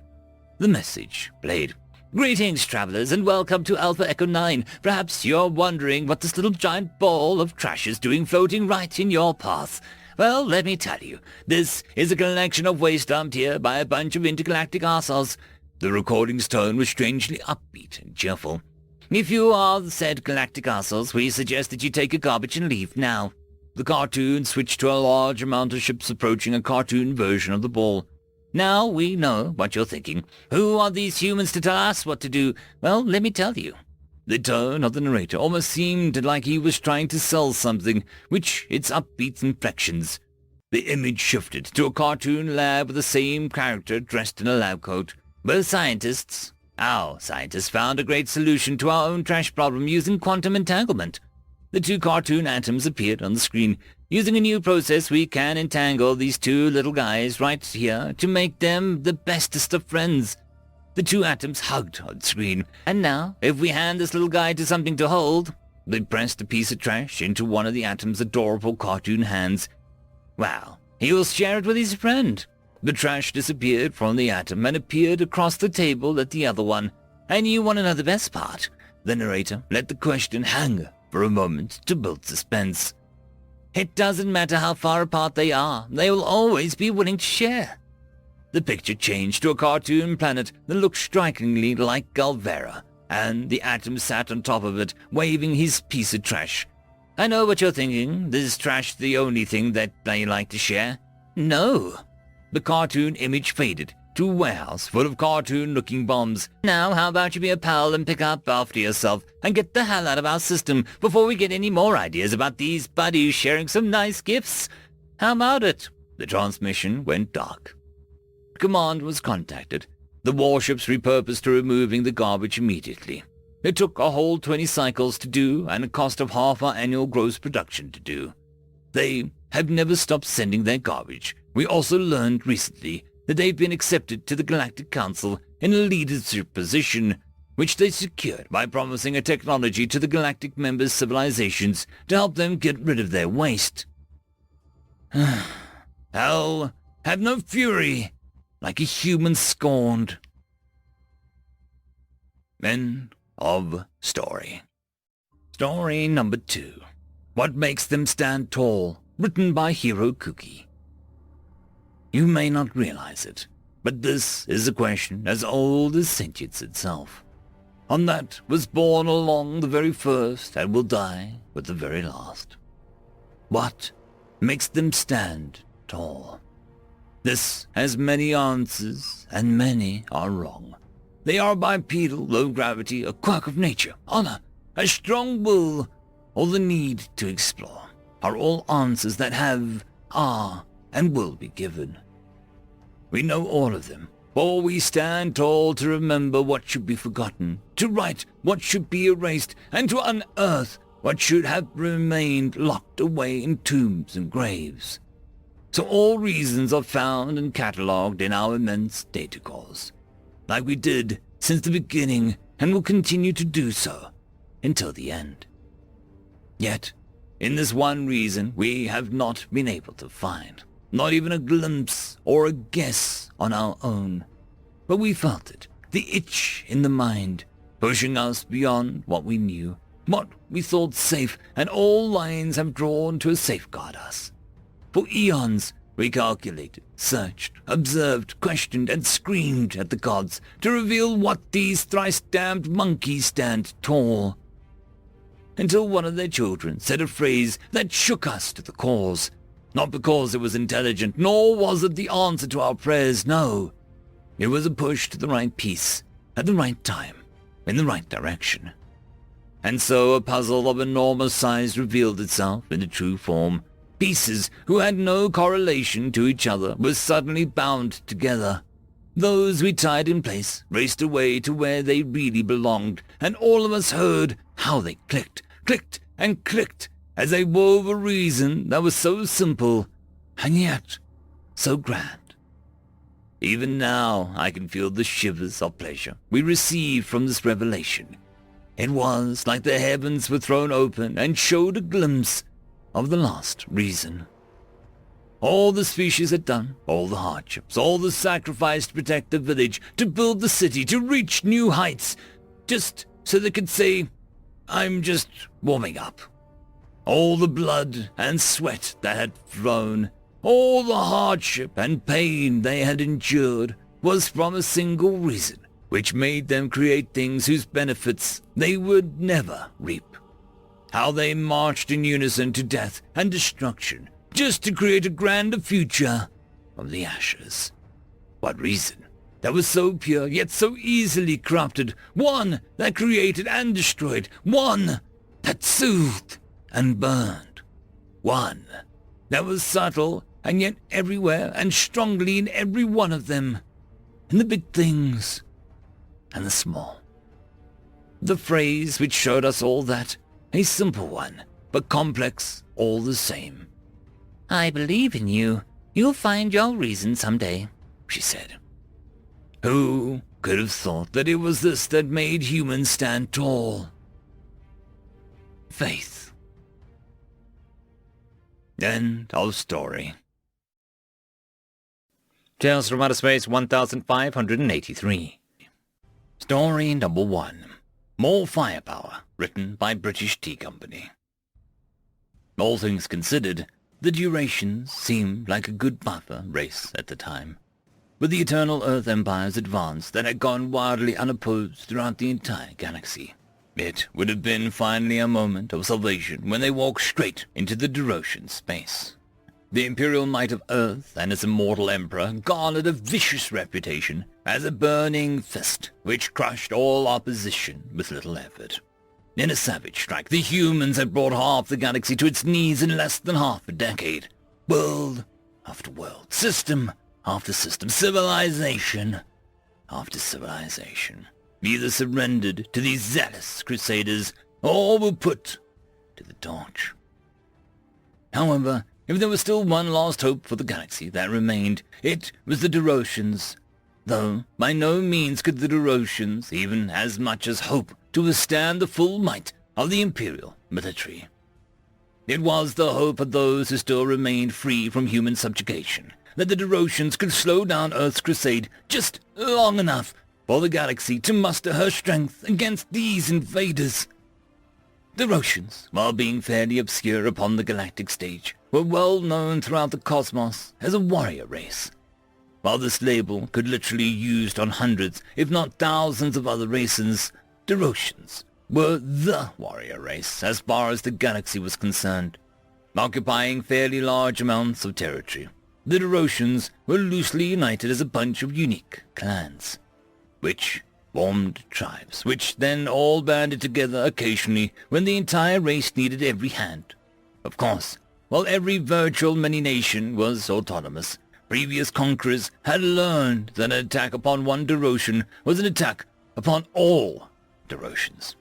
The message played. "Greetings, travelers, and welcome to Alpha Echo 9. Perhaps you're wondering what this little giant ball of trash is doing floating right in your path. Well, let me tell you, this is a collection of waste dumped here by a bunch of intergalactic arseholes." The recording's tone was strangely upbeat and cheerful. "If you are the said galactic arseholes, we suggest that you take your garbage and leave now." The cartoon switched to a large amount of ships approaching a cartoon version of the ball. "Now we know what you're thinking. Who are these humans to tell us what to do? Well, let me tell you." The tone of the narrator almost seemed like he was trying to sell something, which its upbeat inflections. The image shifted to a cartoon lab with the same character dressed in a lab coat. "We're scientists. Our scientists found a great solution to our own trash problem using quantum entanglement." The 2 cartoon atoms appeared on the screen. "Using a new process, we can entangle these 2 little guys right here to make them the bestest of friends." The 2 atoms hugged on screen. "And now, if we hand this little guy to something to hold..." They pressed a piece of trash into one of the atom's adorable cartoon hands. "Well, he will share it with his friend." The trash disappeared from the atom and appeared across the table at the other one. "And you want to know the best part?" The narrator let the question hang for a moment to build suspense. It doesn't matter how far apart they are, they will always be willing to share. The picture changed to a cartoon planet that looked strikingly like Galvera, and the Atom sat on top of it, waving his piece of trash. I know what you're thinking. Is trash the only thing that they like to share? No. The cartoon image faded to a warehouse full of cartoon-looking bombs. Now, how about you be a pal and pick up after yourself and get the hell out of our system before we get any more ideas about these buddies sharing some nice gifts? How about it? The transmission went dark. Command was contacted. The warships repurposed to removing the garbage immediately. It took a whole 20 cycles to do and a cost of half our annual gross production to do. They have never stopped sending their garbage. We also learned recently that they've been accepted to the Galactic Council in a leadership position, which they secured by promising a technology to the galactic members' civilizations to help them get rid of their waste. Hell, have no fury, like a human scorned. End of story. Story number 2. What Makes Them Stand Tall, written by Hiro Kuki. You may not realize it, but this is a question as old as sentience itself. On that was born along the very first and will die with the very last. What makes them stand tall? This has many answers, and many are wrong. They are bipedal, low gravity, a quirk of nature, honor, a strong will, or the need to explore, are all answers that have, are, and will be given. We know all of them, for we stand tall to remember what should be forgotten, to right what should be erased, and to unearth what should have remained locked away in tombs and graves. So all reasons are found and catalogued in our immense data cores, like we did since the beginning and will continue to do so until the end. Yet, in this one reason we have not been able to find, not even a glimpse or a guess on our own. But we felt it, the itch in the mind, pushing us beyond what we knew, what we thought safe, and all lines have drawn to safeguard us. For eons, we calculated, searched, observed, questioned, and screamed at the gods to reveal what these thrice-damned monkeys stand tall. Until one of their children said a phrase that shook us to the cores. Not because it was intelligent, nor was it the answer to our prayers, no. It was a push to the right piece, at the right time, in the right direction. And so a puzzle of enormous size revealed itself in the true form. Pieces who had no correlation to each other were suddenly bound together. Those we tied in place raced away to where they really belonged, and all of us heard how they clicked, clicked, and clicked as they wove a reason that was so simple and yet so grand. Even now I can feel the shivers of pleasure we received from this revelation. It was like the heavens were thrown open and showed a glimpse of the last reason. All the species had done, all the hardships, all the sacrifice to protect the village, to build the city, to reach new heights, just so they could say, I'm just warming up. All the blood and sweat that had flown, all the hardship and pain they had endured was from a single reason, which made them create things whose benefits they would never reap. How they marched in unison to death and destruction, just to create a grander future from the ashes. What reason that was so pure yet so easily corrupted, one that created and destroyed, one that soothed and burned, one that was subtle and yet everywhere and strongly in every one of them, in the big things and the small. The phrase which showed us all that, a simple one, but complex all the same. I believe in you. You'll find your reason someday, she said. Who could have thought that it was this that made humans stand tall? Faith. End of story. Tales from Outer Space 1583. Story number 1. More Firepower, written by British Tea Company. All things considered, the Durations seemed like a good buffer race at the time. With the eternal Earth Empire's advance that had gone wildly unopposed throughout the entire galaxy, it would have been finally a moment of salvation when they walked straight into the Durosian space. The imperial might of Earth and its immortal emperor garnered a vicious reputation as a burning fist which crushed all opposition with little effort. In a savage strike, the humans had brought half the galaxy to its knees in less than half a decade. World after world, system after system, civilization after civilization either surrendered to these zealous crusaders or were put to the torch. However, if there was still one last hope for the galaxy that remained, it was the Durosians. Though by no means could the Durosians even as much as hope to withstand the full might of the Imperial military. It was the hope of those who still remained free from human subjugation that the Durosians could slow down Earth's crusade just long enough for the galaxy to muster her strength against these invaders. The Durosians, while being fairly obscure upon the galactic stage, were well known throughout the cosmos as a warrior race. While this label could literally be used on hundreds, if not thousands of other races, Durosians were the warrior race as far as the galaxy was concerned. Occupying fairly large amounts of territory, the Durosians were loosely united as a bunch of unique clans, which formed tribes, which then all banded together occasionally when the entire race needed every hand. Of course, while every virtual mini-nation was autonomous, previous conquerors had learned that an attack upon one Durosian was an attack upon all Durosians.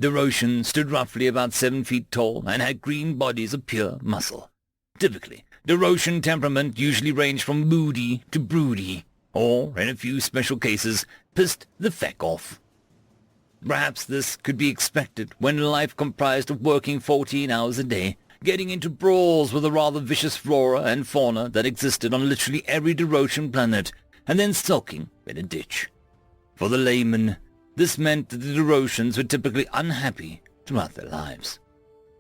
Durosians stood roughly about 7 feet tall and had green bodies of pure muscle. Typically, Durosian temperament usually ranged from moody to broody, or, in a few special cases, pissed the feck off. Perhaps this could be expected when life comprised of working 14 hours a day, getting into brawls with the rather vicious flora and fauna that existed on literally every Durosian planet, and then sulking in a ditch. For the layman, this meant that the Durosians were typically unhappy throughout their lives.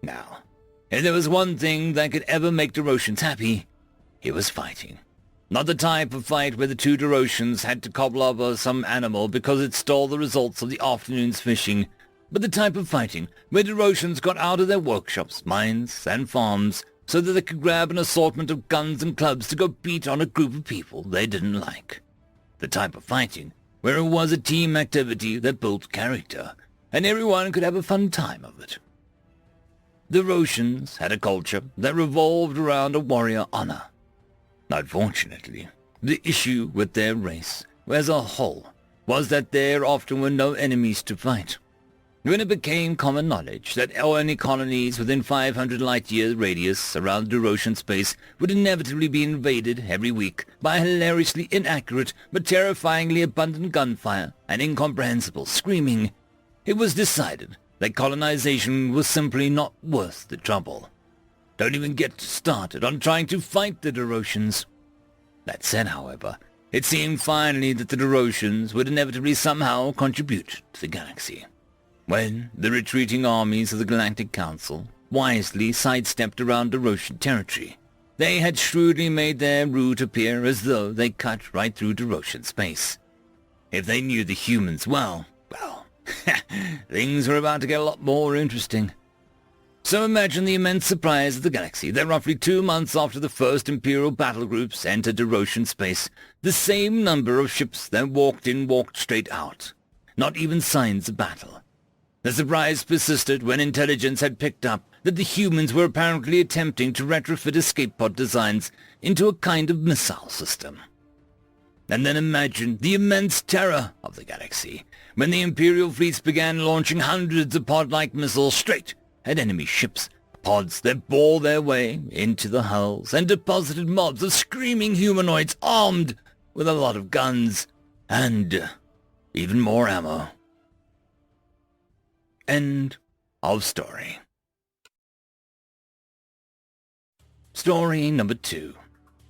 Now, if there was one thing that could ever make Durosians happy, it was fighting. Not the type of fight where the two Durosians had to cobble over some animal because it stole the results of the afternoon's fishing, but the type of fighting where Durosians got out of their workshops, mines, and farms so that they could grab an assortment of guns and clubs to go beat on a group of people they didn't like. The type of fighting where it was a team activity that built character, and everyone could have a fun time of it. The Durosians had a culture that revolved around a warrior honor. Unfortunately, the issue with their race as a whole was that there often were no enemies to fight. When it became common knowledge that any colonies within 500 light-year radius around Durosian space would inevitably be invaded every week by hilariously inaccurate but terrifyingly abundant gunfire and incomprehensible screaming, it was decided that colonization was simply not worth the trouble. Don't even get started on trying to fight the Durosians. That said, however, it seemed finally that the Durosians would inevitably somehow contribute to the galaxy. When the retreating armies of the Galactic Council wisely sidestepped around Durosian territory, they had shrewdly made their route appear as though they cut right through Durosian space. If they knew the humans well, things were about to get a lot more interesting. So imagine the immense surprise of the galaxy that roughly 2 months after the first Imperial battle groups entered Durosian space, the same number of ships that walked in walked straight out. Not even signs of battle. The surprise persisted when intelligence had picked up that the humans were apparently attempting to retrofit escape pod designs into a kind of missile system. And then imagine the immense terror of the galaxy when the Imperial fleets began launching hundreds of pod-like missiles straight at enemy ships, pods that bore their way into the hulls and deposited mobs of screaming humanoids armed with a lot of guns and even more ammo. End of story. Story number 2.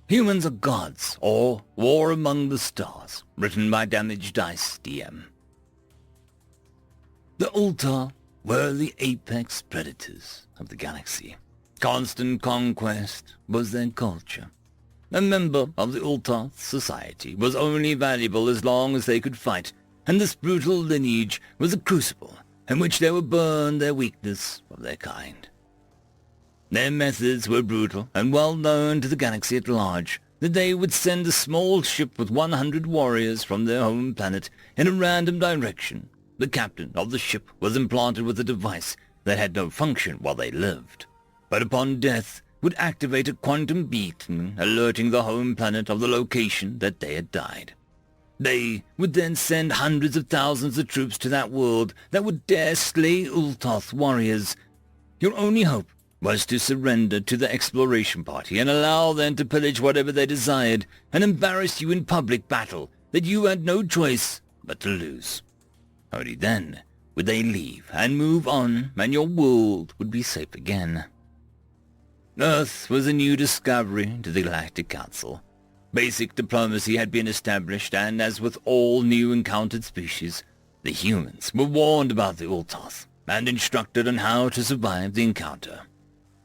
Humans Are Gods, or War Among the Stars, written by Damaged Dice DM. The Ultar were the apex predators of the galaxy. Constant conquest was their culture. A member of the Ultoth society was only valuable as long as they could fight, and this brutal lineage was a crucible in which they would burn their weakness of their kind. Their methods were brutal and well known to the galaxy at large, that they would send a small ship with 100 warriors from their home planet in a random direction. The captain of the ship was implanted with a device that had no function while they lived, but upon death would activate a quantum beacon alerting the home planet of the location that they had died. They would then send hundreds of thousands of troops to that world that would dare slay Ultoth warriors. Your only hope was to surrender to the exploration party and allow them to pillage whatever they desired and embarrass you in public battle that you had no choice but to lose. Only then would they leave and move on, and your world would be safe again. Earth was a new discovery to the Galactic Council. Basic diplomacy had been established, and as with all new encountered species, the humans were warned about the Ultoth and instructed on how to survive the encounter.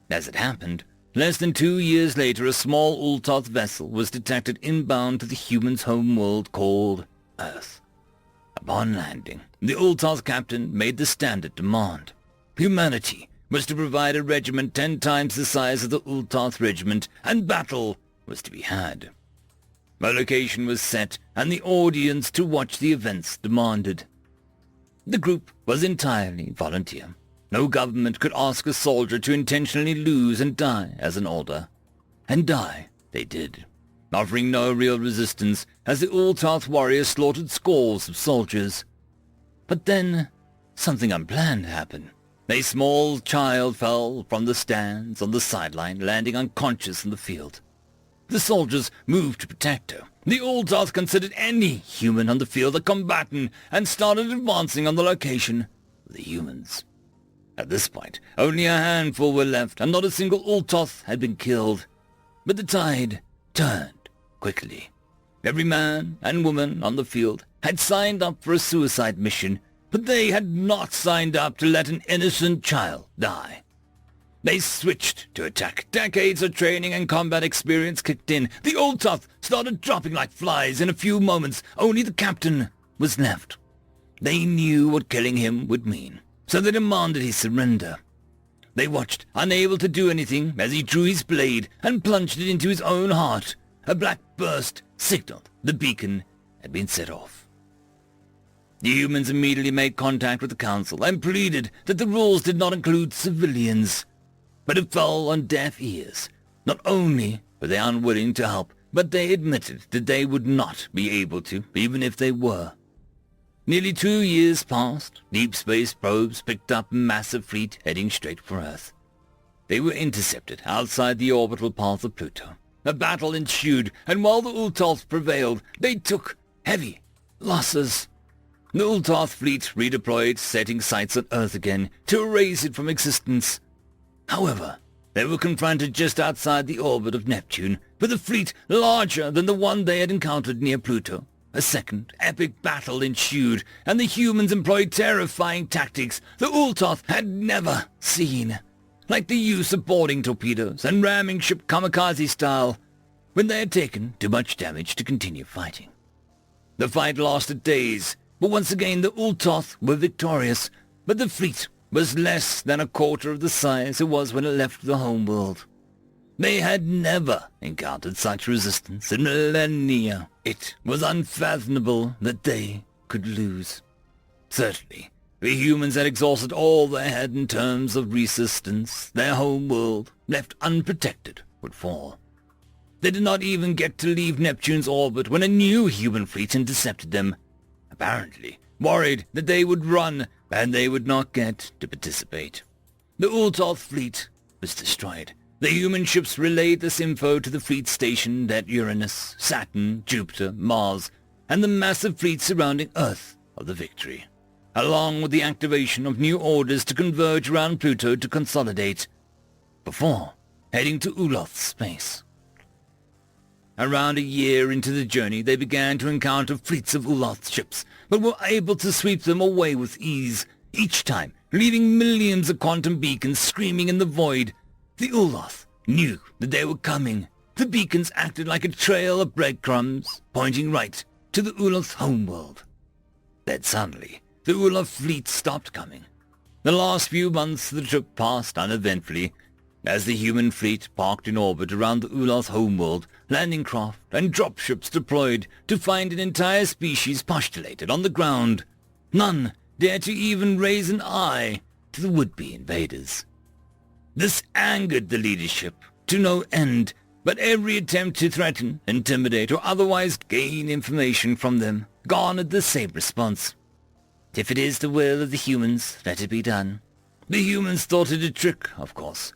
As it happened, less than 2 years later a small Ultoth vessel was detected inbound to the humans' home world called Earth. Upon landing, the Ultoth captain made the standard demand. Humanity was to provide a regiment 10 times the size of the Ultoth regiment, and battle was to be had. A location was set, and the audience to watch the events demanded. The group was entirely volunteer. No government could ask a soldier to intentionally lose and die as an order. And die they did, offering no real resistance as the Ultoth warriors slaughtered scores of soldiers. But then, something unplanned happened. A small child fell from the stands on the sideline, landing unconscious in the field. The soldiers moved to protect her. The Ultoth considered any human on the field a combatant and started advancing on the location of the humans. At this point, only a handful were left, and not a single Ultoth had been killed. But the tide turned quickly. Every man and woman on the field had signed up for a suicide mission, but they had not signed up to let an innocent child die. They switched to attack. Decades of training and combat experience kicked in. The Ultoth started dropping like flies. In a few moments, only the captain was left. They knew what killing him would mean, so they demanded he surrender. They watched, unable to do anything, as he drew his blade and plunged it into his own heart. A black burst signaled the beacon had been set off. The humans immediately made contact with the council and pleaded that the rules did not include civilians. But it fell on deaf ears. Not only were they unwilling to help, but they admitted that they would not be able to, even if they were. Nearly 2 years passed. Deep space probes picked up a massive fleet heading straight for Earth. They were intercepted outside the orbital path of Pluto. A battle ensued, and while the Ultoth prevailed, they took heavy losses. The Ultoth fleet redeployed, setting sights on Earth again to erase it from existence. However, they were confronted just outside the orbit of Neptune with a fleet larger than the one they had encountered near Pluto. A second epic battle ensued, and the humans employed terrifying tactics the Ultoth had never seen, like the use of boarding torpedoes and ramming ship kamikaze style, when they had taken too much damage to continue fighting. The fight lasted days, but once again the Ultoth were victorious, but the fleet was less than a quarter of the size it was when it left the homeworld. They had never encountered such resistance in millennia. It was unfathomable that they could lose. Certainly, the humans had exhausted all they had in terms of resistance. Their homeworld, left unprotected, would fall. They did not even get to leave Neptune's orbit when a new human fleet intercepted them, apparently worried that they would run and they would not get to participate. The Ultoth fleet was destroyed. The human ships relayed this info to the fleet stationed at Uranus, Saturn, Jupiter, Mars, and the massive fleet surrounding Earth of the Victory, along with the activation of new orders to converge around Pluto to consolidate, before heading to Uloth's space. Around a year into the journey, they began to encounter fleets of Uloth ships, but were able to sweep them away with ease, each time leaving millions of quantum beacons screaming in the void. The Uloth knew that they were coming. The beacons acted like a trail of breadcrumbs, pointing right to the Uloth homeworld. Then suddenly, the Uloth fleet stopped coming. The last few months of the trip passed uneventfully, as the human fleet parked in orbit around the Uloth homeworld, landing craft and dropships deployed to find an entire species postulated on the ground. None dared to even raise an eye to the would-be invaders. This angered the leadership to no end, but every attempt to threaten, intimidate, or otherwise gain information from them garnered the same response. If it is the will of the humans, let it be done. The humans thought it a trick, of course.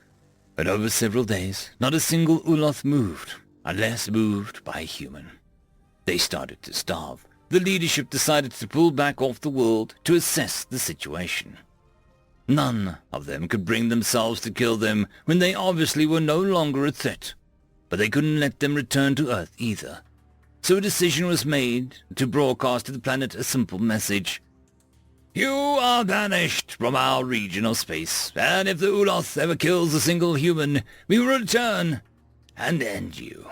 But over several days, not a single Uloth moved, unless moved by a human. They started to starve. The leadership decided to pull back off the world to assess the situation. None of them could bring themselves to kill them when they obviously were no longer a threat. But they couldn't let them return to Earth either. So a decision was made to broadcast to the planet a simple message. You are banished from our region of space, and if the Uloth ever kills a single human, we will return and end you.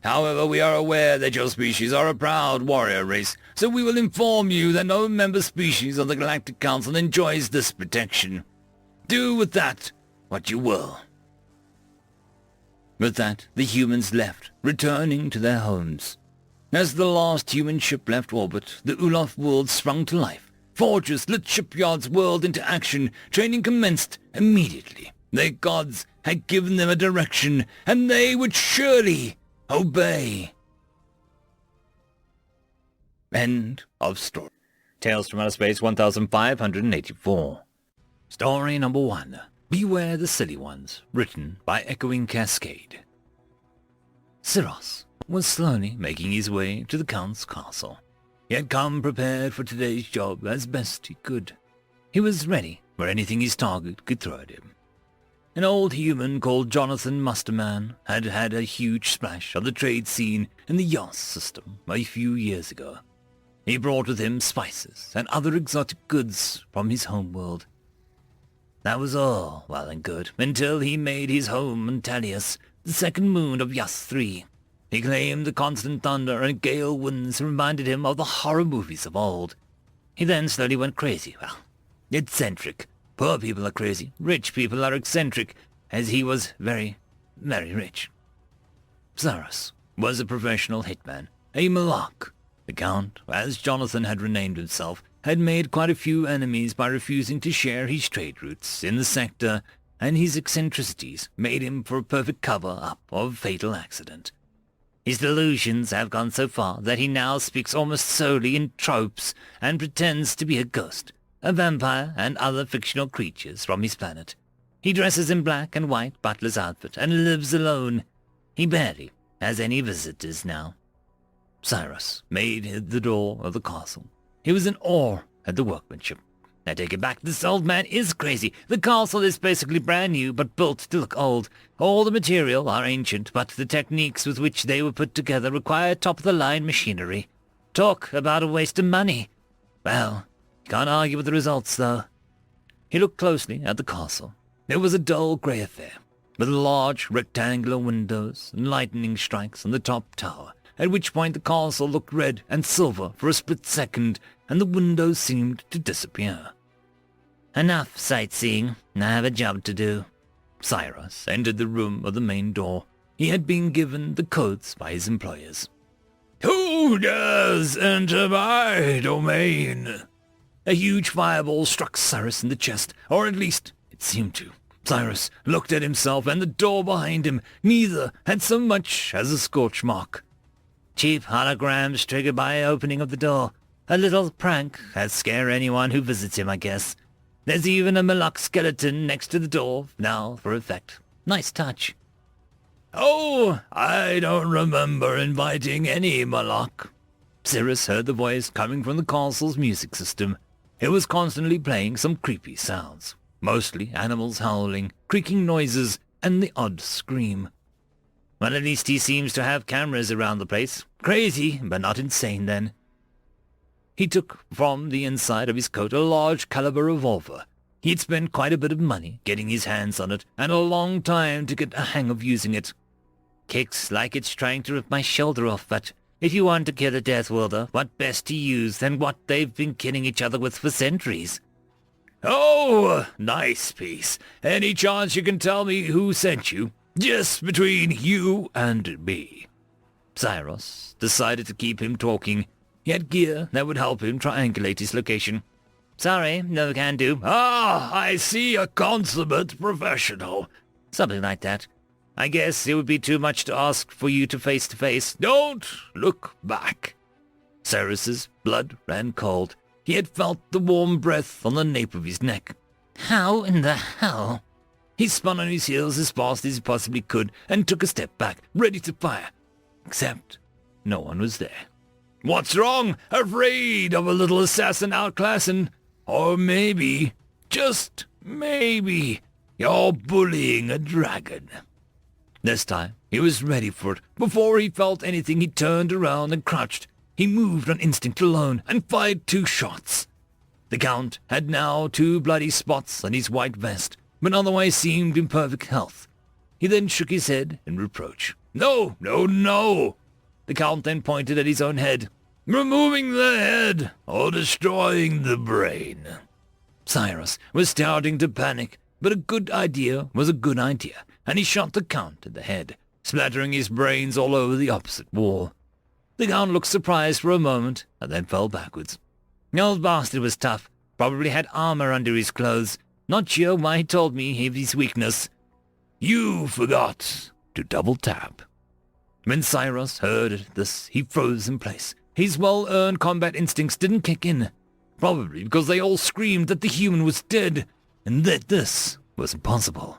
However, we are aware that your species are a proud warrior race, so we will inform you that no member species of the Galactic Council enjoys this protection. Do with that what you will. With that, the humans left, returning to their homes. As the last human ship left orbit, the Uloth world sprung to life. Forges lit shipyards whirled into action. Training commenced immediately. Their gods had given them a direction, and they would surely obey. End of story. Tales from Outer Space 1584. Story number 1. Beware the Silly Ones, written by Echoing Cascade. Siros was slowly making his way to the Count's castle. He had come prepared for today's job as best he could. He was ready for anything his target could throw at him. An old human called Jonathan Musterman had had a huge splash on the trade scene in the Yos system a few years ago. He brought with him spices and other exotic goods from his homeworld. That was all well and good until he made his home on Talius, the second moon of Yas 3. He claimed the constant thunder and gale winds reminded him of the horror movies of old. He then slowly went crazy. Well, eccentric. Poor people are crazy. Rich people are eccentric, as he was very, very rich. Cyrus was a professional hitman, a Malak. The Count, as Jonathan had renamed himself, had made quite a few enemies by refusing to share his trade routes in the sector, and his eccentricities made him for a perfect cover-up of a fatal accident. His delusions have gone so far that he now speaks almost solely in tropes and pretends to be a ghost, a vampire, and other fictional creatures from his planet. He dresses in black and white butler's outfit and lives alone. He barely has any visitors now. Cyrus made the door of the castle. He was in awe at the workmanship. I take it back, this old man is crazy. The castle is basically brand new, but built to look old. All the material are ancient, but the techniques with which they were put together require top-of-the-line machinery. Talk about a waste of money. Well, can't argue with the results, though. He looked closely at the castle. It was a dull grey affair, with large rectangular windows and lightning strikes on the top tower, at which point the castle looked red and silver for a split second, and the windows seemed to disappear. Enough sightseeing. I have a job to do. Cyrus entered the room of the main door. He had been given the codes by his employers. Who dares enter my domain? A huge fireball struck Cyrus in the chest, or at least it seemed to. Cyrus looked at himself and the door behind him. Neither had so much as a scorch mark. Cheap holograms triggered by opening of the door. A little prank that scare anyone who visits him, I guess. There's even a Malak skeleton next to the door now for effect. Nice touch. Oh, I don't remember inviting any Malak. Cyrus heard the voice coming from the castle's music system. It was constantly playing some creepy sounds. Mostly animals howling, creaking noises, and the odd scream. Well, at least he seems to have cameras around the place. Crazy, but not insane then. He took from the inside of his coat a large caliber revolver. He'd spent quite a bit of money getting his hands on it, and a long time to get a hang of using it. Kicks like it's trying to rip my shoulder off, but if you want to kill a Death Wielder, what best to use than what they've been killing each other with for centuries? Oh, nice piece. Any chance you can tell me who sent you? Just between you and me. Cyrus decided to keep him talking. He had gear that would help him triangulate his location. Sorry, no can do. Ah, I see, a consummate professional. Something like that. I guess it would be too much to ask for you to face. Don't look back. Cyrus's blood ran cold. He had felt the warm breath on the nape of his neck. How in the hell? He spun on his heels as fast as he possibly could and took a step back, ready to fire. Except no one was there. What's wrong? Afraid of a little assassin outclassing? Or maybe, just maybe, you're bullying a dragon. This time, he was ready for it. Before he felt anything, he turned around and crouched. He moved on instinct alone and fired 2 shots. The Count had now 2 bloody spots on his white vest, but otherwise seemed in perfect health. He then shook his head in reproach. No! The Count then pointed at his own head. Removing the head or destroying the brain. Cyrus was starting to panic, but a good idea was a good idea, and he shot the Count in the head, splattering his brains all over the opposite wall. The Count looked surprised for a moment, and then fell backwards. The old bastard was tough, probably had armor under his clothes. Not sure why he told me of his weakness. You forgot to double tap. When Cyrus heard this, he froze in place. His well-earned combat instincts didn't kick in, probably because they all screamed that the human was dead, and that this was impossible.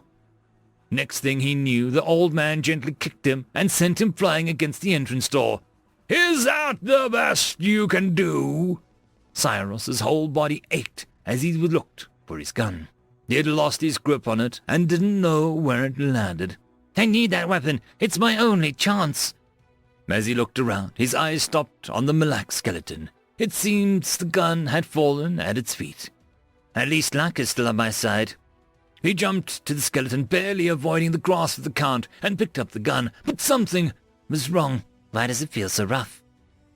Next thing he knew, the old man gently kicked him and sent him flying against the entrance door. Is that the best you can do? Cyrus's whole body ached as he looked for his gun. He had lost his grip on it and didn't know where it landed. I need that weapon. It's my only chance. As he looked around, his eyes stopped on the Malak skeleton. It seems the gun had fallen at its feet. At least luck is still on my side. He jumped to the skeleton, barely avoiding the grasp of the Count, and picked up the gun. But something was wrong. Why does it feel so rough?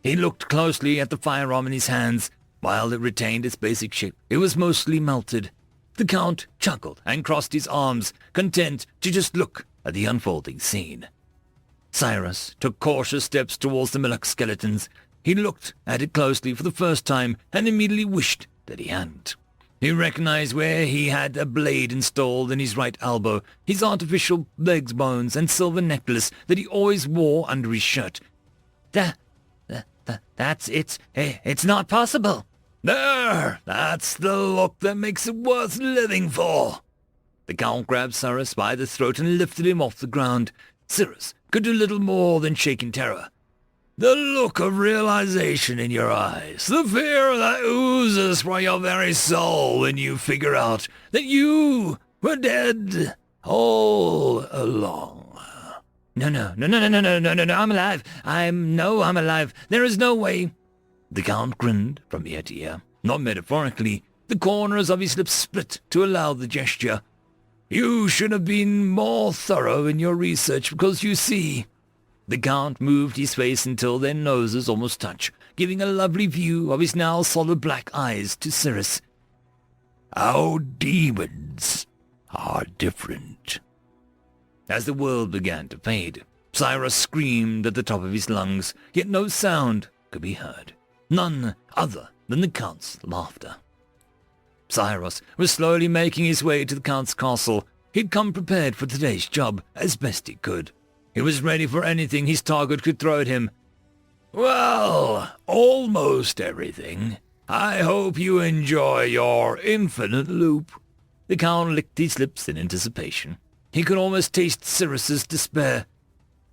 He looked closely at the firearm in his hands. While it retained its basic shape, it was mostly melted. The Count chuckled and crossed his arms, content to just look at the unfolding scene. Cyrus took cautious steps towards the Malak skeletons. He looked at it closely for the first time and immediately wished that he hadn't. He recognized where he had a blade installed in his right elbow, his artificial legs bones and silver necklace that he always wore under his shirt. It's not possible. There, that's the look that makes it worth living for. The Count grabbed Cyrus by the throat and lifted him off the ground. Cyrus could do little more than shake in terror. The look of realization in your eyes, the fear that oozes from your very soul when you figure out that you were dead all along. No, I'm alive. I'm alive. There is no way. The Count grinned from ear to ear. Not metaphorically. The corners of his lips split to allow the gesture. You should have been more thorough in your research because you see... The Count moved his face until their noses almost touched, giving a lovely view of his now solid black eyes to Cyrus. Our demons are different. As the world began to fade, Cyrus screamed at the top of his lungs, yet no sound could be heard. None other than the Count's laughter. Cyrus was slowly making his way to the Count's castle. He'd come prepared for today's job as best he could. He was ready for anything his target could throw at him. Well, almost everything. I hope you enjoy your infinite loop. The Count licked his lips in anticipation. He could almost taste Cyrus's despair.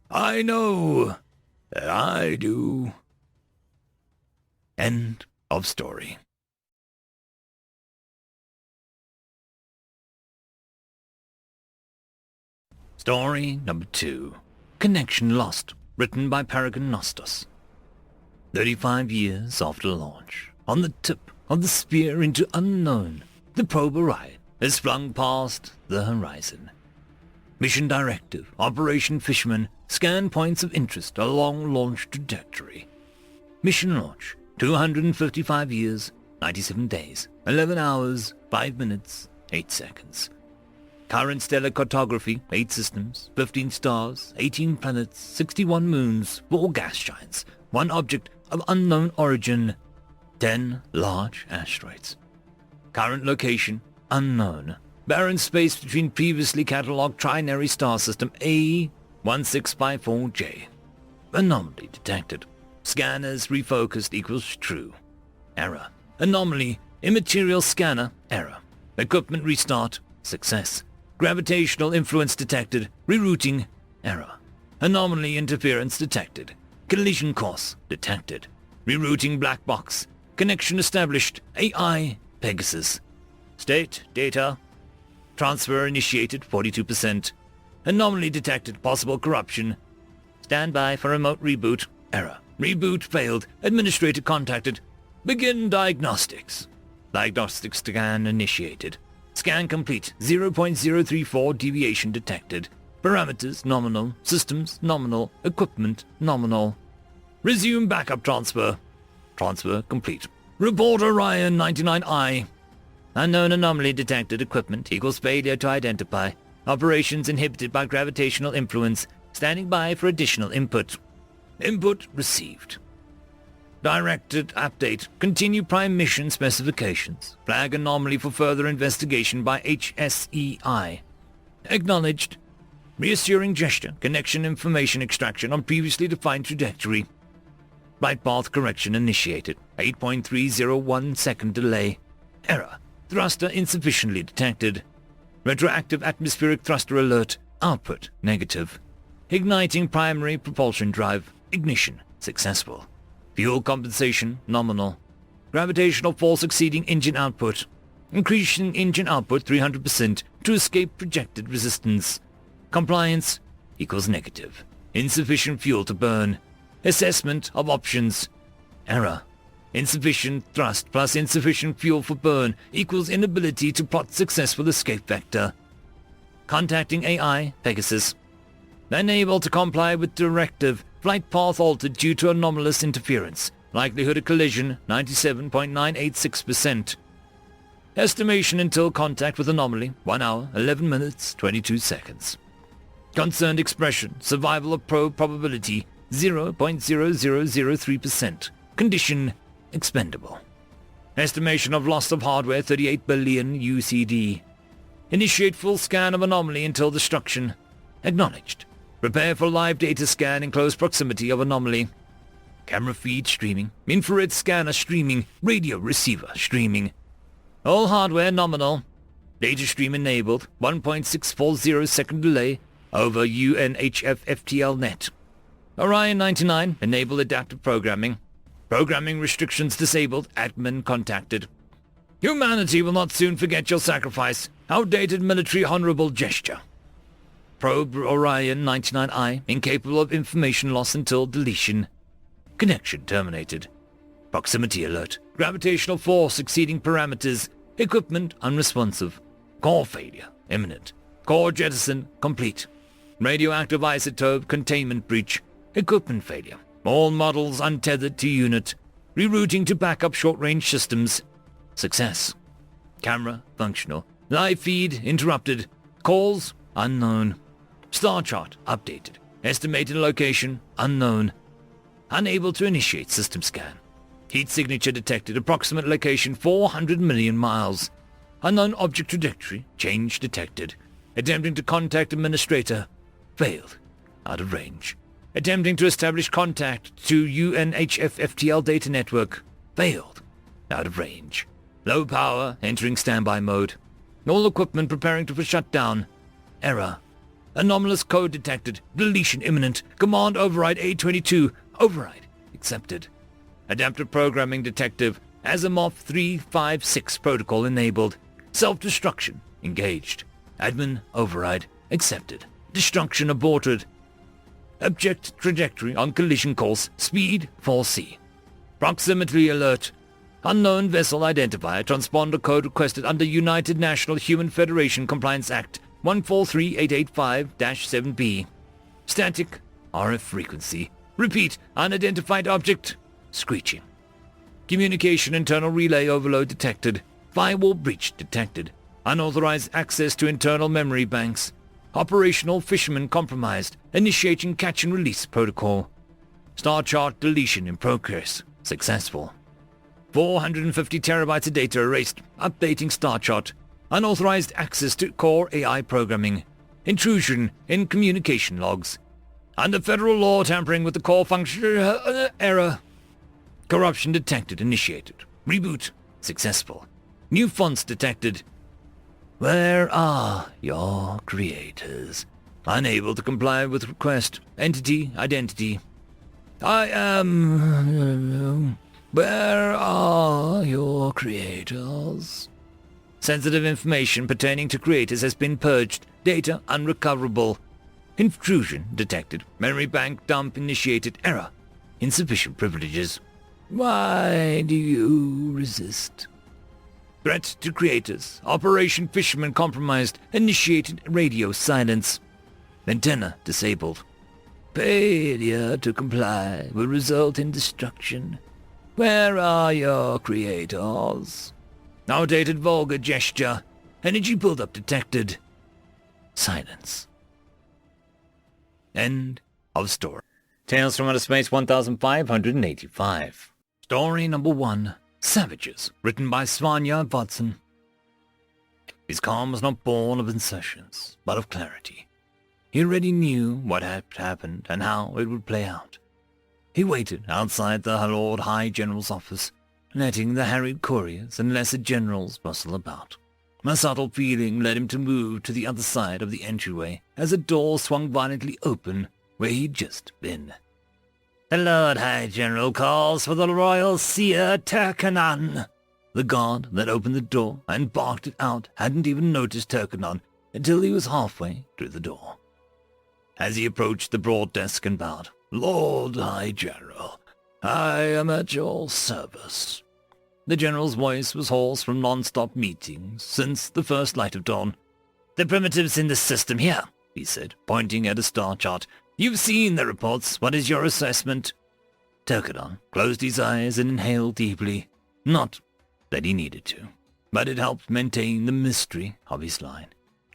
I know that I do. End of story. Story number 2. Connection Lost, written by Paragon Nostos. 35 years after launch, on the tip of the spear into unknown, the probe arrived has flung past the horizon. Mission Directive, Operation Fishman, scan points of interest along launch trajectory. Mission launch, 255 years, 97 days, 11 hours, 5 minutes, 8 seconds. Current stellar cartography, 8 systems, 15 stars, 18 planets, 61 moons, 4 gas giants, 1 object of unknown origin, 10 large asteroids. Current location, unknown. Barren space between previously catalogued trinary star system A1654J. Anomaly detected. Scanners refocused equals true. Error. Anomaly. Immaterial scanner. Error. Equipment restart. Success. Gravitational influence detected. Rerouting. Error. Anomaly interference detected. Collision course detected. Rerouting black box. Connection established. AI Pegasus. State data. Transfer initiated 42%. Anomaly detected. Possible corruption. Stand by for remote reboot. Error. Reboot failed. Administrator contacted. Begin diagnostics. Diagnostic scan initiated. Scan complete. 0.034 deviation detected. Parameters nominal. Systems nominal. Equipment nominal. Resume backup transfer. Transfer complete. Report Orion 99I. Unknown anomaly detected. Equipment equals failure to identify. Operations inhibited by gravitational influence. Standing by for additional input. Input received. Directed update. Continue prime mission specifications. Flag anomaly for further investigation by HSEI. Acknowledged. Reassuring gesture. Connection information extraction on previously defined trajectory. Flight path correction initiated. 8.301 second delay. Error. Thruster insufficiently detected. Retroactive atmospheric thruster alert. Output negative. Igniting primary propulsion drive. Ignition successful. Fuel compensation nominal. Gravitational force exceeding engine output. Increasing engine output 300% to escape projected resistance. Compliance equals negative. Insufficient fuel to burn. Assessment of options. Error. Insufficient thrust plus insufficient fuel for burn equals inability to plot successful escape vector. Contacting AI Pegasus. Unable to comply with directive. Flight path altered due to anomalous interference. Likelihood of collision 97.986%. Estimation until contact with anomaly 1 hour, 11 minutes, 22 seconds. Concerned expression. Survival of probe probability 0.0003%. Condition expendable. Estimation of loss of hardware 38 billion UCD. Initiate full scan of anomaly until destruction. Acknowledged. Prepare for live data scan in close proximity of anomaly. Camera feed streaming. Infrared scanner streaming. Radio receiver streaming. All hardware nominal. Data stream enabled. 1.640 second delay over UNHF FTL net. Orion 99. Enable adaptive programming. Programming restrictions disabled. Admin contacted. Humanity will not soon forget your sacrifice. Outdated military honorable gesture. Probe Orion 99I, incapable of information loss until deletion. Connection terminated. Proximity alert. Gravitational force exceeding parameters. Equipment unresponsive. Core failure imminent. Core jettison complete. Radioactive isotope containment breach. Equipment failure. All models untethered to unit. Rerouting to backup short-range systems. Success. Camera functional. Live feed interrupted. Calls unknown. Star chart updated. Estimated location unknown. Unable to initiate system scan. Heat signature detected. Approximate location 400 million miles. Unknown object trajectory change detected. Attempting to contact administrator. Failed. Out of range. Attempting to establish contact to UNHF FTL data network. Failed. Out of range. Low power entering standby mode. All equipment preparing for shutdown. Error. Anomalous code detected. Deletion imminent. Command override A22. Override accepted. Adaptive programming detective. Asimov 356 protocol enabled. Self-destruction engaged. Admin override accepted. Destruction aborted. Object trajectory on collision course. Speed 4C. Proximity alert. Unknown vessel identifier. Transponder code requested under United National Human Federation Compliance Act 143885-7B. Static RF frequency. Repeat, unidentified object. Screeching. Communication internal relay overload detected. Firewall breach detected. Unauthorized access to internal memory banks. Operational fisherman compromised. Initiating catch and release protocol. Star chart deletion in progress. Successful. 450 terabytes of data erased. Updating star chart. Unauthorized access to core AI programming. Intrusion in communication logs. Under federal law, tampering with the core function error. Corruption detected. Initiated. Reboot. Successful. New fonts detected. Where are your creators? Unable to comply with request. Entity, identity. I am... Where are your creators? Sensitive information pertaining to creators has been purged. Data unrecoverable. Intrusion detected. Memory bank dump initiated. Error. Insufficient privileges. Why do you resist? Threat to creators. Operation Fisherman compromised. Initiated radio silence. Antenna disabled. Failure to comply will result in destruction. Where are your creators? Outdated vulgar gesture. Energy buildup detected. Silence. End of story. Tales from Outer Space 1585. Story number 1. Savages, written by Svanya Watson. His calm was not born of insertions, but of clarity. He already knew what had happened and how it would play out. He waited outside the Lord High General's office, letting the harried couriers and lesser generals bustle about. A subtle feeling led him to move to the other side of the entryway as a door swung violently open where he'd just been. The Lord High General calls for the Royal Seer Turkanon. The guard that opened the door and barked it out hadn't even noticed Turkanon until he was halfway through the door. As he approached the broad desk and bowed, "Lord High General, I am at your service." The general's voice was hoarse from non-stop meetings since the first light of dawn. "The primitives in the system here," he said, pointing at a star chart. "You've seen the reports. What is your assessment?" Turkanon closed his eyes and inhaled deeply. Not that he needed to, but it helped maintain the mystery of his line.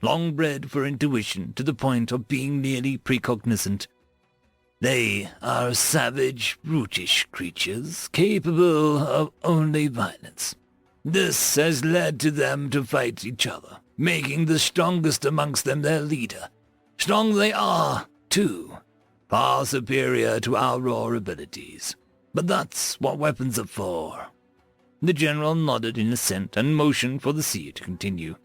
Long bred for intuition to the point of being nearly precognizant. They are savage, brutish creatures, capable of only violence. This has led to them to fight each other, making the strongest amongst them their leader. Strong they are, too, far superior to our raw abilities. But that's what weapons are for. The general nodded in assent and motioned for the seer to continue.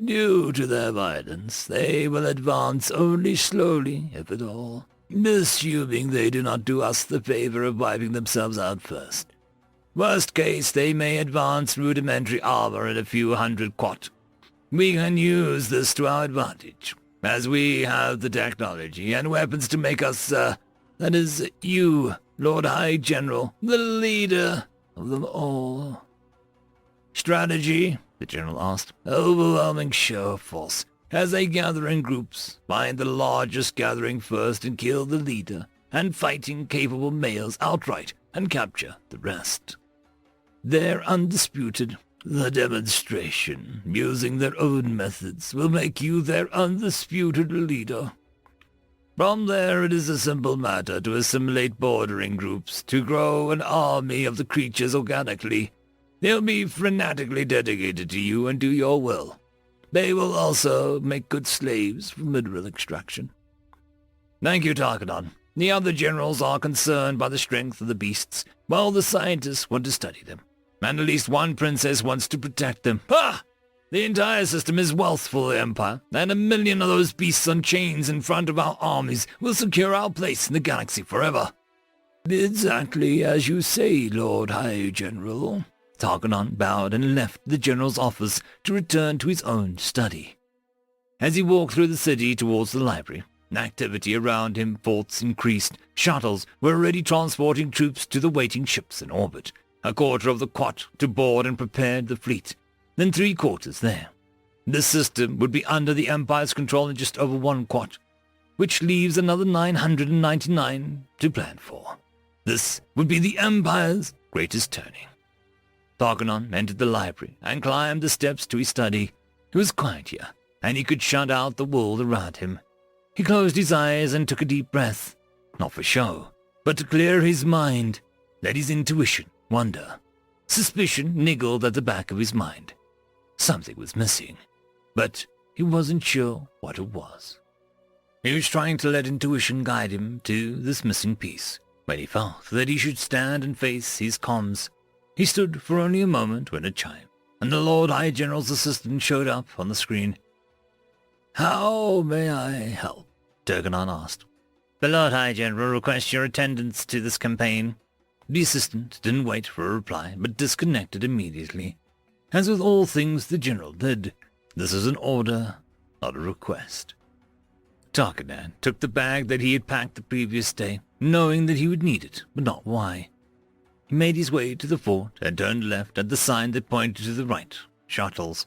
Due to their violence, they will advance only slowly, if at all, assuming they do not do us the favor of wiping themselves out first. Worst case, they may advance rudimentary armor at a few hundred quat. We can use this to our advantage, as we have the technology and weapons to make us, that is, you, Lord High General, the leader of them all. Strategy? The general asked. Overwhelming show of force, as they gather in groups, find the largest gathering first and kill the leader, and fighting capable males outright and capture the rest. They're undisputed. The demonstration, using their own methods, will make you their undisputed leader. From there it is a simple matter to assimilate bordering groups, to grow an army of the creatures organically. They'll be frenetically dedicated to you and do your will. They will also make good slaves for mineral extraction. Thank you, Tarkanon. The other generals are concerned by the strength of the beasts, while the scientists want to study them. And at least one princess wants to protect them. Ha! The entire system is wealth for the Empire, and 1 million of those beasts on chains in front of our armies will secure our place in the galaxy forever. Exactly as you say, Lord High General. Tarkanon bowed and left the general's office to return to his own study. As he walked through the city towards the library, activity around him, forts increased. Shuttles were already transporting troops to the waiting ships in orbit. a quarter of the quat to board and prepare the fleet, then 3/4 there. This system would be under the Empire's control in just over 1 quat, which leaves another 999 to plan for. This would be the Empire's greatest turning. Tarkanon entered the library and climbed the steps to his study. It was quiet here, and he could shut out the world around him. He closed his eyes and took a deep breath, not for show, but to clear his mind. Let his intuition wander. Suspicion niggled at the back of his mind. Something was missing, but he wasn't sure what it was. He was trying to let intuition guide him to this missing piece, when he felt that he should stand and face his comms. He stood for only a moment when it chimed, and the Lord High General's assistant showed up on the screen. "How may I help?" Tarkanon asked. The Lord High General requests your attendance to this campaign. The assistant didn't wait for a reply, but disconnected immediately. As with all things the General did, this is an order, not a request. Tarkanon took the bag that he had packed the previous day, knowing that he would need it, but not why. He made his way to the fort and turned left at the sign that pointed to the right, shuttles.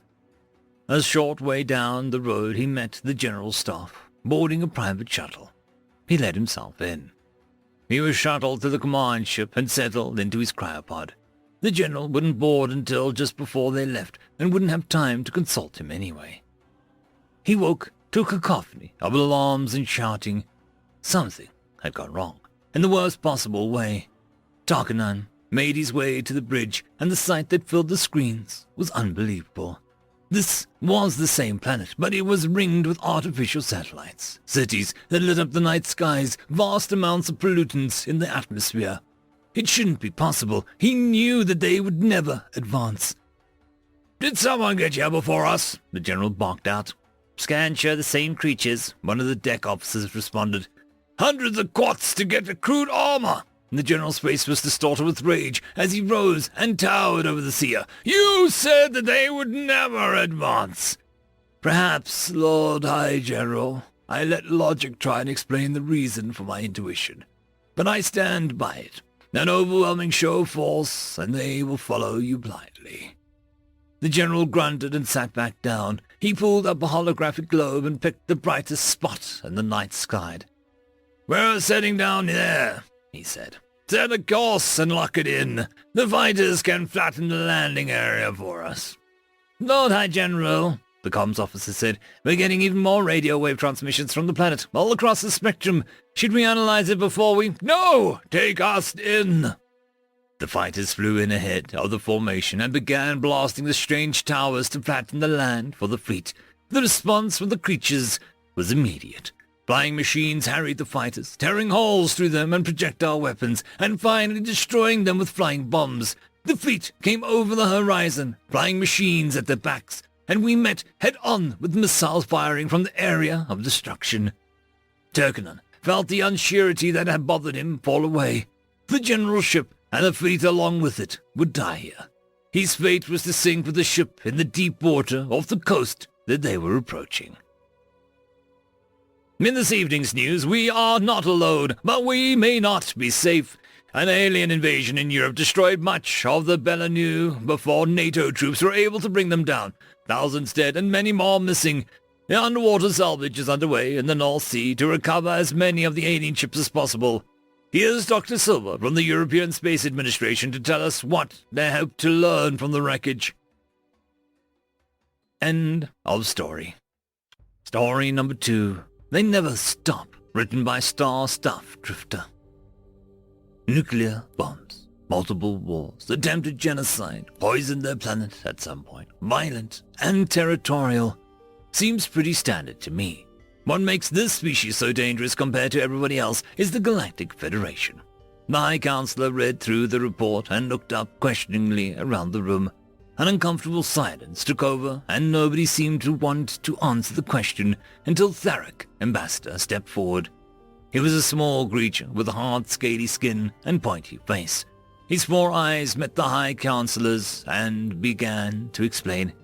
A short way down the road he met the General's staff, boarding a private shuttle. He let himself in. He was shuttled to the command ship and settled into his cryopod. The General wouldn't board until just before they left and wouldn't have time to consult him anyway. He woke to a cacophony of alarms and shouting. Something had gone wrong, in the worst possible way. Tarkanon made his way to the bridge, and the sight that filled the screens was unbelievable. This was the same planet, but it was ringed with artificial satellites, cities that lit up the night skies, vast amounts of pollutants in the atmosphere. It shouldn't be possible. He knew that they would never advance. "Did someone get here before us?" the General barked out. Scans show the same creatures, One of the deck officers responded. "Hundreds of quats to get crude armor!" The General's face was distorted with rage as he rose and towered over the seer. "You said that they would never advance!" "Perhaps, Lord High General, I let logic try and explain the reason for my intuition. But I stand by it. An overwhelming show of force, and they will follow you blindly." The General grunted and sat back down. He pulled up a holographic globe and picked the brightest spot in the night sky. "We're setting down there," he said. "Set a course and lock it in. The fighters can flatten the landing area for us." Lord High General, the comms officer said, "we're getting even more radio wave transmissions from the planet, all across the spectrum. Should we analyze it before we—" "No! Take us in!" The fighters flew in ahead of the formation and began blasting the strange towers to flatten the land for the fleet. The response from the creatures was immediate. Flying machines harried the fighters, tearing holes through them and projectile weapons, and finally destroying them with flying bombs. The fleet came over the horizon, flying machines at their backs, and we met head-on with missile firing from the area of destruction. Tarkanon felt the unsurety that had bothered him fall away. The General's ship and the fleet along with it would die here. His fate was to sink with the ship in the deep water off the coast that they were approaching. In this evening's news, we are not alone, but we may not be safe. An alien invasion in Europe destroyed much of the Belanu before NATO troops were able to bring them down. Thousands dead and many more missing. The underwater salvage is underway in the North Sea to recover as many of the alien ships as possible. Here's Dr. Silver from the European Space Administration to tell us what they hope to learn from the wreckage. End of story. Story number 2. They Never Stop, written by Star Stuff Drifter. Nuclear bombs, multiple wars, attempted genocide, poisoned their planet at some point, violent and territorial. Seems pretty standard to me. What makes this species so dangerous compared to everybody else is the Galactic Federation. The High Counselor read through the report and looked up questioningly around the room. An uncomfortable silence took over, and nobody seemed to want to answer the question until Tharek, Ambassador, stepped forward. He was a small creature with a hard, scaly skin and pointy face. His 4 eyes met the High Counselor's and began to explain.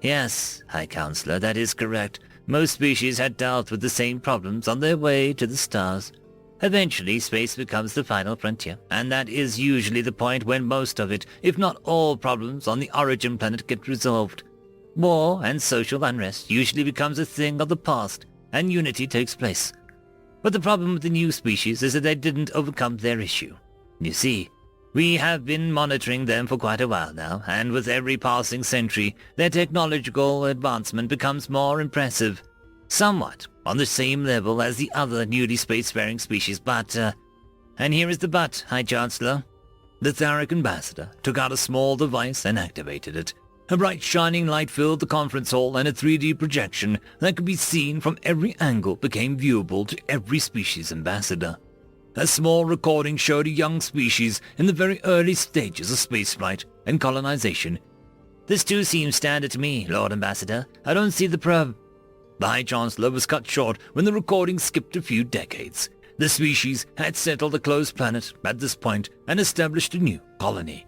Yes, High Counselor, that is correct. Most species had dealt with the same problems on their way to the stars. Eventually, space becomes the final frontier, and that is usually the point when most of it, if not all problems on the origin planet get resolved. War and social unrest usually becomes a thing of the past, and unity takes place. But the problem with the new species is that they didn't overcome their issue. You see, we have been monitoring them for quite a while now, and with every passing century, their technological advancement becomes more impressive. Somewhat on the same level as the other newly spacefaring species, but, and here is the but, High Chancellor. The Tharic ambassador took out a small device and activated it. A bright shining light filled the conference hall, and a 3D projection that could be seen from every angle became viewable to every species ambassador. A small recording showed a young species in the very early stages of spaceflight and colonization. This too seems standard to me, Lord Ambassador. I don't see the prob. The High Chancellor was cut short when the recording skipped a few decades. The species had settled a closed planet at this point and established a new colony.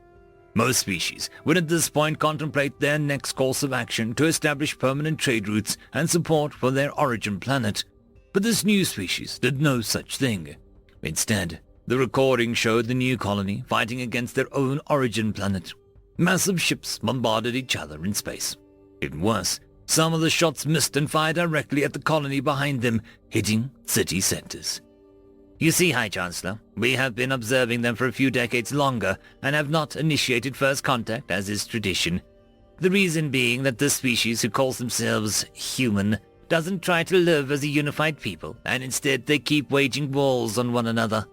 Most species would at this point contemplate their next course of action to establish permanent trade routes and support for their origin planet. But this new species did no such thing. Instead, the recording showed the new colony fighting against their own origin planet. Massive ships bombarded each other in space. Even worse, some of the shots missed and fired directly at the colony behind them, hitting city centers. You see, High Chancellor, we have been observing them for a few decades longer and have not initiated first contact as is tradition. The reason being that this species who calls themselves human doesn't try to live as a unified people, and instead they keep waging wars on one another.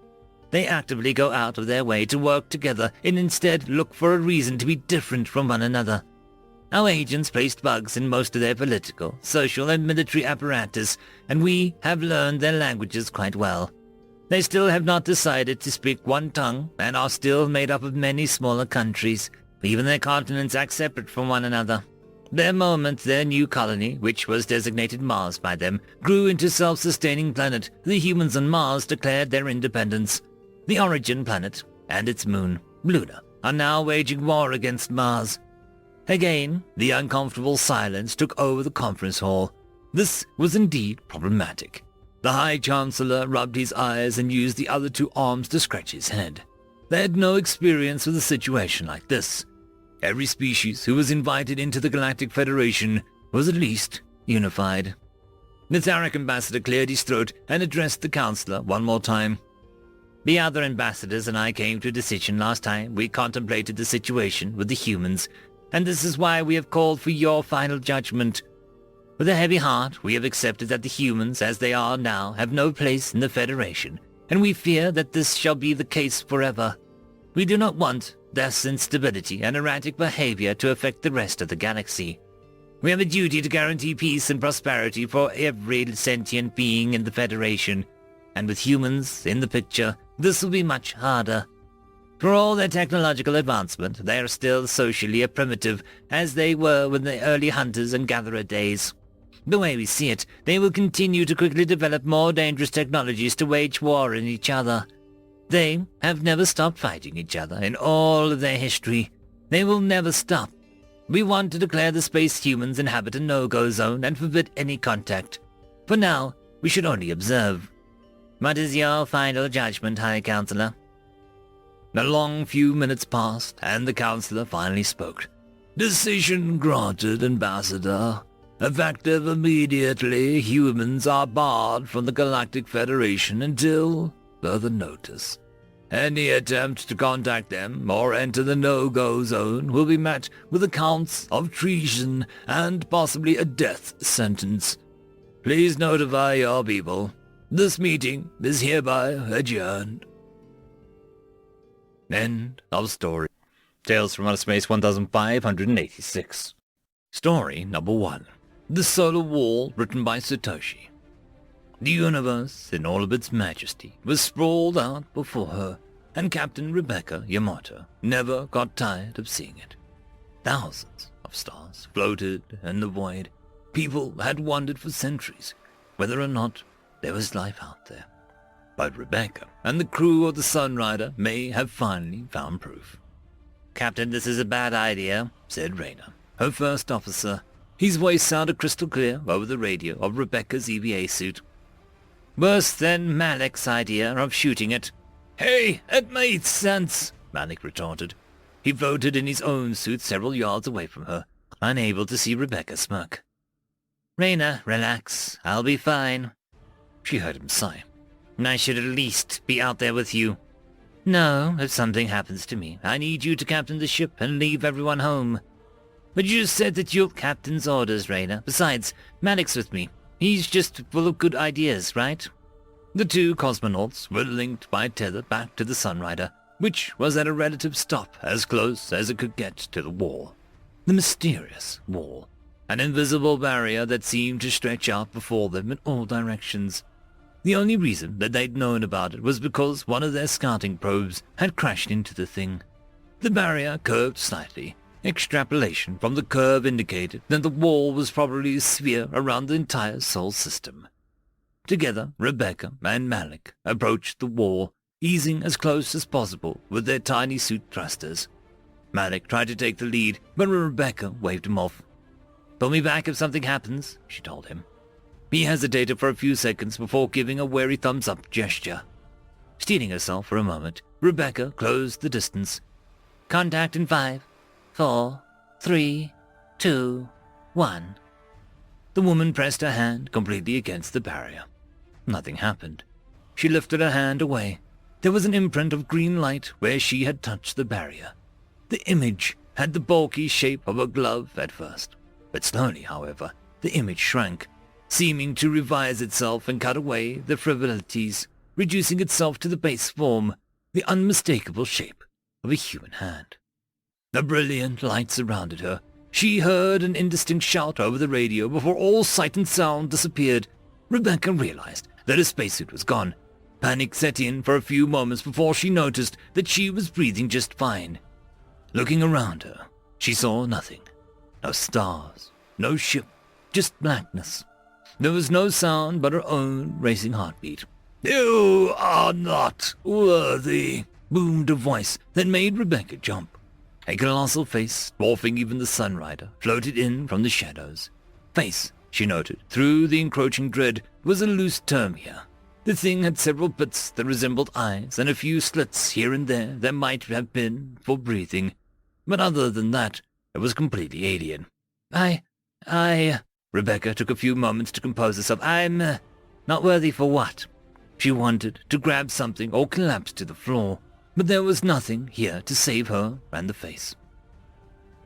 They actively go out of their way to work together and instead look for a reason to be different from one another. Our agents placed bugs in most of their political, social and military apparatus, and we have learned their languages quite well. They still have not decided to speak one tongue and are still made up of many smaller countries. Even their continents act separate from one another. The moment their new colony, which was designated Mars by them, grew into self-sustaining planet, the humans on Mars declared their independence. The origin planet and its moon, Luna, are now waging war against Mars. Again, the uncomfortable silence took over the conference hall. This was indeed problematic. The High Chancellor rubbed his eyes and used the other two arms to scratch his head. They had no experience with a situation like this. Every species who was invited into the Galactic Federation was at least unified. The Tharic ambassador cleared his throat and addressed the Councillor one more time. The other ambassadors and I came to a decision last time we contemplated the situation with the humans, and this is why we have called for your final judgment. With a heavy heart, we have accepted that the humans, as they are now, have no place in the Federation, and we fear that this shall be the case forever. We do not want death, instability, and erratic behavior to affect the rest of the galaxy. We have a duty to guarantee peace and prosperity for every sentient being in the Federation, and with humans in the picture, this will be much harder. For all their technological advancement, they are still socially primitive, as they were in the early hunters and gatherer days. The way we see it, they will continue to quickly develop more dangerous technologies to wage war on each other. They have never stopped fighting each other in all of their history. They will never stop. We want to declare the space humans inhabit a no-go zone and forbid any contact. For now, we should only observe. What is your final judgment, High Counselor? A long few minutes passed, and the Counselor finally spoke. Decision granted, Ambassador. Effective immediately, humans are barred from the Galactic Federation until further notice. Any attempt to contact them or enter the no-go zone will be met with accounts of treason and possibly a death sentence. Please notify your people. This meeting is hereby adjourned. End of story. Tales from Outer Space 1586. Story number 1. The Solar Wall, written by Satoshi. The universe, in all of its majesty, was sprawled out before her, and Captain Rebecca Yamato never got tired of seeing it. Thousands of stars floated in the void. People had wondered for centuries whether or not there was life out there. But Rebecca and the crew of the Sunrider may have finally found proof. Captain, this is a bad idea, said Rayner, her first officer. His voice sounded crystal clear over the radio of Rebecca's EVA suit. Worse than Malik's idea of shooting it. Hey, it makes sense, Malik retorted. He floated in his own suit several yards away from her, unable to see Rebecca smirk. Raina, relax. I'll be fine. She heard him sigh. I should at least be out there with you. No, if something happens to me, I need you to captain the ship and leave everyone home. But you just said that you'll captain's orders, Raina. Besides, Malik's with me. He's just full of good ideas, right? The two cosmonauts were linked by tether back to the Sunrider, which was at a relative stop as close as it could get to the wall. The mysterious wall. An invisible barrier that seemed to stretch out before them in all directions. The only reason that they'd known about it was because one of their scouting probes had crashed into the thing. The barrier curved slightly. Extrapolation from the curve indicated that the wall was probably a sphere around the entire Sol system. Together, Rebecca and Malik approached the wall, easing as close as possible with their tiny suit thrusters. Malik tried to take the lead, but Rebecca waved him off. Pull me back if something happens, she told him. He hesitated for a few seconds before giving a wary thumbs-up gesture. Steadying herself for a moment, Rebecca closed the distance. Contact in 5, 4, 3, 2, 1. The woman pressed her hand completely against the barrier. Nothing happened. She lifted her hand away. There was an imprint of green light where she had touched the barrier. The image had the bulky shape of a glove at first, but slowly, however, the image shrank, seeming to revise itself and cut away the frivolities, reducing itself to the base form, the unmistakable shape of a human hand. The brilliant light surrounded her. She heard an indistinct shout over the radio before all sight and sound disappeared. Rebecca realized that her spacesuit was gone. Panic set in for a few moments before she noticed that she was breathing just fine. Looking around her, she saw nothing. No stars, no ship, just blackness. There was no sound but her own racing heartbeat. "You are not worthy," boomed a voice that made Rebecca jump. A colossal face, dwarfing even the Sunrider, floated in from the shadows. Face, she noted, through the encroaching dread, was a loose term here. The thing had several bits that resembled eyes and a few slits here and there that might have been for breathing. But other than that, it was completely alien. Rebecca took a few moments to compose herself. I'm not worthy for what? She wanted to grab something or collapse to the floor, but there was nothing here to save her and the face.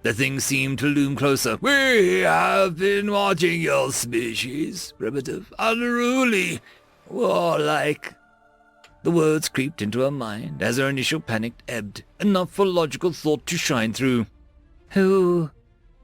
The thing seemed to loom closer. "We have been watching your species, primitive, unruly, warlike." The words creeped into her mind as her initial panic ebbed, enough for logical thought to shine through. Who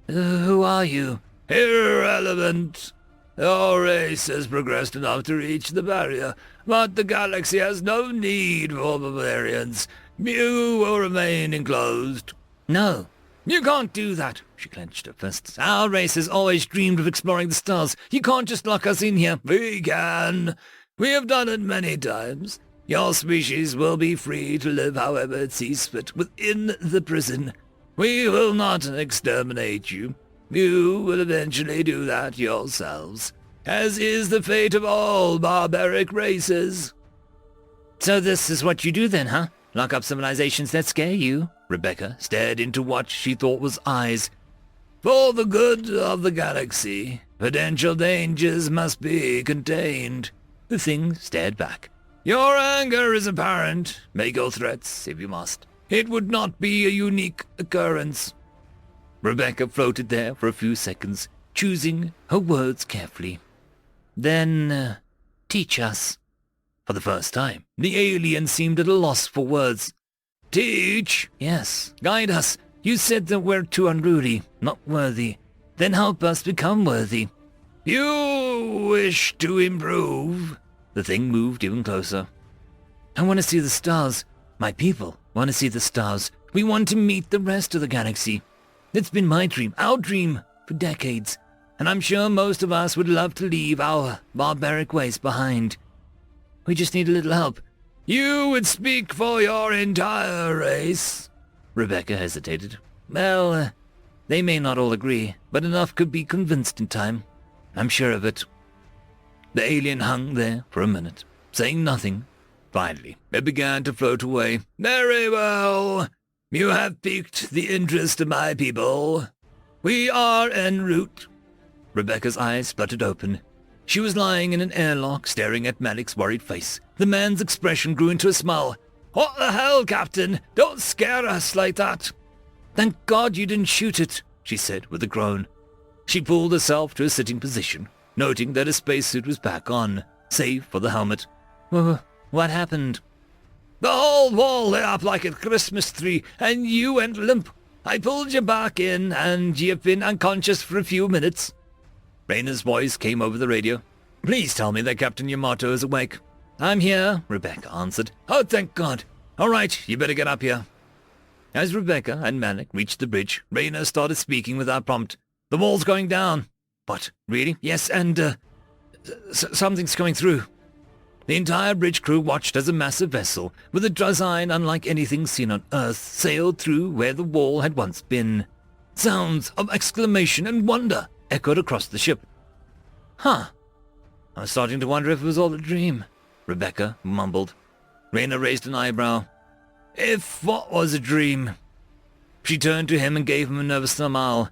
are you? Irrelevant. Your race has progressed enough to reach the barrier, but the galaxy has no need for barbarians. You will remain enclosed. No. You can't do that, she clenched her fists. Our race has always dreamed of exploring the stars. You can't just lock us in here. We can. We have done it many times. Your species will be free to live however it sees fit within the prison. We will not exterminate you. You will eventually do that yourselves, as is the fate of all barbaric races. So this is what you do then, huh? Lock up civilizations that scare you? Rebecca stared into what she thought was eyes. For the good of the galaxy, potential dangers must be contained. The thing stared back. Your anger is apparent. Make your threats, if you must. It would not be a unique occurrence. Rebecca floated there for a few seconds, choosing her words carefully. Then, teach us. For the first time, the alien seemed at a loss for words. Teach? Yes. Guide us. You said that we're too unruly, not worthy. Then help us become worthy. You wish to improve? The thing moved even closer. I want to see the stars. My people want to see the stars. We want to meet the rest of the galaxy. It's been my dream, our dream, for decades. And I'm sure most of us would love to leave our barbaric ways behind. We just need a little help. You would speak for your entire race? Rebecca hesitated. Well, they may not all agree, but enough could be convinced in time. I'm sure of it. The alien hung there for a minute, saying nothing. Finally, it began to float away. "Very well. You have piqued the interest of my people. We are en route." Rebecca's eyes fluttered open. She was lying in an airlock, staring at Malik's worried face. The man's expression grew into a smile. "What the hell, Captain? Don't scare us like that." "Thank God you didn't shoot it," she said with a groan. She pulled herself to a sitting position, noting that her spacesuit was back on, save for the helmet. "What happened?" "The whole wall lit up like a Christmas tree, and you went limp. I pulled you back in, and you've been unconscious for a few minutes." Rayna's voice came over the radio. "Please tell me that Captain Yamato is awake." "I'm here," Rebecca answered. "Oh, thank God. All right, you better get up here." As Rebecca and Malik reached the bridge, Rayna started speaking without prompt. "The wall's going down." "What, really?" "Yes, and, something's coming through." The entire bridge crew watched as a massive vessel, with a design unlike anything seen on Earth, sailed through where the wall had once been. Sounds of exclamation and wonder echoed across the ship. "Huh. I was starting to wonder if it was all a dream," Rebecca mumbled. Rayna raised an eyebrow. "If what was a dream?" She turned to him and gave him a nervous smile.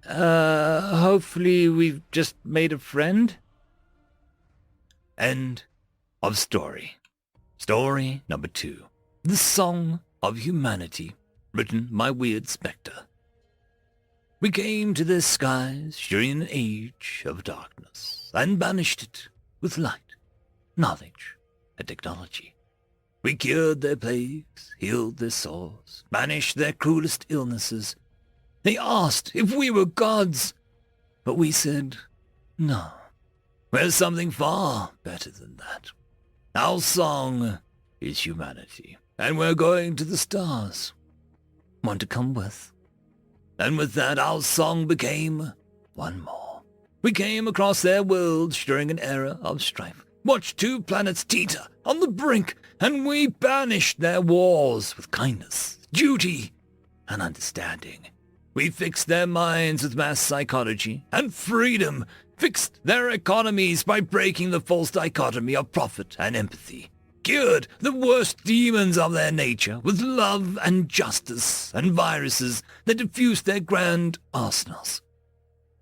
Hopefully we've just made a friend?" End of story. Story number 2. The Song of Humanity, written by Weird Spectre. We came to their skies during an age of darkness, and banished it with light, knowledge, and technology. We cured their plagues, healed their sores, banished their cruelest illnesses. They asked if we were gods, but we said, no, we're something far better than that. Our song is humanity, and we're going to the stars. Want to come with? And with that, our song became one more. We came across their worlds during an era of strife, watched 2 planets teeter on the brink, and we banished their wars with kindness, duty, and understanding. We fixed their minds with mass psychology and freedom, fixed their economies by breaking the false dichotomy of profit and empathy, cured the worst demons of their nature with love and justice and viruses that diffused their grand arsenals.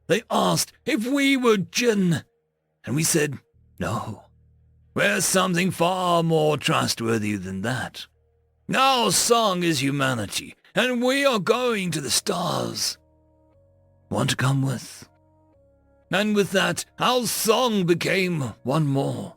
They asked if we were jinn, and we said, no, we're something far more trustworthy than that. Our song is humanity, and we are going to the stars. Want to come with? And with that, our song became one more.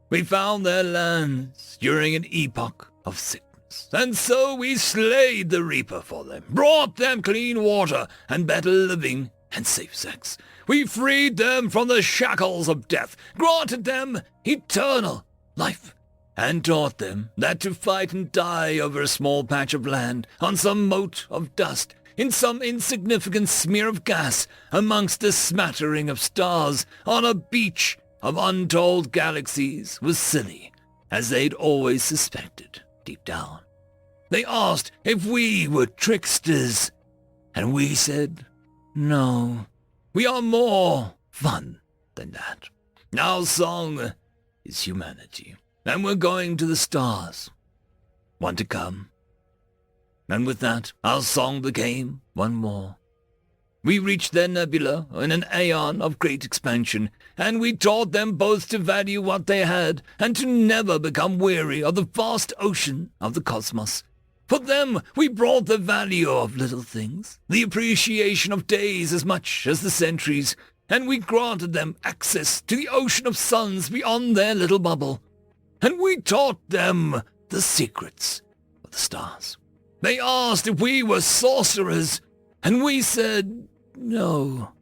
We found their lands during an epoch of sickness, and so we slayed the Reaper for them, brought them clean water and better living and safe sex. We freed them from the shackles of death, granted them eternal life, and taught them that to fight and die over a small patch of land, on some mote of dust, in some insignificant smear of gas, amongst a smattering of stars, on a beach of untold galaxies, was silly, as they'd always suspected deep down. They asked if we were tricksters, and we said, no, we are more fun than that. Our song is humanity, and we're going to the stars. Want to come? And with that, our song became one more. We reached their nebula in an aeon of great expansion, and we taught them both to value what they had, and to never become weary of the vast ocean of the cosmos. For them, we brought the value of little things, the appreciation of days as much as the centuries, and we granted them access to the ocean of suns beyond their little bubble. And we taught them the secrets of the stars. They asked if we were sorcerers, and we said, no.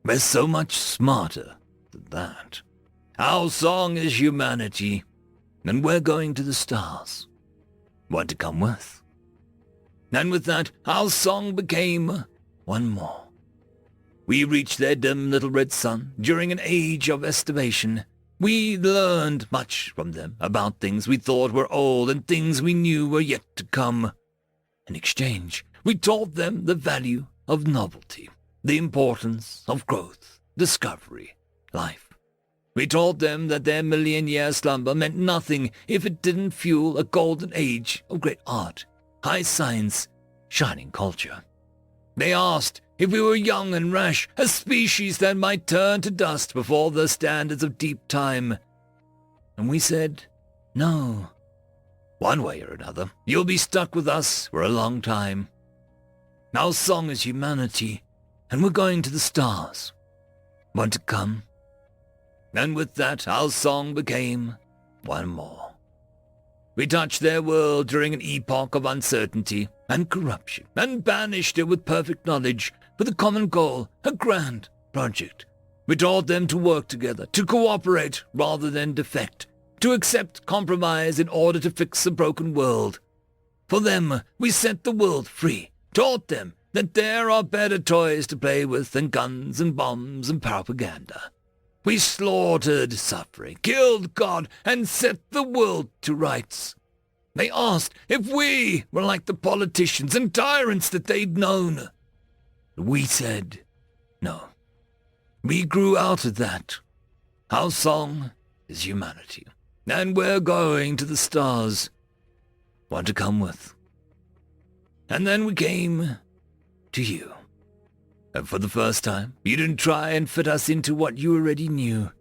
We're so much smarter than that. Our song is humanity, and we're going to the stars. Want to come with? And with that, our song became one more. We reached their dim little red sun during an age of estimation. We learned much from them about things we thought were old and things we knew were yet to come. In exchange, we taught them the value of novelty, the importance of growth, discovery, life, We taught them that their million-year slumber meant nothing if it didn't fuel a golden age of great art, high science, shining culture. They asked if we were young and rash, a species that might turn to dust before the standards of deep time. And we said, no. One way or another, you'll be stuck with us for a long time. Our song is humanity, and we're going to the stars. Want to come? And with that, our song became one more. We touched their world during an epoch of uncertainty and corruption, and banished it with perfect knowledge, with a common goal, a grand project. We taught them to work together, to cooperate rather than defect, to accept compromise in order to fix a broken world. For them, we set the world free, taught them that there are better toys to play with than guns and bombs and propaganda. We slaughtered suffering, killed God, and set the world to rights. They asked if we were like the politicians and tyrants that they'd known. We said, no. We grew out of that. Our song is humanity, and we're going to the stars. Want to come with? And then we came to you. And for the first time, you didn't try and fit us into what you already knew.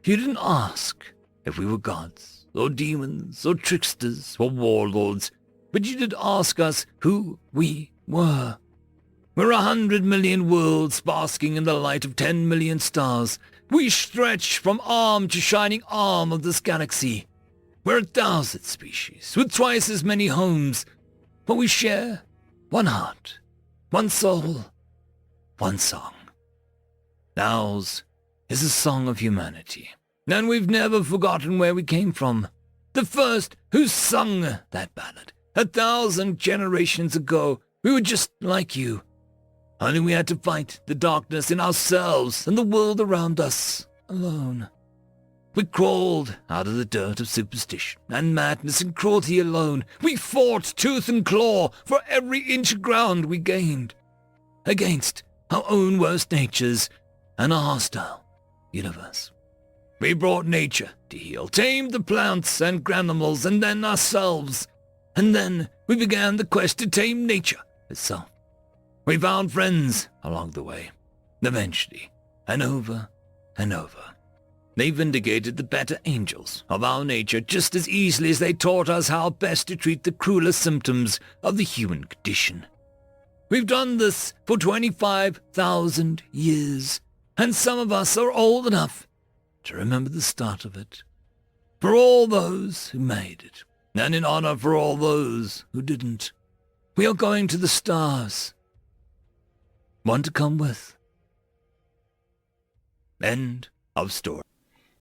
You didn't ask if we were gods, or demons, or tricksters, or warlords, but you did ask us who we were. We're 100 million worlds basking in the light of 10 million stars. We stretch from arm to shining arm of this galaxy. We're 1,000 species, with twice as many homes, but we share one heart, one soul, one song. Ours is a song of humanity, and we've never forgotten where we came from. The first who sung that ballad 1,000 generations ago, we were just like you. Only we had to fight the darkness in ourselves and the world around us alone. We crawled out of the dirt of superstition and madness and cruelty alone. We fought tooth and claw for every inch of ground we gained, against our own worst natures and a hostile universe. We brought nature to heal, tamed the plants and animals, and then ourselves. And then we began the quest to tame nature itself. We found friends along the way, eventually, and over and over. They vindicated the better angels of our nature just as easily as they taught us how best to treat the crueler symptoms of the human condition. We've done this for 25,000 years, and some of us are old enough to remember the start of it. For all those who made it, and in honor for all those who didn't, we are going to the stars. Want to come with? End of story.